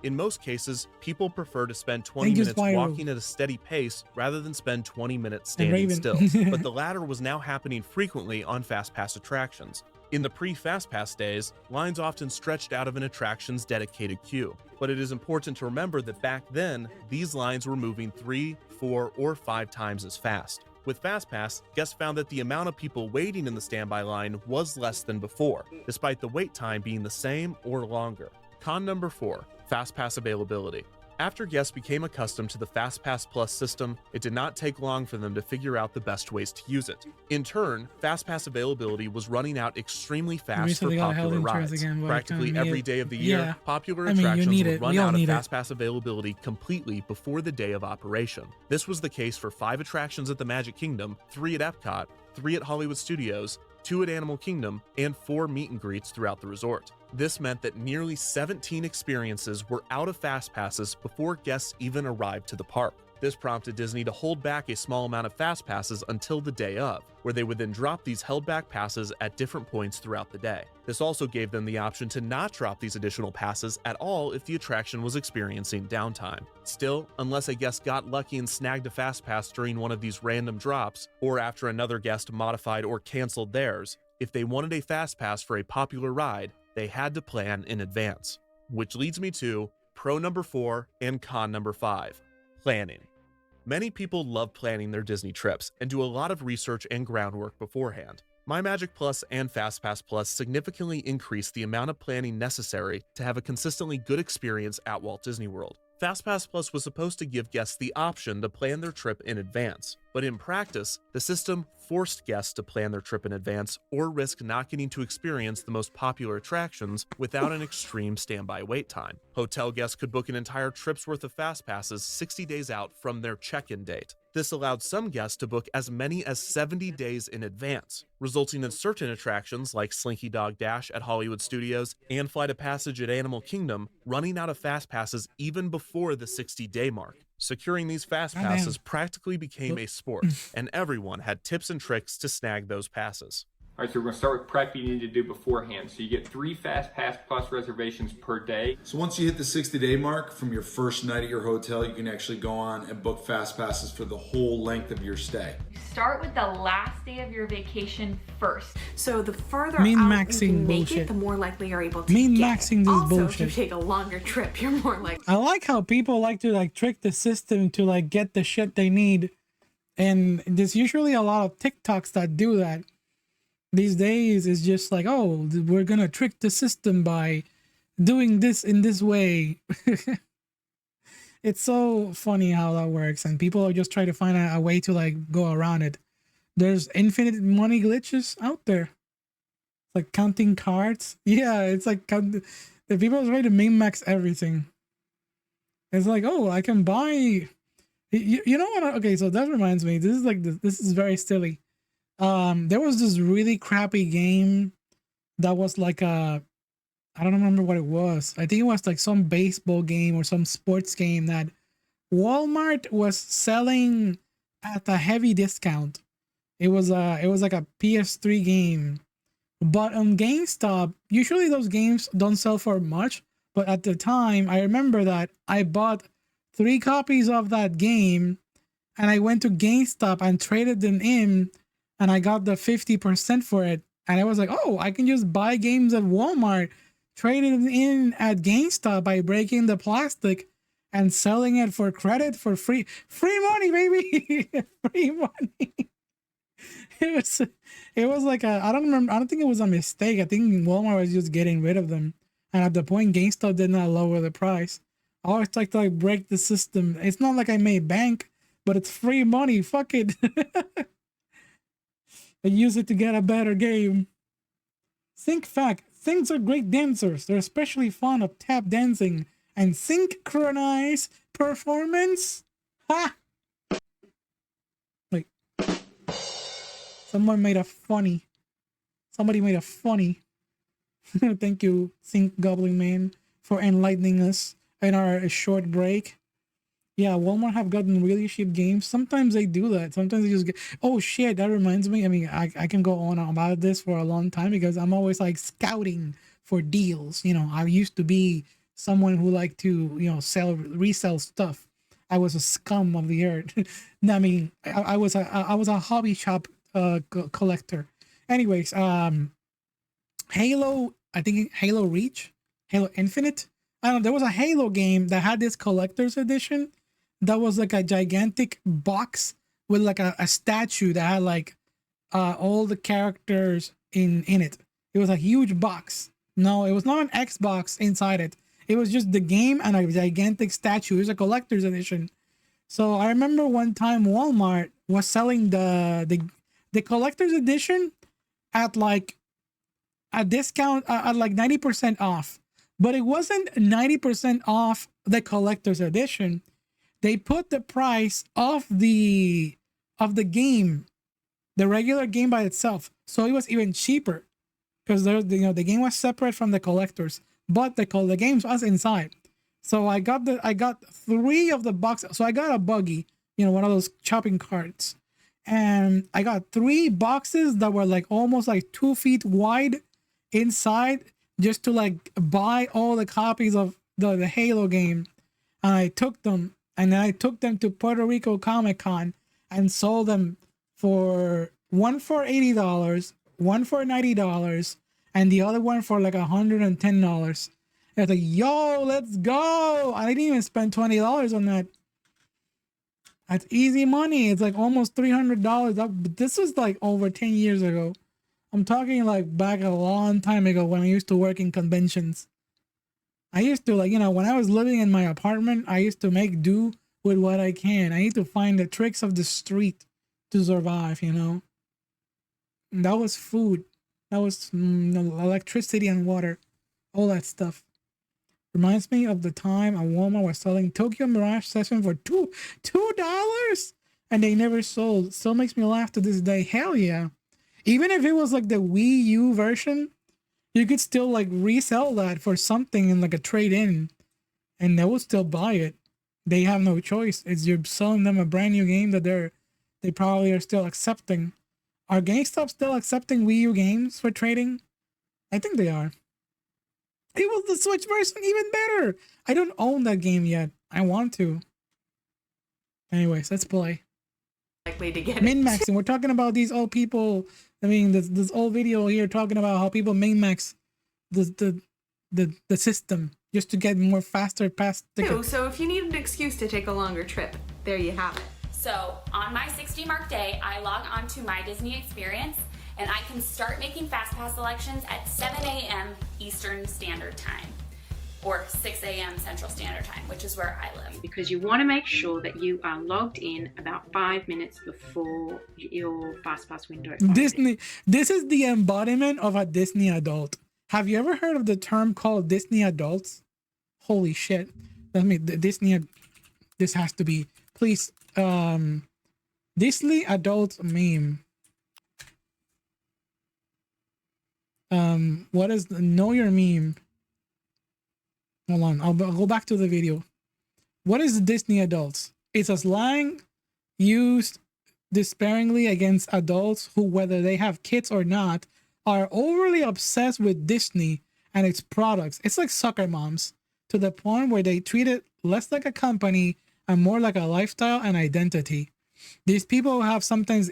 In most cases, people prefer to spend 20 minutes Spyro. walking at a steady pace rather than spend 20 minutes standing Raven. still, but the latter was now happening frequently on FastPass attractions. In the pre-FastPass days, lines often stretched out of an attraction's dedicated queue, but it is important to remember that back then, these lines were moving 3, 4, or 5 times as fast. With FastPass, guests found that the amount of people waiting in the standby line was less than before, despite the wait time being the same or longer. Con number 4, FastPass availability. After guests became accustomed to the FastPass Plus system, it did not take long for them to figure out the best ways to use it. In turn, FastPass availability was running out extremely fast for popular rides. Practically every day of the year, popular attractions would run out of FastPass availability completely before the day of operation. This was the case for 5 attractions at the Magic Kingdom, 3 at Epcot, 3 at Hollywood Studios, 2 at Animal Kingdom, and 4 meet and greets throughout the resort. This meant that nearly 17 experiences were out of FastPasses before guests even arrived to the park. This prompted Disney to hold back a small amount of FastPasses until the day of, where they would then drop these held back passes at different points throughout the day. This also gave them the option to not drop these additional passes at all if the attraction was experiencing downtime. Still, unless a guest got lucky and snagged a FastPass during one of these random drops, or after another guest modified or canceled theirs, If they wanted a fast pass for a popular ride, they had to plan in advance. Which leads me to pro number 4 and con number 5, planning. Many people love planning their Disney trips and do a lot of research and groundwork beforehand. MyMagic Plus and FastPass Plus significantly increase the amount of planning necessary to have a consistently good experience at Walt Disney World. FastPass Plus was supposed to give guests the option to plan their trip in advance, but in practice, the system forced guests to plan their trip in advance or risk not getting to experience the most popular attractions without an extreme standby wait time. Hotel guests could book an entire trip's worth of fast passes 60 days out from their check-in date. This allowed some guests to book as many as 70 days in advance, resulting in certain attractions like Slinky Dog Dash at Hollywood Studios and Flight of Passage at Animal Kingdom running out of fast passes even before the 60-day mark. Securing these fast passes practically became a sport, and everyone had tips and tricks to snag those passes. All right, so we're going to start with prep you need to do beforehand. So you get 3 FastPass Plus reservations per day. So once you hit the 60-day mark from your first night at your hotel, you can actually go on and book fast passes for the whole length of your stay. Start with the last day of your vacation first. So the further out you can make it, the more likely you're able to get it. Also, if you take a longer trip, you're more likely. I like how people like to trick the system to get the shit they need. And there's usually a lot of TikToks that do that. These days is just like, oh, we're gonna trick the system by doing this in this way. It's so funny how that works, and people are just trying to find a way to go around it. There's infinite money glitches out there, like counting cards. Yeah, it's like the people are trying to min-max everything. It's like, oh, I can buy. You know what? Okay, so that reminds me. This is very silly. There was this really crappy game that was I don't remember what it was. I think it was some baseball game or some sports game that Walmart was selling at a heavy discount. It was like a PS3 game, but on GameStop, usually those games don't sell for much. But at the time, I remember that I bought 3 copies of that game, and I went to GameStop and traded them in. And I got the 50% for it. And I was like, oh, I can just buy games at Walmart, trade it in at GameStop by breaking the plastic and selling it for credit for free. Free money, baby. Free money. It was like I don't remember. I don't think it was a mistake. I think Walmart was just getting rid of them. And at the point, GameStop did not lower the price. I always like to break the system. It's not like I made bank, but it's free money. Fuck it. And use it to get a better game. Think fact, things are great dancers. They're especially fond of tap dancing and synchronized performance. Ha! Wait. Somebody made a funny. Thank you, Sync Goblin Man, for enlightening us in our short break. Yeah, Walmart have gotten really cheap games. Sometimes they do that. Sometimes they just get... Oh, shit, that reminds me. I mean, I can go on about this for a long time because I'm always, scouting for deals. I used to be someone who liked to, resell stuff. I was a scum of the earth. I mean, I was a hobby shop collector. Anyways, Halo, I think Halo Reach, Halo Infinite. I don't know, there was a Halo game that had this collector's edition. That was like a gigantic box with a statue that had all the characters in it. It was a huge box. No, it was not an Xbox inside it. It was just the game and a gigantic statue. It was a collector's edition. So I remember one time Walmart was selling the collector's edition at a discount at 90% off. But it wasn't 90% off the collector's edition. They put the price of the game, the regular game by itself, so it was even cheaper because the game was separate from the collectors, but the games was inside. So I got 3 of the boxes. So I got a buggy, one of those shopping carts, and I got 3 boxes that were almost 2 feet wide inside, just to buy all the copies of the Halo game. And I took them. And then I took them to Puerto Rico Comic Con and sold them for $80 one for $90 and the other one for like $110. I was like, yo, let's go. I didn't even spend $20 on that. That's easy money. It's like almost $300. This was like over 10 years ago. I'm talking like back a long time ago when I used to work in conventions. I used to, like, you know, when I was living in my apartment, I used to make do with what I can. I need to find the tricks of the street to survive, you know. And that was food. That was electricity and water. All that stuff. Reminds me of the time a Walmart was selling Tokyo Mirage Session for $2 and they never sold. Still makes me laugh to this day. Hell yeah. Even if it was like the Wii U version, you could still like resell that for something in like a trade-in and they will still buy it. They have no choice. It's you're selling them a brand new game that they probably are still accepting. Are GameStop still accepting Wii U games for trading? I think they are. It was the Switch version even better. I don't own that game yet. I want to. Anyways, let's play. Likely to get min-maxing. We're talking about these old people. I mean, this old video here talking about how people min-max the system just to get more faster past tickets. So if you need an excuse to take a longer trip, there you have it. So on my 60 mark day, I log on to my Disney experience and I can start making FastPass selections at 7 a.m. Eastern Standard Time or 6 a.m. Central Standard Time, which is where I live. Because you want to make sure that you are logged in about 5 minutes before your FastPass window. Disney, this is the embodiment of a Disney adult. Have you ever heard of the term called Disney adults? Holy shit. Disney, this has to be, please, Disney adult meme. What is know your meme? Hold on, I'll go back to the video. What is Disney adults? It's a slang used despairingly against adults who, whether they have kids or not, are overly obsessed with Disney and its products. It's like soccer moms to the point where they treat it less like a company and more like a lifestyle and identity. These people have sometimes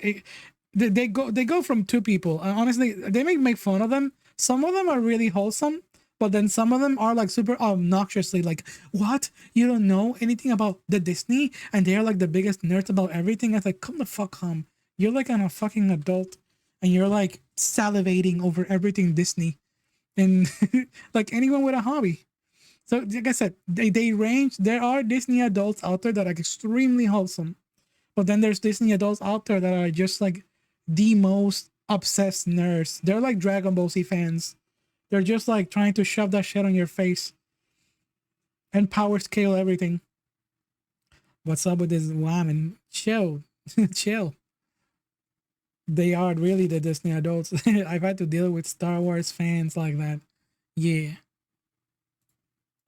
they go from two people. Honestly, they make fun of them. Some of them are really wholesome, but then some of them are like super obnoxiously like, what? You don't know anything about the Disney? And they're like the biggest nerds about everything. It's like, come the fuck home. You're like a fucking adult and you're like salivating over everything Disney. And like anyone with a hobby. So like I said, they range. There are Disney adults out there that are extremely wholesome. But then there's Disney adults out there that are just like the most obsessed nerds. They're like Dragon Ball Z fans. They're just like trying to shove that shit on your face and power scale everything. What's up with this woman? Chill. Chill. They are really the Disney adults. I've had to deal with Star Wars fans like that. Yeah.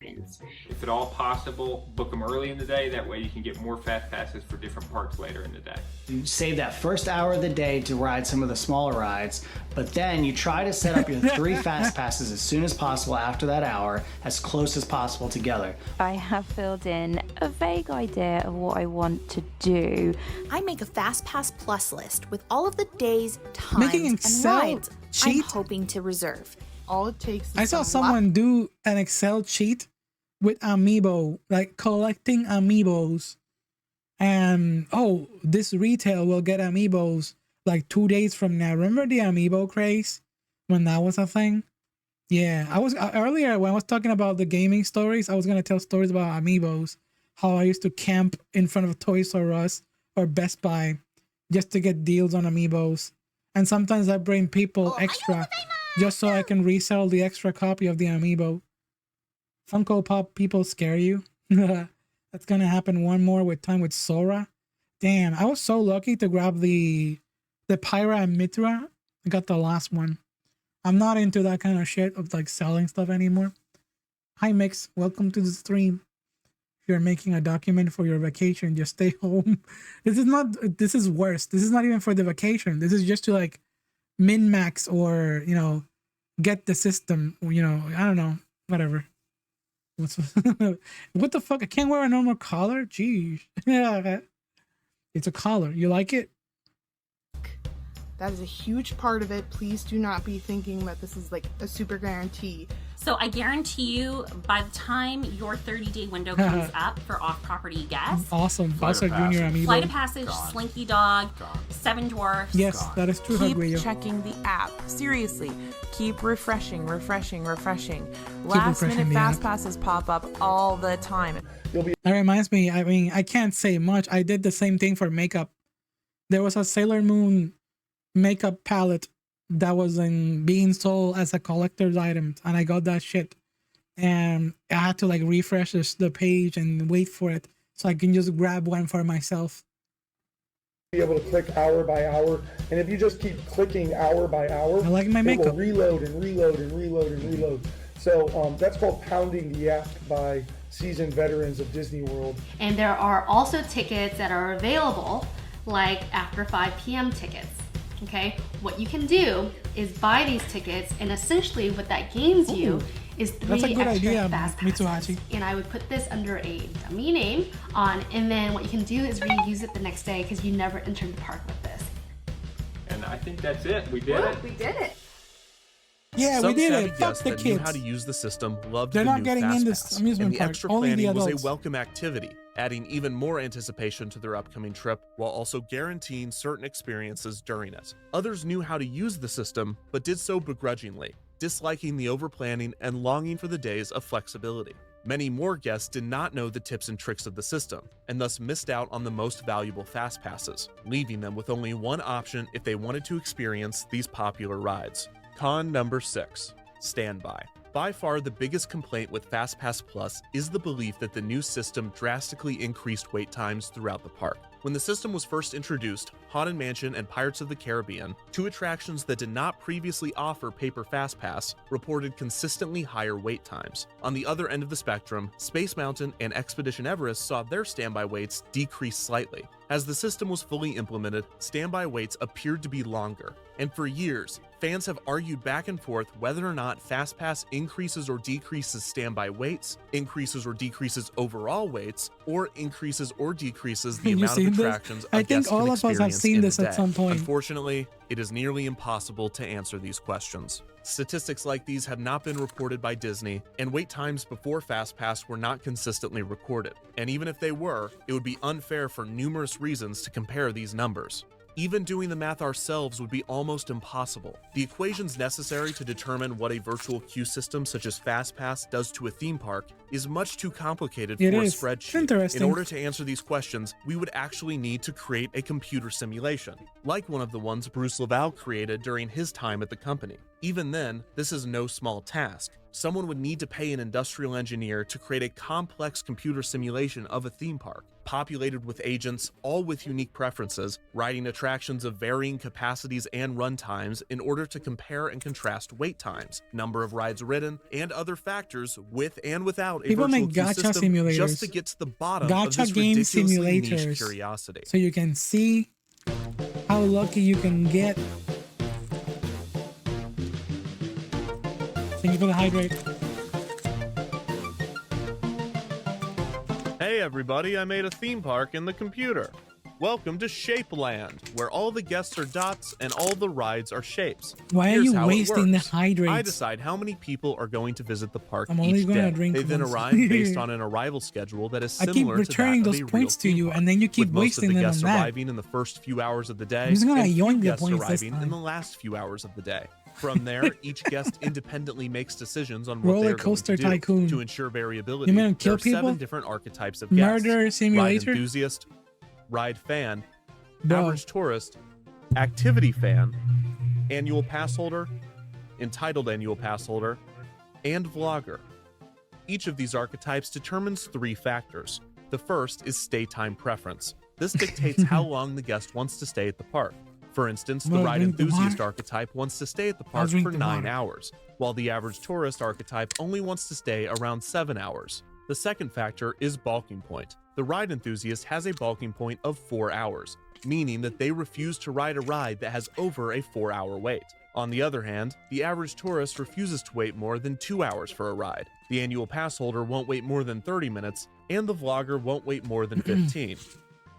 If at all possible, book them early in the day. That way you can get more fast passes for different parks later in the day. You save that first hour of the day to ride some of the smaller rides, but then you try to set up your 3 fast passes as soon as possible after that hour, as close as possible together. I have filled in a vague idea of what I want to do. I make a FastPass Plus list with all of the days, times, Making and Excel rides cheat? I'm hoping to reserve. All it takes is I saw someone do an Excel cheat with Amiibo, like collecting Amiibos. And oh, this retail will get Amiibos like 2 days from now. Remember the Amiibo craze when that was a thing? Yeah, I was earlier when I was talking about the gaming stories, I was gonna tell stories about Amiibos. How I used to camp in front of Toys R Us or Best Buy just to get deals on Amiibos. And sometimes I bring people extra just so I can resell the extra copy of the Amiibo. Funko Pop people scare you. That's gonna happen one more with time with Sora. Damn, I was so lucky to grab the Pyra and Mitra. I got the last one. I'm not into that kind of shit of like selling stuff anymore. Hi Mix, welcome to the stream. If you're making a document for your vacation, just stay home. This is worse. This is not even for the vacation. This is just to like min-max or, you know, get the system, you know, I don't know, whatever. What the fuck? I can't wear a normal collar? Jeez. Yeah, it's a collar. You like it? That is a huge part of it. Please do not be thinking that this is like a super guarantee. So I guarantee you, by the time your 30-day window comes up for off-property guests, awesome. Foster Junior Amiibo. Flight of Passage, Slinky Dog, Seven Dwarfs. Yes, that is true. Keep checking the app. Seriously, keep refreshing. Last minute fast passes pop up all the time. That reminds me, I mean, I can't say much. I did the same thing for makeup. There was a Sailor Moon makeup palette that was being sold as a collector's item, and I got that shit, and I had to like refresh the page and wait for it so I can just grab one for myself. Be able to click hour by hour, and if you just keep clicking hour by hour, I like my it makeup. will reload and reload and reload and reload. So that's called pounding the app by seasoned veterans of Disney World. And there are also tickets that are available, like after 5 p.m. tickets. Okay, what you can do is buy these tickets, and essentially what that gains you is 3 extra fast passes. And I would put this under a dummy name on, and then what you can do is reuse it the next day because you never entered the park with this. And I think that's it. We did it. We did it. Yeah, Some we did savvy it. Fuck guests the that knew kids. how to use the system loved They're the not new getting in this Fast Pass, amusement and the park. extra Only the planning was a adults. welcome activity, adding even more anticipation to their upcoming trip while also guaranteeing certain experiences during it. Others knew how to use the system, but did so begrudgingly, disliking the overplanning and longing for the days of flexibility. Many more guests did not know the tips and tricks of the system, and thus missed out on the most valuable Fast Passes, leaving them with only one option if they wanted to experience these popular rides. Con number 6. Standby. By far the biggest complaint with FastPass Plus is the belief that the new system drastically increased wait times throughout the park. When the system was first introduced, Haunted Mansion and Pirates of the Caribbean, two attractions that did not previously offer paper FastPass, reported consistently higher wait times. On the other end of the spectrum, Space Mountain and Expedition Everest saw their standby waits decrease slightly. As the system was fully implemented, standby waits appeared to be longer, and for years, fans have argued back and forth whether or not FastPass increases or decreases standby waits, increases or decreases overall waits, or increases or decreases the amount of attractions I a think guest can all of us have experience seen in this a at day. some point. Unfortunately, it is nearly impossible to answer these questions. Statistics like these have not been reported by Disney, and wait times before FastPass were not consistently recorded. And even if they were, it would be unfair for numerous reasons to compare these numbers. Even doing the math ourselves would be almost impossible. The equations necessary to determine what a virtual queue system such as FastPass does to a theme park is much too complicated for a spreadsheet. It's interesting. In order to answer these questions, we would actually need to create a computer simulation, like one of the ones Bruce Laval created during his time at the company. Even then, this is no small task. Someone would need to pay an industrial engineer to create a complex computer simulation of a theme park, populated with agents, all with unique preferences, riding attractions of varying capacities and run times in order to compare and contrast wait times, number of rides ridden, and other factors with and without a People virtual make queue gacha system simulators. just to get to the bottom of Gacha this game ridiculously niche simulators. curiosity. So you can see how lucky you can get. Thank you for the hydrate. Hey everybody, I made a theme park in the computer. Welcome to Shapeland, where all the guests are dots and all the rides are shapes. Why are Here's you how it wasting the works. hydrates? I decide how many people are going to visit the park I'm only each gonna day. drink They then once. arrive based on an arrival schedule that is I keep similar returning to that those of a points real to theme you, park, and then you keep with most wasting of the them guests on that. arriving in the first few hours of the day, I'm just gonna and few yoink the guests points this arriving time. in the last few hours of the day. From there, each guest independently makes decisions on what Roller they are going coaster to do. Tycoon. To ensure variability, You mean there kill are 7 people? different archetypes of guests. Murder simulator? Ride enthusiast, ride fan, Bro. average tourist, activity fan, annual pass holder, entitled annual pass holder, and vlogger. Each of these archetypes determines 3 factors. The first is stay time preference. This dictates how long the guest wants to stay at the park. For instance, the Wanna ride drink the enthusiast water? archetype wants to stay at the I'll park drink for the 9 water. hours, while the average tourist archetype only wants to stay around 7 hours. The second factor is balking point. The ride enthusiast has a balking point of 4 hours, meaning that they refuse to ride a ride that has over a 4-hour wait. On the other hand, the average tourist refuses to wait more than 2 hours for a ride. The annual pass holder won't wait more than 30 minutes, and the vlogger won't wait more than 15.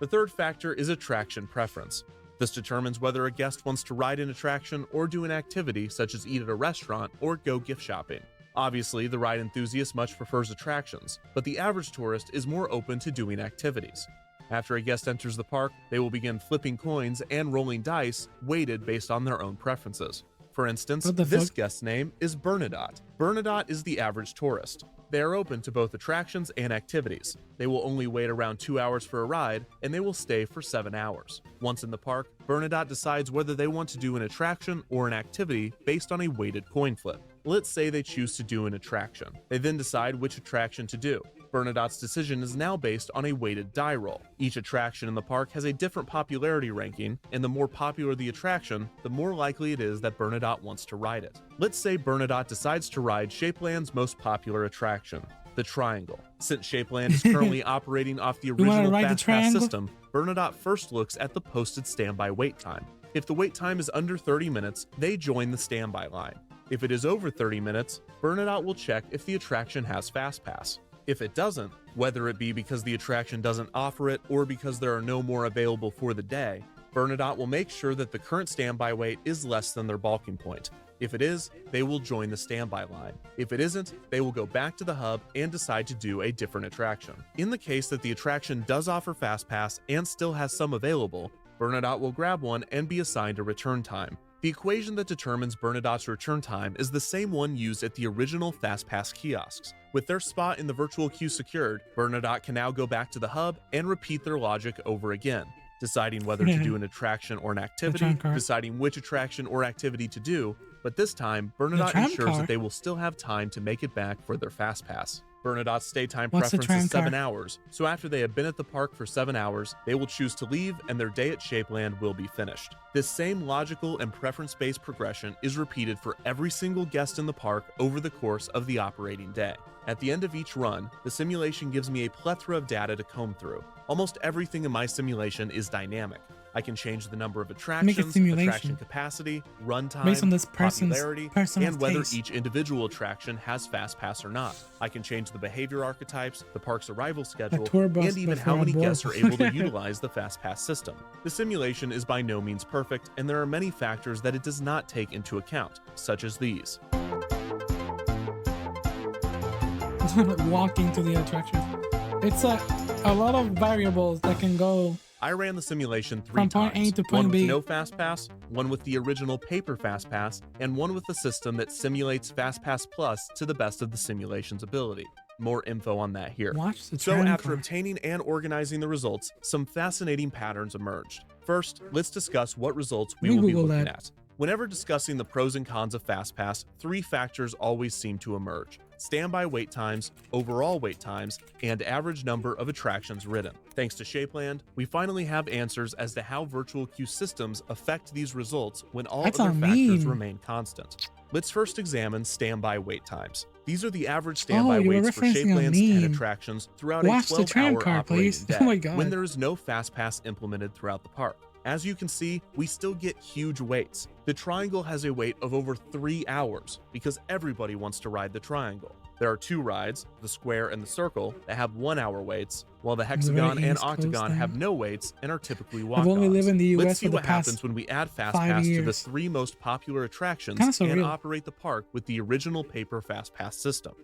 The third factor is attraction preference. This determines whether a guest wants to ride an attraction or do an activity such as eat at a restaurant or go gift shopping. Obviously, the ride enthusiast much prefers attractions, but the average tourist is more open to doing activities. After a guest enters the park, they will begin flipping coins and rolling dice, weighted based on their own preferences. For instance, this guest's name is Bernadotte. Bernadotte is the average tourist. They are open to both attractions and activities. They will only wait around 2 hours for a ride, and they will stay for 7 hours. Once in the park, Bernadotte decides whether they want to do an attraction or an activity based on a weighted coin flip. Let's say they choose to do an attraction. They then decide which attraction to do. Bernadotte's decision is now based on a weighted die roll. Each attraction in the park has a different popularity ranking, and the more popular the attraction, the more likely it is that Bernadotte wants to ride it. Let's say Bernadotte decides to ride Shapeland's most popular attraction, the Triangle. Since Shapeland is currently operating off the original Fast Pass system, Bernadotte first looks at the posted standby wait time. If the wait time is under 30 minutes, they join the standby line. If it is over 30 minutes, Bernadotte will check if the attraction has Fast Pass. If it doesn't, whether it be because the attraction doesn't offer it or because there are no more available for the day, Bernadotte will make sure that the current standby wait is less than their balking point. If it is, they will join the standby line. If it isn't, they will go back to the hub and decide to do a different attraction. In the case that the attraction does offer Fast Pass and still has some available, Bernadotte will grab one and be assigned a return time. The equation that determines Bernadotte's return time is the same one used at the original FastPass kiosks. With their spot in the virtual queue secured, Bernadotte can now go back to the hub and repeat their logic over again, deciding whether to do an attraction or an activity, deciding which attraction or activity to do, but this time, Bernadotte ensures that they will still have time to make it back for their FastPass. Bernadotte's stay time preference is 7 hours, so after they have been at the park for 7 hours, they will choose to leave and their day at Shapeland will be finished. This same logical and preference-based progression is repeated for every single guest in the park over the course of the operating day. At the end of each run, the simulation gives me a plethora of data to comb through. Almost everything in my simulation is dynamic. I can change the number of attractions, attraction capacity, runtime, based on this popularity, and whether each individual attraction has Fast Pass or not. I can change the behavior archetypes, the park's arrival schedule, and even how many guests are able to utilize the Fast Pass system. The simulation is by no means perfect, and there are many factors that it does not take into account, such as these. Walking to the attraction. It's a lot of variables that can go. I ran the simulation 3 times, one with no Fast Pass, one with the original paper Fast Pass, and one with a system that simulates Fast Pass Plus to the best of the simulation's ability. More info on that here. So after obtaining and organizing the results, some fascinating patterns emerged. First, let's discuss what results we will be looking at. Whenever discussing the pros and cons of Fast Pass, 3 factors always seem to emerge: standby wait times, overall wait times, and average number of attractions ridden. Thanks to Shapeland, we finally have answers as to how virtual queue systems affect these results when all other factors remain constant. Let's first examine standby wait times. These are the average standby waits for Shapeland's 10 attractions throughout a 12-hour operating day when there is no Fast Pass implemented throughout the park. As you can see, we still get huge waits. The Triangle has a wait of over 3 hours because everybody wants to ride the Triangle. There are 2 rides, the Square and the Circle, that have 1-hour waits, while the Hexagon and Octagon have no waits and are typically walk-ons. I've only lived in the US Let's see what happens when we add Fast Pass to the 3 most popular attractions and operate the park with the original paper Fast Pass system.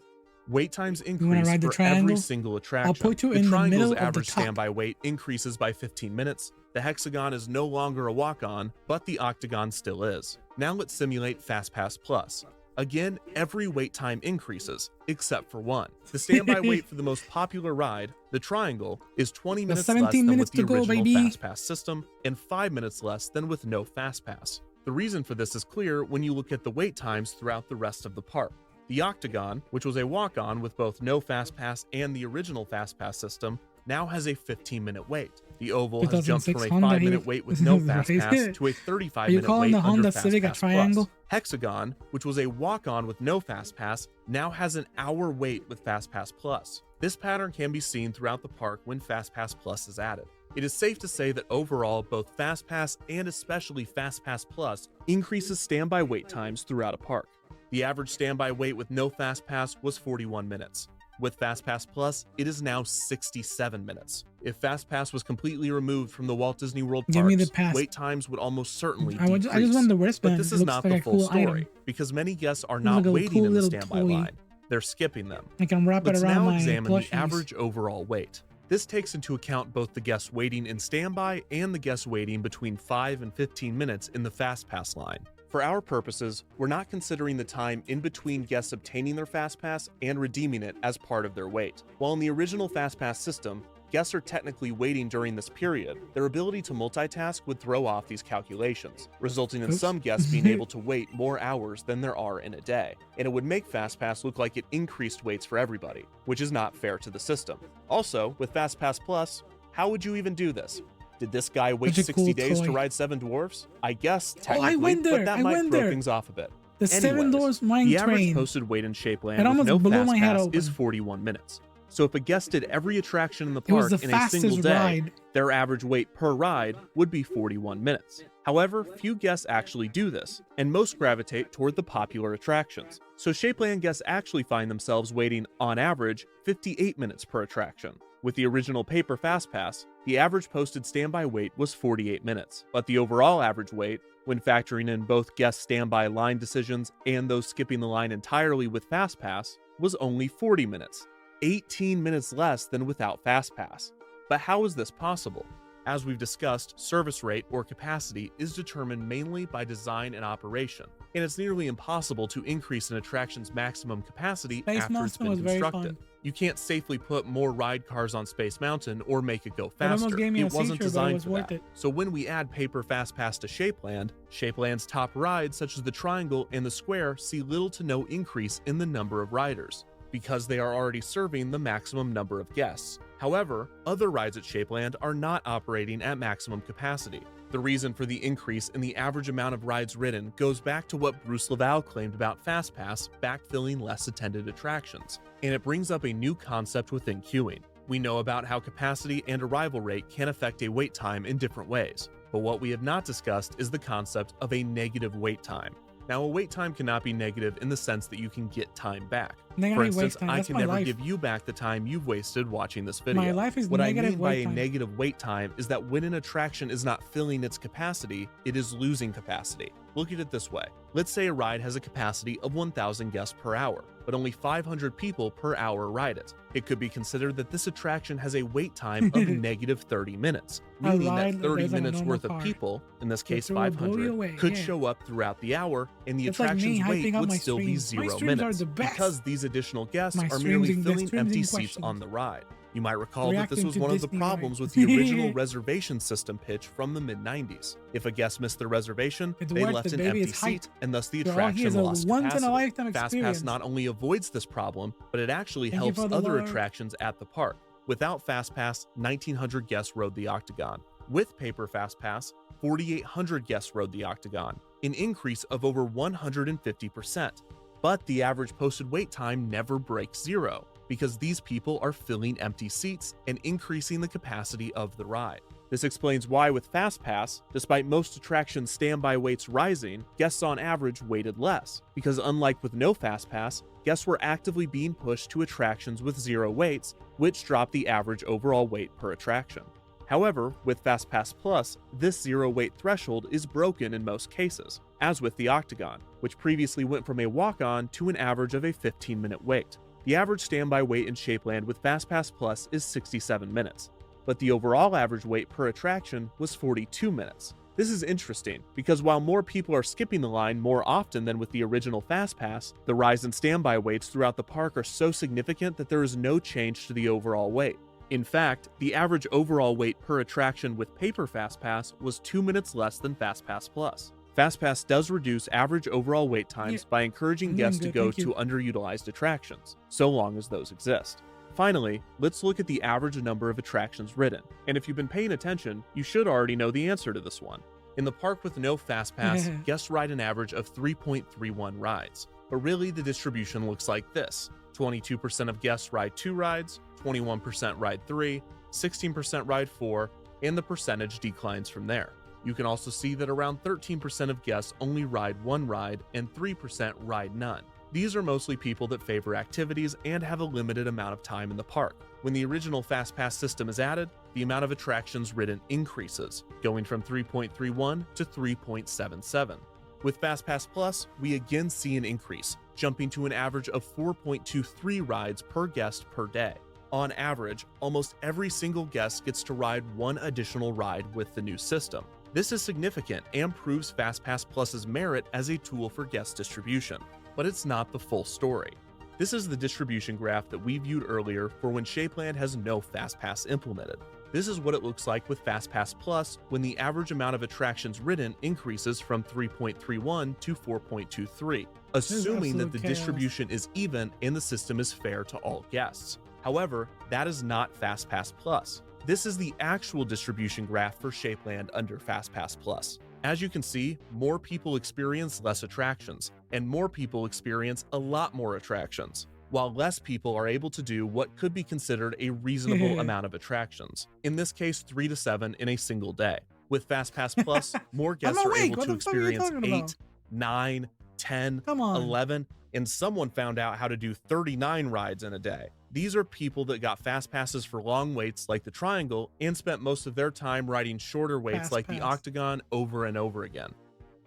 Wait times increase for every single attraction. I'll put you in the Triangle's the middle average of the standby wait increases by 15 minutes. The Hexagon is no longer a walk-on, but the Octagon still is. Now let's simulate Fast Pass Plus. Again, every wait time increases, except for one. The standby wait for the most popular ride, the Triangle, is 20 minutes less than with the original Fast Pass system, and 5 minutes less than with no Fast Pass. The reason for this is clear when you look at the wait times throughout the rest of the park. The Octagon, which was a walk-on with both no Fast Pass and the original Fast Pass system, now has a 15-minute wait. The Oval has jumped from a 5-minute wait with no Fast Pass to a 35-minute wait under Fast Pass Plus. Hexagon, which was a walk-on with no Fast Pass, now has an hour wait with Fast Pass Plus. This pattern can be seen throughout the park when Fast Pass Plus is added. It is safe to say that overall, both Fast Pass and especially Fast Pass Plus increases standby wait times throughout a park. The average standby wait with no Fast Pass was 41 minutes. With FastPass Plus, it is now 67 minutes. If FastPass was completely removed from the Walt Disney World Give me parks, the pass. wait times would almost certainly I decrease. just want the wristband. But this It is looks not like the a full cool story, item. because many guests are Looks not like a waiting cool in the little standby toy. line. They're skipping them. I can wrap Let's it around now my examine the plushies. average overall wait. This takes into account both the guests waiting in standby and the guests waiting between 5 and 15 minutes in the FastPass line. For our purposes, we're not considering the time in between guests obtaining their FastPass and redeeming it as part of their wait. While in the original FastPass system, guests are technically waiting during this period, their ability to multitask would throw off these calculations, resulting in some guests being able to wait more hours than there are in a day, and it would make FastPass look like it increased waits for everybody, which is not fair to the system. Also, with FastPass Plus, how would you even do this? Did this guy wait Such a 60 cool days to toy. ride Seven Dwarfs? I guess technically, went there. but that I might went throw there. things off a bit. The Seven Dwarfs Mine The average Train. posted wait in Shapeland It with almost no blew my head FastPass open. is 41 minutes. So if a guest did every attraction in the It was park the in a single fastest day, ride. their average wait per ride would be 41 minutes. However, few guests actually do this, and most gravitate toward the popular attractions. So Shapeland guests actually find themselves waiting, on average, 58 minutes per attraction. With the original paper FastPass, the average posted standby wait was 48 minutes, but the overall average wait, when factoring in both guest standby line decisions and those skipping the line entirely with FastPass, was only 40 minutes, 18 minutes less than without FastPass. But how is this possible? As we've discussed, service rate or capacity is determined mainly by design and operation, and it's nearly impossible to increase an attraction's maximum capacity Space after it's Mountain been was very constructed. fun. You can't safely put more ride cars on Space Mountain or make it go It almost faster. gave me a It wasn't seizure, but it designed was for worth that. it. So when we add paper FastPass to Shapeland, Shapeland's top rides such as the Triangle and the Square see little to no increase in the number of riders, because they are already serving the maximum number of guests. However, other rides at Shapeland are not operating at maximum capacity. The reason for the increase in the average amount of rides ridden goes back to what Bruce Laval claimed about FastPass backfilling less attended attractions, and it brings up a new concept within queuing. We know about how capacity and arrival rate can affect a wait time in different ways, but what we have not discussed is the concept of a negative wait time. Now, a wait time cannot be negative in the sense that you can get time back. Negative For wait instance, time, I that's can my never life. give you back the time you've wasted watching this video. My life is what I negative mean by wait a time. negative wait time is that when an attraction is not filling its capacity, it is losing capacity. Look at it this way. Let's say a ride has a capacity of 1,000 guests per hour, but only 500 people per hour ride it. It could be considered that this attraction has a wait time of negative 30 minutes, A meaning ride that that 30 goes on a minutes normal worth car. of people, in this case It will blow you 500, away, could yeah. show up throughout the hour, and the It's like me attraction's hyping wait up would my still be streams. My 0 streams are minutes, the best. because these additional guests My are streams merely in- filling streams empty in seats questions. on the ride. You might recall that this Reacting was to one of the Disney problems rides. with the original reservation system pitch from the mid-90s. If a guest missed their reservation, It's they worth left it, an baby. empty It's hype. seat, and thus the Girl, he attraction is a lost once-in-a-lifetime capacity. experience. FastPass not only avoids this problem, but it actually Thank you helps for the other love. attractions at the park. Without FastPass, 1,900 guests rode the Octagon. With paper FastPass, 4,800 guests rode the Octagon, an increase of over 150%. But the average posted wait time never breaks 0, because these people are filling empty seats and increasing the capacity of the ride. This explains why with FastPass, despite most attractions' standby waits rising, guests on average waited less, because unlike with no FastPass, guests were actively being pushed to attractions with 0 waits, which dropped the average overall wait per attraction. However, with FastPass Plus, this 0 wait threshold is broken in most cases, as with the Octagon, which previously went from a walk-on to an average of a 15-minute wait. The average standby wait in Shapeland with FastPass Plus is 67 minutes, but the overall average wait per attraction was 42 minutes. This is interesting, because while more people are skipping the line more often than with the original FastPass, the rise in standby waits throughout the park are so significant that there is no change to the overall wait. In fact, the average overall wait per attraction with paper FastPass was 2 minutes less than FastPass Plus. FastPass does reduce average overall wait times by encouraging guests to go to underutilized attractions, so long as those exist. Finally, let's look at the average number of attractions ridden. And if you've been paying attention, you should already know the answer to this one. In the park with no FastPass, guests ride an average of 3.31 rides. But really, the distribution looks like this. 22% of guests ride 2 rides, 21% ride 3, 16% ride 4, and the percentage declines from there. You can also see that around 13% of guests only ride 1 ride and 3% ride none. These are mostly people that favor activities and have a limited amount of time in the park. When the original FastPass system is added, the amount of attractions ridden increases, going from 3.31 to 3.77. With FastPass Plus, we again see an increase, jumping to an average of 4.23 rides per guest per day. On average, almost every single guest gets to ride one additional ride with the new system. This is significant and proves FastPass Plus's merit as a tool for guest distribution. But it's not the full story. This is the distribution graph that we viewed earlier for when Shapeland has no FastPass implemented. This is what it looks like with FastPass Plus when the average amount of attractions ridden increases from 3.31 to 4.23, assuming that the distribution is even and the system is fair to all guests. However, that is not FastPass Plus. This is the actual distribution graph for Shapeland under FastPass Plus. As you can see, more people experience less attractions, and more people experience a lot more attractions, while less people are able to do what could be considered a reasonable amount of attractions, in this case 3 to 7 in a single day. With FastPass Plus, more guests are able to experience 8, 9, 10, 11, and someone found out how to do 39 rides in a day. These are people that got fast passes for long waits like the Triangle and spent most of their time riding shorter waits like the Octagon over and over again.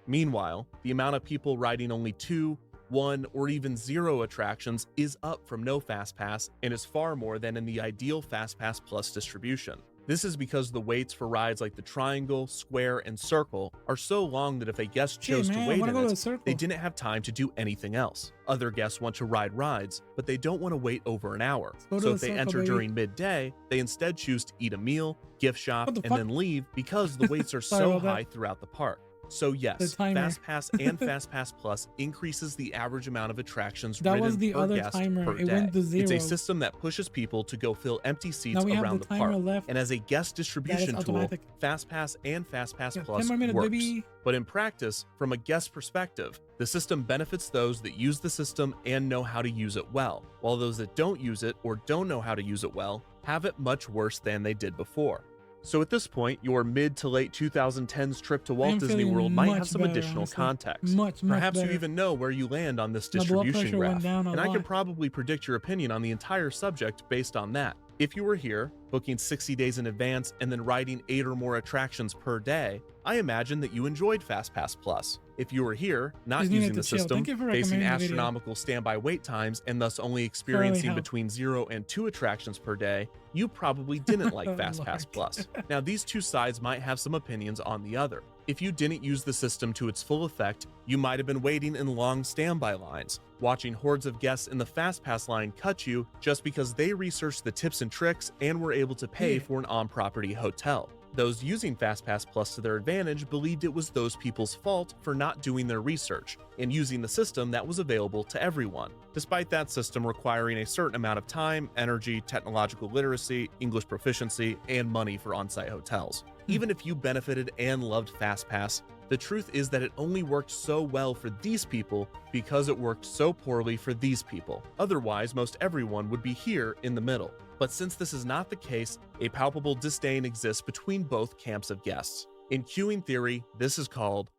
Meanwhile, the amount of people riding only 2, 1, or even 0 attractions is up from no fast pass and is far more than in the ideal FastPass Plus distribution. This is because the waits for rides like the Triangle, Square, and Circle are so long that if a guest chose to wait in it, they didn't have time to do anything else. Other guests want to ride rides, but they don't want to wait over an hour. So if they enter during midday, they instead choose to eat a meal, gift shop, and then leave because the waits are so high throughout the park. So yes, FastPass and FastPass Plus increases the average amount of attractions ridden per guest per day. It's a system that pushes people to go fill empty seats around the park. And as a guest distribution tool, FastPass and FastPass Plus works. But in practice, from a guest perspective, the system benefits those that use the system and know how to use it well, while those that don't use it or don't know how to use it well have it much worse than they did before. So at this point, your mid to late 2010s trip to Walt Disney World might have some additional context. Perhaps you even know where you land on this distribution graph, and I can probably predict your opinion on the entire subject based on that. If you were here, booking 60 days in advance and then riding 8 or more attractions per day, I imagine that you enjoyed FastPass Plus. If you were here, not using the system, facing astronomical standby wait times, and thus only experiencing between 0 and 2 attractions per day, you probably didn't like FastPass Plus. Now, these two sides might have some opinions on the other. If you didn't use the system to its full effect, you might have been waiting in long standby lines, watching hordes of guests in the FastPass line cut you just because they researched the tips and tricks and were able to pay for an on-property hotel. Those using FastPass Plus to their advantage believed it was those people's fault for not doing their research and using the system that was available to everyone, despite that system requiring a certain amount of time, energy, technological literacy, English proficiency, and money for on-site hotels. Even if you benefited and loved FastPass, the truth is that it only worked so well for these people because it worked so poorly for these people. Otherwise, most everyone would be here in the middle. But since this is not the case, a palpable disdain exists between both camps of guests. In queuing theory, this is called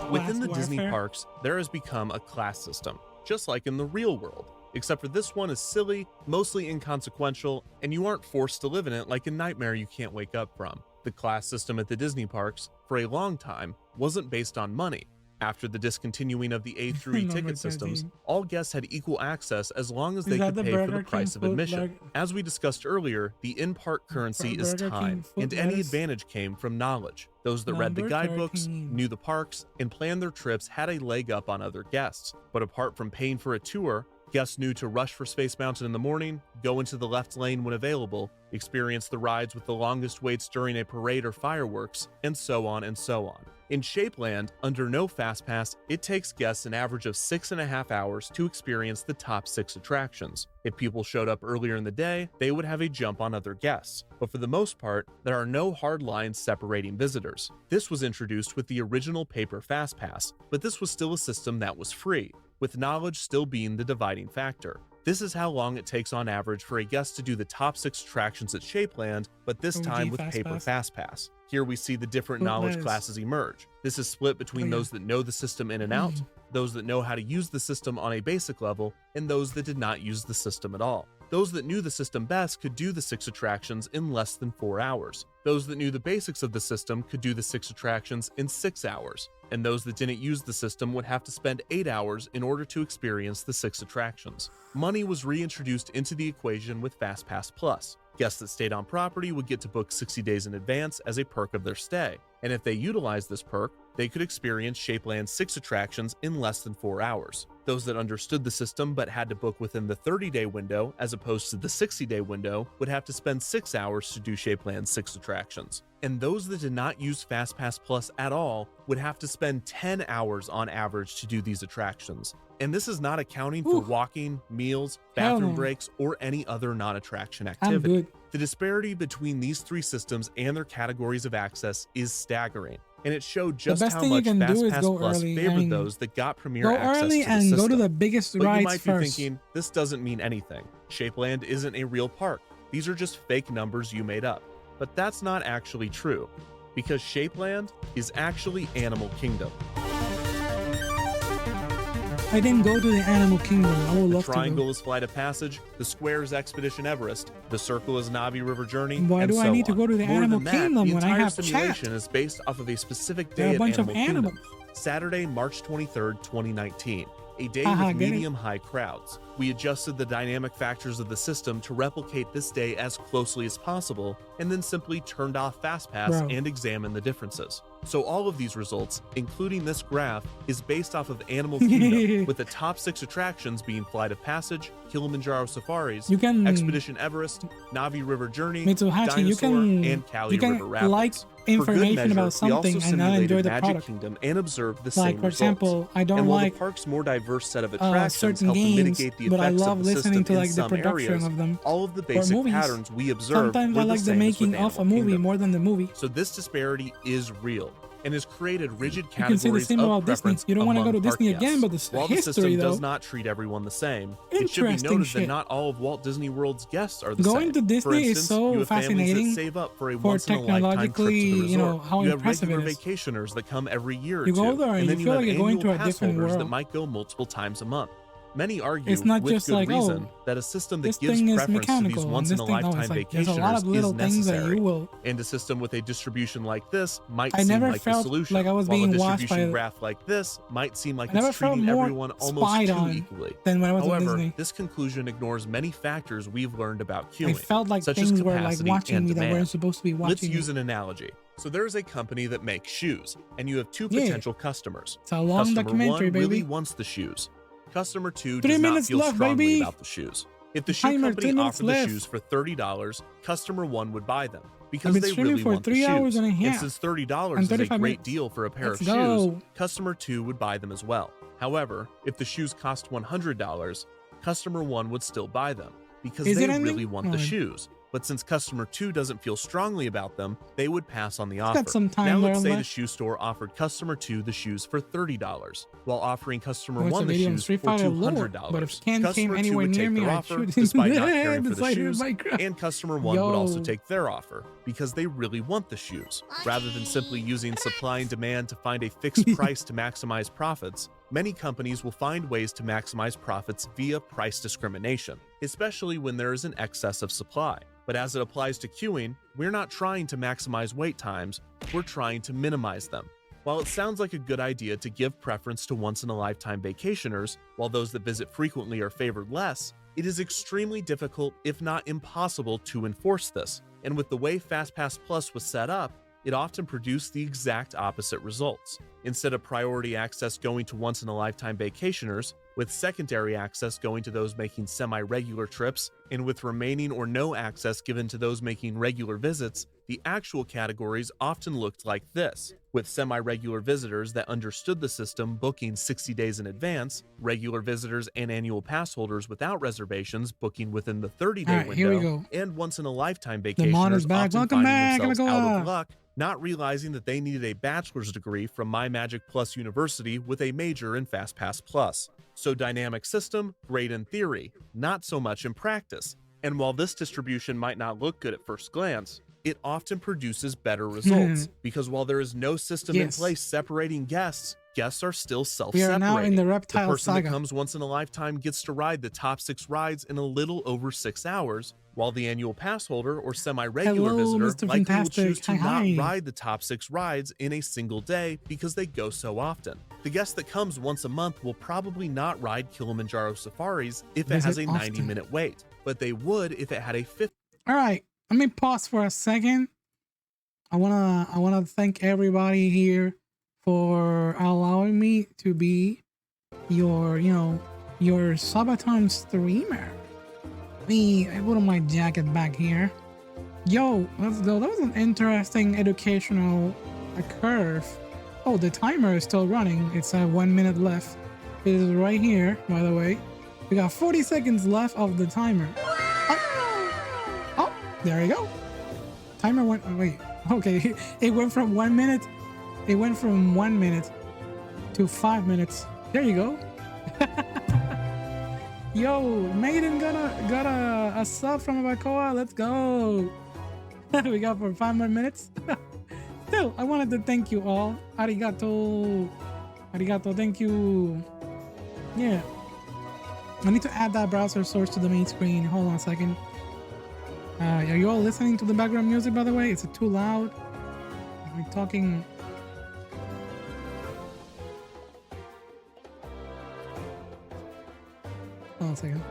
within the Disney parks, there has become a class system, just like in the real world. Except for this one is silly, mostly inconsequential, and you aren't forced to live in it like a nightmare you can't wake up from. The class system at the Disney parks, for a long time, wasn't based on money. After the discontinuing of the A through E ticket systems, all guests had equal access as long as they could pay for the price of admission. As we discussed earlier, the in-park currency is time, and any advantage came from knowledge. Those that read the guidebooks, knew the parks, and planned their trips had a leg up on other guests. But apart from paying for a tour, guests knew to rush for Space Mountain in the morning, go into the left lane when available, experience the rides with the longest waits during a parade or fireworks, and so on and so on. In Shapeland, under no FastPass, it takes guests an average of 6.5 hours to experience the top 6 attractions. If people showed up earlier in the day, they would have a jump on other guests. But for the most part, there are no hard lines separating visitors. This was introduced with the original paper FastPass, but this was still a system that was free, with knowledge still being the dividing factor. This is how long it takes on average for a guest to do the top 6 attractions at Shapeland, but this time with paper FastPass. Here we see the different knowledge classes emerge. This is split between those that know the system in and out, those that know how to use the system on a basic level, and those that did not use the system at all. Those that knew the system best could do the 6 attractions in less than 4 hours. Those that knew the basics of the system could do the 6 attractions in 6 hours. And those that didn't use the system would have to spend 8 hours in order to experience the 6 attractions. Money was reintroduced into the equation with FastPass Plus. Guests that stayed on property would get to book 60 days in advance as a perk of their stay. And if they utilized this perk, they could experience Shapeland's 6 attractions in less than 4 hours. Those that understood the system but had to book within the 30-day window as opposed to the 60-day window would have to spend 6 hours to do Shapeland's 6 attractions. And those that did not use FastPass Plus at all would have to spend 10 hours on average to do these attractions. And this is not accounting for walking, meals, bathroom breaks, or any other non-attraction activity. The disparity between these 3 systems and their categories of access is staggering. And it showed just how much FastPass Plus favored those that got premier access to the system. Go to the biggest rides but you might be first. thinking, this doesn't mean anything. Shapeland isn't a real park. These are just fake numbers you made up. But that's not actually true, because Shapeland is actually Animal Kingdom. I didn't go to the Animal Kingdom. I would love to. The triangle is Flight of Passage, the square is Expedition Everest, the circle is Navi River Journey, Why and do I so need to on. go to the More Animal than that, Kingdom the when I entire have simulation chat? is based off of a specific There are day a at bunch of Animal Kingdom, animals. Saturday, March 23rd, 2019. A day Haha, with get it? medium-high crowds. We adjusted the dynamic factors of the system to replicate this day as closely as possible, and then simply turned off FastPass Bro. and examined the differences. So all of these results, including this graph, is based off of Animal Kingdom, with the top 6 attractions being Flight of Passage, Kilimanjaro Safaris, You can- Expedition Everest, Navi River Journey, Mitsuhachi, you Dinosaur, can- and Cali you can River Rapids. like For good information measure, about we something also and not simulated enjoy the Magic product. Kingdom and observed the Like, same for example, results. I don't and while like, the park's more diverse set of attractions certain help to games, mitigate the but I effects love of the listening system to, like, in the some production areas, of them. all of the Or basic movies. patterns we observed Sometimes were I like the the same as with making of a Animal movie Kingdom. more than the movie. So this disparity is real and has created rigid You can say the categories same of about Disney. preference You don't want to go to among park Disney guests. again, but the While the history, system though. does not treat everyone the same, it should be Interesting noted shit. that not all of Walt Disney World's guests are the Going same. to Disney For is instance, so you have families fascinating that save up for a for once-in-a-lifetime trip to the technologically, resort. you know, how you have impressive it regular is. vacationers that come every year or You two, go there and and then you you feel have like you're going annual to a pass different holders that world. might go multiple times a month. Many argue, It's not with just good like, reason, oh, that a system that this gives thing is preference to these mechanical, and this thing, no, once-in-a-lifetime it's like, there's a lot vacationers of little is things that necessary. you will- And a system with a distribution like this might I seem never like the felt solution, like I was while being a watched distribution by- graph like this might seem like I never it's felt treating more everyone almost spied too on equally. than when I was at However, Disney. this conclusion ignores many factors we've learned about queuing, I felt like such as things were like capacity watching and me that demand. weren't supposed to be watching Let's me. use an analogy. So there's a company that makes shoes, and you have 2 Yeah. potential customers. It's a long Customer documentary, 1 really baby. wants the shoes. Customer 2 3 does not minutes feel left, strongly baby. about the shoes. If the shoe Timer, 3 company minutes offered the left. shoes for $30, customer 1 would buy them because I've been they streaming really for want the 3 shoes. hours and a half. since $30 And is a 35 great minutes. deal for a pair Let's of go. shoes, customer 2 would buy them as well. However, if the shoes cost $100, customer 1 would still buy them because Is they it ending? really want the Alright. shoes. But since customer 2 doesn't feel strongly about them, they would pass on the got offer. some time Now let's there say the left. shoe store offered customer 2 the shoes for $30, while offering customer Watch 1 a the video on shoes Street for Fighter lore, $200. but if Ken came Customer 2 anywhere would near take me, their I'd offer shoot him despite in not the caring head for the beside shoes, Minecraft. and customer 1 would also Yo. take their offer because they really want the shoes. Rather than simply using supply and demand to find a fixed price to maximize profits, many companies will find ways to maximize profits via price discrimination, especially when there is an excess of supply. But as it applies to queuing, we're not trying to maximize wait times, we're trying to minimize them. While it sounds like a good idea to give preference to once-in-a-lifetime vacationers, while those that visit frequently are favored less, it is extremely difficult, if not impossible, to enforce this. And with the way FastPass Plus was set up, it often produced the exact opposite results. Instead of priority access going to once-in-a-lifetime vacationers, with secondary access going to those making semi-regular trips, and with remaining or no access given to those making regular visits, the actual categories often looked like this, with semi-regular visitors that understood the system booking 60 days in advance, regular visitors and annual pass holders without reservations booking within the 30-day Alright, here we window, go. and once-in-a-lifetime The monitor's vacationers back. often Welcome finding back. themselves out Amigo. of luck, not realizing that they needed a bachelor's degree from My Magic Plus University with a major in FastPass Plus. So dynamic system, great in theory, not so much in practice. And while this distribution might not look good at first glance, it often produces better results because while there is no system in Yes. place separating guests, guests are still We self-separating. are now in the reptile person saga. that comes once in a lifetime gets to ride the top 6 rides in a little over 6 hours, while the annual pass holder or semi-regular Hello, visitor Mr. likely will Fantastic. choose to Hi. not ride the top 6 rides in a single day because they go so often. The guest that comes once a month will probably not ride Kilimanjaro safaris if it has a Visit often. 90-minute wait, but they would if it had a 50. All right, let me pause for a second. I wanna thank everybody here for allowing me to be your, your Subathon streamer. Let me put on my jacket back here. Yo, let's go. That was an interesting educational curve. Oh, the timer is still running. It's 1 minute left. It is right here, by the way. We got 40 seconds left of the timer. Oh, there you go. Timer went, oh, wait, okay. It went from 1 minute. It went from 1 minute to 5 minutes. There you go. Yo, Maiden got a sub from Abacoa. Let's go. We got for 5 more minutes. Still, I wanted to thank you all. Arigato. Arigato, thank you. Yeah. I need to add that browser source to the main screen. Hold on a second. Are you all listening to the background music, by the way? Is it too loud? Are we talking? Hold on a second.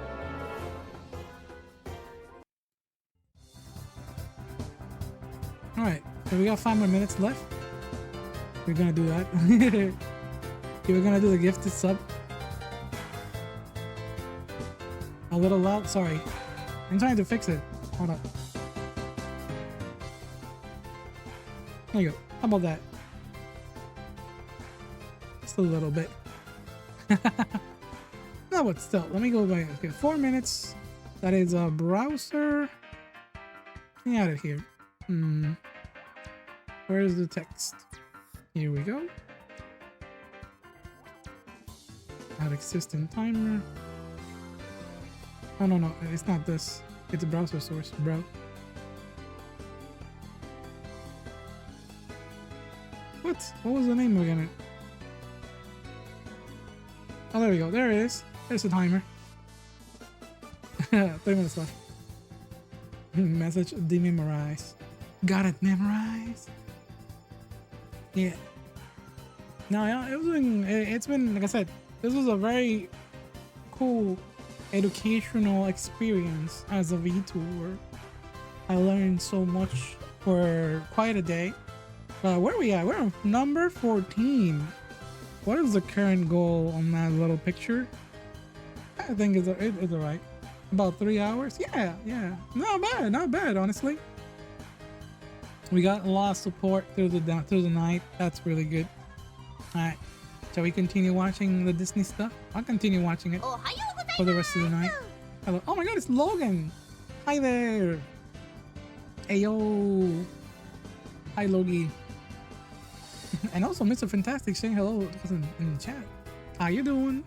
All right, so we got 5 more minutes left. We're gonna do that. We're gonna do the gifted sub. A little loud, sorry. I'm trying to fix it. Hold up. There you go. How about that? Just a little bit. No, but still, let me go back. Okay, 4 minutes. That is a browser. Let me add it here. Where is the text? Here we go. Add existing timer. Oh, no, it's not this. It's a browser source, bro. What? What was the name again? Oh, there we go. There it is. There's the timer. 3 minutes left. Message dememorize. Got it memorized. Yeah. No, yeah, it's been, like I said, this was a very cool educational experience as a VTuber. I learned so much for quite a day. Where are we at? We're on number 14. What is the current goal on that little picture? I think it's alright. About 3 hours? Yeah. Not bad, honestly. We got a lot of support through the night. That's really good. Alright. Shall we continue watching the Disney stuff? I'll continue watching it for the rest of the night. Hello. Oh my god, it's Logan! Hi there! Hey yo! Hi Logie. And also Mr. Fantastic saying hello in the chat. How you doing?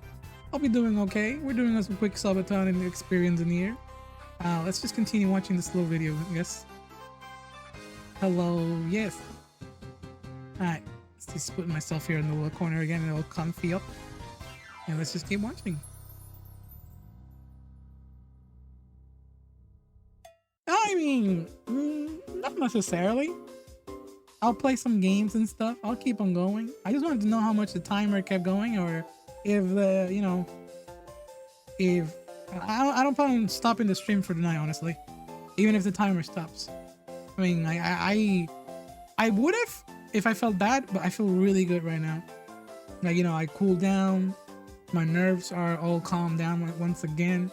Hope you're doing okay. We're doing a quick Subathon and experience in here. Let's just continue watching this little video, I guess. Hello, yes. Alright, let's just put myself here in the little corner again and it'll comfy up. And let's just keep watching. I mean, not necessarily. I'll play some games and stuff. I'll keep on going. I just wanted to know how much the timer kept going, or if the, if I don't plan on stopping the stream for tonight, honestly. Even if the timer stops. I mean, I would have if I felt bad, but I feel really good right now. Like, I cooled down. My nerves are all calmed down once again.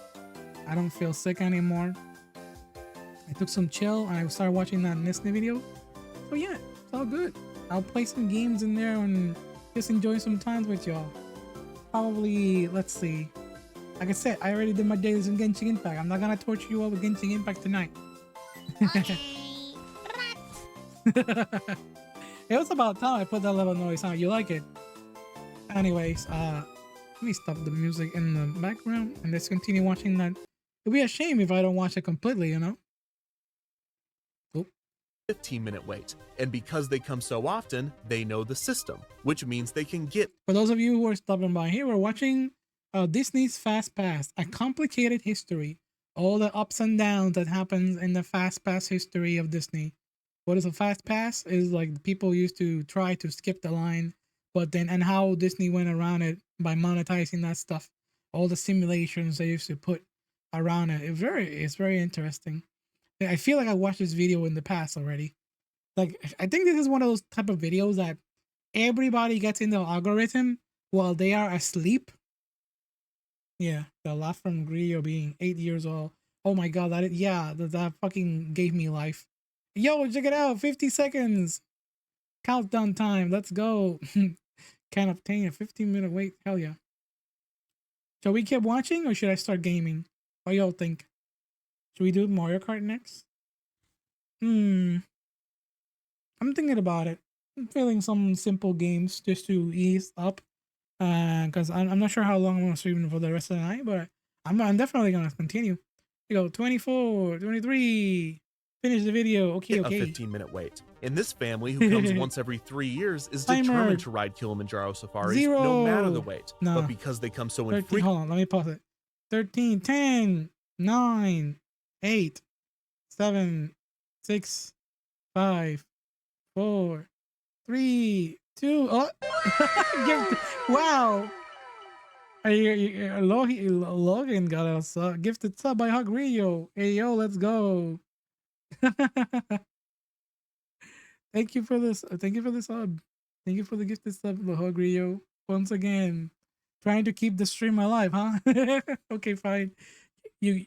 I don't feel sick anymore. I took some chill and I started watching that Disney video. So yeah, it's all good. I'll play some games in there and just enjoy some times with y'all. Probably, let's see. Like I said, I already did my dailies in Genshin Impact. I'm not gonna torture you all with Genshin Impact tonight. It was about time I put that little noise on. You like it? Anyways, let me stop the music in the background and let's continue watching that. It'd be a shame if I don't watch it completely, 15-minute wait. And because they come so often, they know the system, which means they can get. For those of you who are stopping by here, we're watching Disney's Fast Pass, a complicated history. All the ups and downs that happens in the Fast Pass history of Disney. What is a Fast Pass? Is like people used to try to skip the line, but then, and how Disney went around it by monetizing that stuff. All the simulations they used to put around it. It's very interesting. I feel like I watched this video in the past already. Like, I think this is one of those type of videos that everybody gets in the algorithm while they are asleep. Yeah, the laugh from Grillo being 8 years old. Oh my god, that fucking gave me life. Yo, check it out, 50 seconds. Countdown time, let's go. Can't obtain a 15-minute wait, hell yeah. Shall we keep watching or should I start gaming? What y'all think? Should we do Mario Kart next? I'm thinking about it. I'm feeling some simple games just to ease up. Because I'm not sure how long I'm going to stream for the rest of the night, but I'm definitely going to continue. We go 24, 23. Finish the video. Okay. A 15-minute wait. And this family, who comes once every 3 years, is determined to ride Kilimanjaro safaris no matter the wait. No. But because they come so infrequently. Hold on, let me pause it. 13, 10, 9, 8, 7, 6, 5, 4, 3, 2. Oh, wow. Logan got us gifted sub by Hug Rio. Hey yo, let's go. Thank you for this. Thank you for the sub. Thank you for the gifted sub, the Hug Rio. Once again, trying to keep the stream alive, huh? Okay, fine. You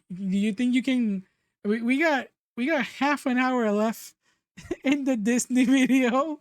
think you can? We got half an hour left in the Disney video.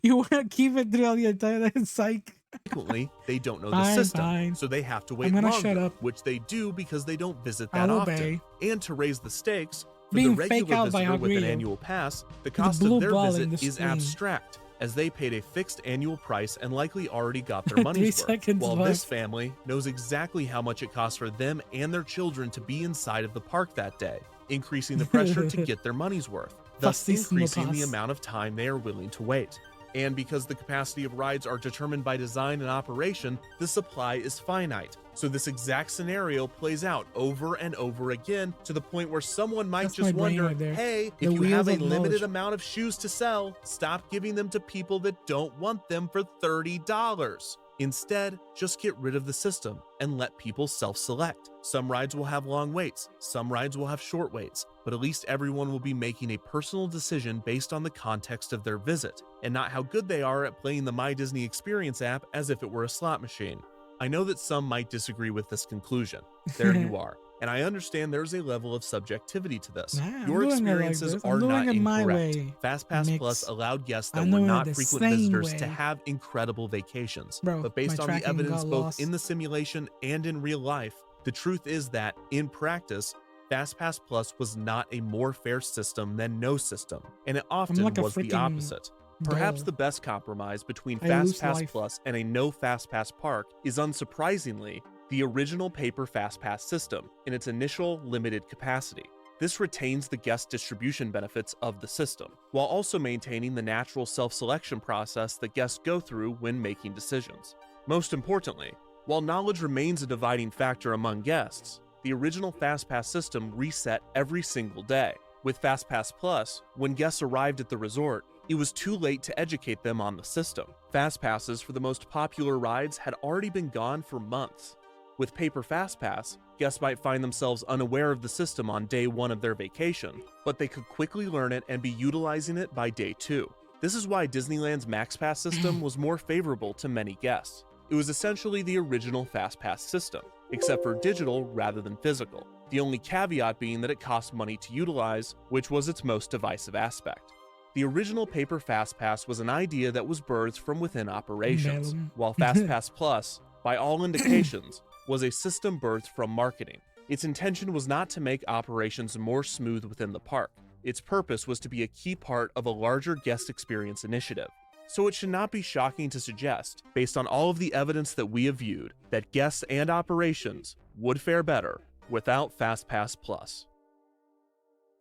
You want to keep it through the entire psych? Frequently, they don't know the system, so they have to wait longer, shut up. which they do because they don't visit that often. And to raise the stakes, for Being the fake regular out by visitor with an Hugrio. annual pass, the cost blue of their ball visit in the is screen. abstract, as they paid a fixed annual price and likely already got their money's 3 worth. seconds While left. this family knows exactly how much it costs for them and their children to be inside of the park that day, increasing the pressure to get their money's worth, thus increasing the amount of time they are willing to wait. And because the capacity of rides are determined by design and operation, the supply is finite. So this exact scenario plays out over and over again to the point where someone might just wonder, hey, if you have a limited amount of shoes to sell, stop giving them to people that don't want them for $30. Instead, just get rid of the system and let people self-select. Some rides will have long waits, some rides will have short waits, but at least everyone will be making a personal decision based on the context of their visit, and not how good they are at playing the My Disney Experience app as if it were a slot machine. I know that some might disagree with this conclusion. There you are. And I understand there's a level of subjectivity to this. Your experiences are not incorrect. FastPass Plus allowed guests that were not frequent visitors to have incredible vacations. But based on the evidence both in the simulation and in real life, the truth is that, in practice, FastPass Plus was not a more fair system than no system, and it often was the opposite. Perhaps the best compromise between FastPass Plus and a no FastPass park is, unsurprisingly, the original paper FastPass system in its initial limited capacity. This retains the guest distribution benefits of the system, while also maintaining the natural self-selection process that guests go through when making decisions. Most importantly, while knowledge remains a dividing factor among guests, the original FastPass system reset every single day. With FastPass Plus, when guests arrived at the resort, it was too late to educate them on the system. FastPasses for the most popular rides had already been gone for months. With Paper FastPass, guests might find themselves unaware of the system on day 1 of their vacation, but they could quickly learn it and be utilizing it by day 2. This is why Disneyland's MaxPass system was more favorable to many guests. It was essentially the original FastPass system, except for digital rather than physical, the only caveat being that it cost money to utilize, which was its most divisive aspect. The original Paper FastPass was an idea that was birthed from within operations, while FastPass Plus, by all indications, was a system birthed from marketing. Its intention was not to make operations more smooth within the park. Its purpose was to be a key part of a larger guest experience initiative. So it should not be shocking to suggest, based on all of the evidence that we have viewed, that guests and operations would fare better without FastPass Plus.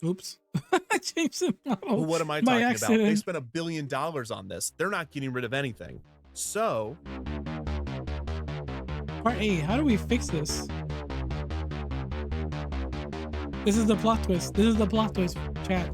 Oops. I changed the model. Well, what am I by talking accident. about? They spent $1 billion on this. They're not getting rid of anything. So, Part A, how do we fix this? This is the plot twist. This is the plot twist, chat.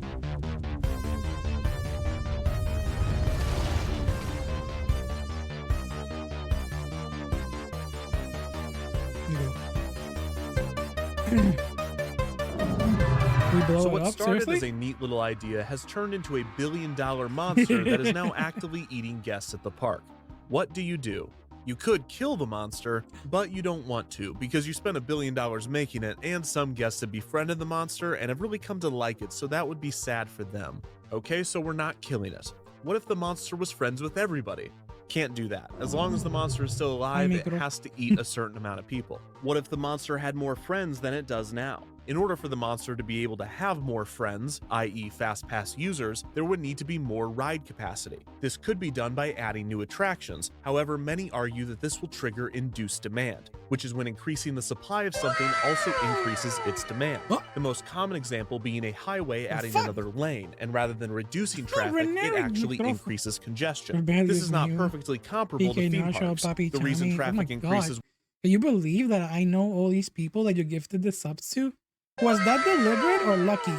So what started as a neat little idea has turned into a $1 billion monster that is now actively eating guests at the park. What do? You could kill the monster, but you don't want to because you spent $1 billion making it, and some guests have befriended the monster and have really come to like it, so that would be sad for them. Okay, so we're not killing it. What if the monster was friends with everybody? Can't do that. As long as the monster is still alive, it has to eat a certain amount of people. What if the monster had more friends than it does now? In order for the monster to be able to have more friends, i.e. FastPass users, there would need to be more ride capacity. This could be done by adding new attractions. However, many argue that this will trigger induced demand, which is when increasing the supply of something also increases its demand. The most common example being a highway adding another lane, and rather than reducing traffic, it actually increases congestion. This is not perfectly comparable to theme parks. The reason traffic increases... Can you believe that I know all these people that you gifted the subs to? Was that deliberate or lucky?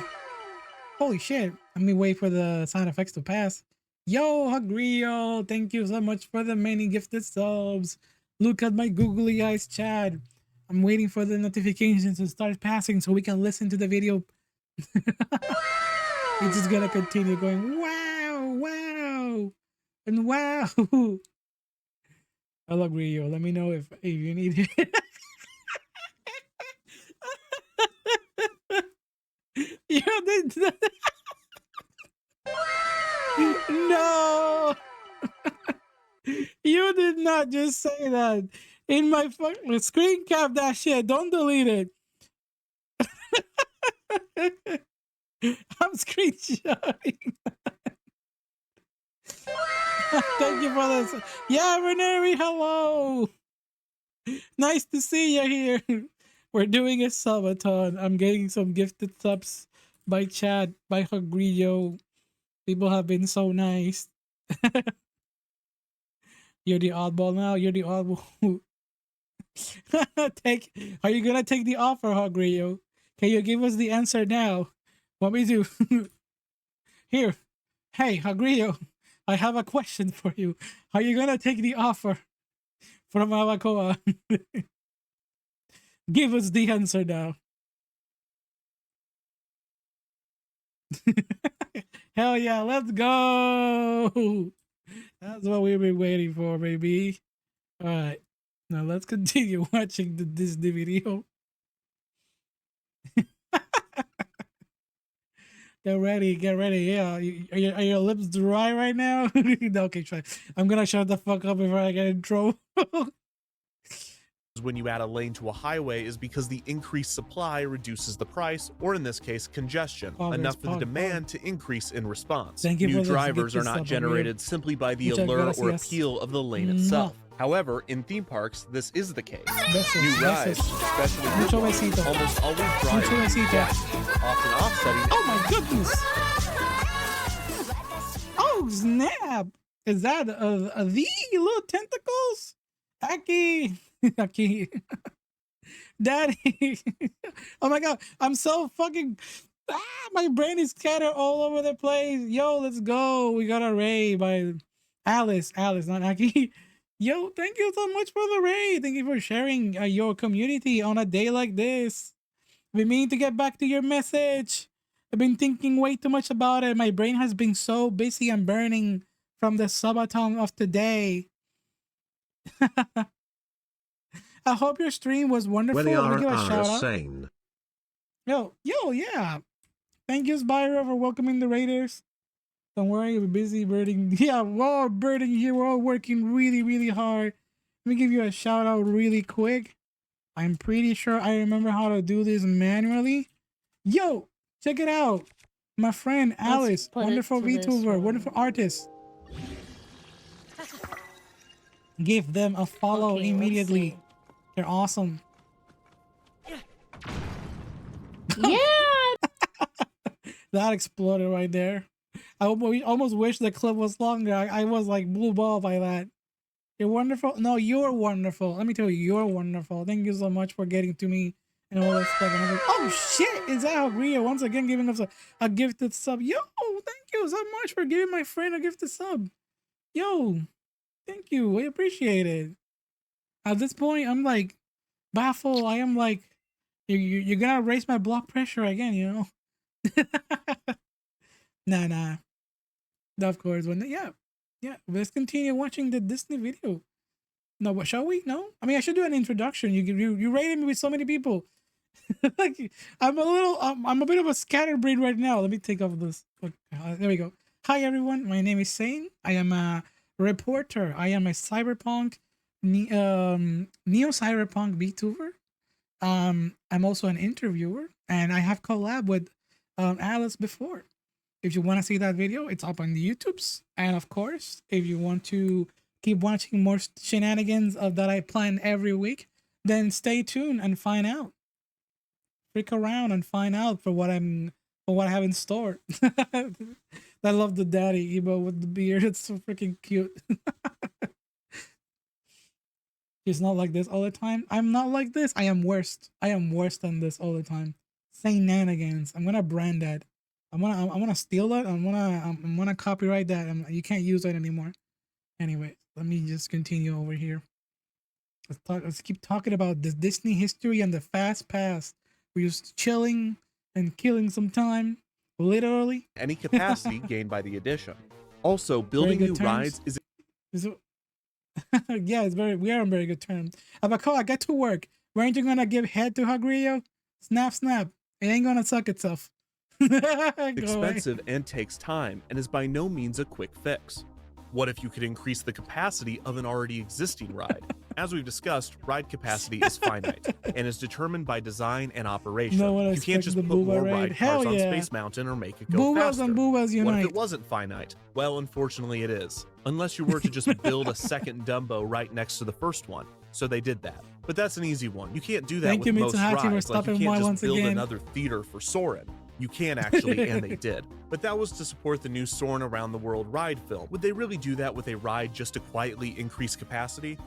Holy shit. Let me wait for the sound effects to pass. Yo, Hagrio, thank you so much for the many gifted subs. Look at my googly eyes, Chad. I'm waiting for the notifications to start passing so we can listen to the video. It's just gonna continue going, wow, wow, and wow. I love Hagrio. Let me know if you need it. You did no. You did not just say that in my fucking screen cap. That shit. Don't delete it. I'm screenshotting. Thank you for this. Yeah, Renee, hello. Nice to see you here. We're doing a subathon. I'm getting some gifted subs by chat, by Hagrio. People have been so nice. You're the oddball now. You're the oddball. Are you gonna take the offer, Hagrio? Can you give us the answer now? What we do? Here. Hey, Hagrio. I have a question for you. Are you gonna take the offer from Alacoa? Give us the answer now. Hell yeah, let's go. That's what we've been waiting for, baby. All right, now let's continue watching the Disney video. Get ready, get ready. Yeah, are your lips dry right now? Okay, try. I'm gonna shut the fuck up before I get in trouble. When you add a lane to a highway is because the increased supply reduces the price, or in this case, congestion, enough for the demand to increase in response. New drivers are not generated simply by the allure or appeal of the lane itself. However, in theme parks, this is the case. New rides, especially almost always drive guests, often offsetting. Oh my goodness! Oh snap! Is that the little tentacles? Aki! Aki. Daddy. Oh my god, I'm so fucking my brain is scattered all over the place. Yo, let's go. We got a raid by Alice, not Aki. Yo, thank you so much for the raid. Thank you for sharing your community on a day like this. I've been meaning to get back to your message. I've been thinking way too much about it. My brain has been so busy and burning from the subathon of today. I hope your stream was wonderful. Let me give a shout out. Yo, yeah. Thank you, Spyro, for welcoming the Raiders. Don't worry, we're busy birding. Yeah, we're all birding here. We're all working really, really hard. Let me give you a shout out really quick. I'm pretty sure I remember how to do this manually. Yo, check it out. My friend Alice, wonderful VTuber, wonderful artist. Give them a follow immediately. They're awesome. Yeah. That exploded right there. I almost wish the clip was longer. I was like blue ball by that. You're wonderful. No, you're wonderful. Let me tell you, you're wonderful. Thank you so much for getting to me and all that stuff. And I was like, oh shit, is that Agria once again giving us a gifted sub? Yo, thank you so much for giving my friend a gifted sub. Yo, thank you. I appreciate it. At this point, I'm like baffled. I am like, you're gonna raise my blood pressure again, you know? Nah. Of course, yeah. Let's continue watching the Disney video. No, what shall we? No, I mean I should do an introduction. You rated me with so many people. Like I'm a bit of a scatterbrain right now. Let me take off this. There we go. Hi everyone, my name is Sain. I am a reporter. I am a cyberpunk, neo cyberpunk VTuber. I'm also an interviewer, and I have collabed with Alice before. If you want to see that video, it's up on the YouTubes. And of course, if you want to keep watching more shenanigans that I plan every week, then stay tuned and find out. Freak around and find out for what I have in store. I love the daddy emo with the beard. It's so freaking cute. He's not like this all the time. I'm not like this. I am worse. I am worse than this all the time. Sain'S. I'm gonna brand that. I'm gonna steal that. I'm gonna copyright that. You can't use that anymore. Anyway, let me just continue over here. Let's keep talking about the Disney history and the Fast Pass. We're just chilling and killing some time, literally. Any capacity gained by the addition. Also, building new rides is. Yeah, we are on very good terms. I got to work. Weren't you gonna give head to Hagrio? Snap. It ain't gonna suck itself. Expensive and takes time and is by no means a quick fix. What if you could increase the capacity of an already existing ride? As we've discussed, ride capacity is finite and is determined by design and operation. You can't just put more ride cars on Space Mountain or make it go faster. And Boobas unite. What if it wasn't finite? Well, unfortunately it is. Unless you were to just build a second Dumbo right next to the first one. So they did that. But that's an easy one. You can't do that with most rides. Like you can't just build another theater for Soarin'. You can actually, and they did. But that was to support the new Soarin' Around the World ride film. Would they really do that with a ride just to quietly increase capacity?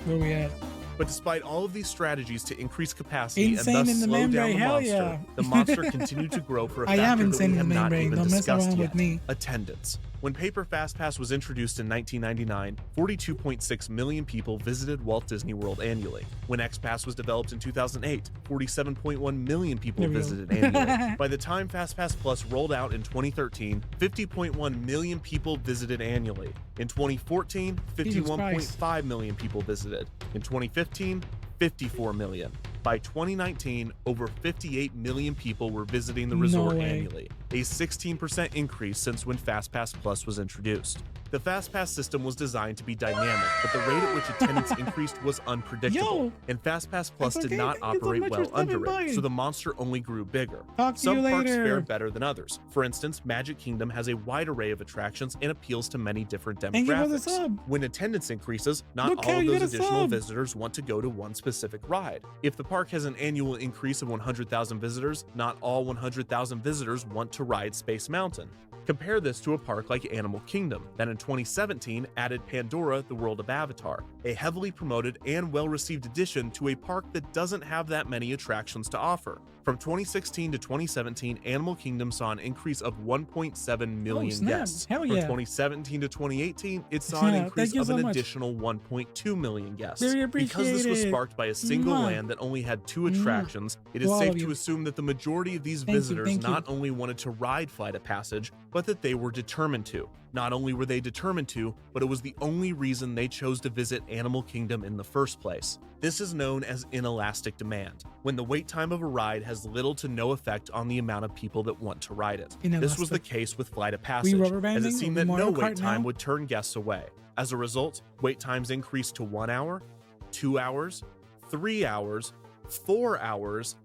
Where we at? But despite all of these strategies to increase capacity and thus slow down the monster, the monster continued to grow for a factor that we have not even discussed yet: attendance. When Paper FastPass was introduced in 1999, 42.6 million people visited Walt Disney World annually. When XPass was developed in 2008, 47.1 million people visited annually. By the time FastPass Plus rolled out in 2013, 50.1 million people visited annually. In 2014, 51.5 million people visited. In 2015, 54 million. By 2019, over 58 million people were visiting the resort annually, a 16% increase since when FastPass Plus was introduced. The FastPass system was designed to be dynamic, but the rate at which attendance increased was unpredictable, and FastPass Plus did not operate well under it, so the monster only grew bigger. Some parks fared better than others. For instance, Magic Kingdom has a wide array of attractions and appeals to many different demographics. When attendance increases, not all of those additional visitors want to go to one specific ride. If the park has an annual increase of 100,000 visitors, not all 100,000 visitors want to ride Space Mountain. Compare this to a park like Animal Kingdom that in 2017 added Pandora: The World of Avatar, a heavily promoted and well-received addition to a park that doesn't have that many attractions to offer. From 2016 to 2017, Animal Kingdom saw an increase of 1.7 million guests. From 2017 to 2018, it saw an increase of an additional 1.2 million guests. Because this was sparked by a single land that only had 2 attractions, it is safe to assume that the majority of these visitors not only wanted to ride Flight of Passage, but that they were determined to. Not only were they determined to, but it was the only reason they chose to visit Animal Kingdom in the first place. This is known as inelastic demand, when the wait time of a ride has little to no effect on the amount of people that want to ride it. This was the case with Flight of Passage, as it seemed that no wait time would turn guests away. As a result, wait times increased to 1 hour, 2 hours, 3 hours, 4 hours,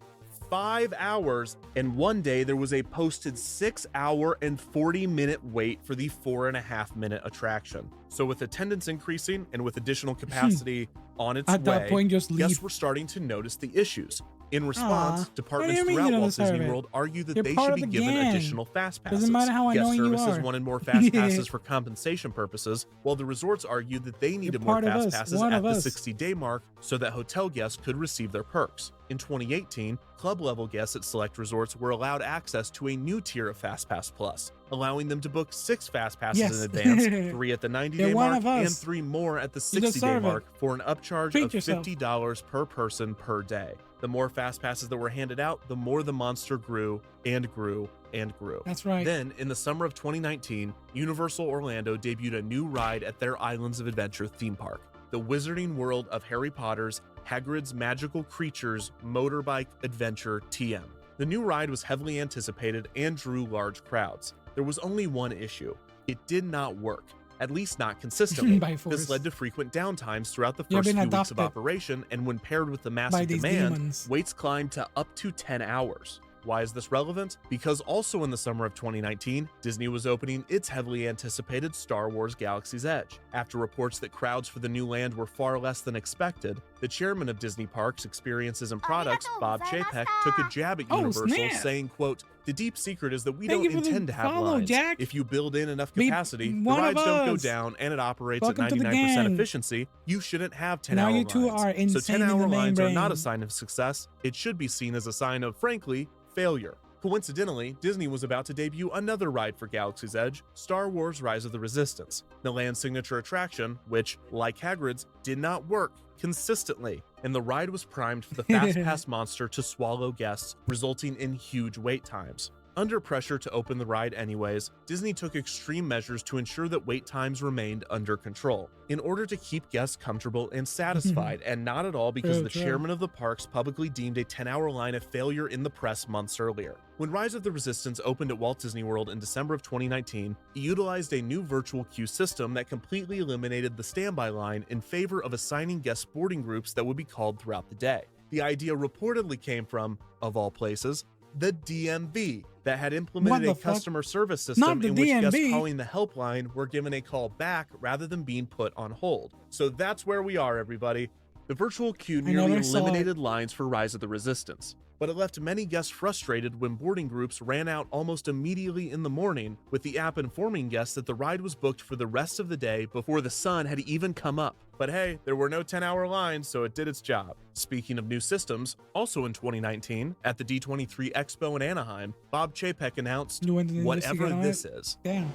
5 hours, and one day there was a posted 6-hour and 40-minute wait for the 4.5-minute attraction. So with attendance increasing and with additional capacity on its way, guests were starting to notice the issues. In response, Aw. departments What do you mean throughout you don't Walt Disney deserve it? World argue that You're they part should of be the given gang. additional fast passes. Doesn't matter how Guest annoying you services are. wanted more fast passes for compensation purposes, while the resorts argued that they needed more part of fast us, passes one at of the us. 60-day mark so that hotel guests could receive their perks. In 2018, club-level guests at select resorts were allowed access to a new tier of Fast Pass Plus, allowing them to book 6 fast passes Yes. in advance, 3 at the 90-day You're one mark, of us. and 3 more at the You 60-day deserve it. mark for an upcharge Treat of yourself. $50 per person per day. The more fast passes that were handed out, the more the monster grew and grew and grew. That's right. Then, in the summer of 2019, Universal Orlando debuted a new ride at their Islands of Adventure theme park, the Wizarding World of Harry Potter's Hagrid's Magical Creatures Motorbike Adventure TM. The new ride was heavily anticipated and drew large crowds. There was only one issue. It did not work. At least not consistently. By force. This led to frequent downtimes throughout the You're first being few weeks of adopted operation, and when paired with the by massive these demand, demons. waits climbed to up to 10 hours. Why is this relevant? Because also in the summer of 2019, Disney was opening its heavily anticipated Star Wars Galaxy's Edge. After reports that crowds for the new land were far less than expected, the chairman of Disney Parks, Experiences and Products, Bob Chapek, took a jab at Universal, snap. saying, quote, "The deep secret is that we Thank you don't for the intend to have follow, lines. Jack. If you build in enough Be capacity, the one of rides don't go us. down and it operates Welcome at to the 99% gang. efficiency, you shouldn't have 10-hour Now you lines. two are So insane in the 10-hour lines are not a membrane. sign of success. It should be seen as a sign of, frankly, failure." Coincidentally, Disney was about to debut another ride for Galaxy's Edge, Star Wars Rise of the Resistance, the land's signature attraction, which, like Hagrid's, did not work consistently, and the ride was primed for the Fast Pass monster to swallow guests, resulting in huge wait times. Under pressure to open the ride anyways, Disney took extreme measures to ensure that wait times remained under control, in order to keep guests comfortable and satisfied, and not at all because the chairman of the parks publicly deemed a 10-hour line a failure in the press months earlier. When Rise of the Resistance opened at Walt Disney World in December of 2019, it utilized a new virtual queue system that completely eliminated the standby line in favor of assigning guest boarding groups that would be called throughout the day. The idea reportedly came from, of all places, the DMV, that had implemented a customer service system in which guests calling the helpline were given a call back rather than being put on hold. So that's where we are, everybody. The virtual queue nearly eliminated lines for Rise of the Resistance, but it left many guests frustrated when boarding groups ran out almost immediately in the morning, with the app informing guests that the ride was booked for the rest of the day before the sun had even come up. But hey, there were no 10-hour lines, so it did its job. Speaking of new systems, also in 2019, at the D23 Expo in Anaheim, Bob Chapek announced whatever this is. Damn.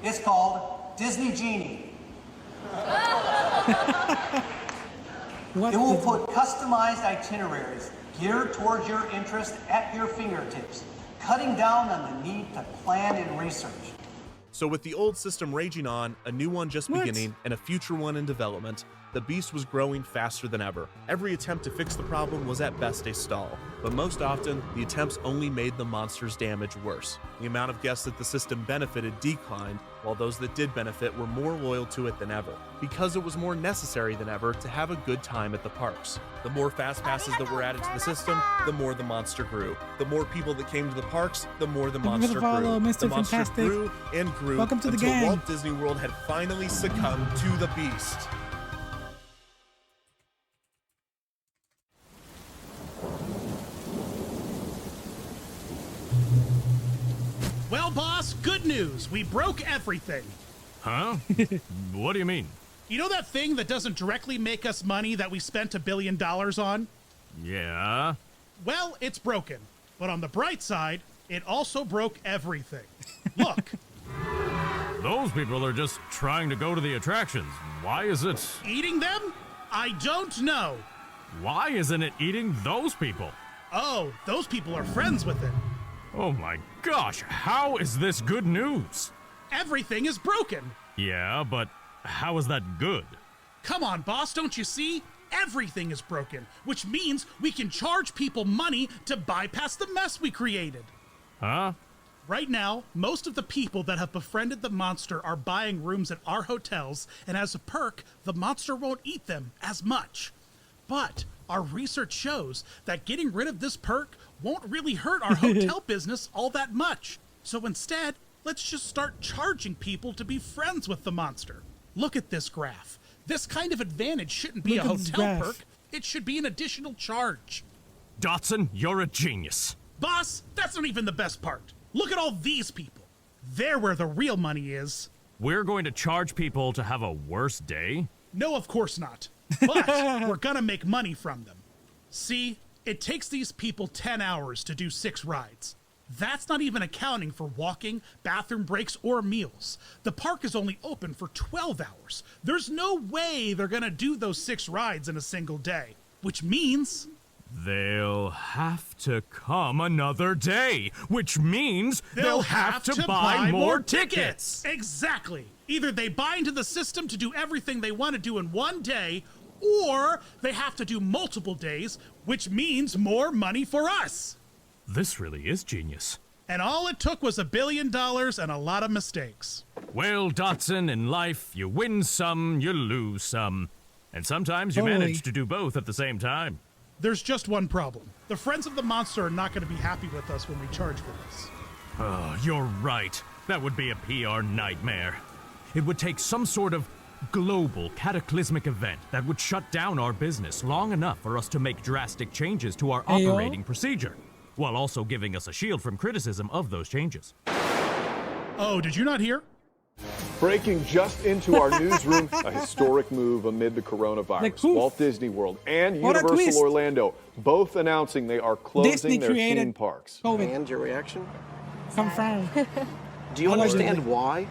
It's called Disney Genie. It will put customized itineraries geared towards your interest at your fingertips, cutting down on the need to plan and research. So with the old system raging on, a new one just beginning, and a future one in development, the beast was growing faster than ever. Every attempt to fix the problem was at best a stall, but most often, the attempts only made the monster's damage worse. The amount of guests that the system benefited declined, while those that did benefit were more loyal to it than ever, because it was more necessary than ever to have a good time at the parks. The more fast passes that were added to the system, the more the monster grew. The more people that came to the parks, the more the monster grew. Mr. The monster Fantastic. grew and grew Welcome to the until gang. Walt Disney World had finally succumbed to the beast. Well, boss, good news. We broke everything. Huh? What do you mean? You know that thing that doesn't directly make us money that we spent $1 billion on? Yeah? Well, it's broken. But on the bright side, it also broke everything. Look. Those people are just trying to go to the attractions. Why is it... Eating them? I don't know. Why isn't it eating those people? Oh, those people are friends with it. Oh my gosh, how is this good news? Everything is broken. Yeah, but how is that good? Come on, boss, don't you see? Everything is broken, which means we can charge people money to bypass the mess we created. Huh? Right now, most of the people that have befriended the monster are buying rooms at our hotels, and as a perk, the monster won't eat them as much. But our research shows that getting rid of this perk won't really hurt our hotel business all that much. So instead, let's just start charging people to be friends with the monster. Look at this graph. This kind of advantage shouldn't be a hotel perk. It should be an additional charge. Dotson, you're a genius. Boss, that's not even the best part. Look at all these people. They're where the real money is. We're going to charge people to have a worse day? No, of course not. But we're gonna make money from them. See, it takes these people 10 hours to do 6 rides. That's not even accounting for walking, bathroom breaks, or meals. The park is only open for 12 hours. There's no way they're gonna do those 6 rides in a single day, which means they'll have to come another day, which means they'll have to buy more tickets. Exactly. Either they buy into the system to do everything they want to do in one day, or they have to do multiple days, which means more money for us. This really is genius. And all it took was $1 billion and a lot of mistakes. Well, Dotson, in life, you win some, you lose some. And sometimes you manage to do both at the same time. There's just one problem. The Friends of the Monster are not going to be happy with us when we charge for this. Oh, you're right. That would be a PR nightmare. It would take some sort of global cataclysmic event that would shut down our business long enough for us to make drastic changes to our operating procedure, while also giving us a shield from criticism of those changes. Oh, did you not hear? Breaking just into our newsroom, a historic move amid the coronavirus. Walt Disney World and Universal Orlando both announcing they are closing their theme parks. And your reaction? Confirmed. Do you understand why?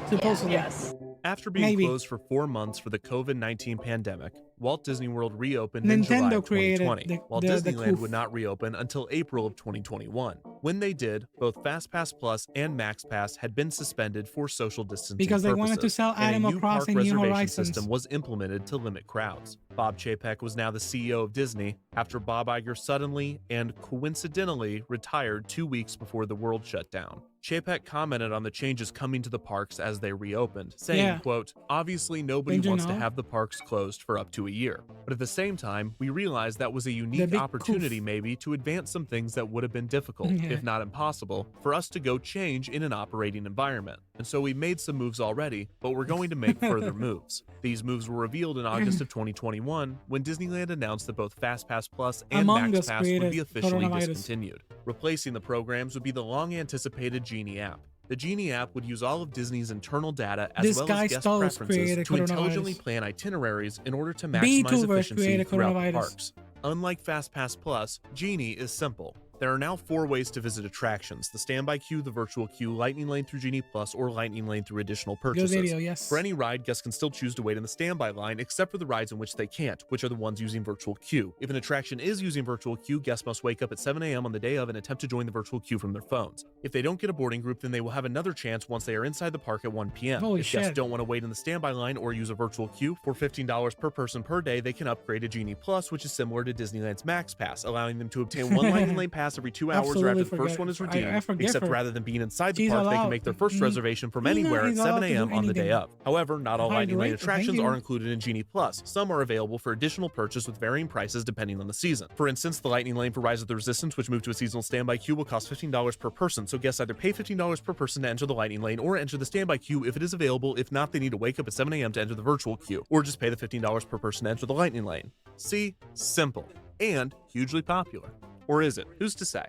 Supposedly. Yes. After being closed for 4 months for the COVID-19 pandemic, Walt Disney World reopened in July of 2020, while Disneyland would not reopen until April of 2021. When they did, both FastPass Plus and MaxPass had been suspended for social distancing because they wanted to sell Animal Crossing New Horizons. System was implemented to limit crowds. Bob Chapek was now the CEO of Disney after Bob Iger suddenly and coincidentally retired 2 weeks before the world shut down. Chapek commented on the changes coming to the parks as they reopened, saying, quote, "Obviously nobody wants to have the parks closed for up to a year. But at the same time, we realized that was a unique opportunity maybe to advance some things that would have been difficult, if not impossible, for us to go change in an operating environment. And so we made some moves already, but we're going to make further moves. These moves were revealed in August of 2021 when Disneyland announced that both FastPass Plus and MaxPass would be officially discontinued. Replacing the programs would be the long-anticipated Genie app. The Genie app would use all of Disney's internal data as well as guest preferences to intelligently plan itineraries in order to maximize efficiency throughout the parks. Unlike FastPass Plus, Genie is simple. There are now 4 ways to visit attractions: the standby queue, the virtual queue, Lightning Lane through Genie Plus, or Lightning Lane through additional purchases. Good video, yes. For any ride, guests can still choose to wait in the standby line, except for the rides in which they can't, which are the ones using virtual queue. If an attraction is using virtual queue, guests must wake up at 7 a.m. on the day of and attempt to join the virtual queue from their phones. If they don't get a boarding group, then they will have another chance once they are inside the park at 1 p.m. If guests don't want to wait in the standby line or use a virtual queue, for $15 per person per day, they can upgrade to Genie Plus, which is similar to Disneyland's Max Pass, allowing them to obtain 1 Lightning Lane pass every 2 hours or after the first one is redeemed, except rather than being inside the park, they can make their first reservation from anywhere at 7 a.m. on the day of. However, not all Lightning Lane attractions are included in Genie Plus. Some are available for additional purchase with varying prices depending on the season. For instance, the Lightning Lane for Rise of the Resistance, which moved to a seasonal standby queue, will cost $15 per person, so guests either pay $15 per person to enter the Lightning Lane or enter the standby queue if it is available. If not, they need to wake up at 7 a.m. to enter the virtual queue, or just pay the $15 per person to enter the Lightning Lane. See? Simple. And hugely popular. Or is it? Who's to say?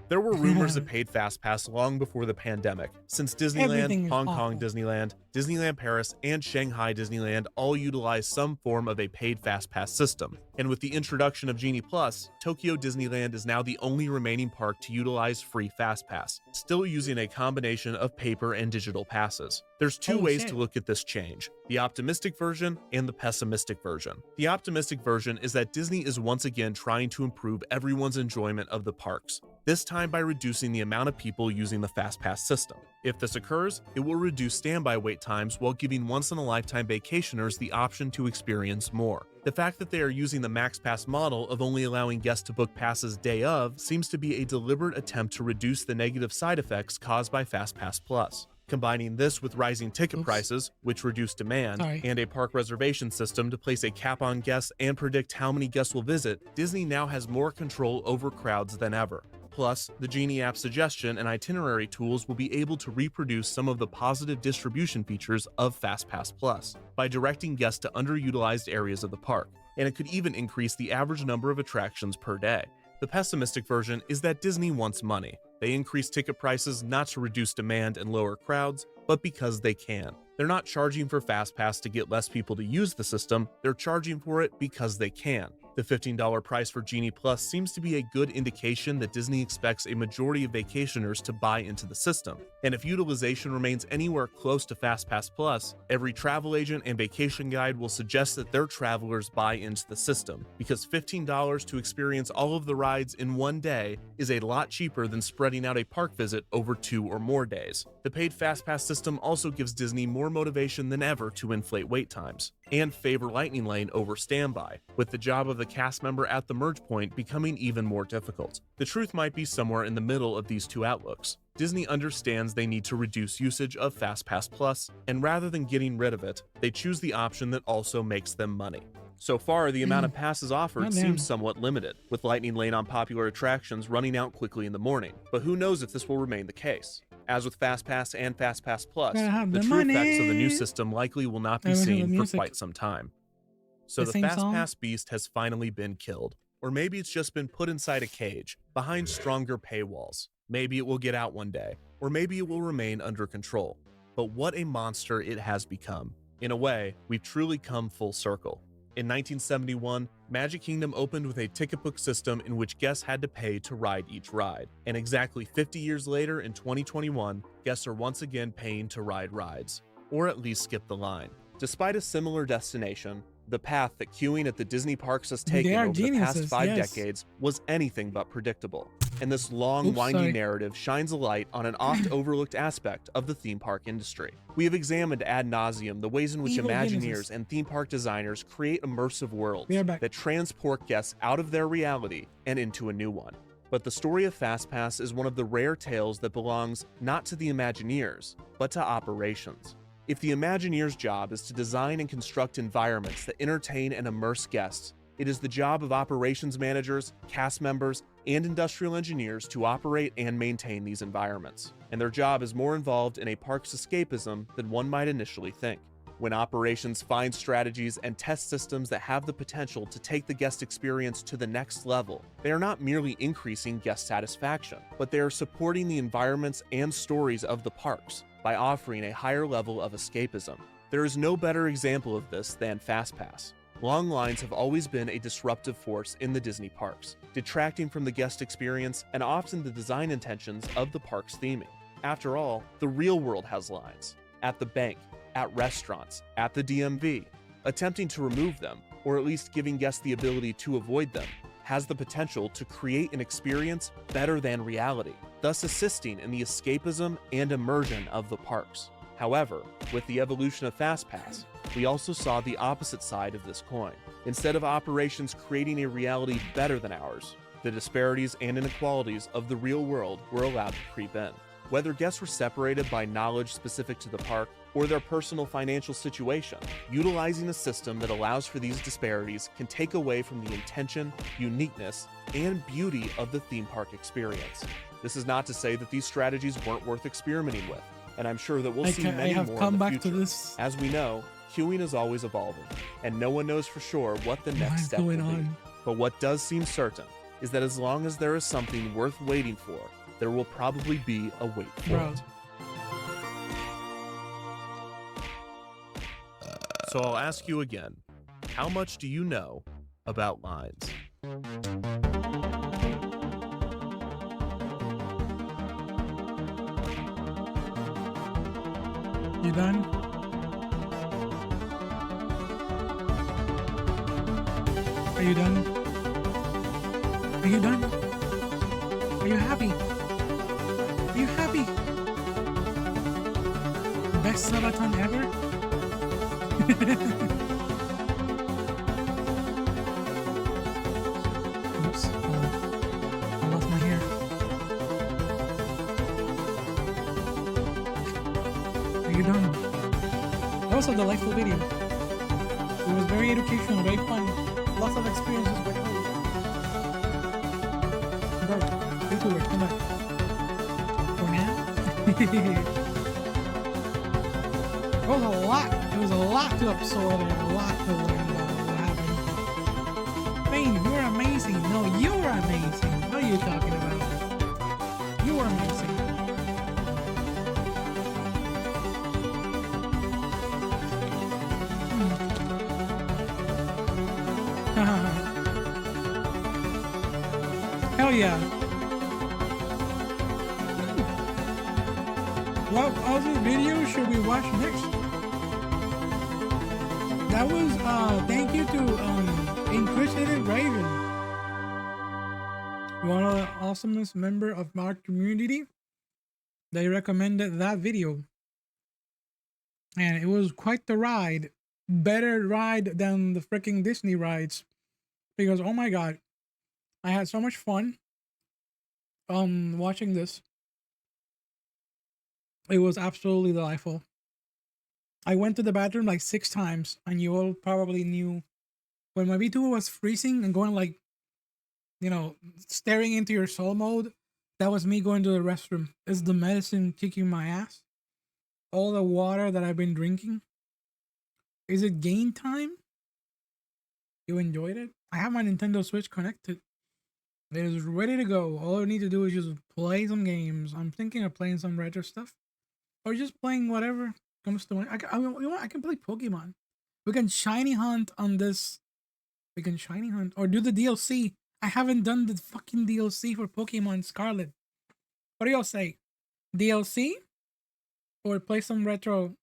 There were rumors of paid FastPass long before the pandemic, since Disneyland, Hong Kong Disneyland, Disneyland Paris, and Shanghai Disneyland all utilize some form of a paid FastPass system. And with the introduction of Genie Plus, Tokyo Disneyland is now the only remaining park to utilize free FastPass, still using a combination of paper and digital passes. There's 2 ways to look at this change: the optimistic version and the pessimistic version. The optimistic version is that Disney is once again trying to improve everyone's enjoyment of the parks, this time by reducing the amount of people using the FastPass system. If this occurs, it will reduce standby wait times while giving once-in-a-lifetime vacationers the option to experience more. The fact that they are using the MaxPass model of only allowing guests to book passes day of seems to be a deliberate attempt to reduce the negative side effects caused by FastPass Plus. Combining this with rising ticket prices, which reduce demand, and a park reservation system to place a cap on guests and predict how many guests will visit, Disney now has more control over crowds than ever. Plus, the Genie app suggestion and itinerary tools will be able to reproduce some of the positive distribution features of FastPass Plus by directing guests to underutilized areas of the park, and it could even increase the average number of attractions per day. The pessimistic version is that Disney wants money. They increase ticket prices not to reduce demand and lower crowds, but because they can. They're not charging for FastPass to get less people to use the system, they're charging for it because they can. The $15 price for Genie Plus seems to be a good indication that Disney expects a majority of vacationers to buy into the system. And if utilization remains anywhere close to FastPass Plus, every travel agent and vacation guide will suggest that their travelers buy into the system, because $15 to experience all of the rides in one day is a lot cheaper than spreading out a park visit over 2 or more days. The paid FastPass system also gives Disney more motivation than ever to inflate wait times and favor Lightning Lane over standby, with the job of the cast member at the merge point becoming even more difficult. The truth might be somewhere in the middle of these two outlooks. Disney understands they need to reduce usage of FastPass Plus, and rather than getting rid of it, they choose the option that also makes them money. So far, the amount of passes offered seems somewhat limited, with Lightning Lane on popular attractions running out quickly in the morning, but who knows if this will remain the case. As with FastPass and FastPass Plus, the true effects of the new system likely will not be seen for quite some time. So the FastPass beast has finally been killed. Or maybe it's just been put inside a cage, behind stronger paywalls. Maybe it will get out one day, or maybe it will remain under control. But what a monster it has become. In a way, we've truly come full circle. In 1971, Magic Kingdom opened with a ticket book system in which guests had to pay to ride each ride. And exactly 50 years later, in 2021, guests are once again paying to ride rides, or at least skip the line. Despite a similar destination, the path that queuing at the Disney parks has taken over the past 5 decades was anything but predictable. And this long, winding narrative shines a light on an oft-overlooked aspect of the theme park industry. We have examined ad nauseum the ways in which Imagineers and theme park designers create immersive worlds that transport guests out of their reality and into a new one. But the story of FastPass is one of the rare tales that belongs not to the Imagineers, but to operations. If the Imagineers' job is to design and construct environments that entertain and immerse guests, it is the job of operations managers, cast members, and industrial engineers to operate and maintain these environments. And their job is more involved in a park's escapism than one might initially think. When operations find strategies and test systems that have the potential to take the guest experience to the next level, they are not merely increasing guest satisfaction, but they are supporting the environments and stories of the parks by offering a higher level of escapism. There is no better example of this than FastPass. Long lines have always been a disruptive force in the Disney parks, detracting from the guest experience and often the design intentions of the park's theming. After all, the real world has lines. At the bank, at restaurants, at the DMV. Attempting to remove them, or at least giving guests the ability to avoid them, has the potential to create an experience better than reality, thus assisting in the escapism and immersion of the parks. However, with the evolution of FastPass, we also saw the opposite side of this coin. Instead of operations creating a reality better than ours, the disparities and inequalities of the real world were allowed to creep in. Whether guests were separated by knowledge specific to the park or their personal financial situation, utilizing a system that allows for these disparities can take away from the intention, uniqueness, and beauty of the theme park experience. This is not to say that these strategies weren't worth experimenting with, and I'm sure that we'll see many more in the future. As we know, queuing is always evolving, and no one knows for sure what the next step will be. But what does seem certain is that as long as there is something worth waiting for, there will probably be a wait for it. So I'll ask you again, how much do you know about lines? You done? Are you done? Are you done? Are you happy? Are you happy? Best subathon ever? Oops. I lost my hair. Are you done? That was a delightful video. It was very educational, very fun. Lots of experiences with her. Bro, YouTuber, come back. For now? It was a lot. It was a lot to absorb and a lot to learn about what happened. Bane, you're amazing. amazing. No, you're amazing. What are you talking about? You are amazing. Hell yeah. What other video should we watch next? That was thank you to Inquisitive Raven, one of the awesomest member of our community. They recommended that video, and it was quite the ride. Better ride than the freaking Disney rides, because oh my god, I had so much fun watching this. It was absolutely delightful. I went to the bathroom like 6 times, and you all probably knew when my VTuber was freezing and going like, you know, staring into your soul mode. That was me going to the restroom. It's the medicine kicking my ass. All the water that I've been drinking. Is it game time? You enjoyed it? I have my Nintendo Switch connected. It is ready to go. All I need to do is just play some games. I'm thinking of playing some retro stuff, or just playing whatever comes to mind. I can play Pokemon. We can shiny hunt on this. We can shiny hunt or do the DLC. I haven't done the fucking DLC for Pokemon Scarlet. What do y'all say? DLC or play some retro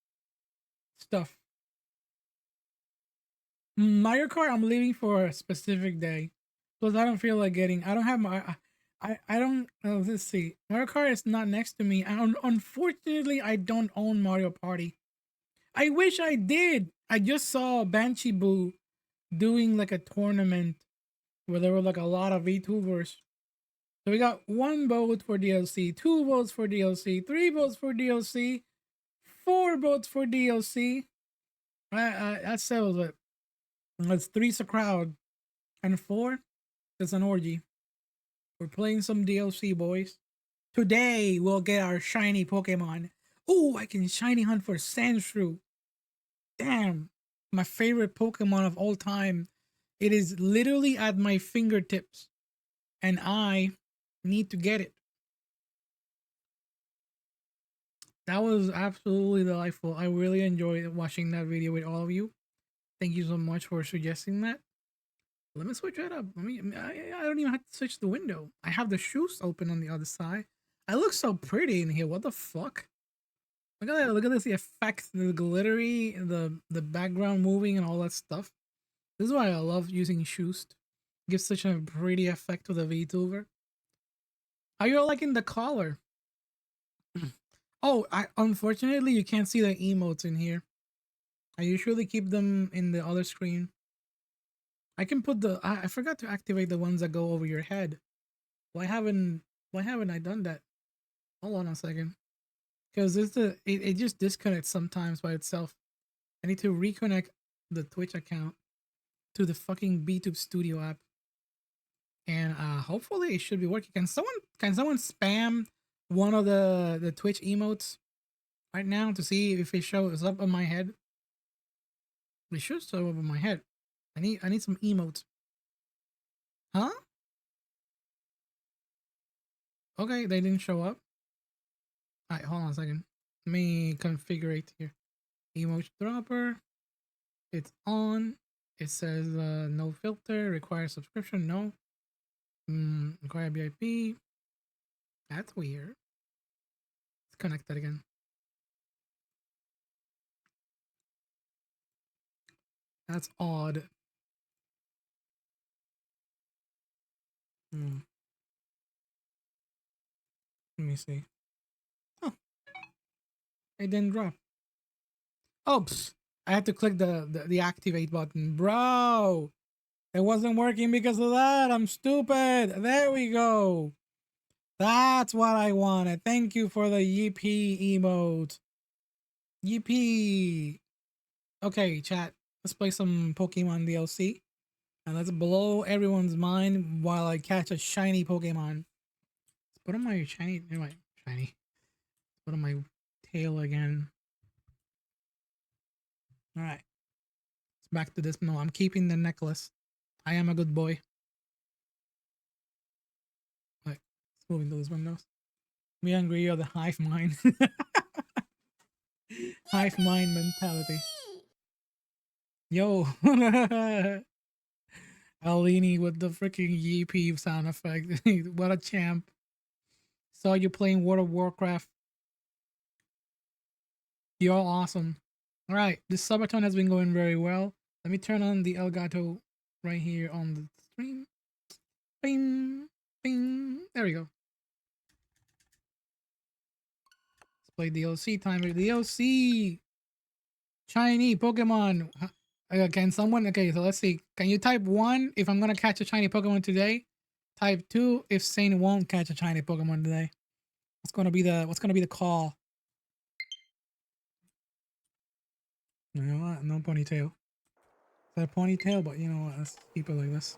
stuff? Mario Kart, I'm leaving for a specific day. Plus, I don't feel like getting. I don't have my. I don't. Let's see. Mario Kart is not next to me. Unfortunately, I don't own Mario Party. I wish I did. I just saw Banshee Boo doing like a tournament where there were like a lot of VTubers. So we got 1 vote for DLC, 2 votes for DLC, 3 votes for DLC, 4 votes for DLC. That settles it. That's 3's a crowd, and 4 is an orgy. We're playing some DLC, boys. Today we'll get our shiny Pokemon. Oh, I can shiny hunt for Sandshrew. Damn, my favorite Pokemon of all time. It is literally at my fingertips, and I need to get it. That was absolutely delightful. I really enjoyed watching that video with all of you. Thank you so much for suggesting that. Let me switch it up. I don't even have to switch the window. I have the shoes open on the other side. I look so pretty in here. What the fuck? Look at that. Look at this, the effects, the glittery, the background moving and all that stuff. This is why I love using shoes. Gives such a pretty effect to the VTuber. Are you all liking the collar? Oh, unfortunately you can't see the emotes in here. I usually keep them in the other screen. I can put the I forgot to activate the ones that go over your head. Why haven't I done that? Hold on a second. Because it just disconnects sometimes by itself. I need to reconnect the Twitch account to the fucking BTube Studio app. And hopefully it should be working. Can someone spam one of the Twitch emotes right now to see if it shows up on my head? It should show up on my head. I need some emotes. Huh? Okay, they didn't show up. Alright, hold on a second. Let me configure it here. Emote dropper. It's on. It says no filter, require subscription, no. Require VIP. That's weird. Let's connect that again. That's odd. Let me see. Oh, it didn't drop. Oops. I had to click the activate button. Bro, it wasn't working because of that. I'm stupid. There we go. That's what I wanted. Thank you for the yippee emote. Yippee. Okay, chat. Let's play some Pokemon DLC. And let's blow everyone's mind while I catch a shiny Pokemon. Let's put on my shiny. Anyway, shiny. Put on my tail again. Alright. It's back to this. No, I'm keeping the necklace. I am a good boy. moving to those windows. Me hungry, you're the hive mind. Hive mind mentality. Yo. Alini with the freaking yeepee sound effect. What a champ. Saw you playing World of Warcraft. You're all awesome. Alright, this subathon has been going very well. Let me turn on the Elgato right here on the stream. Bing, bing. There we go. Let's play DLC timer. DLC! Shiny Pokemon. Can someone... Okay, so let's see. Can you type 1 if I'm gonna catch a shiny Pokemon today? Type 2 if Saint won't catch a shiny Pokemon today. What's gonna be the call? You know what? No ponytail. Is that a ponytail? But you know what? Let's keep it like this.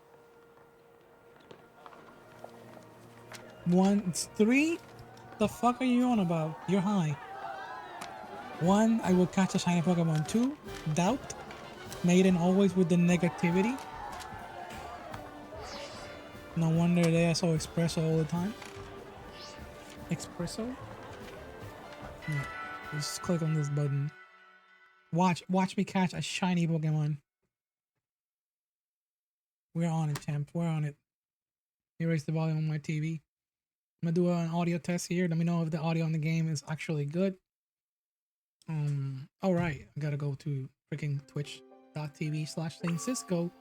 1, it's 3. The fuck are you on about? You're high. 1, I will catch a shiny Pokemon. 2, doubt. Maiden always with the negativity. No wonder they are so espresso all the time. Espresso? Just click on this button. Watch me catch a shiny Pokemon. We're on it, champ. We're on it. Let me raise the volume on my TV. I'm gonna do an audio test here. Let me know if the audio on the game is actually good. Alright. I gotta go to freaking twitch.tv/SaintCisco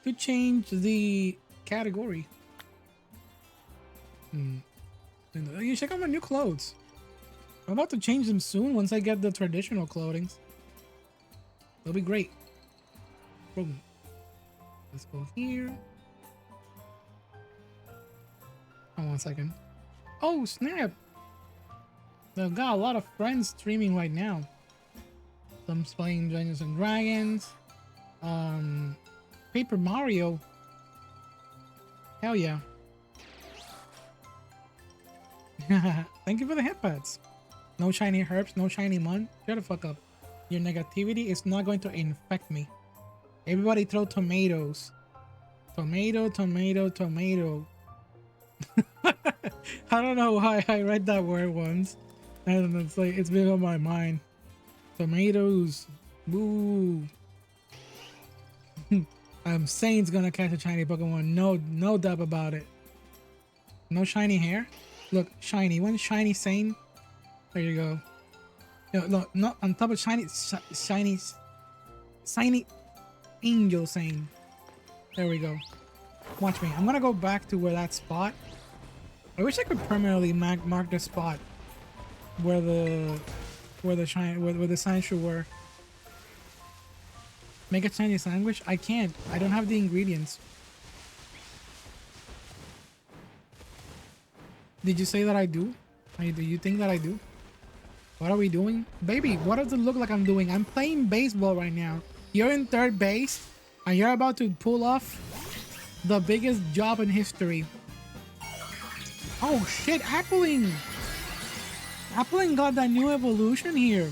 to change the category. You check out my new clothes. I'm about to change them soon once I get the traditional clothing. It'll be great. Boom. Let's go here. Oh, 1 second. Oh, snap! I've got a lot of friends streaming right now. Some playing Dungeons and Dragons. Paper Mario. Hell yeah. Thank you for the headpads. No shiny herbs, no shiny mud. Shut the fuck up. Your negativity is not going to infect me. Everybody throw tomatoes. Tomato, tomato, tomato. I don't know why I read that word once. And it's like, it's been on my mind. Tomatoes. Boo. Saint's gonna catch a shiny Pokemon. No doubt about it. No shiny hair? Look, shiny. One shiny Saint. There you go. No, look, not on top of shiny angel Saint. There we go. Watch me. I'm gonna go back to where that spot. I wish I could permanently mark the spot where the sign should were. Make a shiny sandwich? I can't. I don't have the ingredients. Did you say that I do? Do you think that I do? What are we doing? Baby, what does it look like I'm doing? I'm playing baseball right now. You're in third base and you're about to pull off the biggest job in history. Oh shit, Appling! Appling got that new evolution here.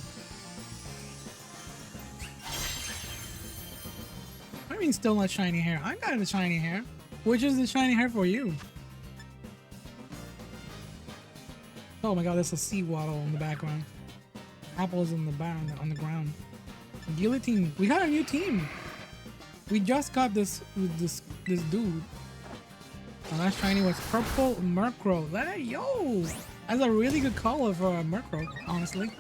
I mean, still not shiny hair. I got the shiny hair. Which is the shiny hair for you? Oh my god, there's a sea waddle in the background. Apples in the on the ground. Guillotine. We got a new team. We just got this dude. The last shiny was purple Murkrow. Yo, that's a really good color for a Murkrow, honestly.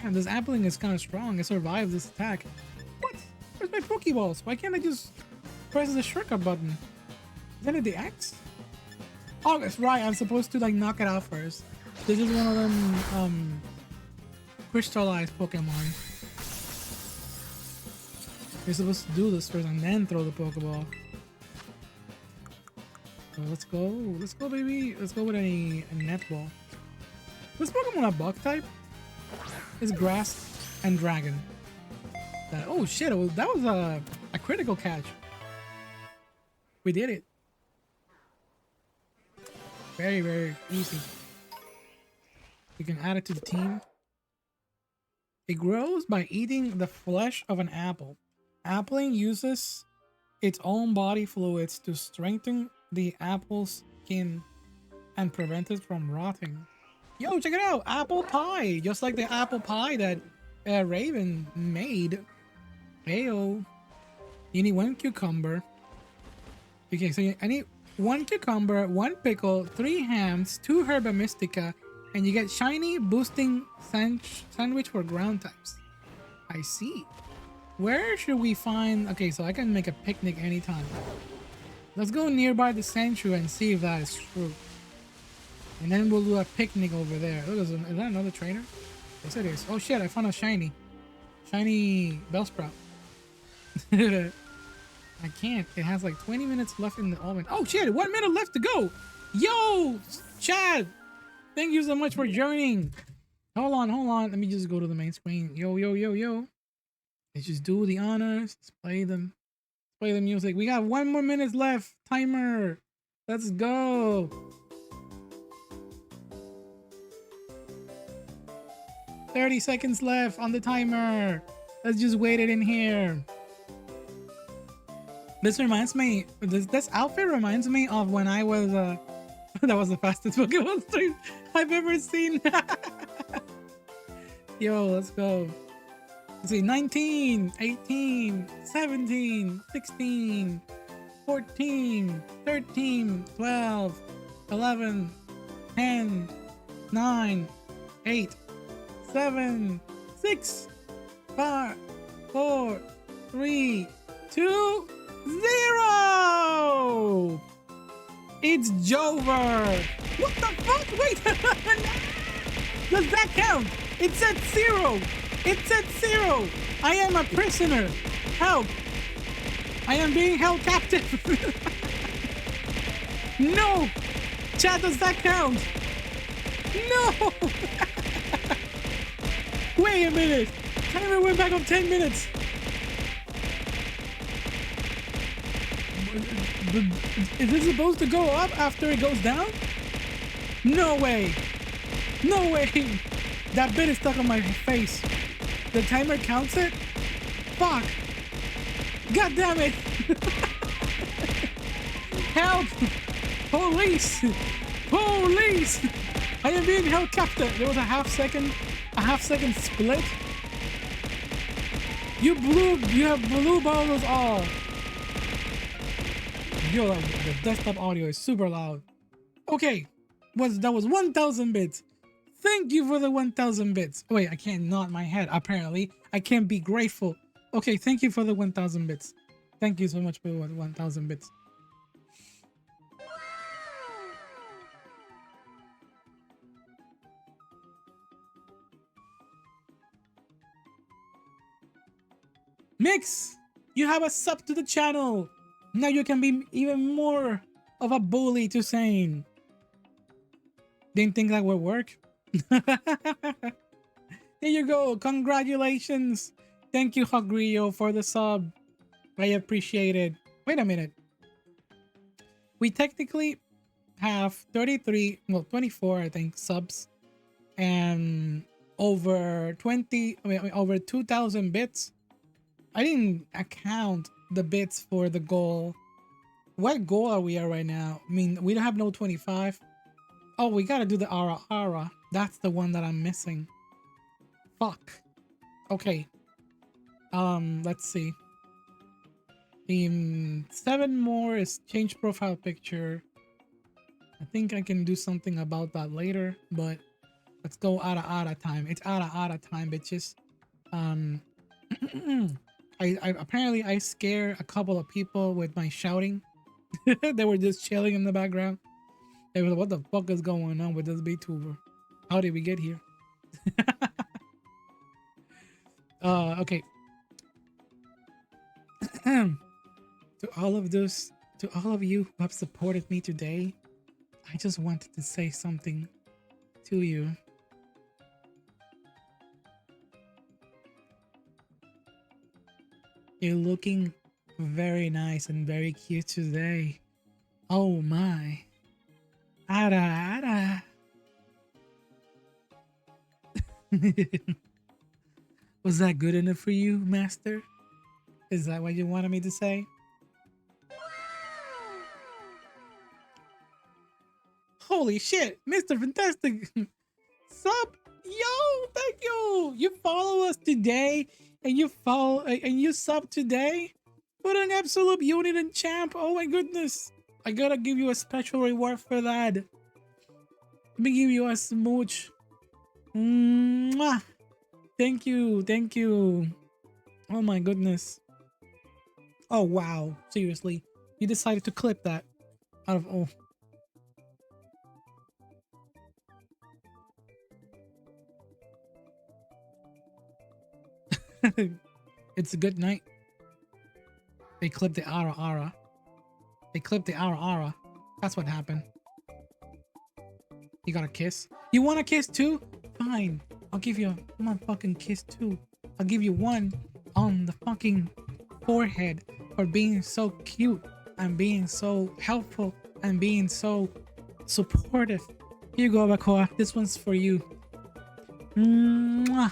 Damn, this Appling is kind of strong. It survived this attack. What? Where's my Pokeballs? Why can't I just press the shortcut button? Isn't it the X? Oh, that's right. I'm supposed to like knock it out first. This is one of them crystallized Pokemon. You're supposed to do this first and then throw the Pokeball. So let's go. Let's go, baby. Let's go with a netball. This Pokemon a bug type? It's grass and dragon. Oh shit! That was a critical catch. We did it. Very, very easy. We can add it to the team. It grows by eating the flesh of an apple. Appling uses its own body fluids to strengthen the apple's skin and prevent it from rotting. Yo, check it out! Apple pie! Just like the apple pie that Raven made. Heyo. You need 1 cucumber. Okay, so I need 1 cucumber, 1 pickle, 3 hams, 2 herba mystica, and you get shiny boosting sandwich for ground types. I see. Where should we find... Okay, so I can make a picnic anytime. Let's go nearby the sanctuary and see if that is true. And then we'll do a picnic over there. Oh, is that another trainer? Yes, it is. Oh shit, I found a shiny. Shiny Bellsprout. I can't. It has like 20 minutes left in the oven. Oh shit, 1 minute left to go. Yo, Chad. Thank you so much for joining. Hold on. Let me just go to the main screen. Yo. Let's just do the honors. Let's play them. Play the music. We got 1 more minute left. Timer. Let's go. 30 seconds left on the timer. Let's just wait it in here. This reminds me, this outfit reminds me of when I was, that was the fastest Pokemon stream I've ever seen. Yo, let's go. Let's see, 19, 18, 17, 16, 14, 13, 12, 11, 10, 9, 8, 7, 6, 5, 4, 3, 2, 0! It's Jover! What the fuck? Wait! Does that count? It said 0! It said 0! I am a prisoner! Help! I am being held captive! No! Chat, does that count? No! Wait a minute! Timer went back on 10 minutes! Is this supposed to go up after it goes down? No way! No way! That bit is stuck on my face. The timer counts it? Fuck! God damn it! Help! Police! Police! I am being held captive. There was a half second split. You have blue balls all. Yo, the desktop audio is super loud. Okay, that was 1,000 bits. Thank you for the 1,000 bits. Wait, I can't nod my head. Apparently, I can't be grateful. Okay, thank you for the 1,000 bits. Thank you so much for the 1,000 bits. Mix, you have a sub to the channel. Now you can be even more of a bully to Sain. Didn't think that would work? There you go. Congratulations. Thank you, Hogrio, for the sub. I appreciate it. Wait a minute. We technically have 24, I think, subs. And over 2,000 bits. I didn't account the bits for the goal. What goal are we at right now? I mean, we don't have no 25. Oh, we gotta do the Ara. That's the one that I'm missing. Fuck. Okay. Let's see. 7 more is change profile picture. I think I can do something about that later, but let's go Ara time. It's Ara time, bitches. Apparently I scare a couple of people with my shouting. They were just chilling in the background. They were like, what the fuck is going on with this VTuber? How did we get here? Okay. To all of you who have supported me today, I just wanted to say something to you. You're looking very nice and very cute today. Oh my. Ara. Was that good enough for you, Master? Is that what you wanted me to say? Holy shit, Mr. Fantastic. Sup? Yo, thank you. You follow us today and you sub today? What an absolute unit and champ. Oh my goodness. I gotta give you a special reward for that. Let me give you a smooch. Mwah. Thank you. Thank you. Oh my goodness. Oh wow. Seriously. You decided to clip that out of all. It's a good night. They clipped the ara ara. They clipped the ara ara. That's what happened. You got a kiss? You want a kiss too? Fine. I'll give you a motherfucking kiss too. I'll give you one on the fucking forehead for being so cute and being so helpful and being so supportive. Here you go, Bakoa. This one's for you. Mwah.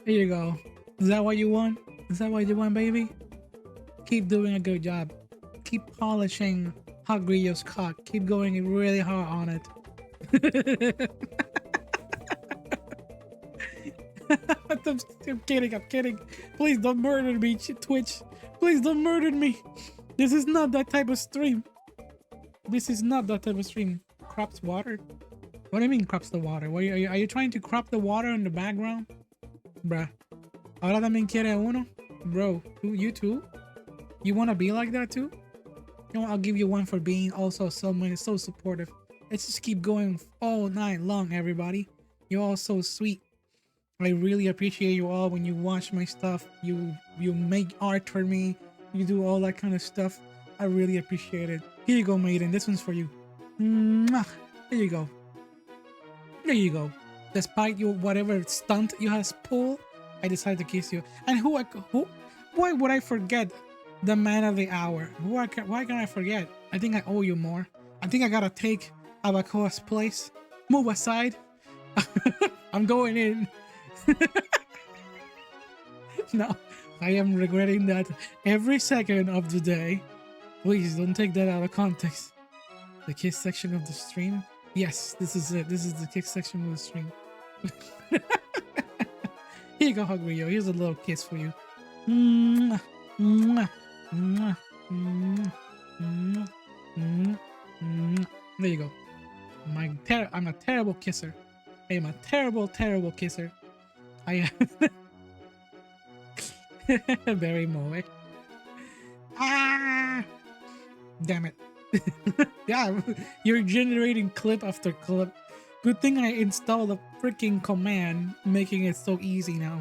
Here you go. Is that what you want? Is that what you want, baby? Keep doing a good job. Keep polishing Hot Grillo's cock. Keep going really hard on it. I'm kidding, I'm kidding. Please don't murder me, Twitch. Please don't murder me. This is not that type of stream. This is not that type of stream. Crops water? What do you mean crops the water? What are you trying to crop the water in the background? Bruh. Ahora también quiere uno? Bro, you too? You wanna be like that too? You know, I'll give you one for being also so supportive. Let's just keep going all night long, everybody. You're all so sweet. I really appreciate you all when you watch my stuff. You make art for me. You do all that kind of stuff. I really appreciate it. Here you go, maiden. This one's for you. Mwah. There you go. There you go. Despite your whatever stunt you have pulled, I decided to kiss you. And why would I forget the man of the hour? Why can I forget? I think I owe you more. I think I gotta take Abacoa's place. Move aside. I'm going in. No, I am regretting that every second of the day. Please don't take that out of context. The kiss section of the stream? Yes, this is it. This is the kiss section of the stream. Here you go, Hugrio. Here's a little kiss for you. Mwah, mwah, mwah, mwah, mwah, mwah, mwah. There you go. I'm a terrible kisser. I am a terrible, terrible kisser. I am very moe. Ah! Damn it. Yeah, you're generating clip after clip. Good thing I installed a freaking command, making it so easy now.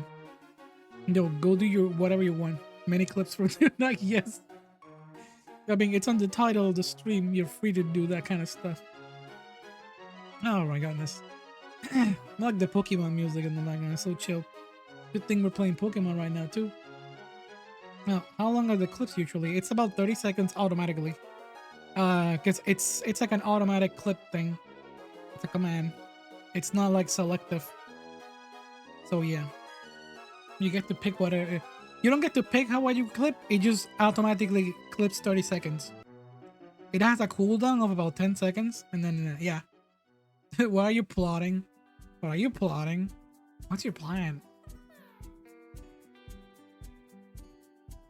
Yo, go do your whatever you want. Many clips for tonight, yes. I mean, it's on the title of the stream. You're free to do that kind of stuff. Oh my goodness. I like the Pokemon music in the background. It's so chill. Good thing we're playing Pokemon right now too. Now, how long are the clips usually? It's about 30 seconds automatically. Cause it's like an automatic clip thing. It's a command. It's not like selective. So yeah. You get to pick whatever. You don't get to pick how you clip. It just automatically clips 30 seconds. It has a cooldown of about 10 seconds. And then, yeah. Why are you plotting? What are you plotting? What's your plan?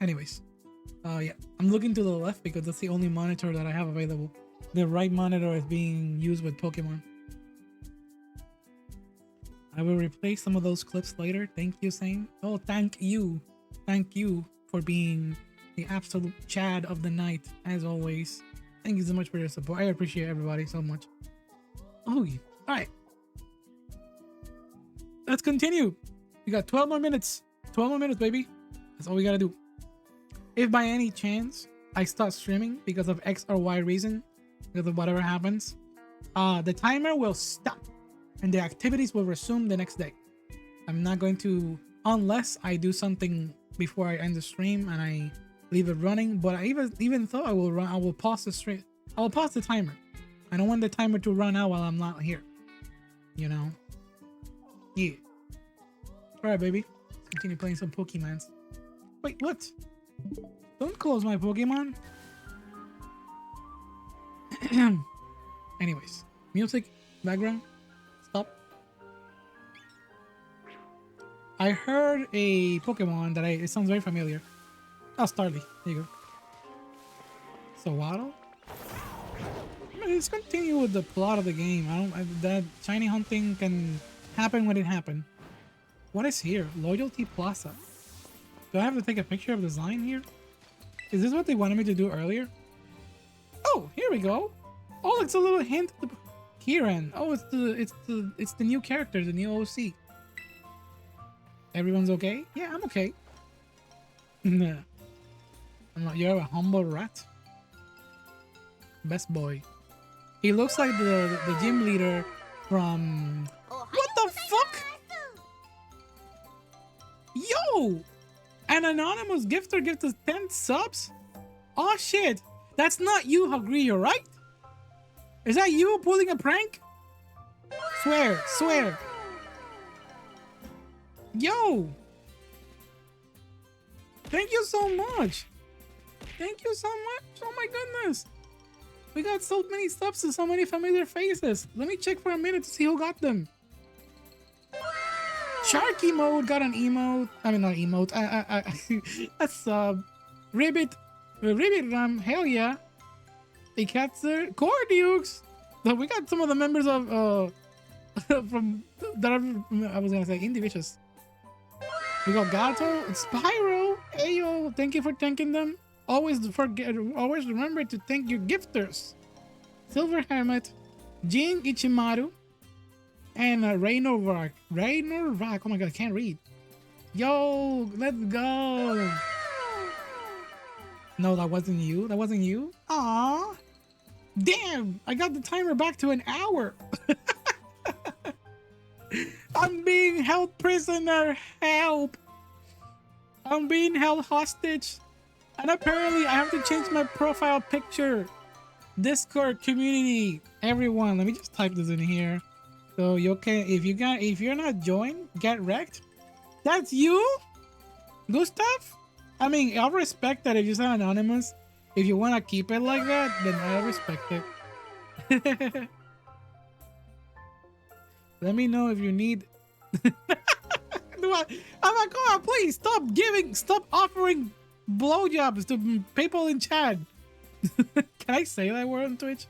Anyways. Yeah. I'm looking to the left because that's the only monitor that I have available. The right monitor is being used with Pokemon. I will replay some of those clips later. Thank you, Sain. Oh, thank you. Thank you for being the absolute Chad of the night, as always. Thank you so much for your support. I appreciate everybody so much. Oh, yeah. All right. Let's continue. We got 12 more minutes. 12 more minutes, baby. That's all we gotta do. If by any chance I start streaming because of X or Y reason, because of whatever happens, the timer will stop and the activities will resume the next day. I'm not going to, unless I do something before I end the stream and I leave it running. But I even though I will pause the stream. I will pause the timer. I don't want the timer to run out while I'm not here. You know? Yeah. Alright, baby. Let's continue playing some Pokemons. Wait, what? Don't close my Pokemon. Anyways. Music, background, stop. I heard a Pokemon that it sounds very familiar. Oh, Starly. There you go. So Waddle? Let's continue with the plot of the game. That shiny hunting can happen when it happened. What is here? Loyalty Plaza. Do I have to take a picture of the sign here? Is this what they wanted me to do earlier? Oh, here we go. Oh, it's a little hint of the Kieran. Oh, it's the new character, the new OC. Everyone's okay? Yeah, I'm okay. Nah. I'm not, you're a humble rat. Best boy. He looks like the gym leader from... What the fuck? Yo! An anonymous gifter gives us 10 subs? Oh shit! That's not you, Hagrio, right? Is that you pulling a prank? Swear, swear. Yo! Thank you so much. Thank you so much. Oh my goodness. We got so many subs and so many familiar faces. Let me check for a minute to see who got them. Sharky Mode got an emote. I mean, not emote. A sub. Ribbit Ram. Hell yeah. The Katzer. Cordukes. We got some of the members of from that I was gonna say Indivicious. We got Gato, Spyro, Ayo. Thank you for thanking them. Always remember to thank your gifters. Silver Hermit, Jin Ichimaru, and Raynor Vak. Oh my god, I can't read. Yo, let's go. No, that wasn't you. That wasn't you. Aww. Damn, I got the timer back to an hour. I'm being held prisoner. Help. I'm being held hostage. And apparently I have to change my profile picture. Discord community. Everyone, let me just type this in here. So you can, if you're not joined, get wrecked. That's you? Gustav? I mean, I'll respect that if you're anonymous. If you want to keep it like that, then I'll respect it. Let me know if you need... I'm like, come on, please stop offering blowjobs to people in chat. Can I say that word on Twitch?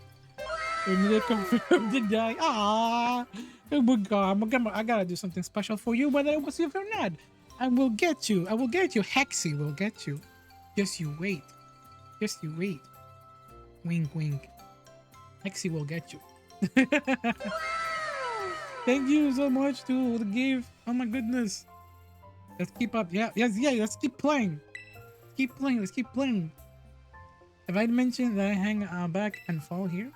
We need to confirm the guy. Ah, oh my god, I gotta do something special for you, whether it was you or not. I will get you. I will get you. Hexy will get you. Just you wait. Just you wait. Wink, wink. Hexy will get you. Thank you so much to the gift. Oh my goodness. Let's keep up. Yeah, yes, yeah. Let's keep playing. Keep playing. Let's keep playing. Have I mentioned that I hang back and fall here?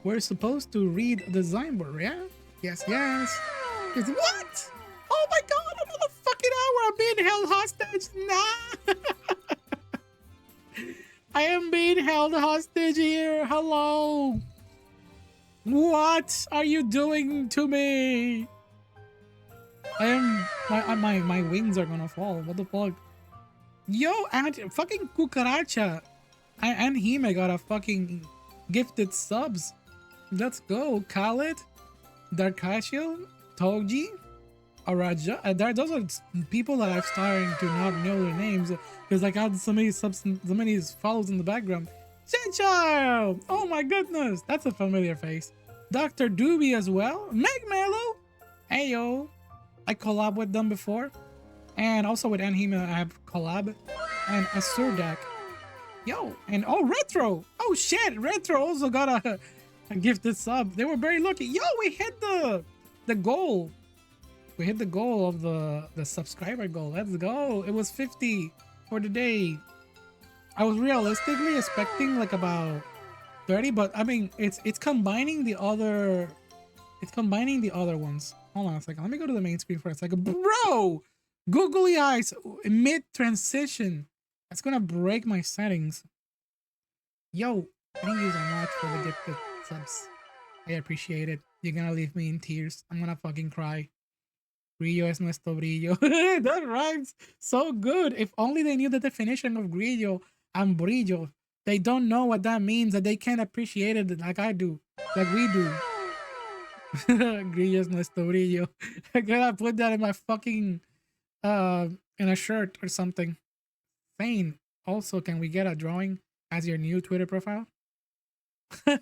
We're supposed to read the design board, yeah? Yes, yes. Yes. What? Oh my god! Another fucking hour. I'm being held hostage. Nah. I am being held hostage here. Hello. What are you doing to me? I am my wings are gonna fall. What the fuck? Yo, and fucking Cucaracha and Hime got a fucking gifted subs. Let's go. Khaled, Darkashil, Toji, Araja. Those are people that I'm starting to not know their names because I got so many subs, so many follows in the background. Child! Oh my goodness, that's a familiar face. Dr. Doobie as well. Meg Mello. Ayo. I collab with them before. And also with Anhima, I have collab. And Asurdak. Yo, and oh, Retro. Oh shit, Retro also got a gifted sub. They were very lucky. Yo, we hit the goal. We hit the goal of the subscriber goal. Let's go. It was 50 for the day. I was realistically expecting like about 30, but I mean it's combining the other ones. Hold on a second. Let me go to the main screen for a second. Bro! Googly eyes mid transition. That's gonna break my settings. Yo, thank you so much for the gifted subs. I appreciate it. You're gonna leave me in tears. I'm gonna fucking cry. Brillo es nuestro brillo. That rhymes so good. If only they knew the definition of grillo and brillo. They don't know what that means, that they can't appreciate it like I do. like we do. Grillos no estorillo. I gotta put that in my fucking in a shirt or something. Fane. Also, can we get a drawing as your new Twitter profile? Do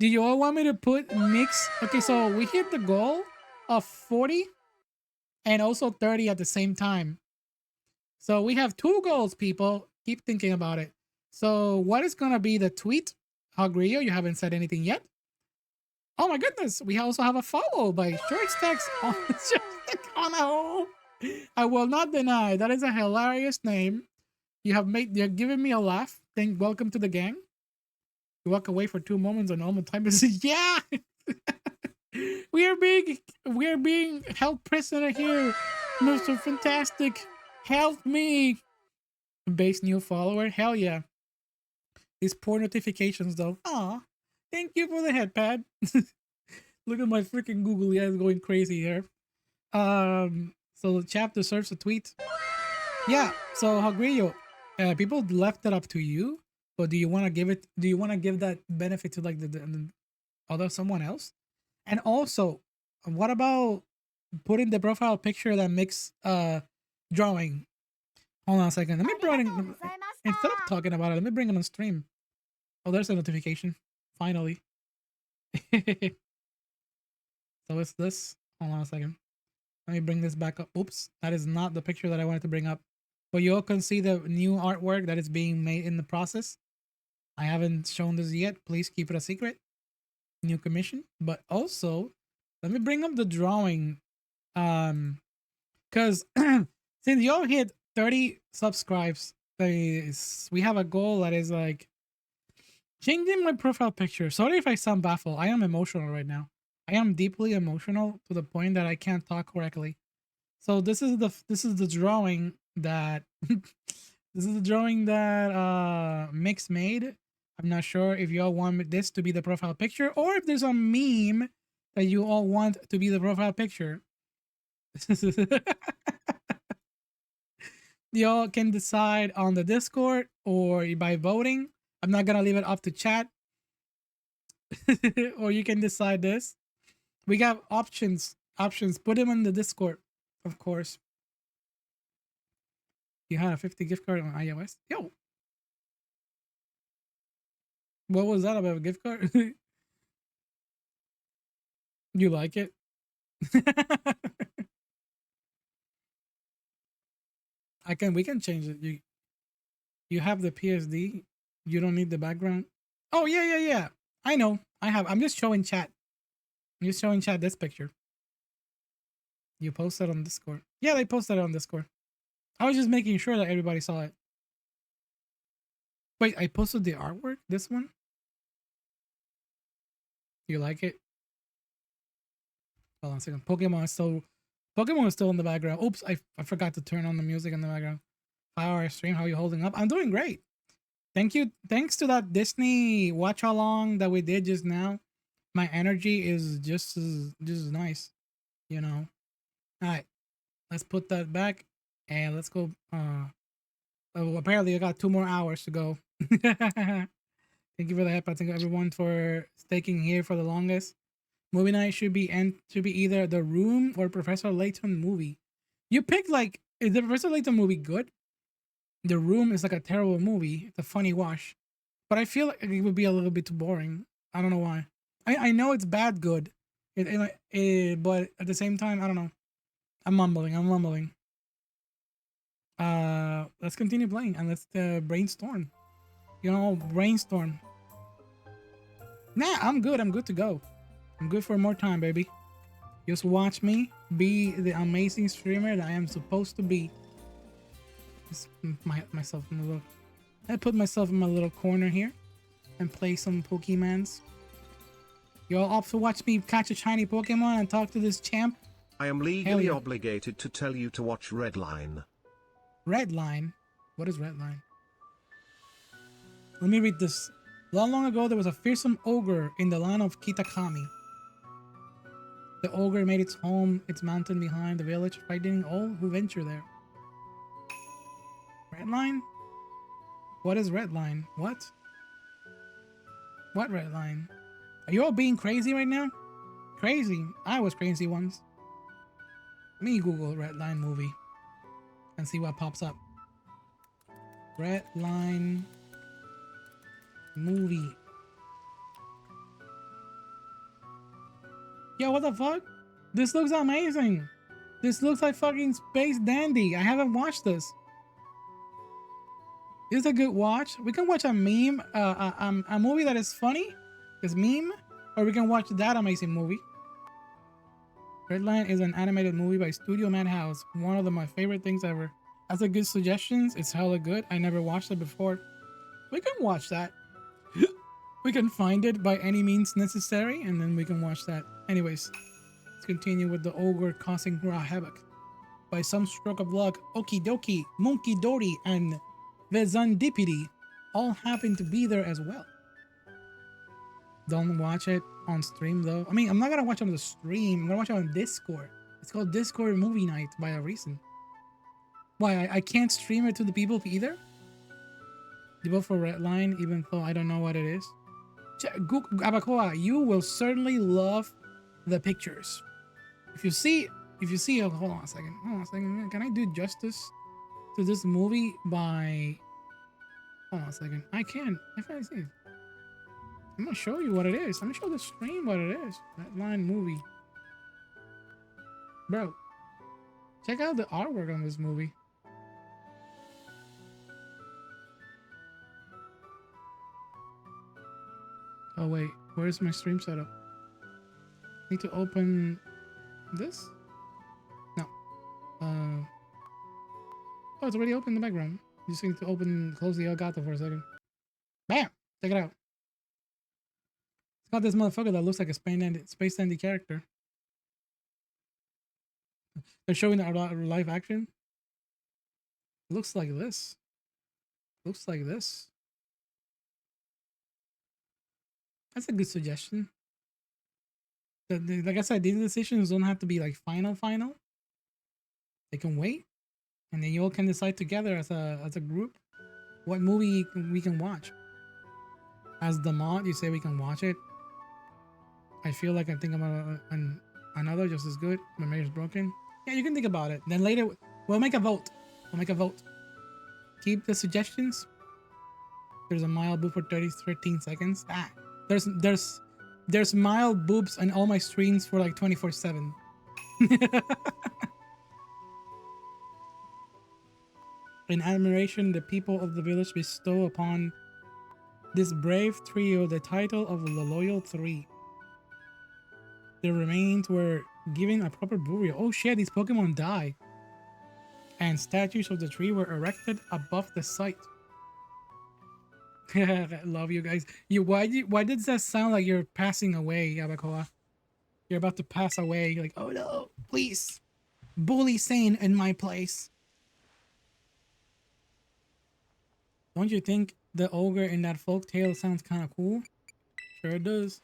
you all want me to put mix? Okay, so we hit the goal of 40 and also 30 at the same time. So we have 2 goals, people. Keep thinking about it. So what is going to be the tweet? Hogrio, you haven't said anything yet. Oh my goodness. We also have a follow by Short Stacks on Short. I will not deny. That is a hilarious name. You're giving me a laugh. Welcome to the gang. You walk away for 2 moments on normal time. Yeah. we are being held prisoner here. Mr. Fantastic. Help me. Base new follower. Hell yeah. These poor notifications though. Aw. Thank you for the headpad. Look at my freaking Google eyes going crazy here. So the chat deserves a tweet. Yeah. So Hagrillo, people left it up to you, but do you want to give it? Do you want to give that benefit to like the other someone else? And also, what about putting the profile picture that makes drawing? Hold on a second. Let me bring it instead of talking about it. Let me bring it on stream. Oh, there's a notification. Finally. So it's this. Hold on a second. Let me bring this back up. Oops, that is not the picture that I wanted to bring up. But you all can see the new artwork that is being made in the process. I haven't shown this yet. Please keep it a secret. New commission. But also, let me bring up the drawing. Because since y'all hit 30 subscribes, we have a goal that is like changing my profile picture. Sorry if I sound baffled. I am emotional right now. I am deeply emotional to the point that I can't talk correctly. So this is the drawing that Mix made. I'm not sure if y'all want this to be the profile picture or if there's a meme that you all want to be the profile picture. Y'all can decide on the Discord or by voting. I'm not gonna leave it up to chat. Or you can decide this. We got options. Put them in the Discord, of course. You had a 50 gift card on iOS. Yo. What was that about a gift card? You like it? We can change it. You have the PSD. You don't need the background. Oh yeah. I know. I'm just showing chat. I'm just showing chat this picture. You posted on Discord. Yeah, they posted it on Discord. I was just making sure that everybody saw it. Wait, I posted the artwork? This one? You like it? Hold on a second. Pokemon is still in the background. Oops, I forgot to turn on the music in the background. 5-hour stream, how are you holding up? I'm doing great. Thank you. Thanks to that Disney watch along that we did just now. My energy is just as nice, you know. All right, let's put that back and let's go. Apparently I got 2 more hours to go. Thank you for the help. I thank everyone for sticking here for the longest. Movie night should be either The Room or Professor Layton movie. You pick like, is the Professor Layton movie good? The Room is like a terrible movie. It's a funny watch, but I feel like it would be a little bit too boring. I don't know why. I know it's bad good, but at the same time, I don't know. I'm mumbling. Let's continue playing and let's brainstorm. You know, brainstorm. Nah, I'm good. I'm good to go. I'm good for more time, baby. Just watch me be the amazing streamer that I am supposed to be. Myself in the little. I put myself in my little corner here and play some Pokemons. Y'all up to watch me catch a shiny Pokemon and talk to this champ? I am legally obligated to tell you to watch Redline. Redline? What is Redline? Let me read this. Long ago, there was a fearsome ogre in the land of Kitakami. The ogre made its mountain behind the village, frightening all who venture there. Redline? What is Redline? What? What red line? Are you all being crazy right now? Crazy. I was crazy once. Let me Google red line movie and see what pops up. Red line movie. Yo, what the fuck? This looks amazing. This looks like fucking Space Dandy. I haven't watched this. It's a good watch. We can watch a meme, a movie that is funny, is meme, or we can watch that amazing movie. Redline is an animated movie by Studio Madhouse. One of my favorite things ever. That's a good suggestions. It's hella good. I never watched it before. We can watch that. We can find it by any means necessary, and then we can watch that. Anyways, let's continue with the ogre causing havoc. By some stroke of luck, Okie Dokie, Monkey Dory, and Vezandipity all happen to be there as well. Don't watch it on stream though. I mean, I'm not gonna watch it on the stream. I'm gonna watch it on Discord. It's called Discord Movie Night by a reason. Why, I can't stream it to the people either? You vote for Redline even though I don't know what it is? Abacoa, you will certainly love the pictures. If you see, oh, hold on a second. Can I do justice to this movie by, hold on a second. I can, if I see. I'm gonna show you what it is. I'm gonna show the stream what it is. That line movie. Bro, check out the artwork on this movie. Oh wait, where's my stream setup? Need to open this? No. Oh, it's already open in the background. You just need to close the Elgato for a second. Bam! Check it out. It's got this motherfucker that looks like a Space Dandy character. They're showing our live action. Looks like this. Looks like this. That's a good suggestion. Like I said, these decisions don't have to be like final. They can wait, and then you all can decide together as a group what movie we can watch. As the mod, you say we can watch it. I feel like I'm thinking about another just as good. My marriage broken. Yeah, you can think about it. Then later we'll make a vote. Keep the suggestions. There's a mild boob for 13 seconds. Ah, there's mild boobs on all my streams for like 24/7. In admiration, the people of the village bestow upon this brave trio the title of the Loyal Three. Their remains were given a proper burial. Oh shit, these Pokemon die. And statues of the tree were erected above the site. I love you guys. Why does that sound like you're passing away, Yabakoa? You're about to pass away. You're like, oh no, please. Bully Sain in my place. Don't you think the ogre in that folk tale sounds kind of cool? Sure it does.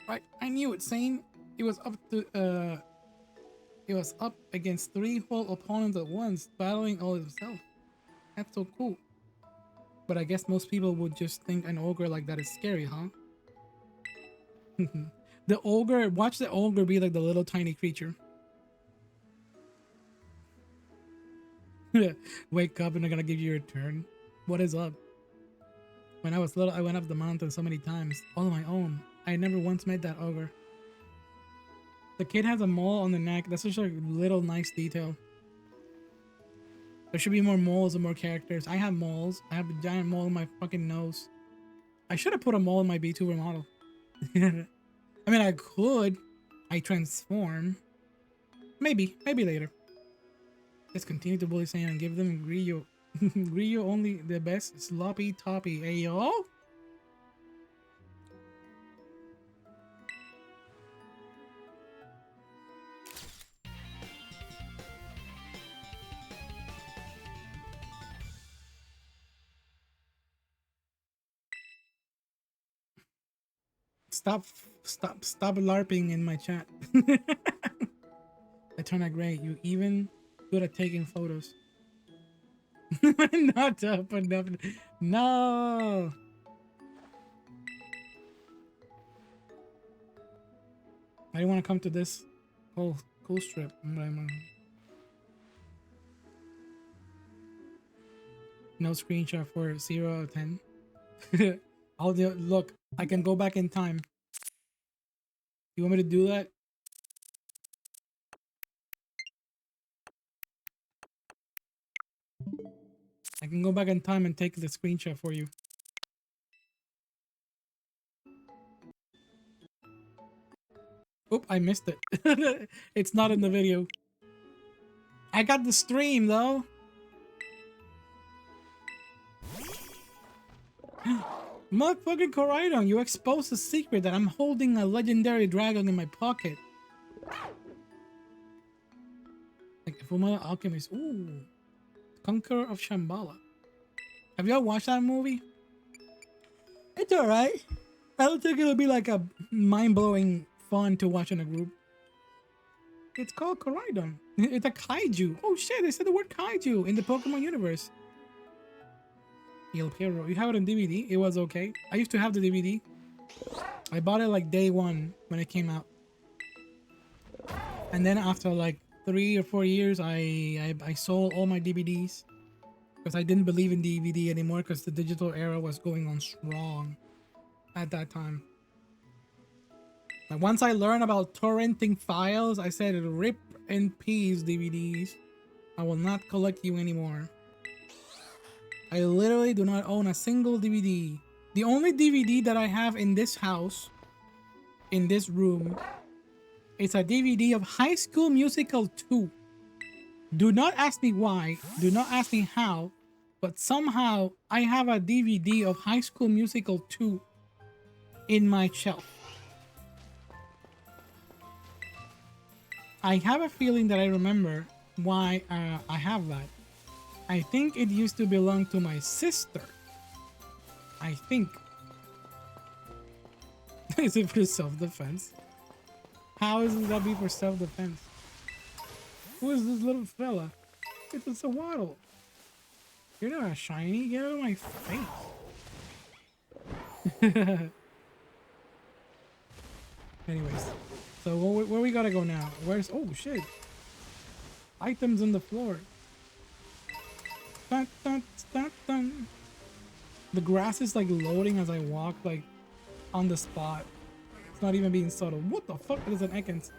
Right, I knew it, Sain. It was up against 3 whole opponents at once, battling all himself. That's so cool. But I guess most people would just think an ogre like that is scary, huh? The ogre, watch the ogre be like the little tiny creature. Wake up and they're gonna give you your turn. What is up? When I was little, I went up the mountain so many times, all on my own. I never once met that ogre. The kid has a mole on the neck. That's such a little nice detail. There should be more moles and more characters. I have moles. I have a giant mole in my fucking nose. I should have put a mole in my VTuber model. I mean, I could. I transform. Maybe later. Let's continue to bully Saiyan and give them Griyo. Griyo only the best sloppy toppy. Hey yo. Stop LARPing in my chat. I turn out great. You even good at taking photos. Not up enough. No. I didn't want to come to this whole cool strip. No screenshot for 0 out of 10. Look, I can go back in time. You want me to do that? I can go back in time and take the screenshot for you. Oop, I missed it. It's not in the video. I got the stream though. Motherfucking Koraidon, you exposed the secret that I'm holding a legendary dragon in my pocket. Like Fullmetal Alchemist. Ooh. Conqueror of Shambhala. Have y'all watched that movie? It's alright. I don't think it'll be like a mind-blowing fun to watch in a group. It's called Koraidon. It's a kaiju. Oh shit, they said the word kaiju in the Pokemon universe. Il Piero. You have it on DVD? It was okay. I used to have the DVD. I bought it like day one when it came out. And then after like 3 or 4 years, I sold all my DVDs. Because I didn't believe in DVD anymore because the digital era was going on strong at that time. Like once I learned about torrenting files, I said rip in peace DVDs. I will not collect you anymore. I literally do not own a single DVD. The only DVD that I have in this house, in this room, is a DVD of High School Musical 2. Do not ask me why, do not ask me how, but somehow I have a DVD of High School Musical 2 in my shelf. I have a feeling that I remember why I have that. I think it used to belong to my sister. I think. Is it for self-defense? How is it that be for self-defense? Who is this little fella? It's a waddle. You're not a shiny. Get out of my face. Anyways. So where we gotta go now? Where's... Oh shit. Items on the floor. Dun, dun, dun, dun. The grass is like loading as I walk, like on the spot. It's not even being subtle. What the fuck is an Ekans?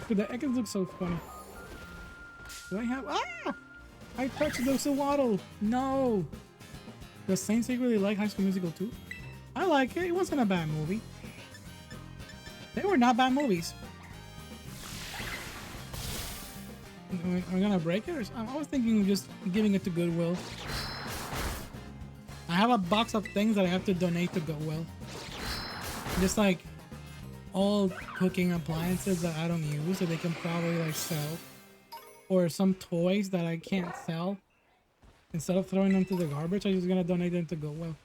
Dude, the Ekans look so funny. Do I have... Ah! I touched the Sawaddle. No. Does Saints really like High School Musical 2? I like it. It wasn't a bad movie. They were not bad movies. We're gonna break it? I was thinking of just giving it to Goodwill. I have a box of things that I have to donate to Goodwill. Just like all cooking appliances that I don't use that they can probably like sell. Or some toys that I can't sell. Instead of throwing them to the garbage, I'm just gonna donate them to Goodwill.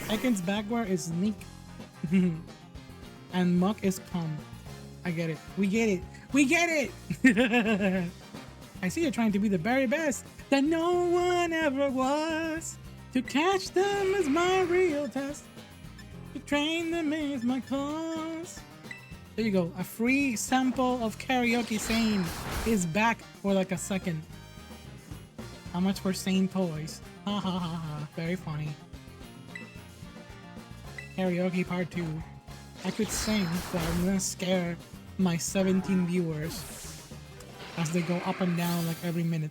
Ekans backward is sneak. And muck is cum. I get it. We get it. We get it! I see you're trying to be the very best that no one ever was. To catch them is my real test. To train them is my cause. There you go. A free sample of Karaoke Sane is back for like a second. How much for Sane toys? Ha ha ha ha. Very funny. Karaoke part 2. I could sing, but I'm gonna scare my 17 viewers as they go up and down like every minute.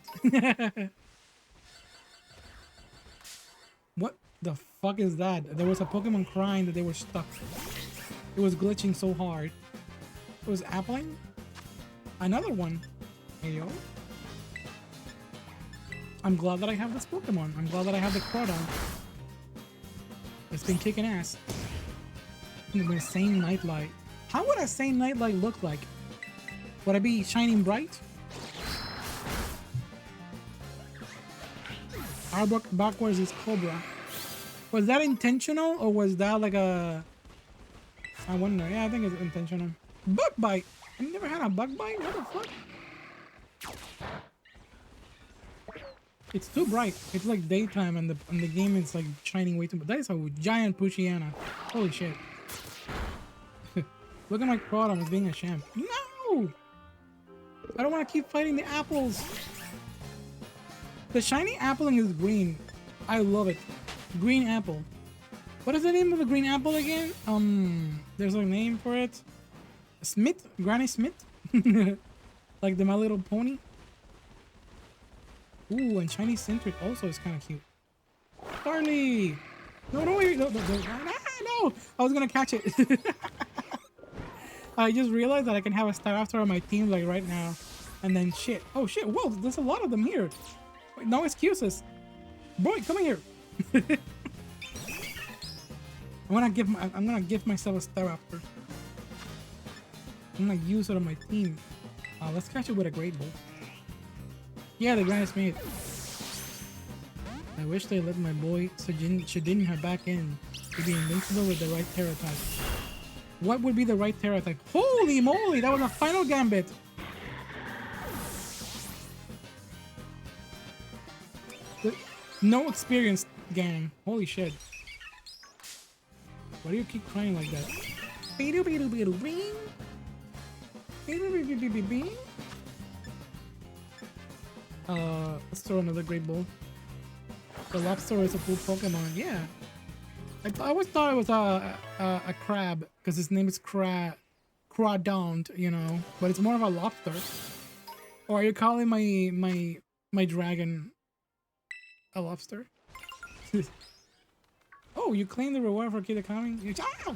What the fuck is that? There was a Pokemon crying that they were stuck. It was glitching so hard. It was Appling? Another one. Hey yo. I'm glad that I have this Pokemon. I'm glad that I have the Crawdon. It's been kicking ass. And the Sane Nightlight. How would a Sane Nightlight look like? Would I be shining bright? Arbok backwards is Cobra. Was that intentional or was that like a... I wonder. Yeah, I think it's intentional. Bug bite! I never had a bug bite? What the fuck? It's too bright. It's like daytime and the game is like shining way too much. That is a giant Pushiana. Holy shit. Look at my crowd, I'm being a champ. No! I don't want to keep fighting the apples. The shiny appling is green. I love it. Green apple. What is the name of the green apple again? There's a name for it. Smith? Granny Smith? Like the My Little Pony? Ooh, and shiny centric also is kind of cute. Charlie! No, no, wait, no, no, no, no! I was gonna catch it. I just realized that I can have a Staraptor on my team like right now. And then shit. Oh shit, whoa, there's a lot of them here. Wait, no excuses. Boy, come here. I'm gonna give myself a Staraptor. I'm gonna use it on my team. Let's catch it with a Great Bull. Yeah, the Granny Smith. I wish they let my boy Shedinha back in to be invincible with the right Terra type. What would be the right Terra type? Holy moly, that was a final gambit! No experience, gang. Holy shit. Why do you keep crying like that? Let's throw another Great Bull. The lobster is a cool Pokemon, yeah. I always thought it was a crab because his name is Crawdaunt, you know, but it's more of a lobster. Or are you calling my dragon a lobster? Oh, you claim the reward for Kid coming? Ah!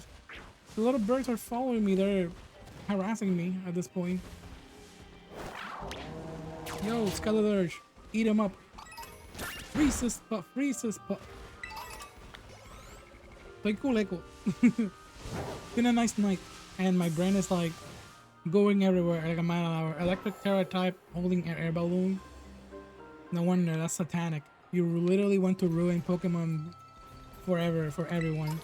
The little birds are following me. They're harassing me at this point. Yo, Skeletorge, eat him up. Freezes puff, freezes puff. Echo. Been a nice night, and my brain is like going everywhere like a mile an hour. Electric Terra type holding an air balloon. No wonder, that's satanic. You literally want to ruin Pokemon forever for everyone.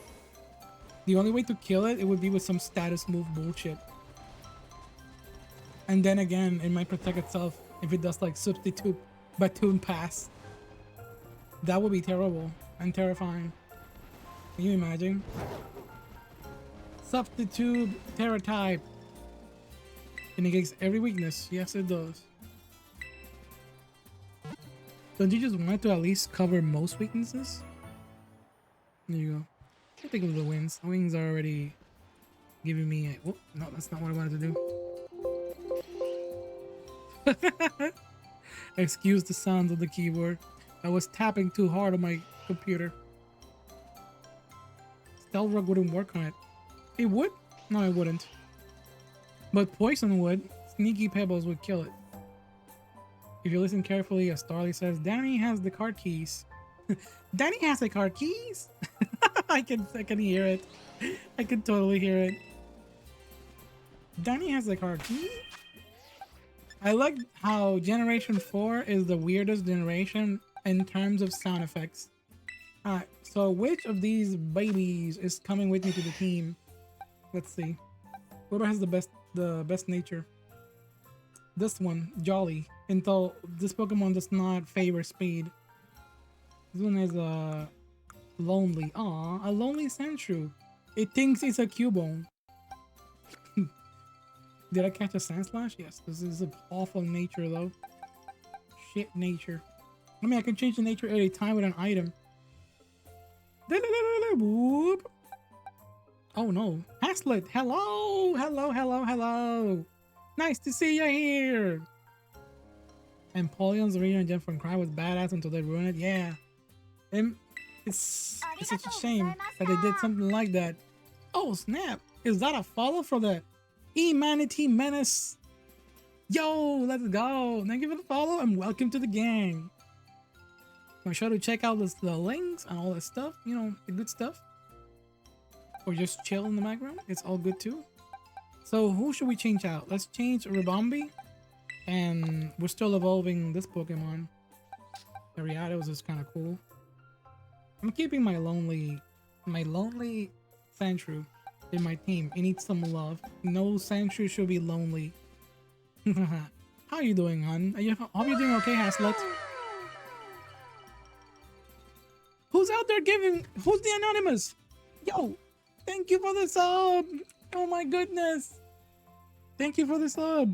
The only way to kill it would be with some status move bullshit. And then again, it might protect itself if it does like substitute Baton Pass. That would be terrible and terrifying. Can you imagine? Substitute Terra type. It negates every weakness. Yes, it does. Don't you just want to at least cover most weaknesses? There you go. I think of the wings. The wings are already giving me a... Oh, no, that's not what I wanted to do. Excuse the sounds of the keyboard. I was tapping too hard on my computer. Stealth Rock wouldn't work on it. It would? No, it wouldn't. But Poison would. Sneaky Pebbles would kill it. If you listen carefully, as Starly says, Danny has the card keys. Danny has the card keys? I can hear it. I can totally hear it. Danny has the card key? I like how Generation 4 is the weirdest generation in terms of sound effects. Alright, so which of these babies is coming with me to the team? Let's see. What has the best nature? This one, Jolly. Until this Pokemon does not favor speed. This one is lonely. Aw, a lonely Sandshrew. It thinks it's a Cubone. Did I catch a Sandslash? Yes. This is an awful nature though. Shit nature. I mean, I can change the nature at a time with an item. Whoop. Oh no. Haslet. Hello. Hello, hello, hello. Nice to see you here. And Polygon's original gem from Cry was badass until they ruined it. Yeah. And it's such a shame that they did something like that. Oh snap. Is that a follow for the Emanity Menace? Yo, let's go. Thank you for the follow and welcome to the gang. Make sure to check out the links and all that stuff. You know, the good stuff. Or just chill in the background. It's all good too. So who should we change out? Let's change Ribombee. And we're still evolving this Pokemon. Ariados is kind of cool. I'm keeping my lonely Sandshrew in my team. It needs some love. No Sandshrew should be lonely. How are you doing, hon? Hope you're doing okay, Haslet. Who's out there giving? Who's the anonymous? Yo, thank you for the sub. Oh my goodness. Thank you for the sub.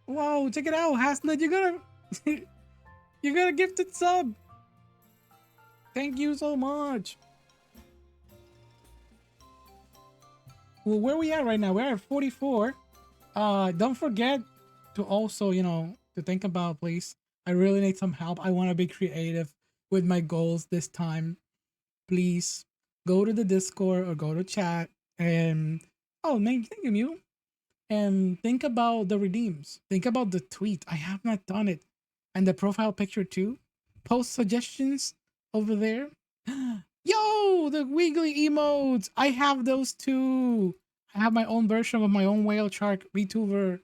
Wow, check it out, Haslet. You got a you got a gifted sub. Thank you so much. Well, where we at right now? We're at 44. Don't forget to also, you know, to think about, please. I really need some help. I want to be creative with my goals this time. Please go to the Discord or go to chat and thank you, and think about the redeems. Think about the tweet. I have not done it, and the profile picture too. Post suggestions over there. Yo, the wiggly emotes. I have those too. I have my own version of my own whale shark VTuber.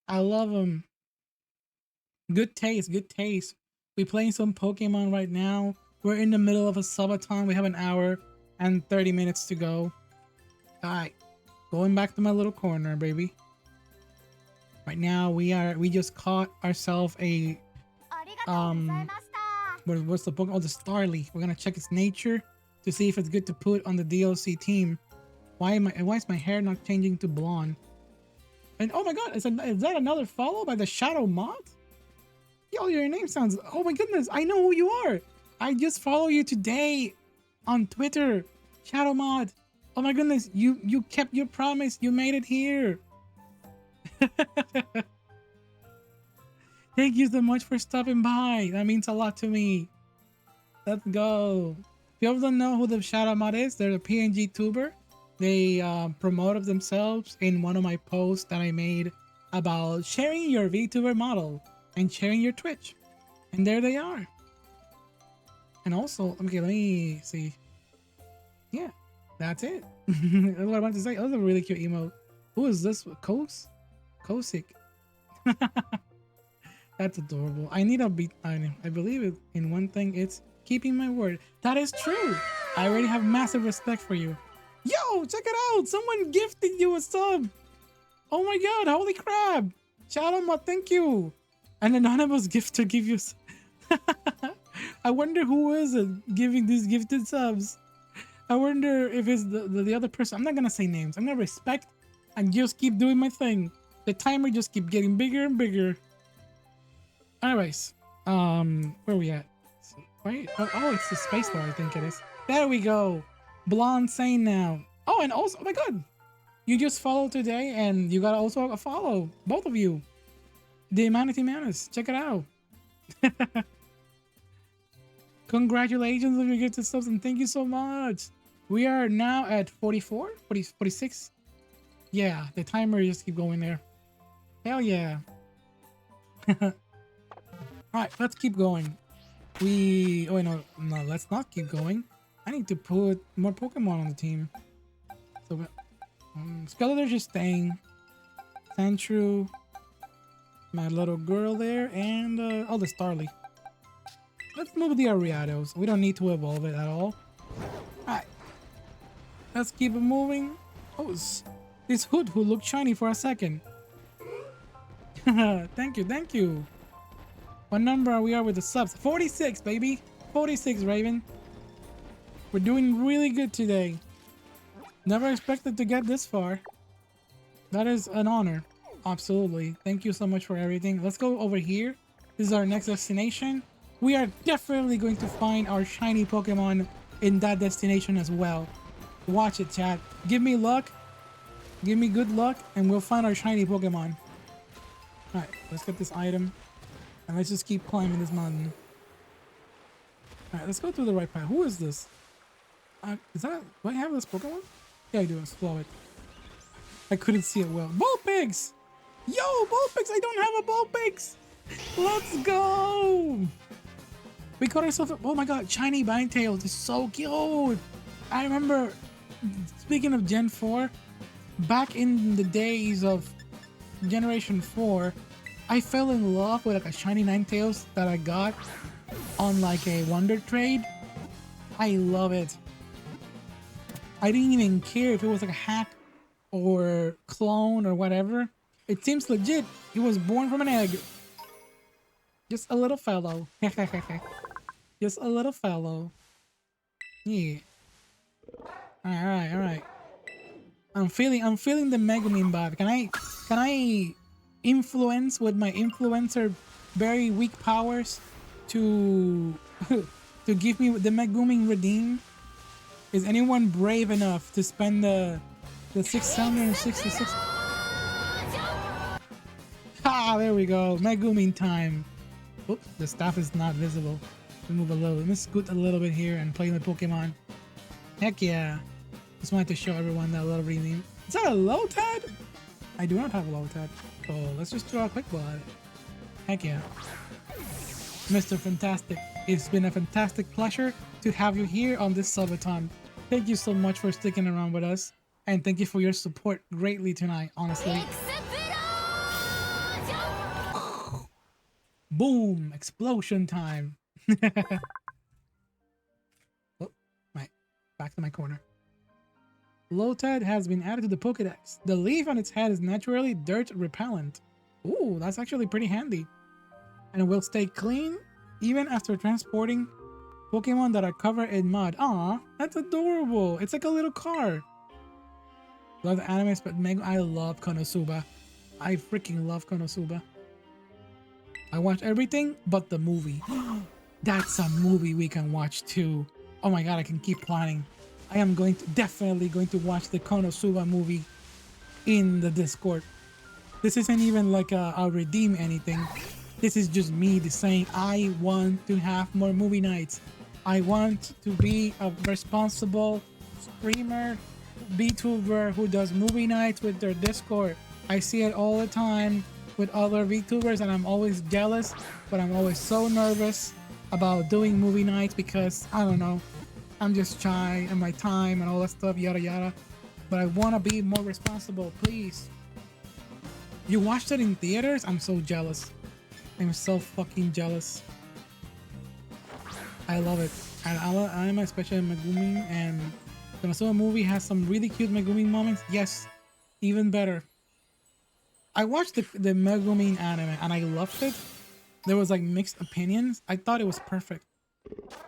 I love them. Good taste, good taste. We playing some Pokemon right now. We're in the middle of a subathon. We have an hour and 30 minutes to go. Alright. Going back to my little corner, baby. Right now we just caught ourselves a what's the Pokemon? Oh, the Starly. We're gonna check its nature to see if it's good to put on the DLC team. Why is my hair not changing to blonde? And oh my god, is that another follow by the Shadow Mod? Yo, your name sounds... Oh my goodness, I know who you are. I just follow you today on Twitter. Shadow Mod. Oh my goodness, you kept your promise. You made it here. Thank you so much for stopping by. That means a lot to me. Let's go. If you ever don't know who the Shadow Mod is, they're a PNG tuber. They promoted themselves in one of my posts that I made about sharing your VTuber model and sharing your Twitch. And there they are. And also, okay, let me see. Yeah, that's it. That's what I want to say. That was a really cute emote. Who is this? Kosik. That's adorable. I need a beat. I believe it in one thing. It's keeping my word. That is true. I already have massive respect for you. Yo, check it out. Someone gifted you a sub. Oh my god, holy crap. Shout out, thank you. An anonymous gift to give you. I wonder who is it giving these gifted subs. I wonder if it's the other person. I'm not gonna say names. I'm gonna respect and just keep doing my thing. The timer just keep getting bigger and bigger. Anyways, where are we at? Wait, oh, it's the space bar, I think it is. There we go. Blonde Saint now. Oh, and also, oh my god, you just followed today, and you got also a follow, both of you. The Humanity Manus, check it out. Congratulations on your gifted subs, and thank you so much. We are now at 44, 46. Yeah, the timer just keep going there. Hell yeah. Alright, let's keep going. Oh wait, no, let's not keep going. I need to put more Pokemon on the team. So, Skeletor's just staying. Sandshrew. My little girl there, and oh, the Starly. Let's move the Ariados. We don't need to evolve it at all. Alright. Let's keep it moving. Oh, this hood who looked shiny for a second. Thank you, thank you. What number are we at with the subs? 46, baby. 46, Raven. We're doing really good today. Never expected to get this far. That is an honor. Absolutely. Thank you so much for everything. Let's go over here. This is our next destination. We are definitely going to find our shiny Pokemon in that destination as well. Watch it, chat. Give me luck. Give me good luck, and we'll find our shiny Pokemon. Alright, let's get this item. And let's just keep climbing this mountain. Alright, let's go through the right path. Who is this? Do I have this Pokemon? Yeah, I do. Let's follow it. I couldn't see it well. Vulpix! Yo, Vulpix! I don't have a Vulpix! Let's go! We got ourselves a... Oh my god, shiny Ninetales is so cute! I remember, speaking of Gen 4, back in the days of Generation 4, I fell in love with like a shiny Ninetales that I got on like a Wonder Trade. I love it. I didn't even care if it was like a hack or clone or whatever. It seems legit. He was born from an egg. Just a little fellow. Just a little fellow. Yeah. Alright. I'm feeling the Megumin vibe. Can I influence with my influencer very weak powers to to give me the Megumin redeem? Is anyone brave enough to spend the 666? Ah, there we go. Megumin time. Oops, the staff is not visible. Let me move a little. Let me scoot a little bit here and play the Pokemon. Heck yeah. Just wanted to show everyone that little redeem. Is that a Lotad? I do not have a Lotad. So let's just throw a quick ball at it. Heck yeah. Mr. Fantastic. It's been a fantastic pleasure to have you here on this subathon. Thank you so much for sticking around with us. And thank you for your support greatly tonight, honestly. Boom! Explosion time. Oh, back to my corner. Lotad has been added to the Pokedex. The leaf on its head is naturally dirt repellent. Ooh, that's actually pretty handy. And it will stay clean even after transporting Pokemon that are covered in mud. Aw, that's adorable. It's like a little car. Love the anime, but I love Konosuba. I freaking love Konosuba. I watch everything but the movie. That's a movie we can watch too. Oh my god, I can keep planning. I am definitely going to watch the Konosuba movie in the Discord. This isn't even like I'll redeem anything. This is just me saying I want to have more movie nights. I want to be a responsible streamer, VTuber who does movie nights with their Discord. I see it all the time with other VTubers and I'm always jealous, but I'm always so nervous about doing movie nights because, I don't know, I'm just shy and my time and all that stuff, yada yada. But I want to be more responsible, please. You watched it in theaters? I'm so jealous. I'm so fucking jealous. I love it. And I'm especially Megumin, and the Konosuba movie has some really cute Megumin moments. Yes, even better. I watched the Megumin anime and I loved it. There was like mixed opinions. I thought it was perfect.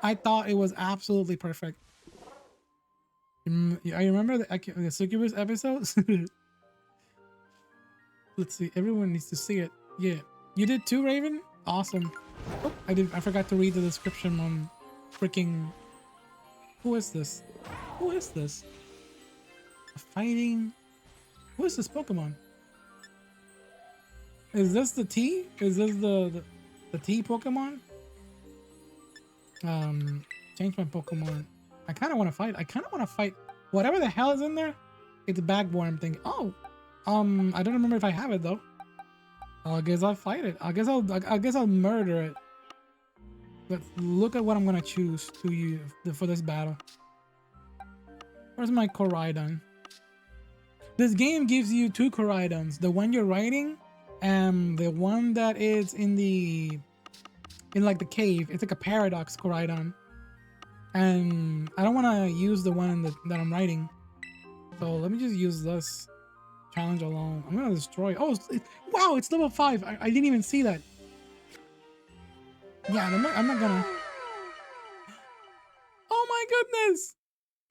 I thought it was absolutely perfect. I remember the Succubus episodes. Let's see. Everyone needs to see it. Yeah. You did too, Raven? Awesome. Oh, I forgot to read the description on freaking... Who is this? Who is this? Fighting... Who is this Pokemon? Is this the T? Is this the T Pokemon? Change my Pokemon. I kind of want to fight. I kind of want to fight whatever the hell is in there. It's a bagworm thing. Oh, I don't remember if I have it though. I guess I'll fight it. I guess I'll murder it. But look at what I'm gonna choose for this battle. Where's my Koraidon? This game gives you two Koraidons. The one you're riding, and the one that is in like the cave. It's like a paradox Koraidon. And I don't want to use the one that I'm riding. So let me just use this. Challenge alone. I'm gonna destroy. Oh, wow! It's level 5. I didn't even see that. Yeah, I'm not gonna. Oh my goodness!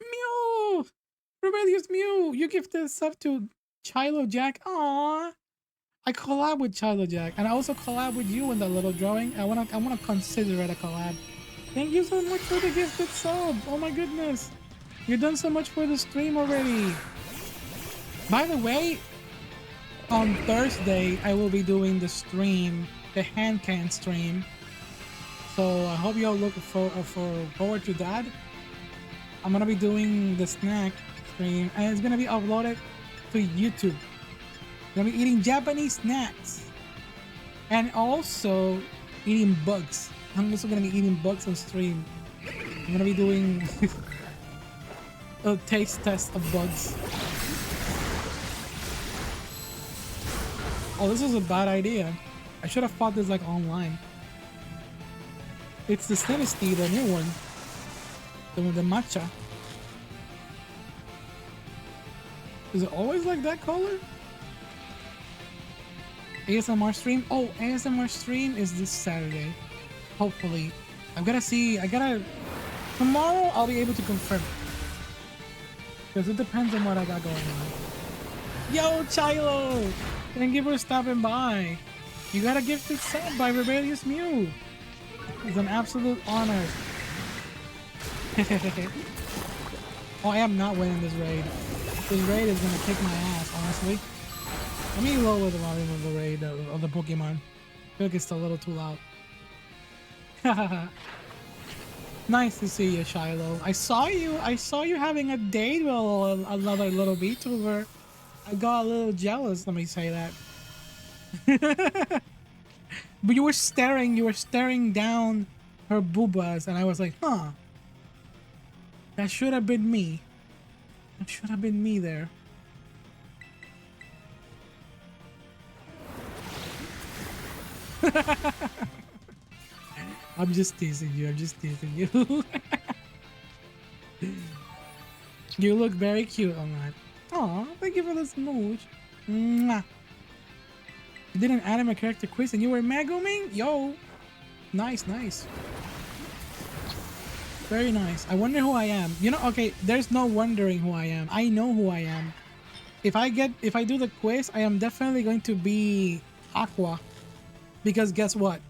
Mew! Rebellious Mew! You give this up to Chilo Jack. Aww! I collab with Chilo Jack, and I also collab with you in that little drawing. I wanna consider it a collab. Thank you so much for the gifted sub. Oh my goodness! You've done so much for the stream already. By the way, on Thursday, I will be doing the stream, the hand can stream. So I hope you all look forward to that. I'm going to be doing the snack stream and it's going to be uploaded to YouTube. I'm going to be eating Japanese snacks and also eating bugs. I'm also going to be eating bugs on stream. I'm going to be doing a taste test of bugs. Oh, this was a bad idea. I should have fought this like online. It's the Sinistea, the new one. The matcha. Is it always like that color? ASMR stream? Oh, ASMR stream is this Saturday. Hopefully. I've gotta see. Tomorrow I'll be able to confirm it. Because it depends on what I got going on. Yo, Chilo! Thank you for stopping by. You got a gifted sub by Rebellious Mew. It's an absolute honor. Oh, I am not winning this raid. This raid is gonna kick my ass, honestly. Let me lower the volume of the raid of the Pokemon. I feel like it's a little too loud. Nice to see you, Shiloh. I saw you having a date with another little VTuber. I got a little jealous, let me say that. But you were staring down her boobas, and I was like, huh. That should have been me. That should have been me there. I'm just teasing you. I'm just teasing you. You look very cute on that. Aw, thank you for the smooch. Mwah. You did an anime character quiz and you were Meguming? Yo. Nice, nice. Very nice. I wonder who I am. You know, okay, there's no wondering who I am. I know who I am. If I do the quiz, I am definitely going to be Aqua. Because guess what?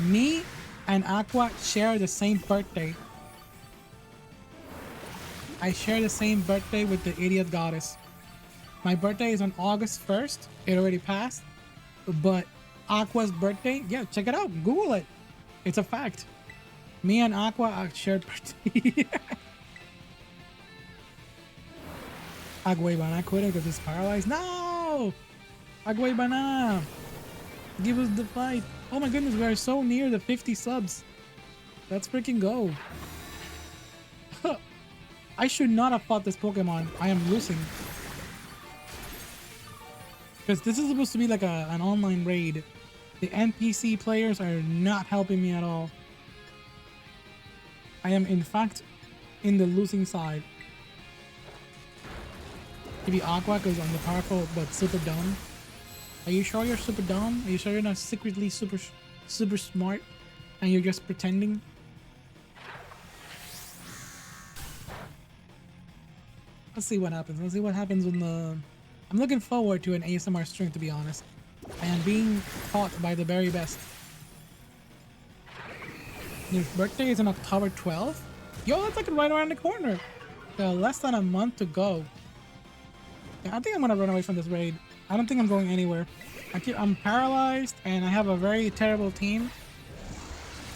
Me and Aqua share the same birthday. I share the same birthday with the idiot goddess. My birthday is on August 1st. It already passed. But Aqua's birthday, yeah, check it out. Google it. It's a fact. Me and Aqua share birthday. Agua quit because it's paralyzed. No! Agua, give us the fight. Oh my goodness, we are so near the 50 subs. Let's freaking go. I should not have fought this Pokemon. I am losing. Because this is supposed to be like an online raid. The NPC players are not helping me at all. I am in fact in the losing side. Maybe Aqua goes on the powerful but super dumb. Are you sure you're super dumb? Are you sure you're not secretly super smart and you're just pretending? Let's see what happens. Let's see what happens when the... I'm looking forward to an ASMR stream, to be honest. I am being taught by the very best. His birthday is on October 12th? Yo, that's like right around the corner. Less than a month to go. Yeah, I think I'm gonna run away from this raid. I don't think I'm going anywhere. I'm paralyzed and I have a very terrible team.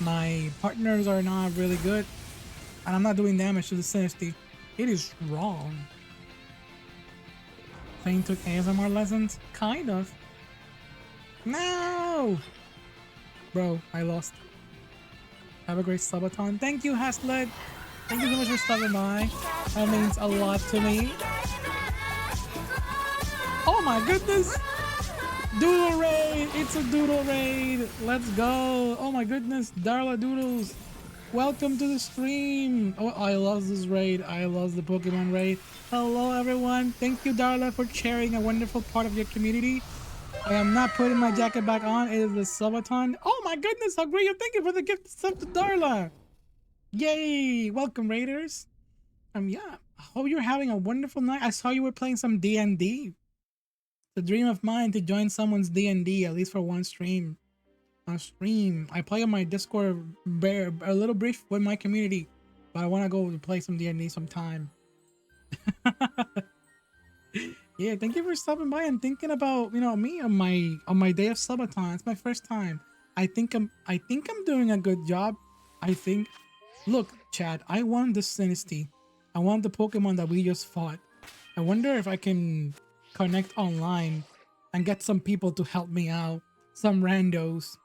My partners are not really good. And I'm not doing damage to the Synesty. It is wrong. Thane took ASMR lessons? Kind of. No! Bro, I lost. Have a great subathon. Thank you, Haslet. Thank you so much for stopping by. That means a lot to me. Oh my goodness! Doodle raid! It's a doodle raid! Let's go! Oh my goodness, Darla Doodles! Welcome to the stream! Oh, I love this raid. I love the Pokemon raid. Hello everyone! Thank you, Darla, for sharing a wonderful part of your community. I am not putting my jacket back on. It is the subathon. Oh my goodness, Agrio! Thank you for the gift stuff to Darla! Yay! Welcome, raiders! Yeah. I hope you're having a wonderful night. I saw you were playing some D&D. The dream of mine to join someone's D&D, at least for one stream. I play on my Discord a little brief with my community, but I want to go to play some D&D sometime. Yeah, thank you for stopping by and thinking about, you know, me on my day of subathon. It's my first time. I think I'm doing a good job. I think. Look, Chad, I want the Synesty. I want the Pokemon that we just fought. I wonder if I can connect online and get some people to help me out. Some randos.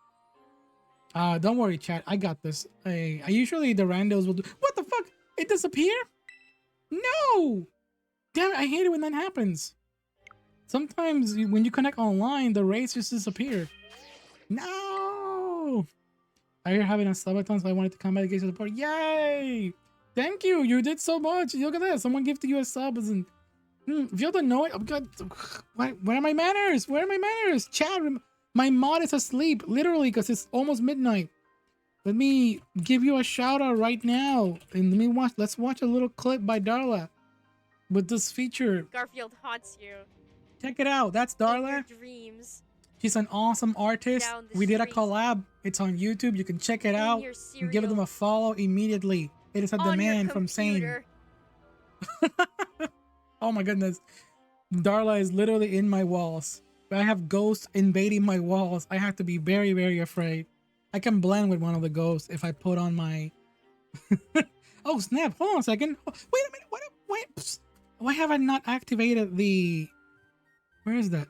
Don't worry, chat. I got this. I usually the randos will do. What the fuck? It disappeared? No! Damn it! I hate it when that happens. Sometimes when you connect online, the raids just disappear. No! I hear having a subathon, so I wanted to come back and get to the party. Yay! Thank you. You did so much. Look at that. Someone gifted you a sub. And if you don't know it, I'm good. Where are my manners? Where are my manners? Chat. My mod is asleep, literally, because it's almost midnight. Let me give you a shout out right now. And let's watch a little clip by Darla with this feature. Garfield haunts you. Check it out. That's Darla. In your dreams. She's an awesome artist. We did a collab. It's on YouTube. You can check it out and give them a follow immediately. It is a demand from SAIN'S. Oh my goodness. Darla is literally in my walls. I have ghosts invading my walls. I have to be very, very afraid. I can blend with one of the ghosts if I put on my... Oh snap, hold on a second. Wait a minute, wait. Psst. Why have I not activated the... Where is that?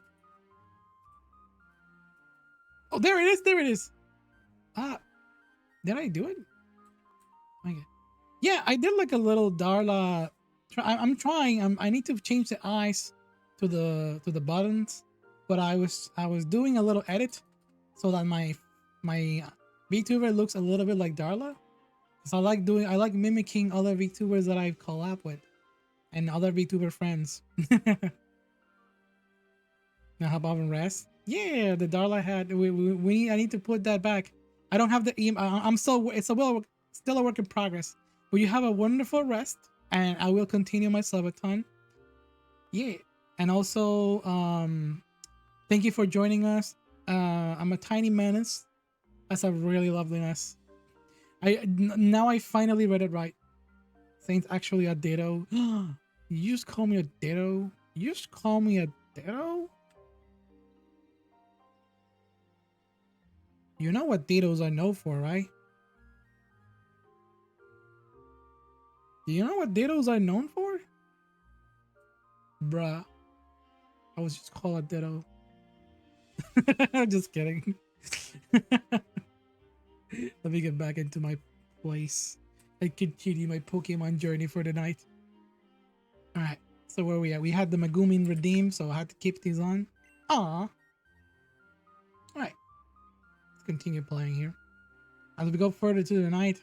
Oh, there it is. Ah, did I do it? Okay. Yeah, I did like a little Darla... I'm trying, I need to change the eyes to the buttons, but I was doing a little edit so that my VTuber looks a little bit like Darla. So I like mimicking other VTubers that I've collabed with and other VTuber friends. Now how about rest? Yeah, the Darla hat. I need to put that back. I don't have the I'm still still a work in progress. But you have a wonderful rest, and I will continue my subathon. Yeah, and also thank you for joining us. I'm a tiny menace. That's a really loveliness. Now I finally read it right. Saints actually a ditto. You just call me a ditto? You just call me a ditto? You know what dittos are known for, right? Do you know what dittos are known for? Bruh. I was just called a ditto. I'm just kidding. Let me get back into my place and continue my Pokemon journey for the night. Alright, so where are we at? We had the Megumin redeemed, so I had to keep these on. Aww. Alright. Let's continue playing here. As we go further to the night.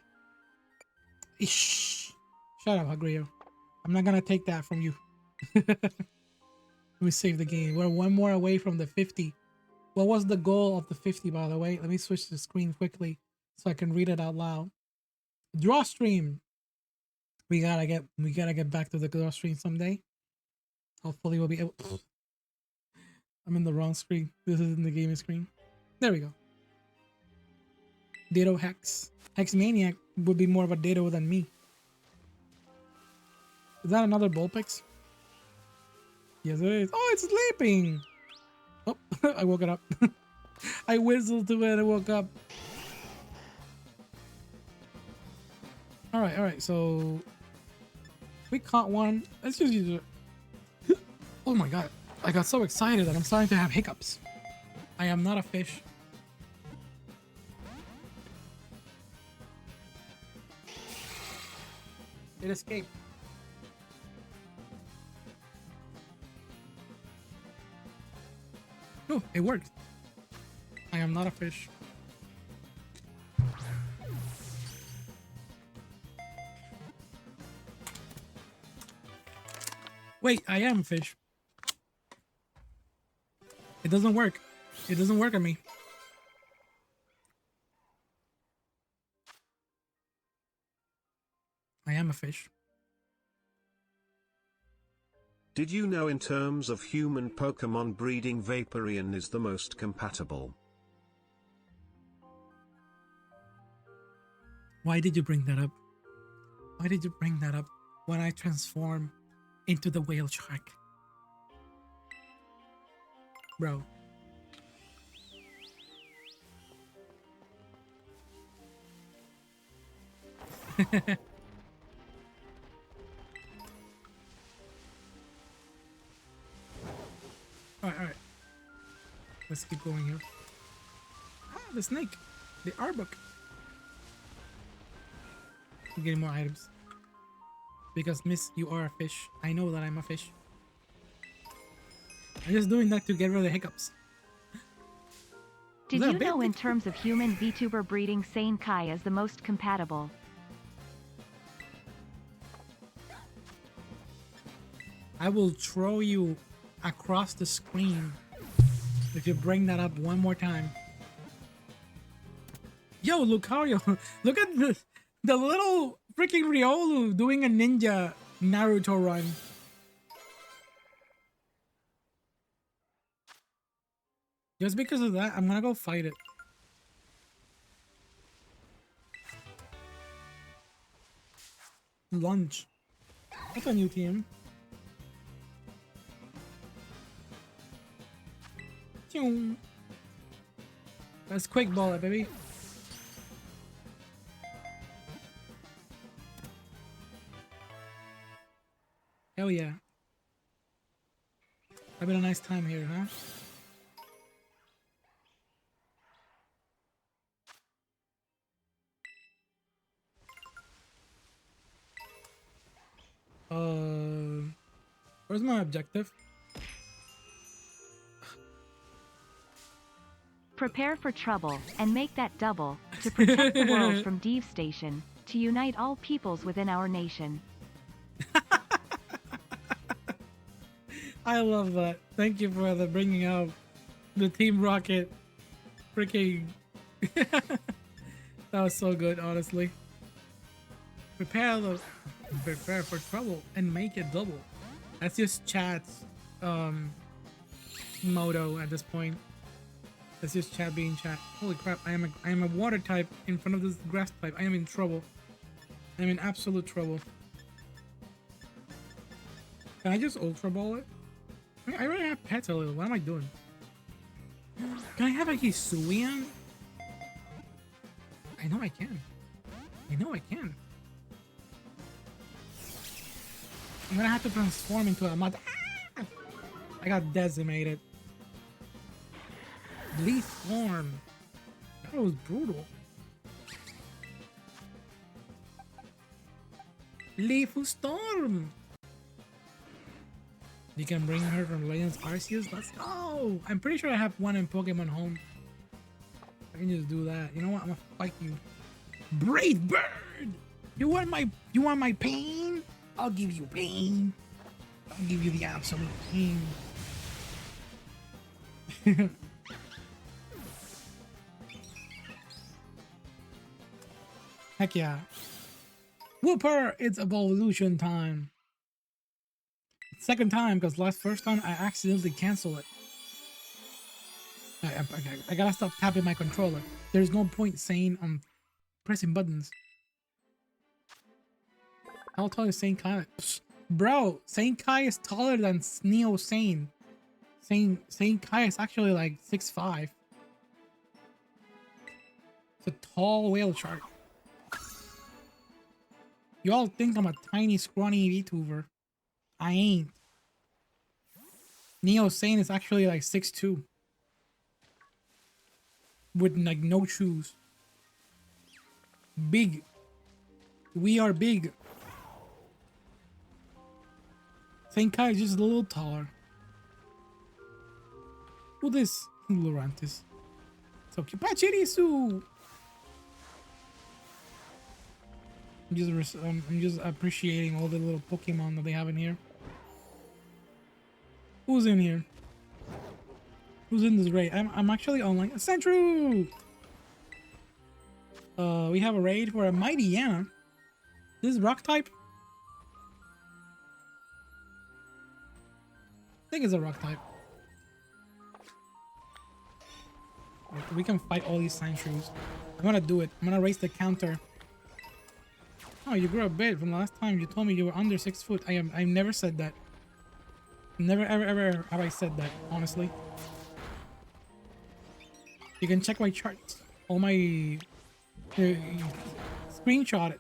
Shh. Shut up, Agrio. I'm not gonna take that from you. Let me save the game. We're one more away from the 50. What was the goal of the 50, by the way? Let me switch the screen quickly so I can read it out loud. Draw stream. We gotta get back to the draw stream someday. Hopefully we'll be able. I'm in the wrong screen. This isn't the gaming screen. There we go. Ditto Hex. Hex Maniac would be more of a Ditto than me. Is that another Bullpix? Yes, it is. Oh, it's sleeping. Oh, I woke it up. I whistled to it and I woke up. Alright, so we caught one. Let's just use it. Oh my god. I got so excited that I'm starting to have hiccups. I am not a fish. It escaped. Oh, it worked. I am not a fish. Wait, I am a fish. It doesn't work. It doesn't work on me. I am a fish. Did you know in terms of human Pokemon breeding Vaporeon is the most compatible? Why did you bring that up? Why did you bring that up when I transform into the whale shark? Bro. Alright. Let's keep going here. Ah, the snake. The Arbok. I'm getting more items. Because, miss, you are a fish. I know that I'm a fish. I'm just doing that to get rid of the hiccups. Did you know in terms of human VTuber breeding, Sane Kai is the most compatible? I will throw you across the screen if you bring that up one more time. Yo, Lucario, look at the little freaking Riolu doing a ninja Naruto run. Just because of that, I'm gonna go fight it. Lunch. That's a new team. Let's quick ball it, baby. Hell yeah. Having a nice time here, huh? Where's my objective? Prepare for trouble, and make that double, to protect the world from devastation, to unite all peoples within our nation. I love that. Thank you for the bringing out the Team Rocket freaking... That was so good, honestly. Prepare for trouble and make it double. That's just chat's motto at this point. That's just chat being chat. Holy crap, I am a water type in front of this grass type. I am in trouble. I am in absolute trouble. Can I just ultra ball it? I already have pets a little. What am I doing? Can I have a Hisuian? I know I can. I know I can. I'm gonna have to transform into a mud. Ah! I got decimated. Leaf form. That was brutal. Leaf Storm. You can bring her from Legends Arceus. Let's go. I'm pretty sure I have one in Pokemon Home. I can just do that. You know what? I'm gonna fight you. Brave Bird. You want my pain? I'll give you pain. I'll give you the absolute pain. Heck yeah. Whooper, it's evolution time. Second time, because first time I accidentally canceled it. I gotta stop tapping my controller. There's no point saying I'm pressing buttons. How tall is Saint Kai? Psst. Bro, Saint Kai is taller than Neo Saint. Saint Kai is actually like 6'5". It's a tall whale shark. You all think I'm a tiny, scrawny VTuber. I ain't. Neo Saint is actually like 6'2". With like no shoes. Big. We are big. Saint Kai is just a little taller. Who this? Lurantis. So cute. Pachirisu! I'm just appreciating all the little Pokemon that they have in here. Who's in here? Who's in this raid? I'm actually online. Sentru! We have a raid for a Mighty Yana. This is rock type? I think it's a rock type. We can fight all these Sentrus. I'm gonna do it. I'm gonna raise the counter. Oh, you grew a bit from last time. You told me you were under 6 foot. I've never said that. Never ever have I said that, honestly. You can check my charts. All my screenshot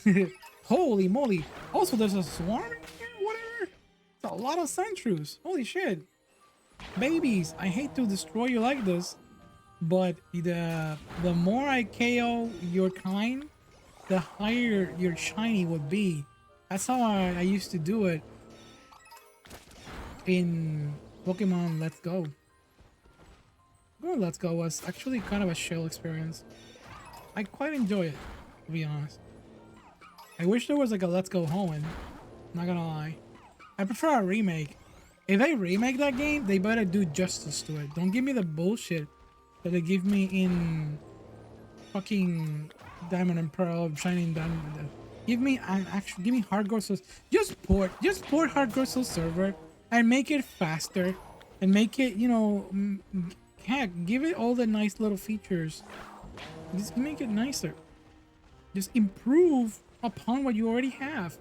it. Holy moly. Also, there's a swarm in here? Whatever. It's a lot of Sentrus. Holy shit. Babies, I hate to destroy you like this, but the more I KO your kind, the higher your shiny would be. That's how I used to do it in Pokemon Let's Go. Pokemon Let's Go was actually kind of a chill experience. I quite enjoy it, to be honest. I wish there was like a Let's Go Hoenn, not gonna lie. I prefer a remake. If they remake that game, they better do justice to it. Don't give me the bullshit that they give me in fucking diamond and pearl, shining diamond. Give me give me hardcore soul. Just port hardcore soul server and make it faster and make it, you know, heck, give it all the nice little features. Just make it nicer. Just improve upon what you already have.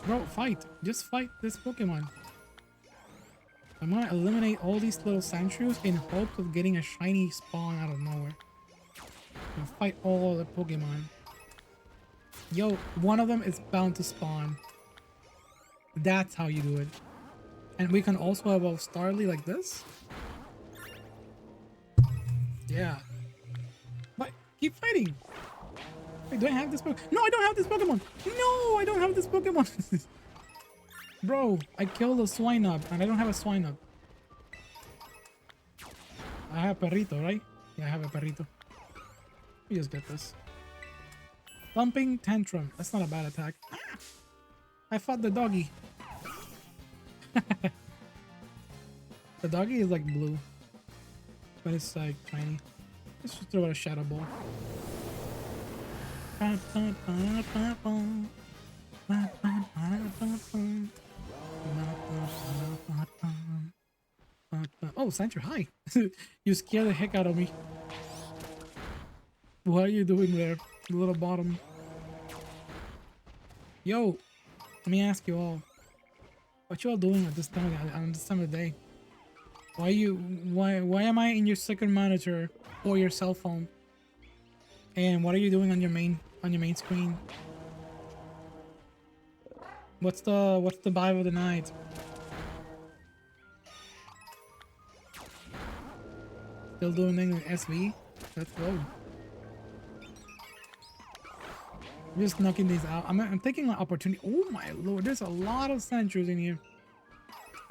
Bro, fight. Just fight this Pokemon. I'm gonna eliminate all these little Sandshrews in hopes of getting a shiny spawn out of nowhere. And fight all the Pokemon. Yo, one of them is bound to spawn. That's how you do it. And we can also evolve Starly like this. Yeah. But keep fighting. Wait, do I have this Pokemon? No, I don't have this Pokemon. No, I don't have this Pokemon. Bro, I killed a Swinub and I don't have a Swinub. I have a Perrito, right? Yeah, I have a Perrito. Let me just get this. Thumping Tantrum. That's not a bad attack. Ah! I fought the doggy. The doggy is like blue. But it's like tiny. Let's just throw out a Shadow Ball. Oh, Sancho, hi. You scared the heck out of me. What are you doing there, little bottom? Yo, let me ask you all. What you all doing at this time on this time of the day? Why am I in your second monitor or your cell phone? And what are you doing on your main screen? What's the vibe of the night? Still doing things with SV? Let's go. I'm just knocking these out. I'm taking an opportunity. Oh my lord, there's a lot of Sandshrews in here.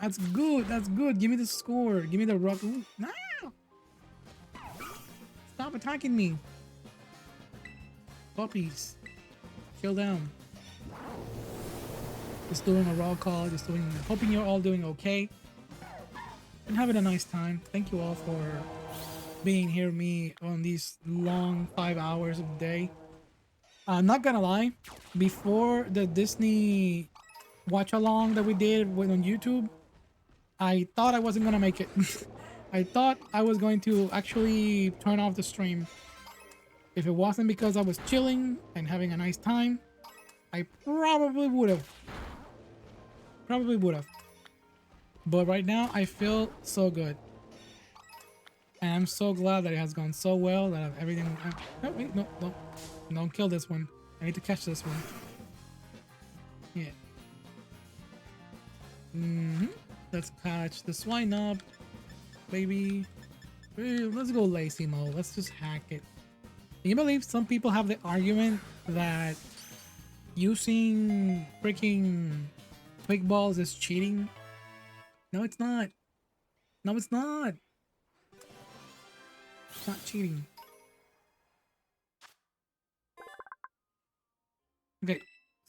That's good. That's good. Give me the score. Give me the rock. Ooh, no! Stop attacking me. Puppies. Chill down. Just doing a raw call. Just doing. Hoping you're all doing okay. And having a nice time. Thank you all for being here with me on these long 5 hours of the day. I'm not gonna lie. Before the Disney watch along that we did on YouTube, I thought I wasn't gonna make it. I thought I was going to actually turn off the stream. If it wasn't because I was chilling and having a nice time, I probably would have. But right now, I feel so good. And I'm so glad that it has gone so well, that everything... Oh, wait, no. Don't kill this one. I need to catch this one. Yeah. Let's catch the Swinub, baby. Let's go lazy mode. Let's just hack it. Can you believe some people have the argument that using freaking quick balls is cheating? No, it's not. No, it's not. It's not cheating. Okay,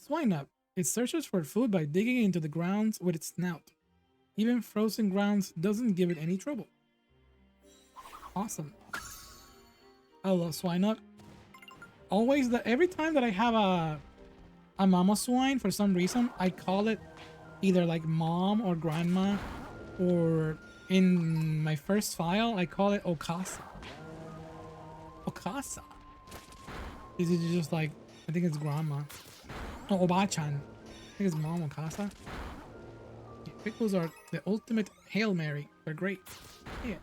Swinub. It searches for food by digging into the grounds with its snout. Even frozen grounds doesn't give it any trouble. Awesome. I love Swinub. Always, every time that I have a mama swine, for some reason, I call it either like mom or grandma, or in my first file, I call it Okasa. Okasa. Is it just like, I think it's grandma. Oh, Oba-chan. I think it's mom Okasa. Yeah, pickles are the ultimate Hail Mary. They're great. Yeah.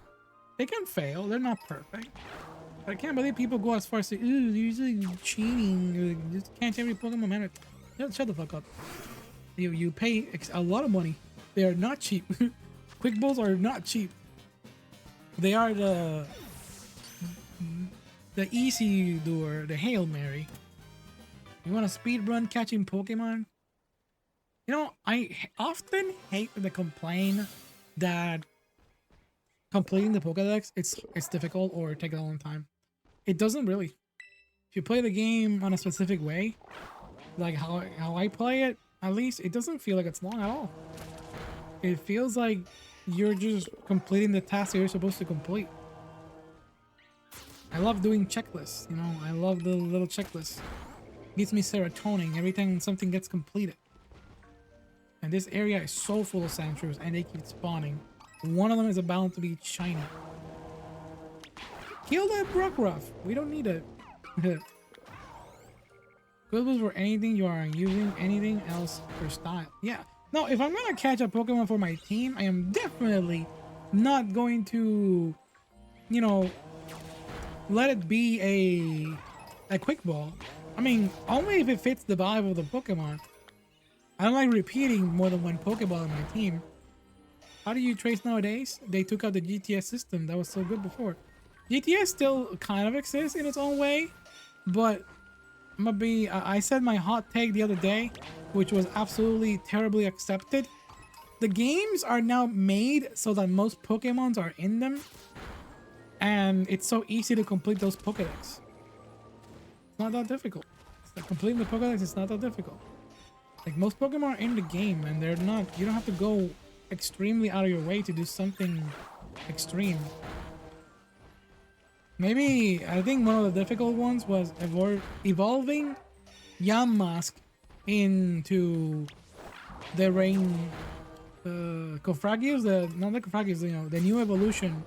They can fail. They're not perfect. But I can't believe people go as far as say, ooh, you're usually cheating. You just can't every Pokemon man. Shut the fuck up. You pay a lot of money. They are not cheap. Quick balls are not cheap. They are the easy doer, the Hail Mary. You want to speed run catching Pokemon? You know, I often hate the complaint that completing the Pokédex it's difficult or take a long time. It doesn't really. If you play the game on a specific way, like how I play it, at least it doesn't feel like it's long at all. It feels like you're just completing the task that you're supposed to complete. I love doing checklists, you know, I love the little checklists. Gives me serotonin every time something gets completed. And this area is so full of sandshrews and they keep spawning. One of them is about to be shiny. Kill that Brockruff. We don't need it. Quibbles for anything you are using, anything else for style. Yeah. No, if I'm gonna catch a Pokemon for my team, I am definitely not going to, you know, let it be a quick ball. I mean, only if it fits the vibe of the Pokemon. I don't like repeating more than one Pokeball in my team. How do you trace nowadays? They took out the GTS system that was so good before. GTS still kind of exists in its own way, but I'm gonna be, I said my hot take the other day, which was absolutely terribly accepted. The games are now made so that most Pokemons are in them, and it's so easy to complete those Pokedex. It's not that difficult. Completing the Pokedex is not that difficult. Like, most Pokemon are in the game, and they're not, you don't have to go extremely out of your way to do something extreme. Maybe, I think one of the difficult ones was evolving Yamask into the rain, Cofragius, not the Cofragius, you know, the new evolution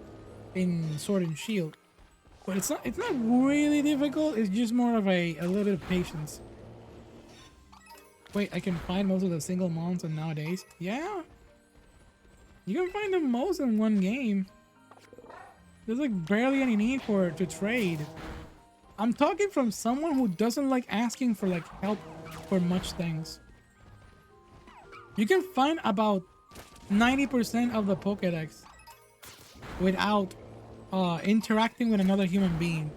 in Sword and Shield. But it's not really difficult, it's just more of a little bit of patience. Wait, I can find most of the single mons nowadays? Yeah. You can find them most in one game. There's like barely any need for it to trade. I'm talking from someone who doesn't like asking for like help for much things. You can find about 90% of the Pokédex without interacting with another human being.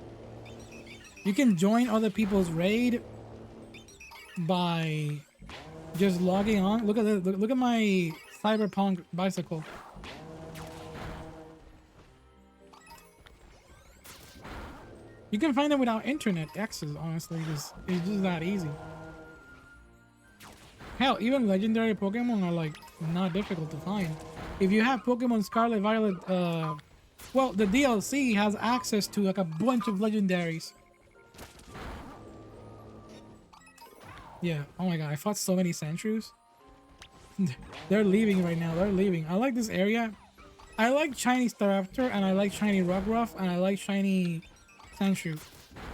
You can join other people's raid by just logging on. Look at my cyberpunk bicycle. You can find them without internet access, honestly. It's just that easy. Hell, even legendary Pokemon are like not difficult to find. If you have Pokemon Scarlet Violet, well, the DLC has access to like a bunch of legendaries. Yeah, oh my god, I fought so many Sandshrews. They're leaving right now, they're leaving. I like this area. I like shiny Staraptor, and I like shiny Rockruff, and I like shiny Sandshrew.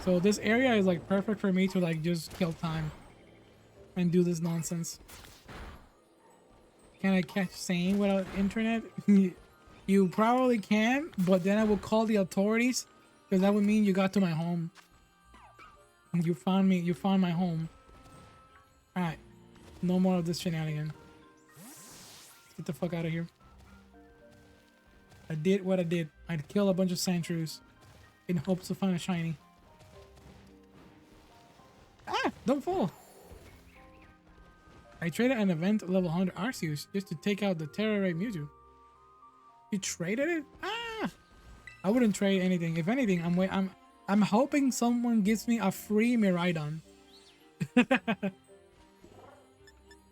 So this area is like perfect for me to like just kill time and do this nonsense. Can I catch Sain without internet? You probably can, but then I will call the authorities, because that would mean you got to my home. You found me, you found my home. Alright, no more of this shenanigan. Let's get the fuck out of here. I did what I did. I'd kill a bunch of Sandshrews in hopes to find a shiny. Ah! Don't fall! I traded an event level 100 Arceus just to take out the Terrorite Mewtwo. You traded it? Ah! I wouldn't trade anything. If anything, I'm hoping someone gives me a free Miraidon.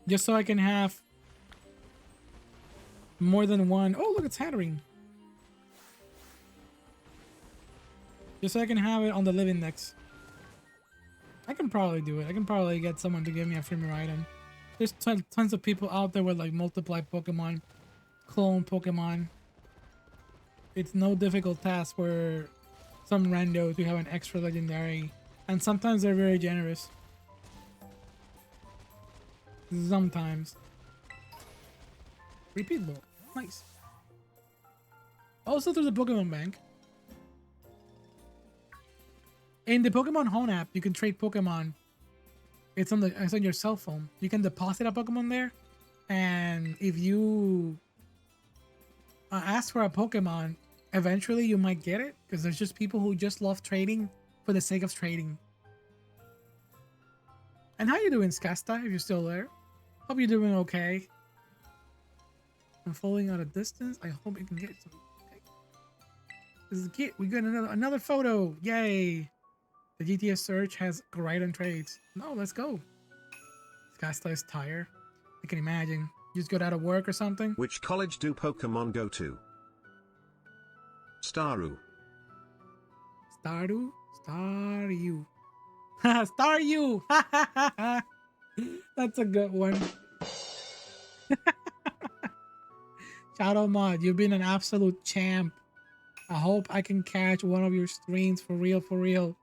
Just so I can have more than one. Oh, look, it's Hatterene. Just so I can have it on the live index. I can probably do it. I can probably get someone to give me a free Miraidon. There's tons of people out there with like multiply Pokemon, clone Pokemon. It's no difficult task for some rando to have an extra legendary, and sometimes they're very generous. Sometimes. Repeat ball. Nice. Also, there's a Pokemon Bank. In the Pokemon Home app, you can trade Pokemon. It's on your cell phone. You can deposit a Pokemon there, and if you ask for a Pokemon, eventually you might get it, because there's just people who just love trading for the sake of trading. And how you doing, Skasta, if you're still there? Hope you're doing okay. I'm falling out of distance. I hope you can get some. Okay. This is it. We got another photo. Yay! The GTS search has Groudon trades. No, let's go. Skasta is tired. I can imagine. You just got out of work or something. Which college do Pokemon go to? Staru. Stardew? Stardew. Star you! That's a good one. Shadow Mod, you've been an absolute champ. I hope I can catch one of your streams for real, for real.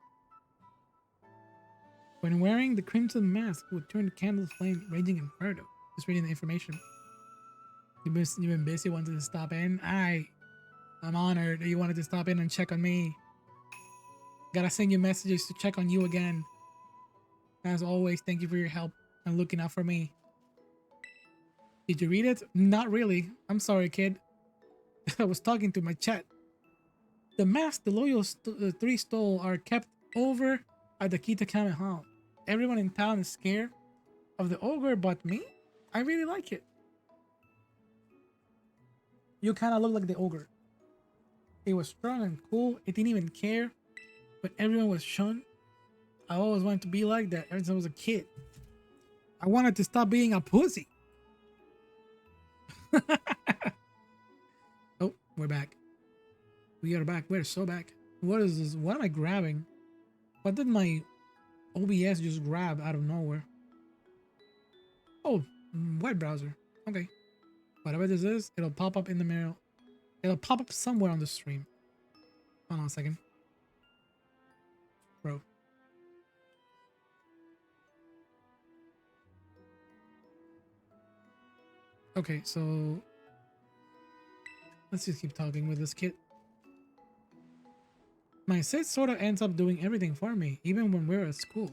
When wearing the crimson mask, it would turn the candle's flame raging inferno. Just reading the information. You've been busy wanting to stop in? I'm honored that you wanted to stop in and check on me. Gotta send you messages to check on you again. As always, thank you for your help and looking out for me. Did you read it? Not really. I'm sorry, kid. I was talking to my chat. The mask the loyal three stole are kept over at the Kitakami Hall. Everyone in town is scared of the ogre but me? I really like it. You kind of look like the ogre. It was strong and cool. It didn't even care. But everyone was shunned. I always wanted to be like that ever since I was a kid. I wanted to stop being a pussy. Oh, we're back. We are back. We're so back. What is this? What am I grabbing? What did my OBS just grab out of nowhere? Oh, web browser. Okay. Whatever this is, it'll pop up in the middle. It'll pop up somewhere on the stream. Hold on a second. Bro. Okay, so let's just keep talking with this kid. My sis sort of ends up doing everything for me, even when we're at school.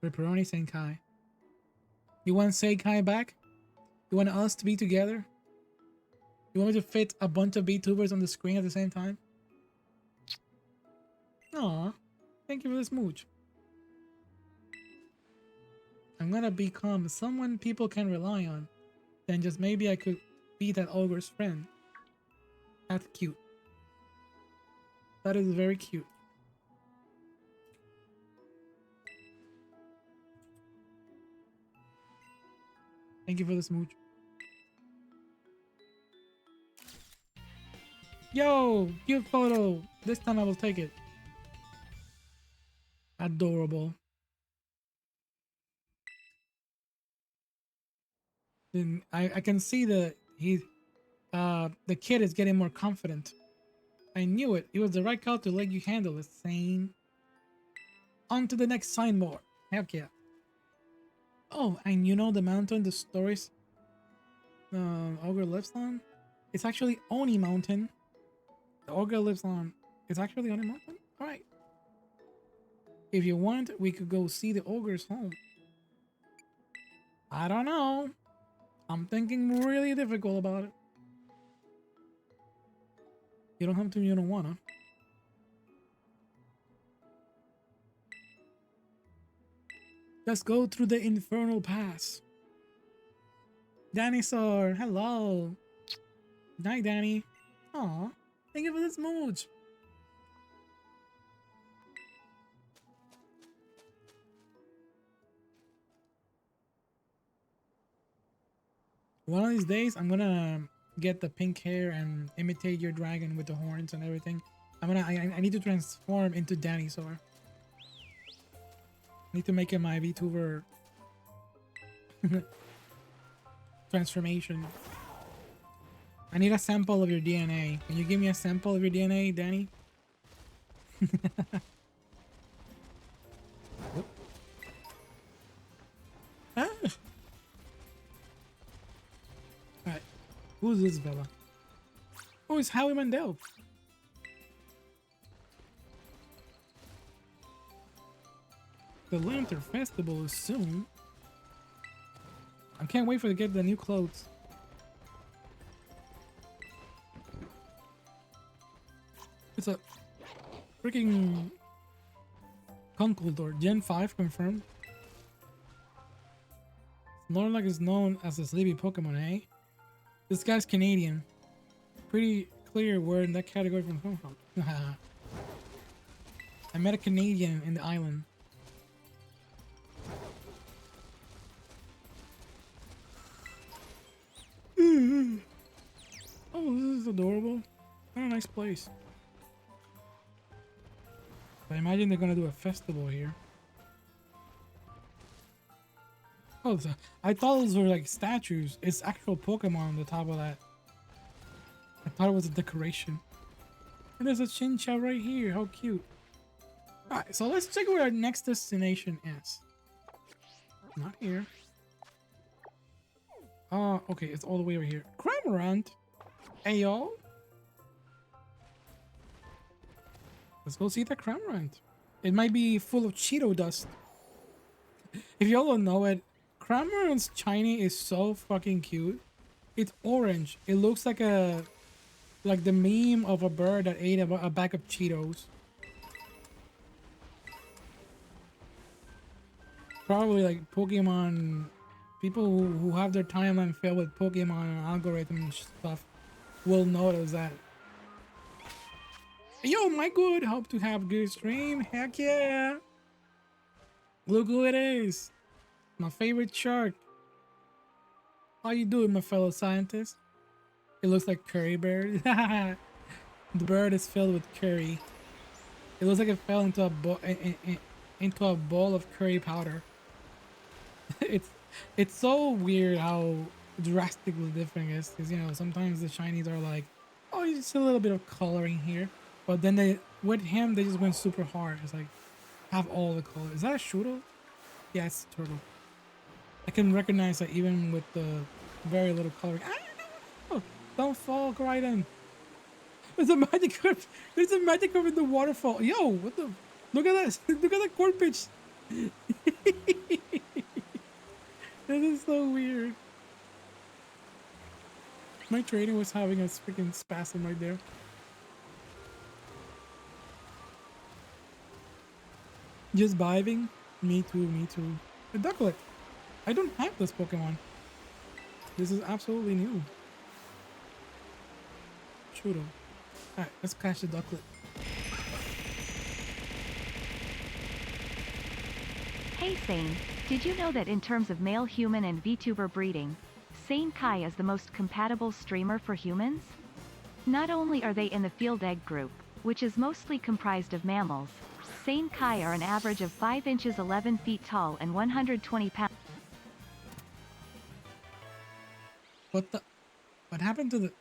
Ripperoni Senkai. You want Senkai back? You want us to be together? You want me to fit a bunch of VTubers on the screen at the same time? Aw, thank you for the smooch. I'm gonna become someone people can rely on. Then just maybe I could be that ogre's friend. That's cute. That is very cute. Thank you for the smooch. Yo, cute photo. This time I will take it. Adorable. Then I can see that the kid is getting more confident. I knew it. It was the right call to let you handle it, Sane. On to the next signboard. Heck yeah. Oh, and you know the mountain the stories ogre lives on? It's actually Oni Mountain. The ogre lives on. It's actually Oni Mountain? Alright. If you want, we could go see the ogre's home. I don't know. I'm thinking really difficult about it. You don't have to, you don't wanna. Let's go through the infernal pass. Dinosaur, hello. Night, Danny. Aw, thank you for the smooch. One of these days, I'm gonna get the pink hair and imitate your dragon with the horns and everything. I need to transform into Dinosaur. I need to make it my VTuber transformation. I need a sample of your DNA. Can you give me a sample of your DNA, Danny? Ah. Alright. Who's this fella? Oh, it's Howie Mandel. The Lantern Festival is soon. I can't wait for to get the new clothes. It's a freaking Conkeldurr Gen 5 confirmed. Snorlax is known as a sleepy Pokemon, eh? This guy's Canadian. Pretty clear where in that category from. I met a Canadian in the island. Oh, this is adorable. What a nice place. I imagine they're gonna do a festival here. Oh, I thought those were like statues. It's actual Pokemon on the top of that. I thought it was a decoration. And there's a Chincha right here. How cute. Alright, so let's check where our next destination is. Not here. Okay, it's all the way over here. Cramorant. Hey, yo. Let's go see the Cramorant. It might be full of Cheeto dust. If y'all don't know it, Cramorant's shiny is so fucking cute. It's orange. It looks like the meme of a bird that ate a bag of Cheetos. Probably like Pokemon, people who have their timeline filled with Pokemon and algorithm stuff will notice that. Yo, my good, hope to have a good stream. Heck yeah. Look who it is. My favorite shark. How you doing, my fellow scientist? It looks like curry bird. The bird is filled with curry. It looks like it fell into a bowl of curry powder. It's so weird how drastically different it is. Because, you know, sometimes the shinies are like, oh, it's just a little bit of coloring here. But then with him, they just went super hard. It's like, have all the color. Is that a Shootle? Yeah, it's a turtle. I can recognize that even with the very little coloring. Ah, no! Don't fall, Crichton. There's a Magikarp. There's a Magikarp in the waterfall. Yo, what the? Look at this. Look at the corn pitch. This is so weird. My trainer was having a freaking spasm right there. Just vibing? Me too, me too. A Ducklet. I don't have this Pokemon. This is absolutely new. Shooter. Alright, let's catch the Ducklet. Hey Sain, did you know that in terms of male human and VTuber breeding, Sain Kai is the most compatible streamer for humans? Not only are they in the field egg group, which is mostly comprised of mammals, Sain Kai are an average of 5 inches 11 feet tall and 120 pounds. What happened to the...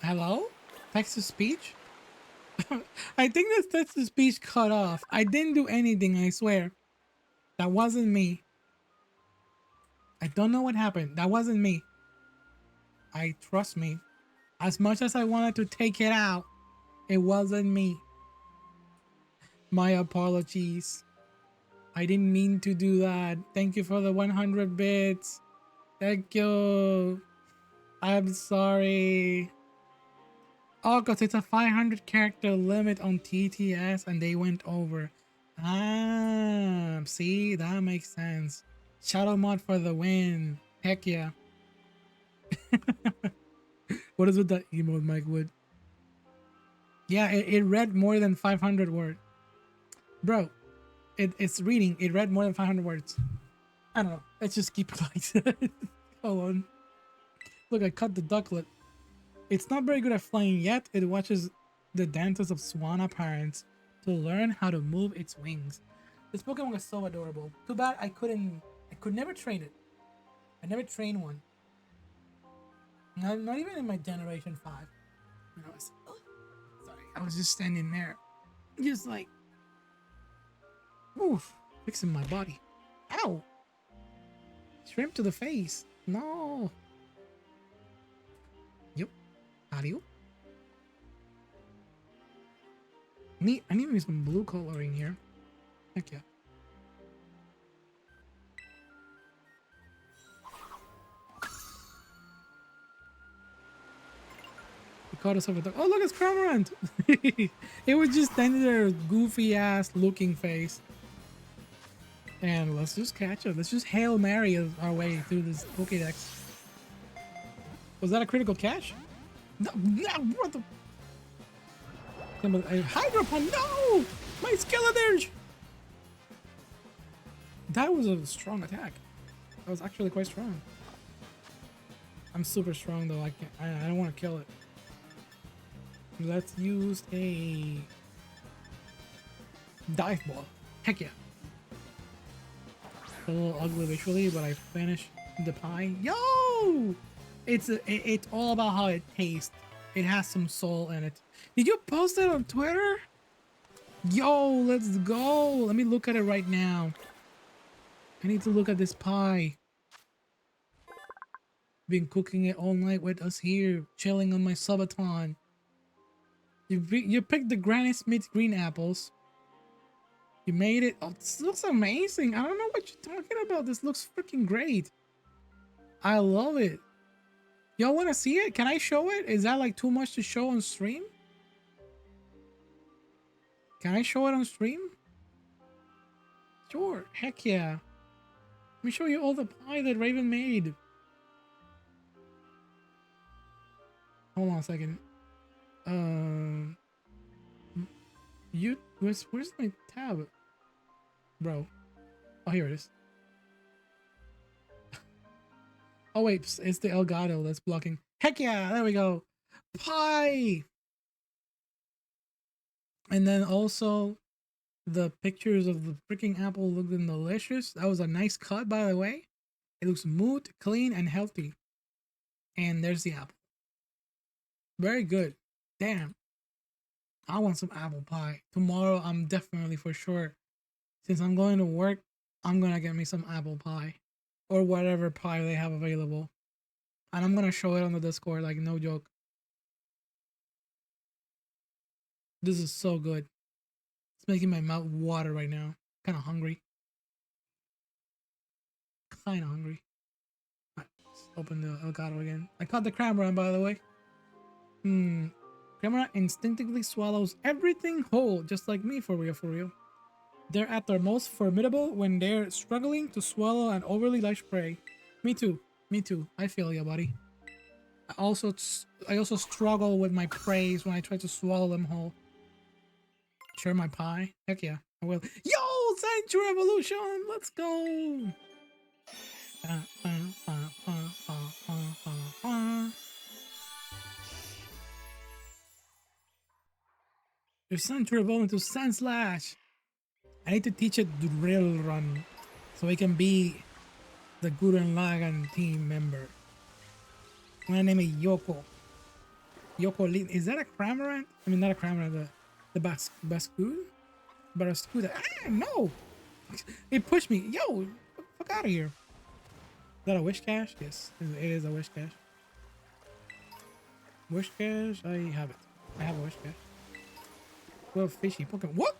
Hello? Text-to-speech? I think this text-to-speech cut off. I didn't do anything, I swear. That wasn't me. I don't know what happened. That wasn't me. Trust me. As much as I wanted to take it out, it wasn't me. My apologies. I didn't mean to do that. Thank you for the 100 bits. Thank you. I'm sorry. Oh, because it's a 500 character limit on TTS and they went over. Ah, see? That makes sense. Shadow mod for the win. Heck yeah. What is with that emote, Mike Wood? Yeah, it read more than 500 words. Bro, it's reading. It read more than 500 words. I don't know. Let's just keep it like that. Hold on. Look, I cut the Ducklet. It's not very good at flying yet. It watches the dances of Swana parents to learn how to move its wings. This Pokemon is so adorable. Too bad I could never train it. I never trained one. Not even in my Generation 5. You know, sorry, I was just standing there. Just like, oof, fixing my body. Ow! Shrimp to the face. No. Yep. How do you? I need me some blue coloring here. Heck yeah. Caught us over the... Oh, look, it's Cramorant! It was just standing there, goofy ass looking face. And let's just catch it. Let's just Hail Mary our way through this Pokédex. Was that a critical catch? No, what the... Hydro Pump, no! My Skeledirge! That was a strong attack. That was actually quite strong. I'm super strong though. I don't want to kill it. Let's use a dive ball. Heck yeah. A little ugly visually, but I finished the pie. Yo! It's all about how it tastes. It has some soul in it. Did you post it on Twitter? Yo, let's go. Let me look at it right now. I need to look at this pie. Been cooking it all night with us here, chilling on my subathon. You picked the Granny Smith green apples. You made it. Oh, this looks amazing. I don't know what you're talking about. This looks freaking great. I love it. Y'all want to see it? Can I show it? Is that like too much to show on stream? Can I show it on stream? Sure. Heck yeah. Let me show you all the pie that Raven made. Hold on a second. Where's my tab? Bro. Oh, here it is. Oh wait, it's the Elgato that's blocking. Heck yeah, there we go. Pie! And then also the pictures of the freaking apple looking delicious. That was a nice cut, by the way. It looks smooth, clean, and healthy. And there's the apple. Very good. Damn. I want some apple pie. Tomorrow, I'm definitely for sure. Since I'm going to work, I'm gonna get me some apple pie. Or whatever pie they have available. And I'm gonna show it on the Discord, like no joke. This is so good. It's making my mouth water right now. Kinda hungry. Kinda hungry. Alright, let's open the Elgato again. I caught the Cramorant, by the way. Cramorant instinctively swallows everything whole, just like me, for real, for real. They're at their most formidable when they're struggling to swallow an overly large prey. Me too. Me too. I feel ya, buddy. I also struggle with my preys when I try to swallow them whole. Share my pie? Heck yeah, I will. Yo, Sanctuary Evolution! Let's go! Your Sanctuary evolved into Sandslash! I need to teach it Drill Run so I can be the Gurren Lagann team member. I'm gonna name it Yoko. Yoko Lee. Is that a Cramorant? I mean, not a Cramorant, the Bascuda? Barraskewda. Ah, no! It pushed me. Yo, fuck out of here. Is that a Wish Cache? Yes, it is a Wish Cache. Wish Cache? I have it. I have a Wish Cache. Well, fishy Pokemon. What?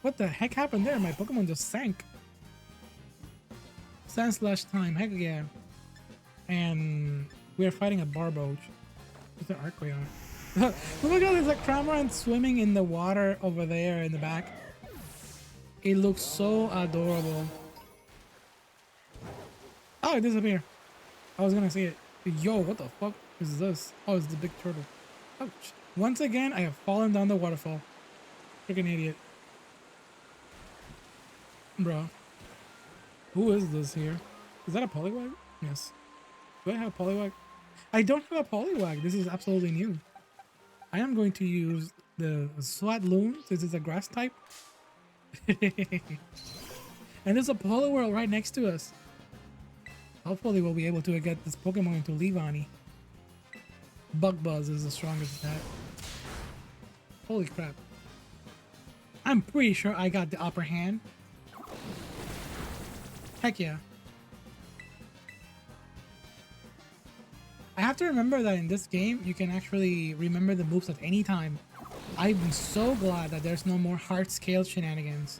What the heck happened there? My Pokemon just sank. Sandslash time. Heck yeah. And we are fighting a Barboach. With an Arcway on it. Oh my god, there's a Cramorant swimming in the water over there in the back. It looks so adorable. Oh, it disappeared. I was gonna see it. Yo, what the fuck is this? Oh, it's the big turtle. Ouch. Once again, I have fallen down the waterfall. Freaking idiot. Bro. Who is this here? Is that a Poliwag? Yes. Do I have a Poliwag? I don't have a Poliwag. This is absolutely new. I am going to use the Swatloon since it's a grass type. And there's a Poliwhirl right next to us. Hopefully we'll be able to get this Pokemon into Leavanny. Bug Buzz is the strongest attack. Holy crap. I'm pretty sure I got the upper hand. Heck yeah. I have to remember that in this game, you can actually remember the moves at any time. I'm so glad that there's no more hard scale shenanigans.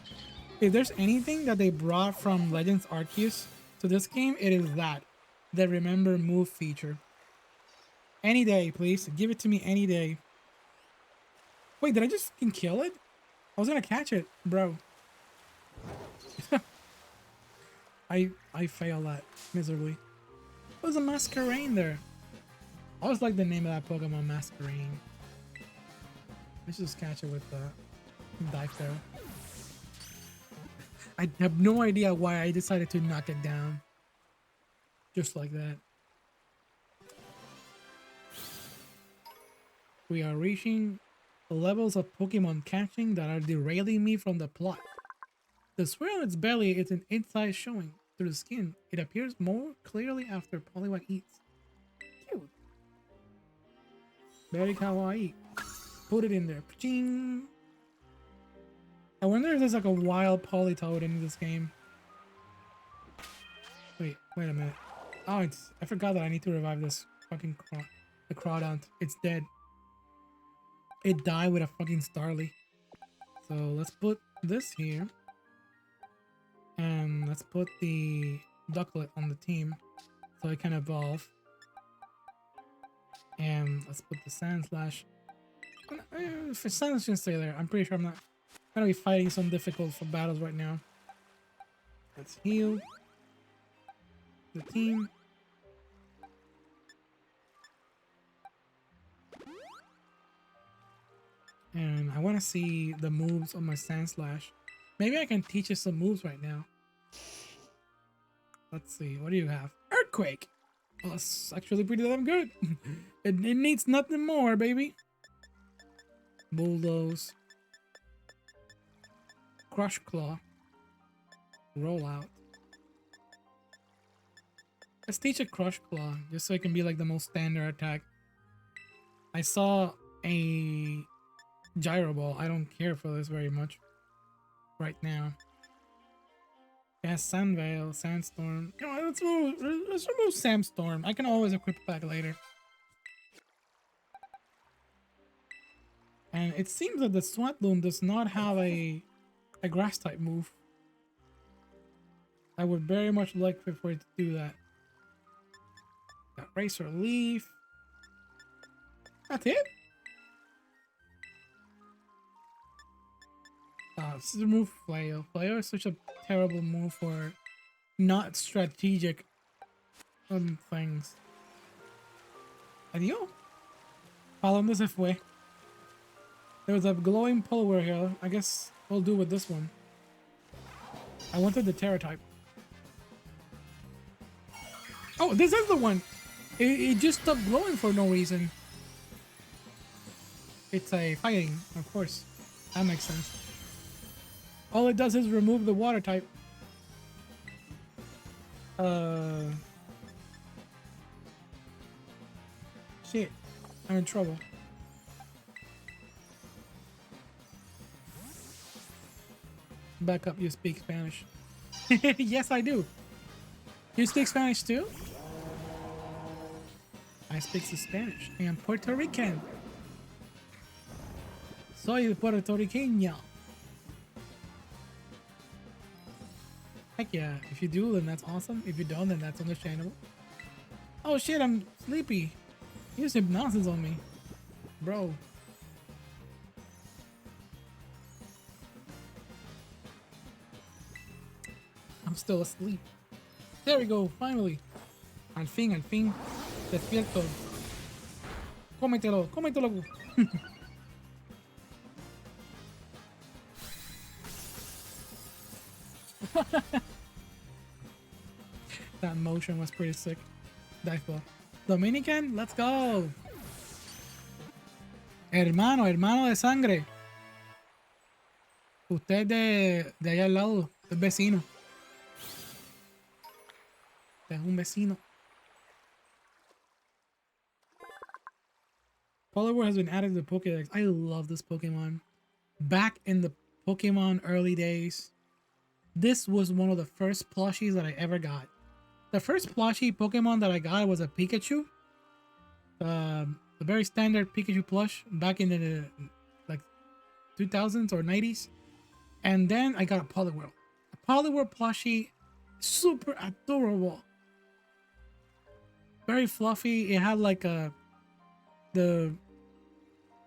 If there's anything that they brought from Legends Arceus to this game, it is that. The remember move feature. Any day, please. Give it to me any day. Wait, did I just fucking kill it? I was gonna catch it, bro. I failed that miserably. There's a Masquerain there. I always like the name of that Pokemon, Masquerain. Let's just catch it with the Dive Arrow. I have no idea why I decided to knock it down. Just like that. We are reaching the levels of Pokemon catching that are derailing me from the plot. The swear on its belly is an inside showing through the skin. It appears more clearly after Poliwag eats. Cute. Very kawaii. Put it in there. Ching. I wonder if there's like a wild Politoed in this game. Wait a minute. Oh, I forgot that I need to revive this fucking the Crawdont. It's dead. It died with a fucking Starly. So let's put this here. And let's put the Ducklet on the team so it can evolve. And let's put the Sandslash. If Sandslash can stay there, I'm pretty sure I'm not gonna be fighting some difficult for battles right now. Let's heal the team. And I want to see the moves on my Sandslash. Maybe I can teach you some moves right now. Let's see. What do you have? Earthquake! Well, that's actually pretty damn good. it needs nothing more, baby. Bulldoze. Crush Claw. Roll out. Let's teach a Crush Claw, just so it can be like the most standard attack. I saw a Gyro Ball. I don't care for this very much right now. Yeah, Sandveil, Sandstorm. You know, let's remove Sandstorm. I can always equip it back later. And it seems that the Swatloon does not have a grass type move. I would very much like for it to do that. Got Razor Leaf. That's it? This is a move Flail. Flail is such a terrible move for not strategic things. Adios. Follow this way. There was a glowing Poliwhirl here. I guess we'll do with this one. I wanted the Terra type. Oh, this is the one. It just stopped glowing for no reason. It's a fighting, of course. That makes sense. All it does is remove the water type. Shit. I'm in trouble. Back up, you speak Spanish. Yes, I do. You speak Spanish too? I speak Spanish. I am Puerto Rican. Soy puertorriqueño. Heck yeah. If you do, then that's awesome. If you don't, then that's understandable. Oh shit, I'm sleepy. Use hypnosis on me. Bro. I'm still asleep. There we go, finally. Al fin, despierto. Cómetelo, cómetelo. That motion was pretty sick. Dive ball. Dominican, let's go. Hermano de sangre. Usted de allá al lado, es vecino. Es un vecino. Poliwhirl has been added to the Pokédex. I love this Pokemon. Back in the Pokemon early days, this was one of the first plushies that I ever got. The first plushie Pokemon that I got was a Pikachu. The very standard Pikachu plush back in the like 2000s or 90s. And then I got a Poliwhirl. A Poliwhirl plushie, super adorable. Very fluffy. It had like the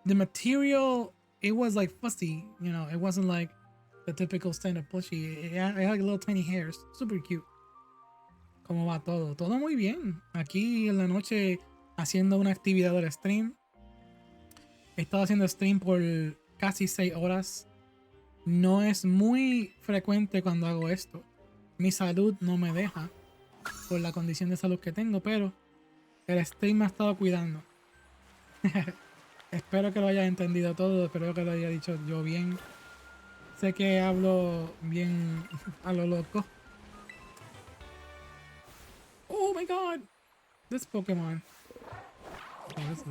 material, it was like fussy, you know, it wasn't like the typical standard plushie. It had like little tiny hairs. Super cute. ¿Cómo va todo? Todo muy bien. Aquí en la noche haciendo una actividad del stream. He estado haciendo stream por casi 6 horas. No es muy frecuente cuando hago esto. Mi salud no me deja por la condición de salud que tengo, pero el stream me ha estado cuidando. Espero que lo haya entendido todo, espero que lo haya dicho yo bien. Sé que hablo bien a lo loco. Oh my god! This Pokemon. Oh, this is...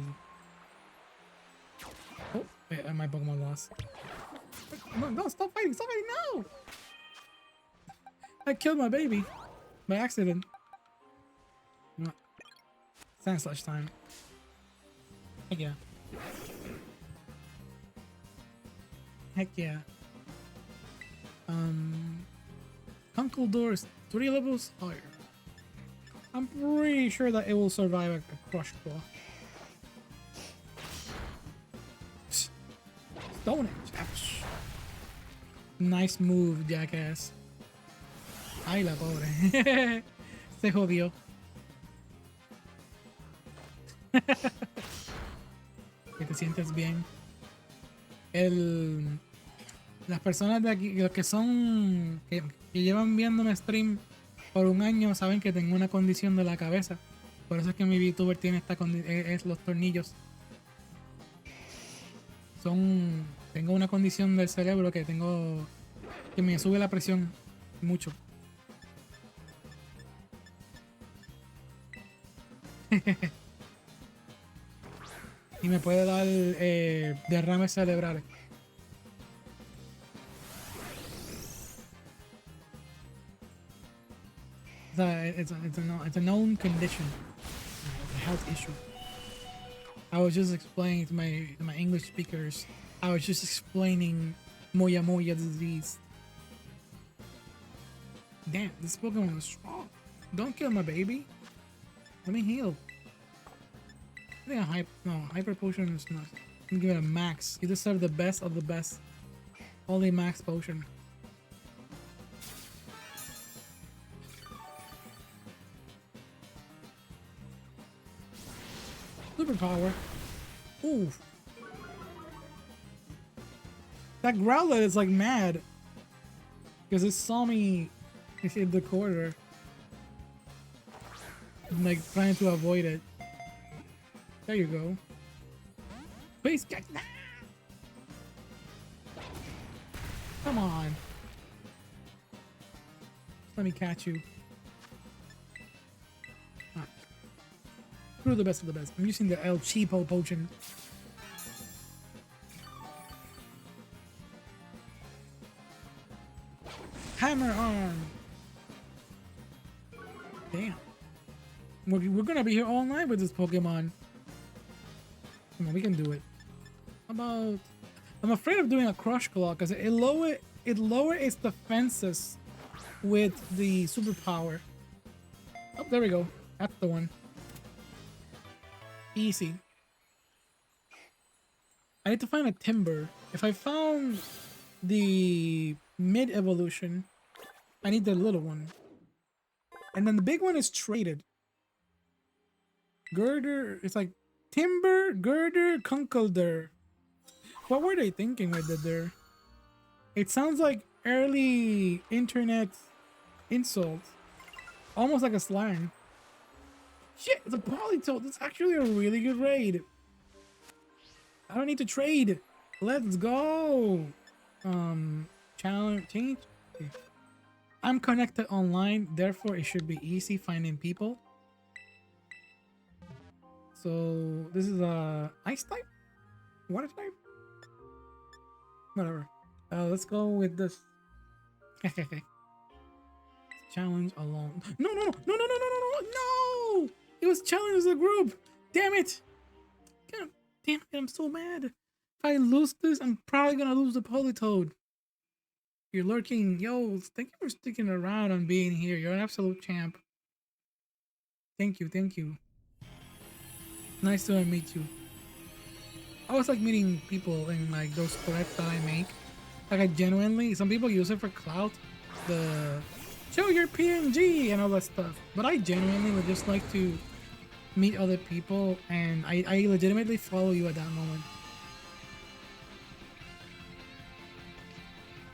Oh, wait, my Pokemon lost. No, no, stop fighting, no! I killed my baby by accident. No. SAIN'S time. Heck yeah. Heck yeah. Conkeldurr is 3 levels higher. I'm pretty sure that it will survive a Crush Claw. Stone Edge. Ouch. Nice move, jackass. Ay, la pobre. Se jodió. Que te sientes bien. Las personas de aquí, los que son que llevan viéndome stream por un año, saben que tengo una condición de la cabeza. Por eso es que mi VTuber tiene esta condición, es los tornillos. Tengo una condición del cerebro que me sube la presión mucho. Y me puede dar derrames cerebrales. It's a known condition. It's a health issue. I was just explaining to my English speakers. I was just explaining Moya Moya disease. Damn, this Pokemon is strong. Don't kill my baby. Let me heal. I think Hyper Potion is not. I'm gonna give it a max. You deserve the best of the best. Only max potion. Superpower. Ooh. That Growlithe is like mad. Because it saw me hit the corner. I'm like trying to avoid it. There you go. Please get that. Come on. Let me catch you. Screw the best of the best. I'm using the El Cheapo potion. Hammer arm. Damn. We're gonna be here all night with this Pokemon. Come on, we can do it. How about... I'm afraid of doing a Crush Claw because it lowers its defenses with the superpower. Oh, there we go. That's the one. Easy. I need to find a Timber. If I found the mid evolution, I need the little one. And then the big one is traded. Girder, it's like Timber, Girder, Conkeldurr. What were they thinking with the Durr? It sounds like early internet insult. Almost like a slang. Shit, it's a Politoed. It's actually a really good raid. I don't need to trade. Let's go. Challenge change. Okay. I'm connected online, therefore it should be easy finding people. So this is a ice type? Water type? Whatever. Let's go with this. Challenge alone. No! It was challenge as a group. Damn it! God damn it! I'm so mad. If I lose this, I'm probably gonna lose the Politoed. You're lurking. Yo, thank you for sticking around and being here. You're an absolute champ. Thank you. Nice to meet you. I always like meeting people in like those threads that I make. Like I genuinely, some people use it for clout. The show your PNG and all that stuff. But I genuinely would just like to meet other people, and I legitimately follow you at that moment.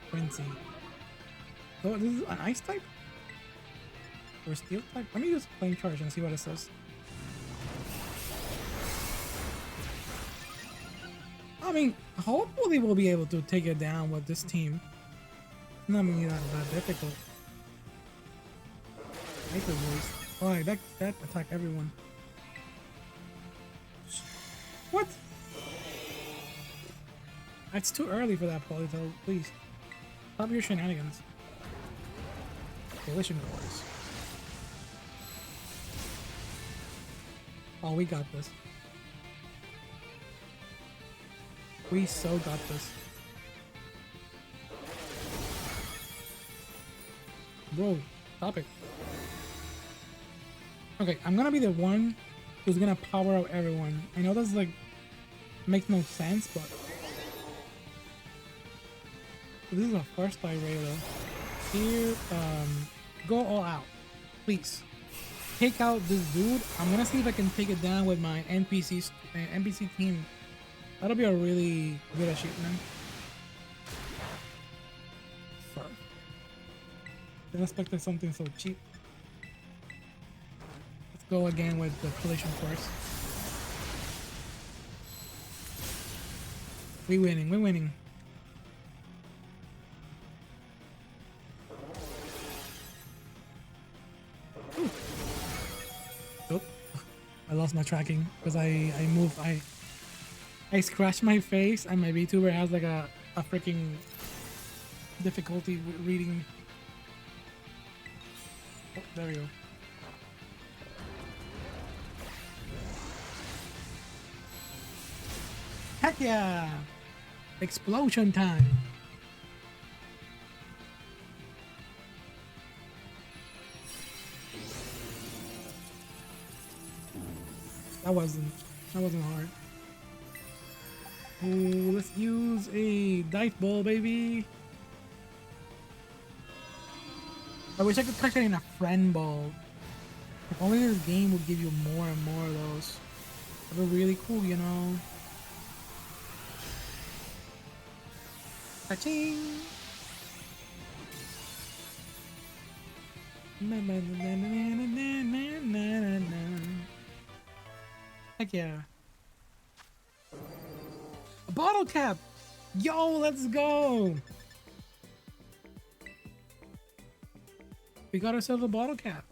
Quincy. Oh, this is an ice type? Or steel type? Let me use Flame Charge and see what it says. I mean, hopefully we'll be able to take it down with this team. Not me that difficult. Hyper voice. Alright, that attack everyone. What? It's too early for that, Polito. Please. Stop your shenanigans. Collision course. Oh, we got this. We so got this. Bro, stop it. Okay, I'm gonna be the one who's gonna power out everyone. I know that's like makes no sense, but this is a first by Raylo. Here, go all out, please. Take out this dude. I'm gonna see if I can take it down with my NPC team. That'll be a really good achievement. Didn't expect something so cheap. Let's go again with the collision course. We're winning, we're winning. Ooh. Oh, I lost my tracking because I scratched my face and my VTuber has like a freaking difficulty reading. Oh, there we go. Heck yeah! Explosion time! That wasn't hard. Ooh, let's use a dice ball, baby. I wish I could touch it in a friend ball. If only this game would give you more and more of those. That'd be really cool, you know. Ka-ching! Heck yeah. A bottle cap! Yo, let's go! We got ourselves a bottle cap.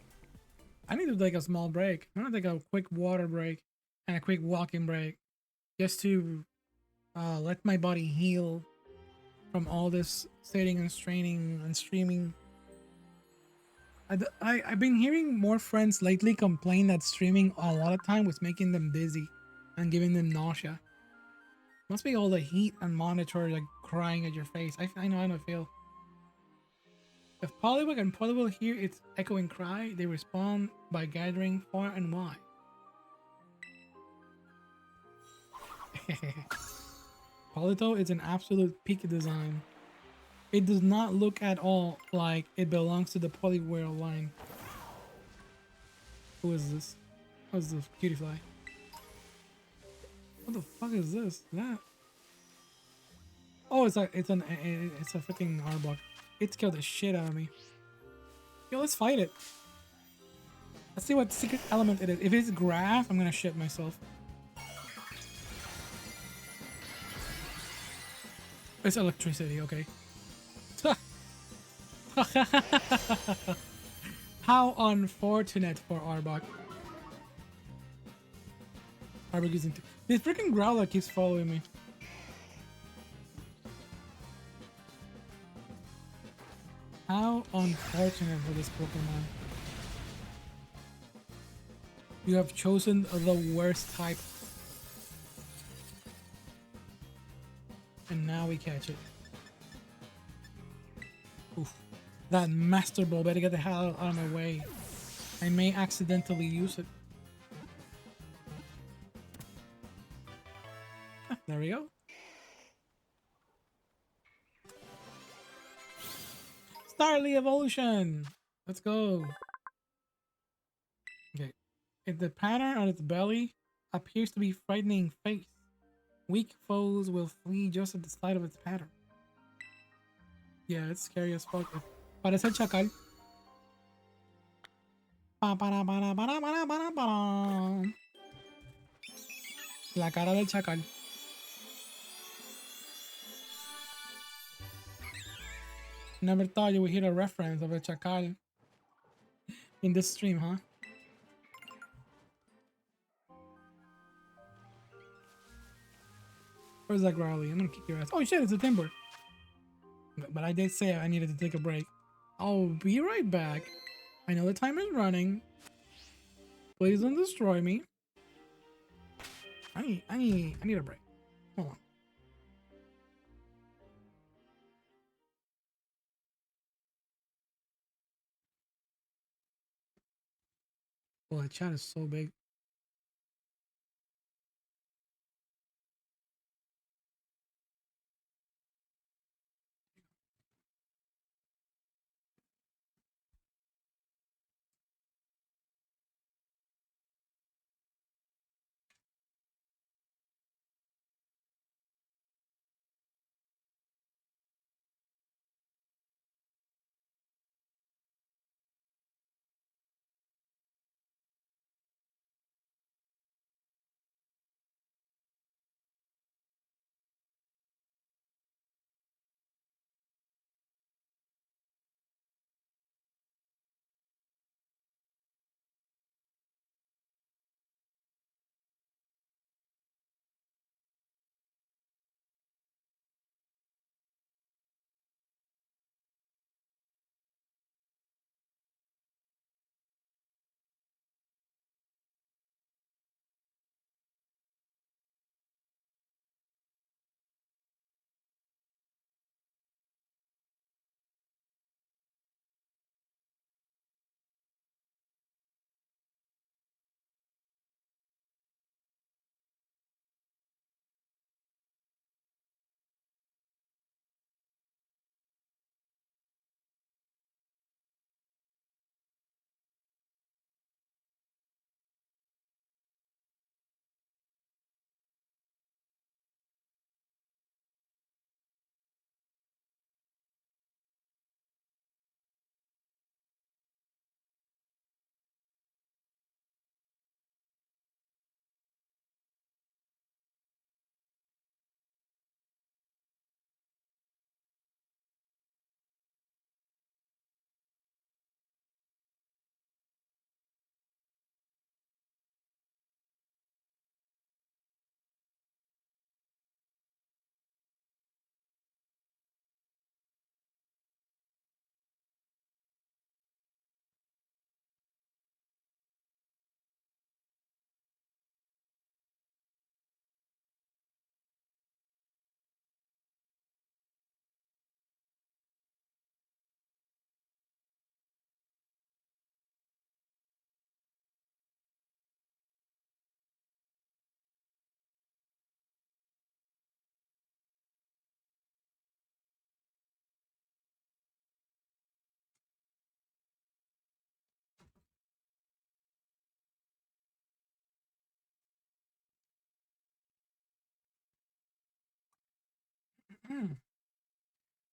I need to take a small break. I'm gonna take a quick water break and a quick walking break. Just to let my body heal from all this sitting and straining and streaming. I've been hearing more friends lately complain that streaming a lot of time was making them dizzy and giving them nausea. Must be all the heat and monitor like crying at your face. I know how I feel. If Polywog and Polywog hear its echoing cry, they respond by gathering far and wide. Polito is an absolute peak design. It does not look at all like it belongs to the Poliwhirl line. Who is this? What's this cutie fly? What the fuck is this? That? Oh, it's a freaking Arbok. It scared the shit out of me. Yo, let's fight it. Let's see what secret element it is. If it's grass, I'm gonna shit myself. It's electricity, okay. How unfortunate for Arbok. Arbok using this freaking Growler keeps following me. How unfortunate for this Pokemon. You have chosen the worst type. And now we catch it. Oof. That Master Ball, better get the hell out of my way. I may accidentally use it. Ah, there we go. Starly Evolution! Let's go. Okay. If the pattern on its belly appears to be frightening face, weak foes will flee just at the sight of its pattern. Yeah, it's scary as fuck. Parece el chacal. La cara del chacal. Never thought you would hear a reference of a chacal in this stream, huh? Where's that Growly? I'm gonna kick your ass. Oh shit, it's a timber. But I did say I needed to take a break. I'll be right back. I know the time is running. Please don't destroy me. I need a break. Hold on. Well, the chat is so big.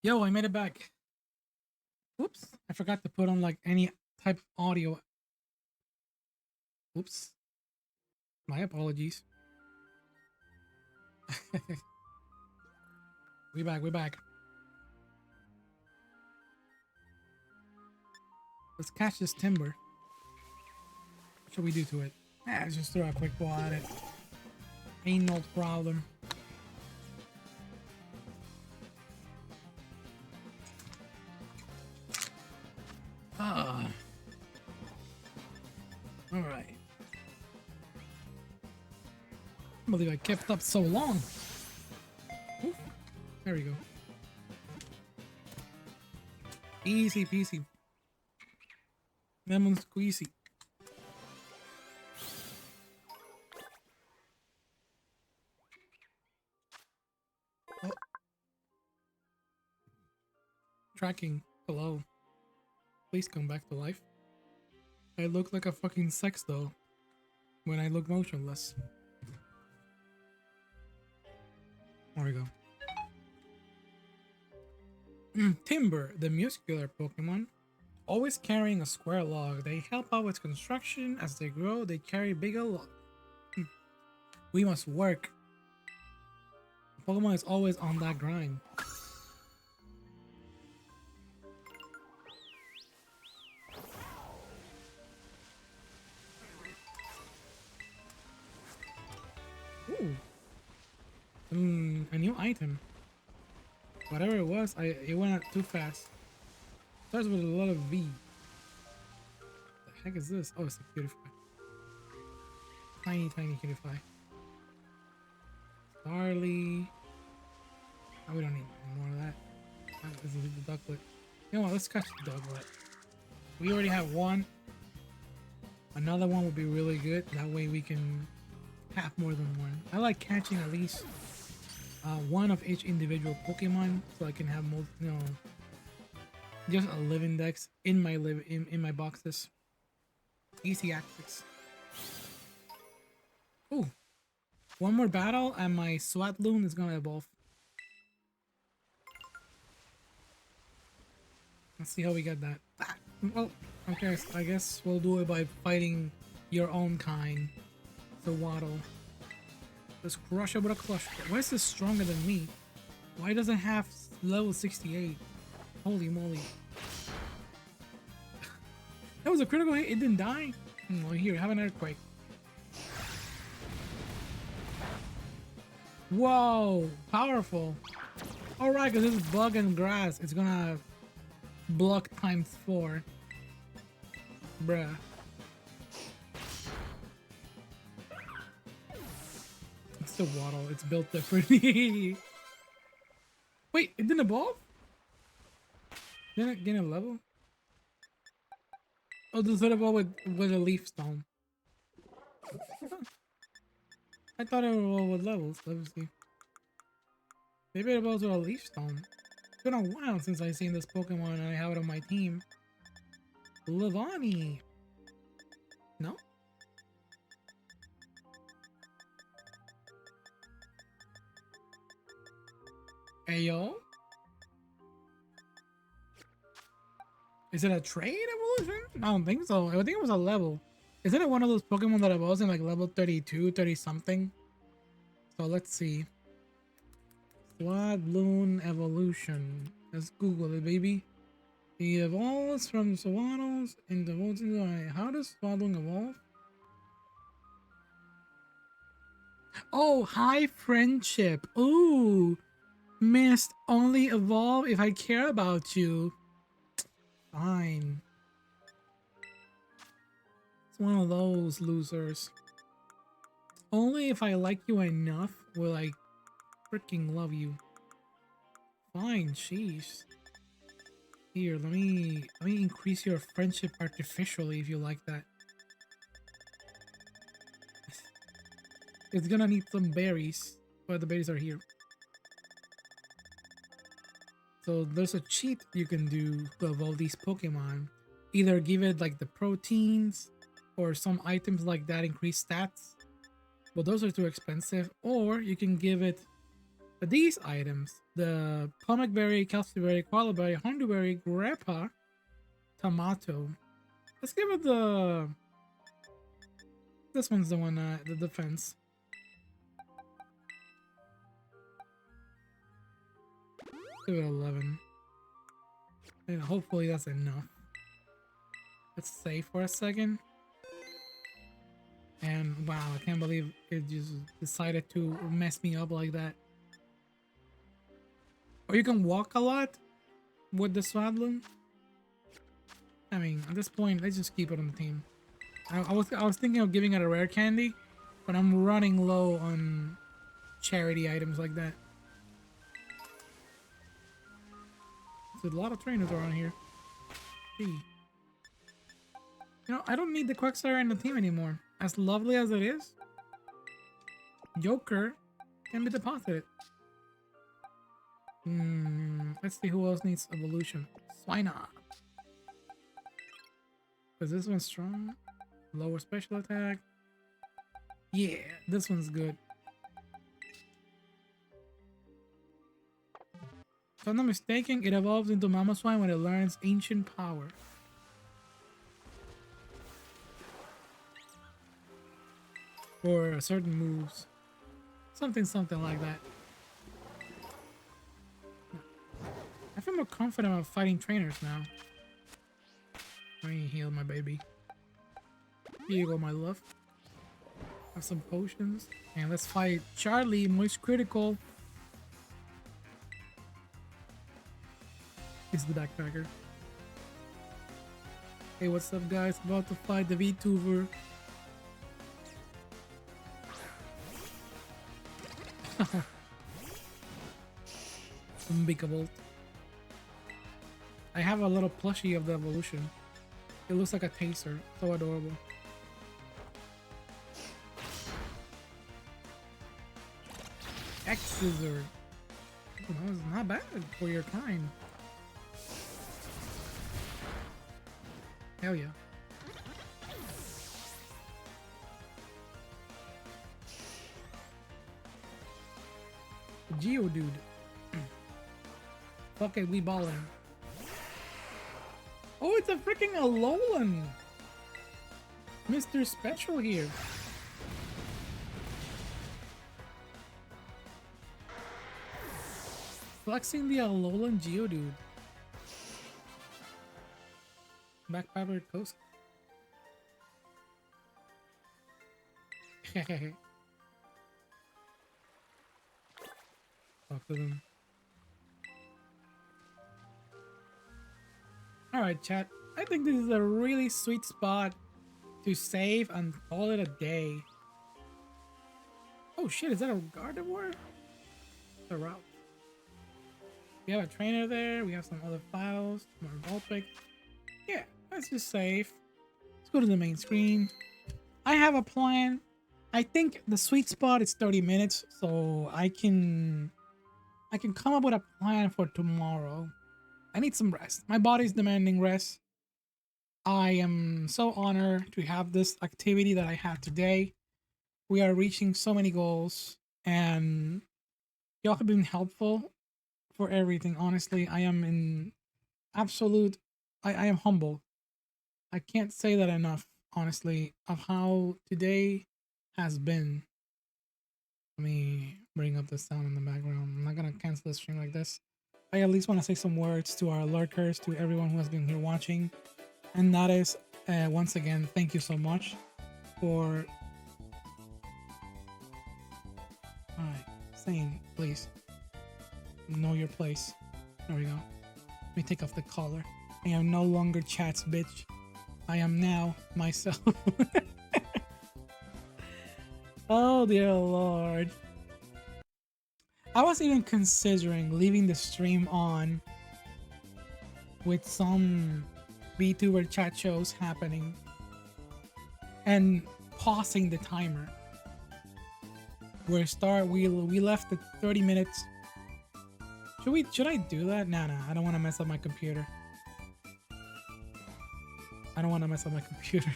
Yo, I made it back. Oops, I forgot to put on like any type of audio. Oops. My apologies. We back. Let's catch this timber. What should we do to it? Let's just throw a quick ball at it. Ain't no problem. Ah. Alright. I believe I kept up so long. Oof. There we go. Easy peasy. Lemon squeezy. Oh. Tracking. Hello. Please come back to life. I look like a fucking sex doll when I look motionless. There we go. Timber, the muscular Pokemon. Always carrying a square log. They help out with construction. As they grow, they carry bigger log. We must work. Pokemon is always on that grind. Ooh. A new item. Whatever it was, it went out too fast. Starts with a lot of V. The heck is this? Oh, it's a Cutify. Tiny Cutify. Starly. Oh, we don't need any more of that. This is the ducklet. You know what? Let's catch the ducklet. We already have one. Another one would be really good. That way we can have more than one. I like catching at least one of each individual Pokemon, so I can have just a living dex in my boxes. Easy access. Ooh, one more battle and my Swatloon is gonna evolve. Let's see how we get that. Well, okay, I guess we'll do it by fighting your own kind. So Waddle. Let's crush it with a clutch. Why is this stronger than me? Why doesn't it have level 68? Holy moly. That was a critical hit, it didn't die? Well, here, have an earthquake. Whoa, powerful. Alright, because this is bug and grass, it's gonna block ×4. Bruh. It's the Waddle, it's built differently. Wait, it didn't evolve? Didn't it gain a level? Oh, does it evolve with a leaf stone? Huh. I thought it would evolve with levels. Let me see. Maybe it evolves with a leaf stone. It's been a while since I've seen this Pokemon and I have it on my team. Lavani. No? Ayo? Is it a trade evolution? I don't think so. I think it was a level. Isn't it one of those Pokemon that evolves in like level 32, 30 something? So let's see. Swabloon evolution. Let's Google it, baby. He evolves from Swaddles and evolves into how does Swabloon evolve? Oh, high friendship. Ooh. Mist, only evolve if I care about you. Fine. It's one of those losers. Only if I like you enough will I freaking love you. Fine, sheesh. Here, let me increase your friendship artificially if you like that. It's gonna need some berries, but the berries are here. So there's a cheat you can do to evolve these Pokemon. Either give it like the proteins or some items like that increase stats. But those are too expensive. Or you can give it these items. The Pomac Berry, Calciberry, Koala Berry, Honeyberry, Grappa, Tomato. Let's give it the... This one's the one, the defense. Give it 11. And hopefully that's enough. Let's save for a second. And wow, I can't believe it just decided to mess me up like that. Or you can walk a lot with the Swabloon. I mean, at this point, let's just keep it on the team. I was thinking of giving it a rare candy, but I'm running low on charity items like that. There's a lot of trainers around here. Gee. You know, I don't need the Quagsire in the team anymore. As lovely as it is, Joker can be deposited. Let's see who else needs evolution. Swinub. Is this one strong? Lower special attack. Yeah, this one's good. If I'm not mistaken, it evolves into Mamoswine when it learns Ancient Power. Or certain moves. Something like that. I feel more confident about fighting trainers now. Let me heal my baby. Here you go, my love. Have some potions. And let's fight Charlie, Moist Critical. He's the backpacker. Hey, what's up, guys? About to fight the VTuber. Unbeatable. I have a little plushie of the evolution. It looks like a taser. So adorable. X-Scissor. Oh, that was not bad for your kind. Hell yeah. Geodude. Fuck it, we ballin'. Oh, it's a freaking Alolan! Mr. Special here. Flexing the Alolan Geodude. Backpapper Coast. Talk to them. Alright, chat. I think this is a really sweet spot to save and call it a day. Oh shit, is that a Gardevoir? The route. We have a trainer there, we have some other files, more Vulpix. Yeah, let's just save. Let's go to the main screen. I have a plan. I think the sweet spot is 30 minutes, so I can come up with a plan for tomorrow. I need some rest. My body's demanding rest. I am so honored to have this activity that I have today. We are reaching so many goals, and y'all have been helpful for everything. Honestly, I am in absolute, I am humble. I can't say that enough, honestly, of how today has been. Let me bring up the sound in the background. I'm not gonna cancel the stream like this. I at least want to say some words to our lurkers, to everyone who has been here watching. And that is, once again, thank you so much for... Alright, Sain, please. Know your place. There we go. Let me take off the collar. I am no longer chat's bitch. I am now myself. Oh dear lord. I was even considering leaving the stream on with some VTuber chat shows happening and pausing the timer. We left at 30 minutes. Should I do that? Nah, I don't want to mess up my computer. I don't want to mess up my computer.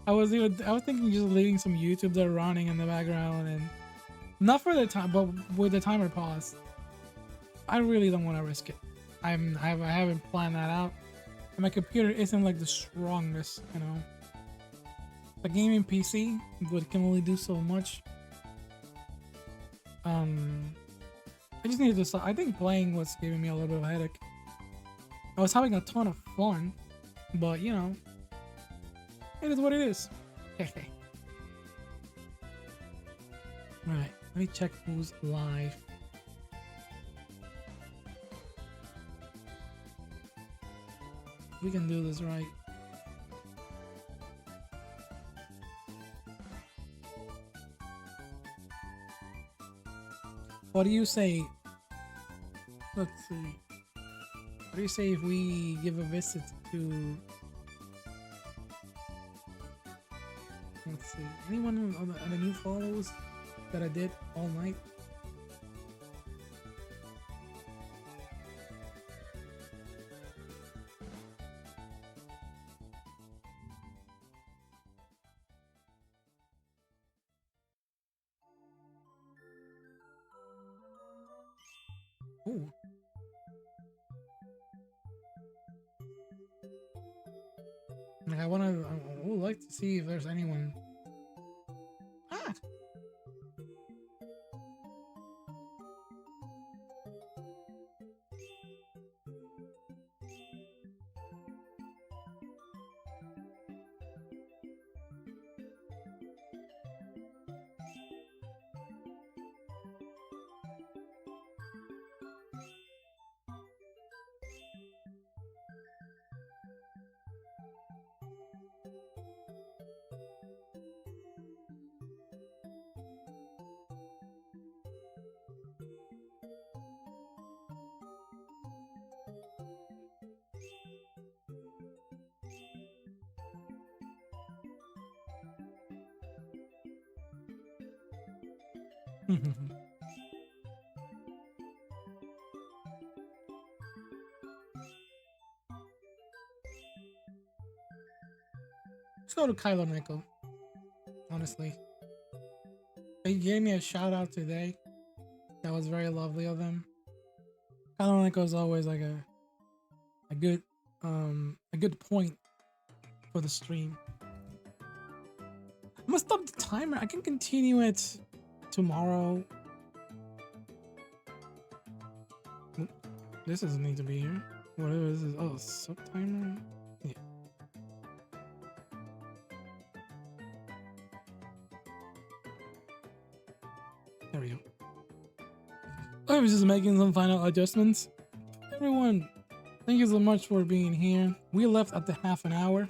I was thinking just leaving some YouTube there running in the background, and not for the time, but with the timer pause. I really don't want to risk it. I haven't planned that out. And my computer isn't like the strongest, you know. The gaming PC, but it can only do so much. I just needed to stop. I think playing was giving me a little bit of a headache. I was having a ton of fun, but you know, it is what it is. Okay. Right, let me check who's live. We can do this right. What do you say? Let's see. What do you say if we give a visit to... Let's see. Anyone on the new follows that I did all night? Ooh. I would like to see if there's anyone. Ah. Let's go to Kylo and Echo. Honestly, they gave me a shout out today. That was very lovely of them. Kylo and Echo is always like a good point for the stream. I'm gonna stop the timer. I can continue it tomorrow. This doesn't need to be here. Whatever this is. Oh, Subtember. Yeah. There we go. I was just making some final adjustments. Everyone, thank you so much for being here. We left at the half an hour.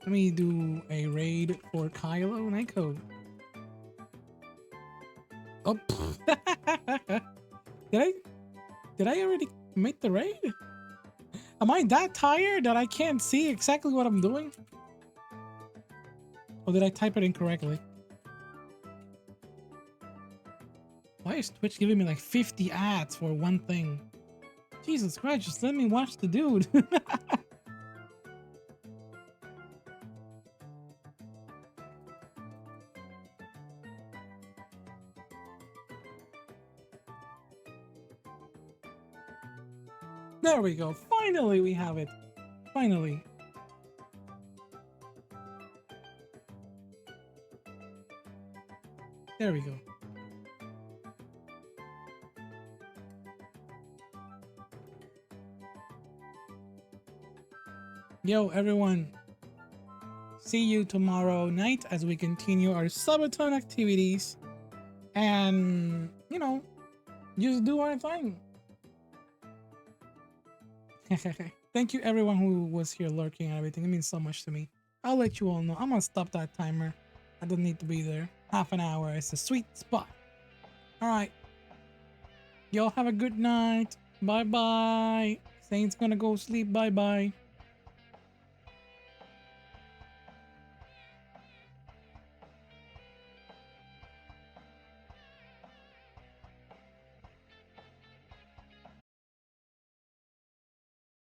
Let me do a raid for Kylo and Echo. Oh, did I already make the raid? Am I that tired that I can't see exactly what I'm doing? Or did I type it incorrectly? Why is Twitch giving me like 50 ads for one thing? Jesus Christ, just let me watch the dude. There we go. Finally, we have it. Finally. There we go. Yo, everyone. See you tomorrow night as we continue our subathon activities. And, you know, just do our thing. Thank you everyone who was here lurking and everything. It means so much to me. I'll let you all know. I'm gonna stop that timer. I don't need to be there. Half an hour is a sweet spot. Alright. Y'all have a good night. Bye bye. Saint's gonna go sleep. Bye bye.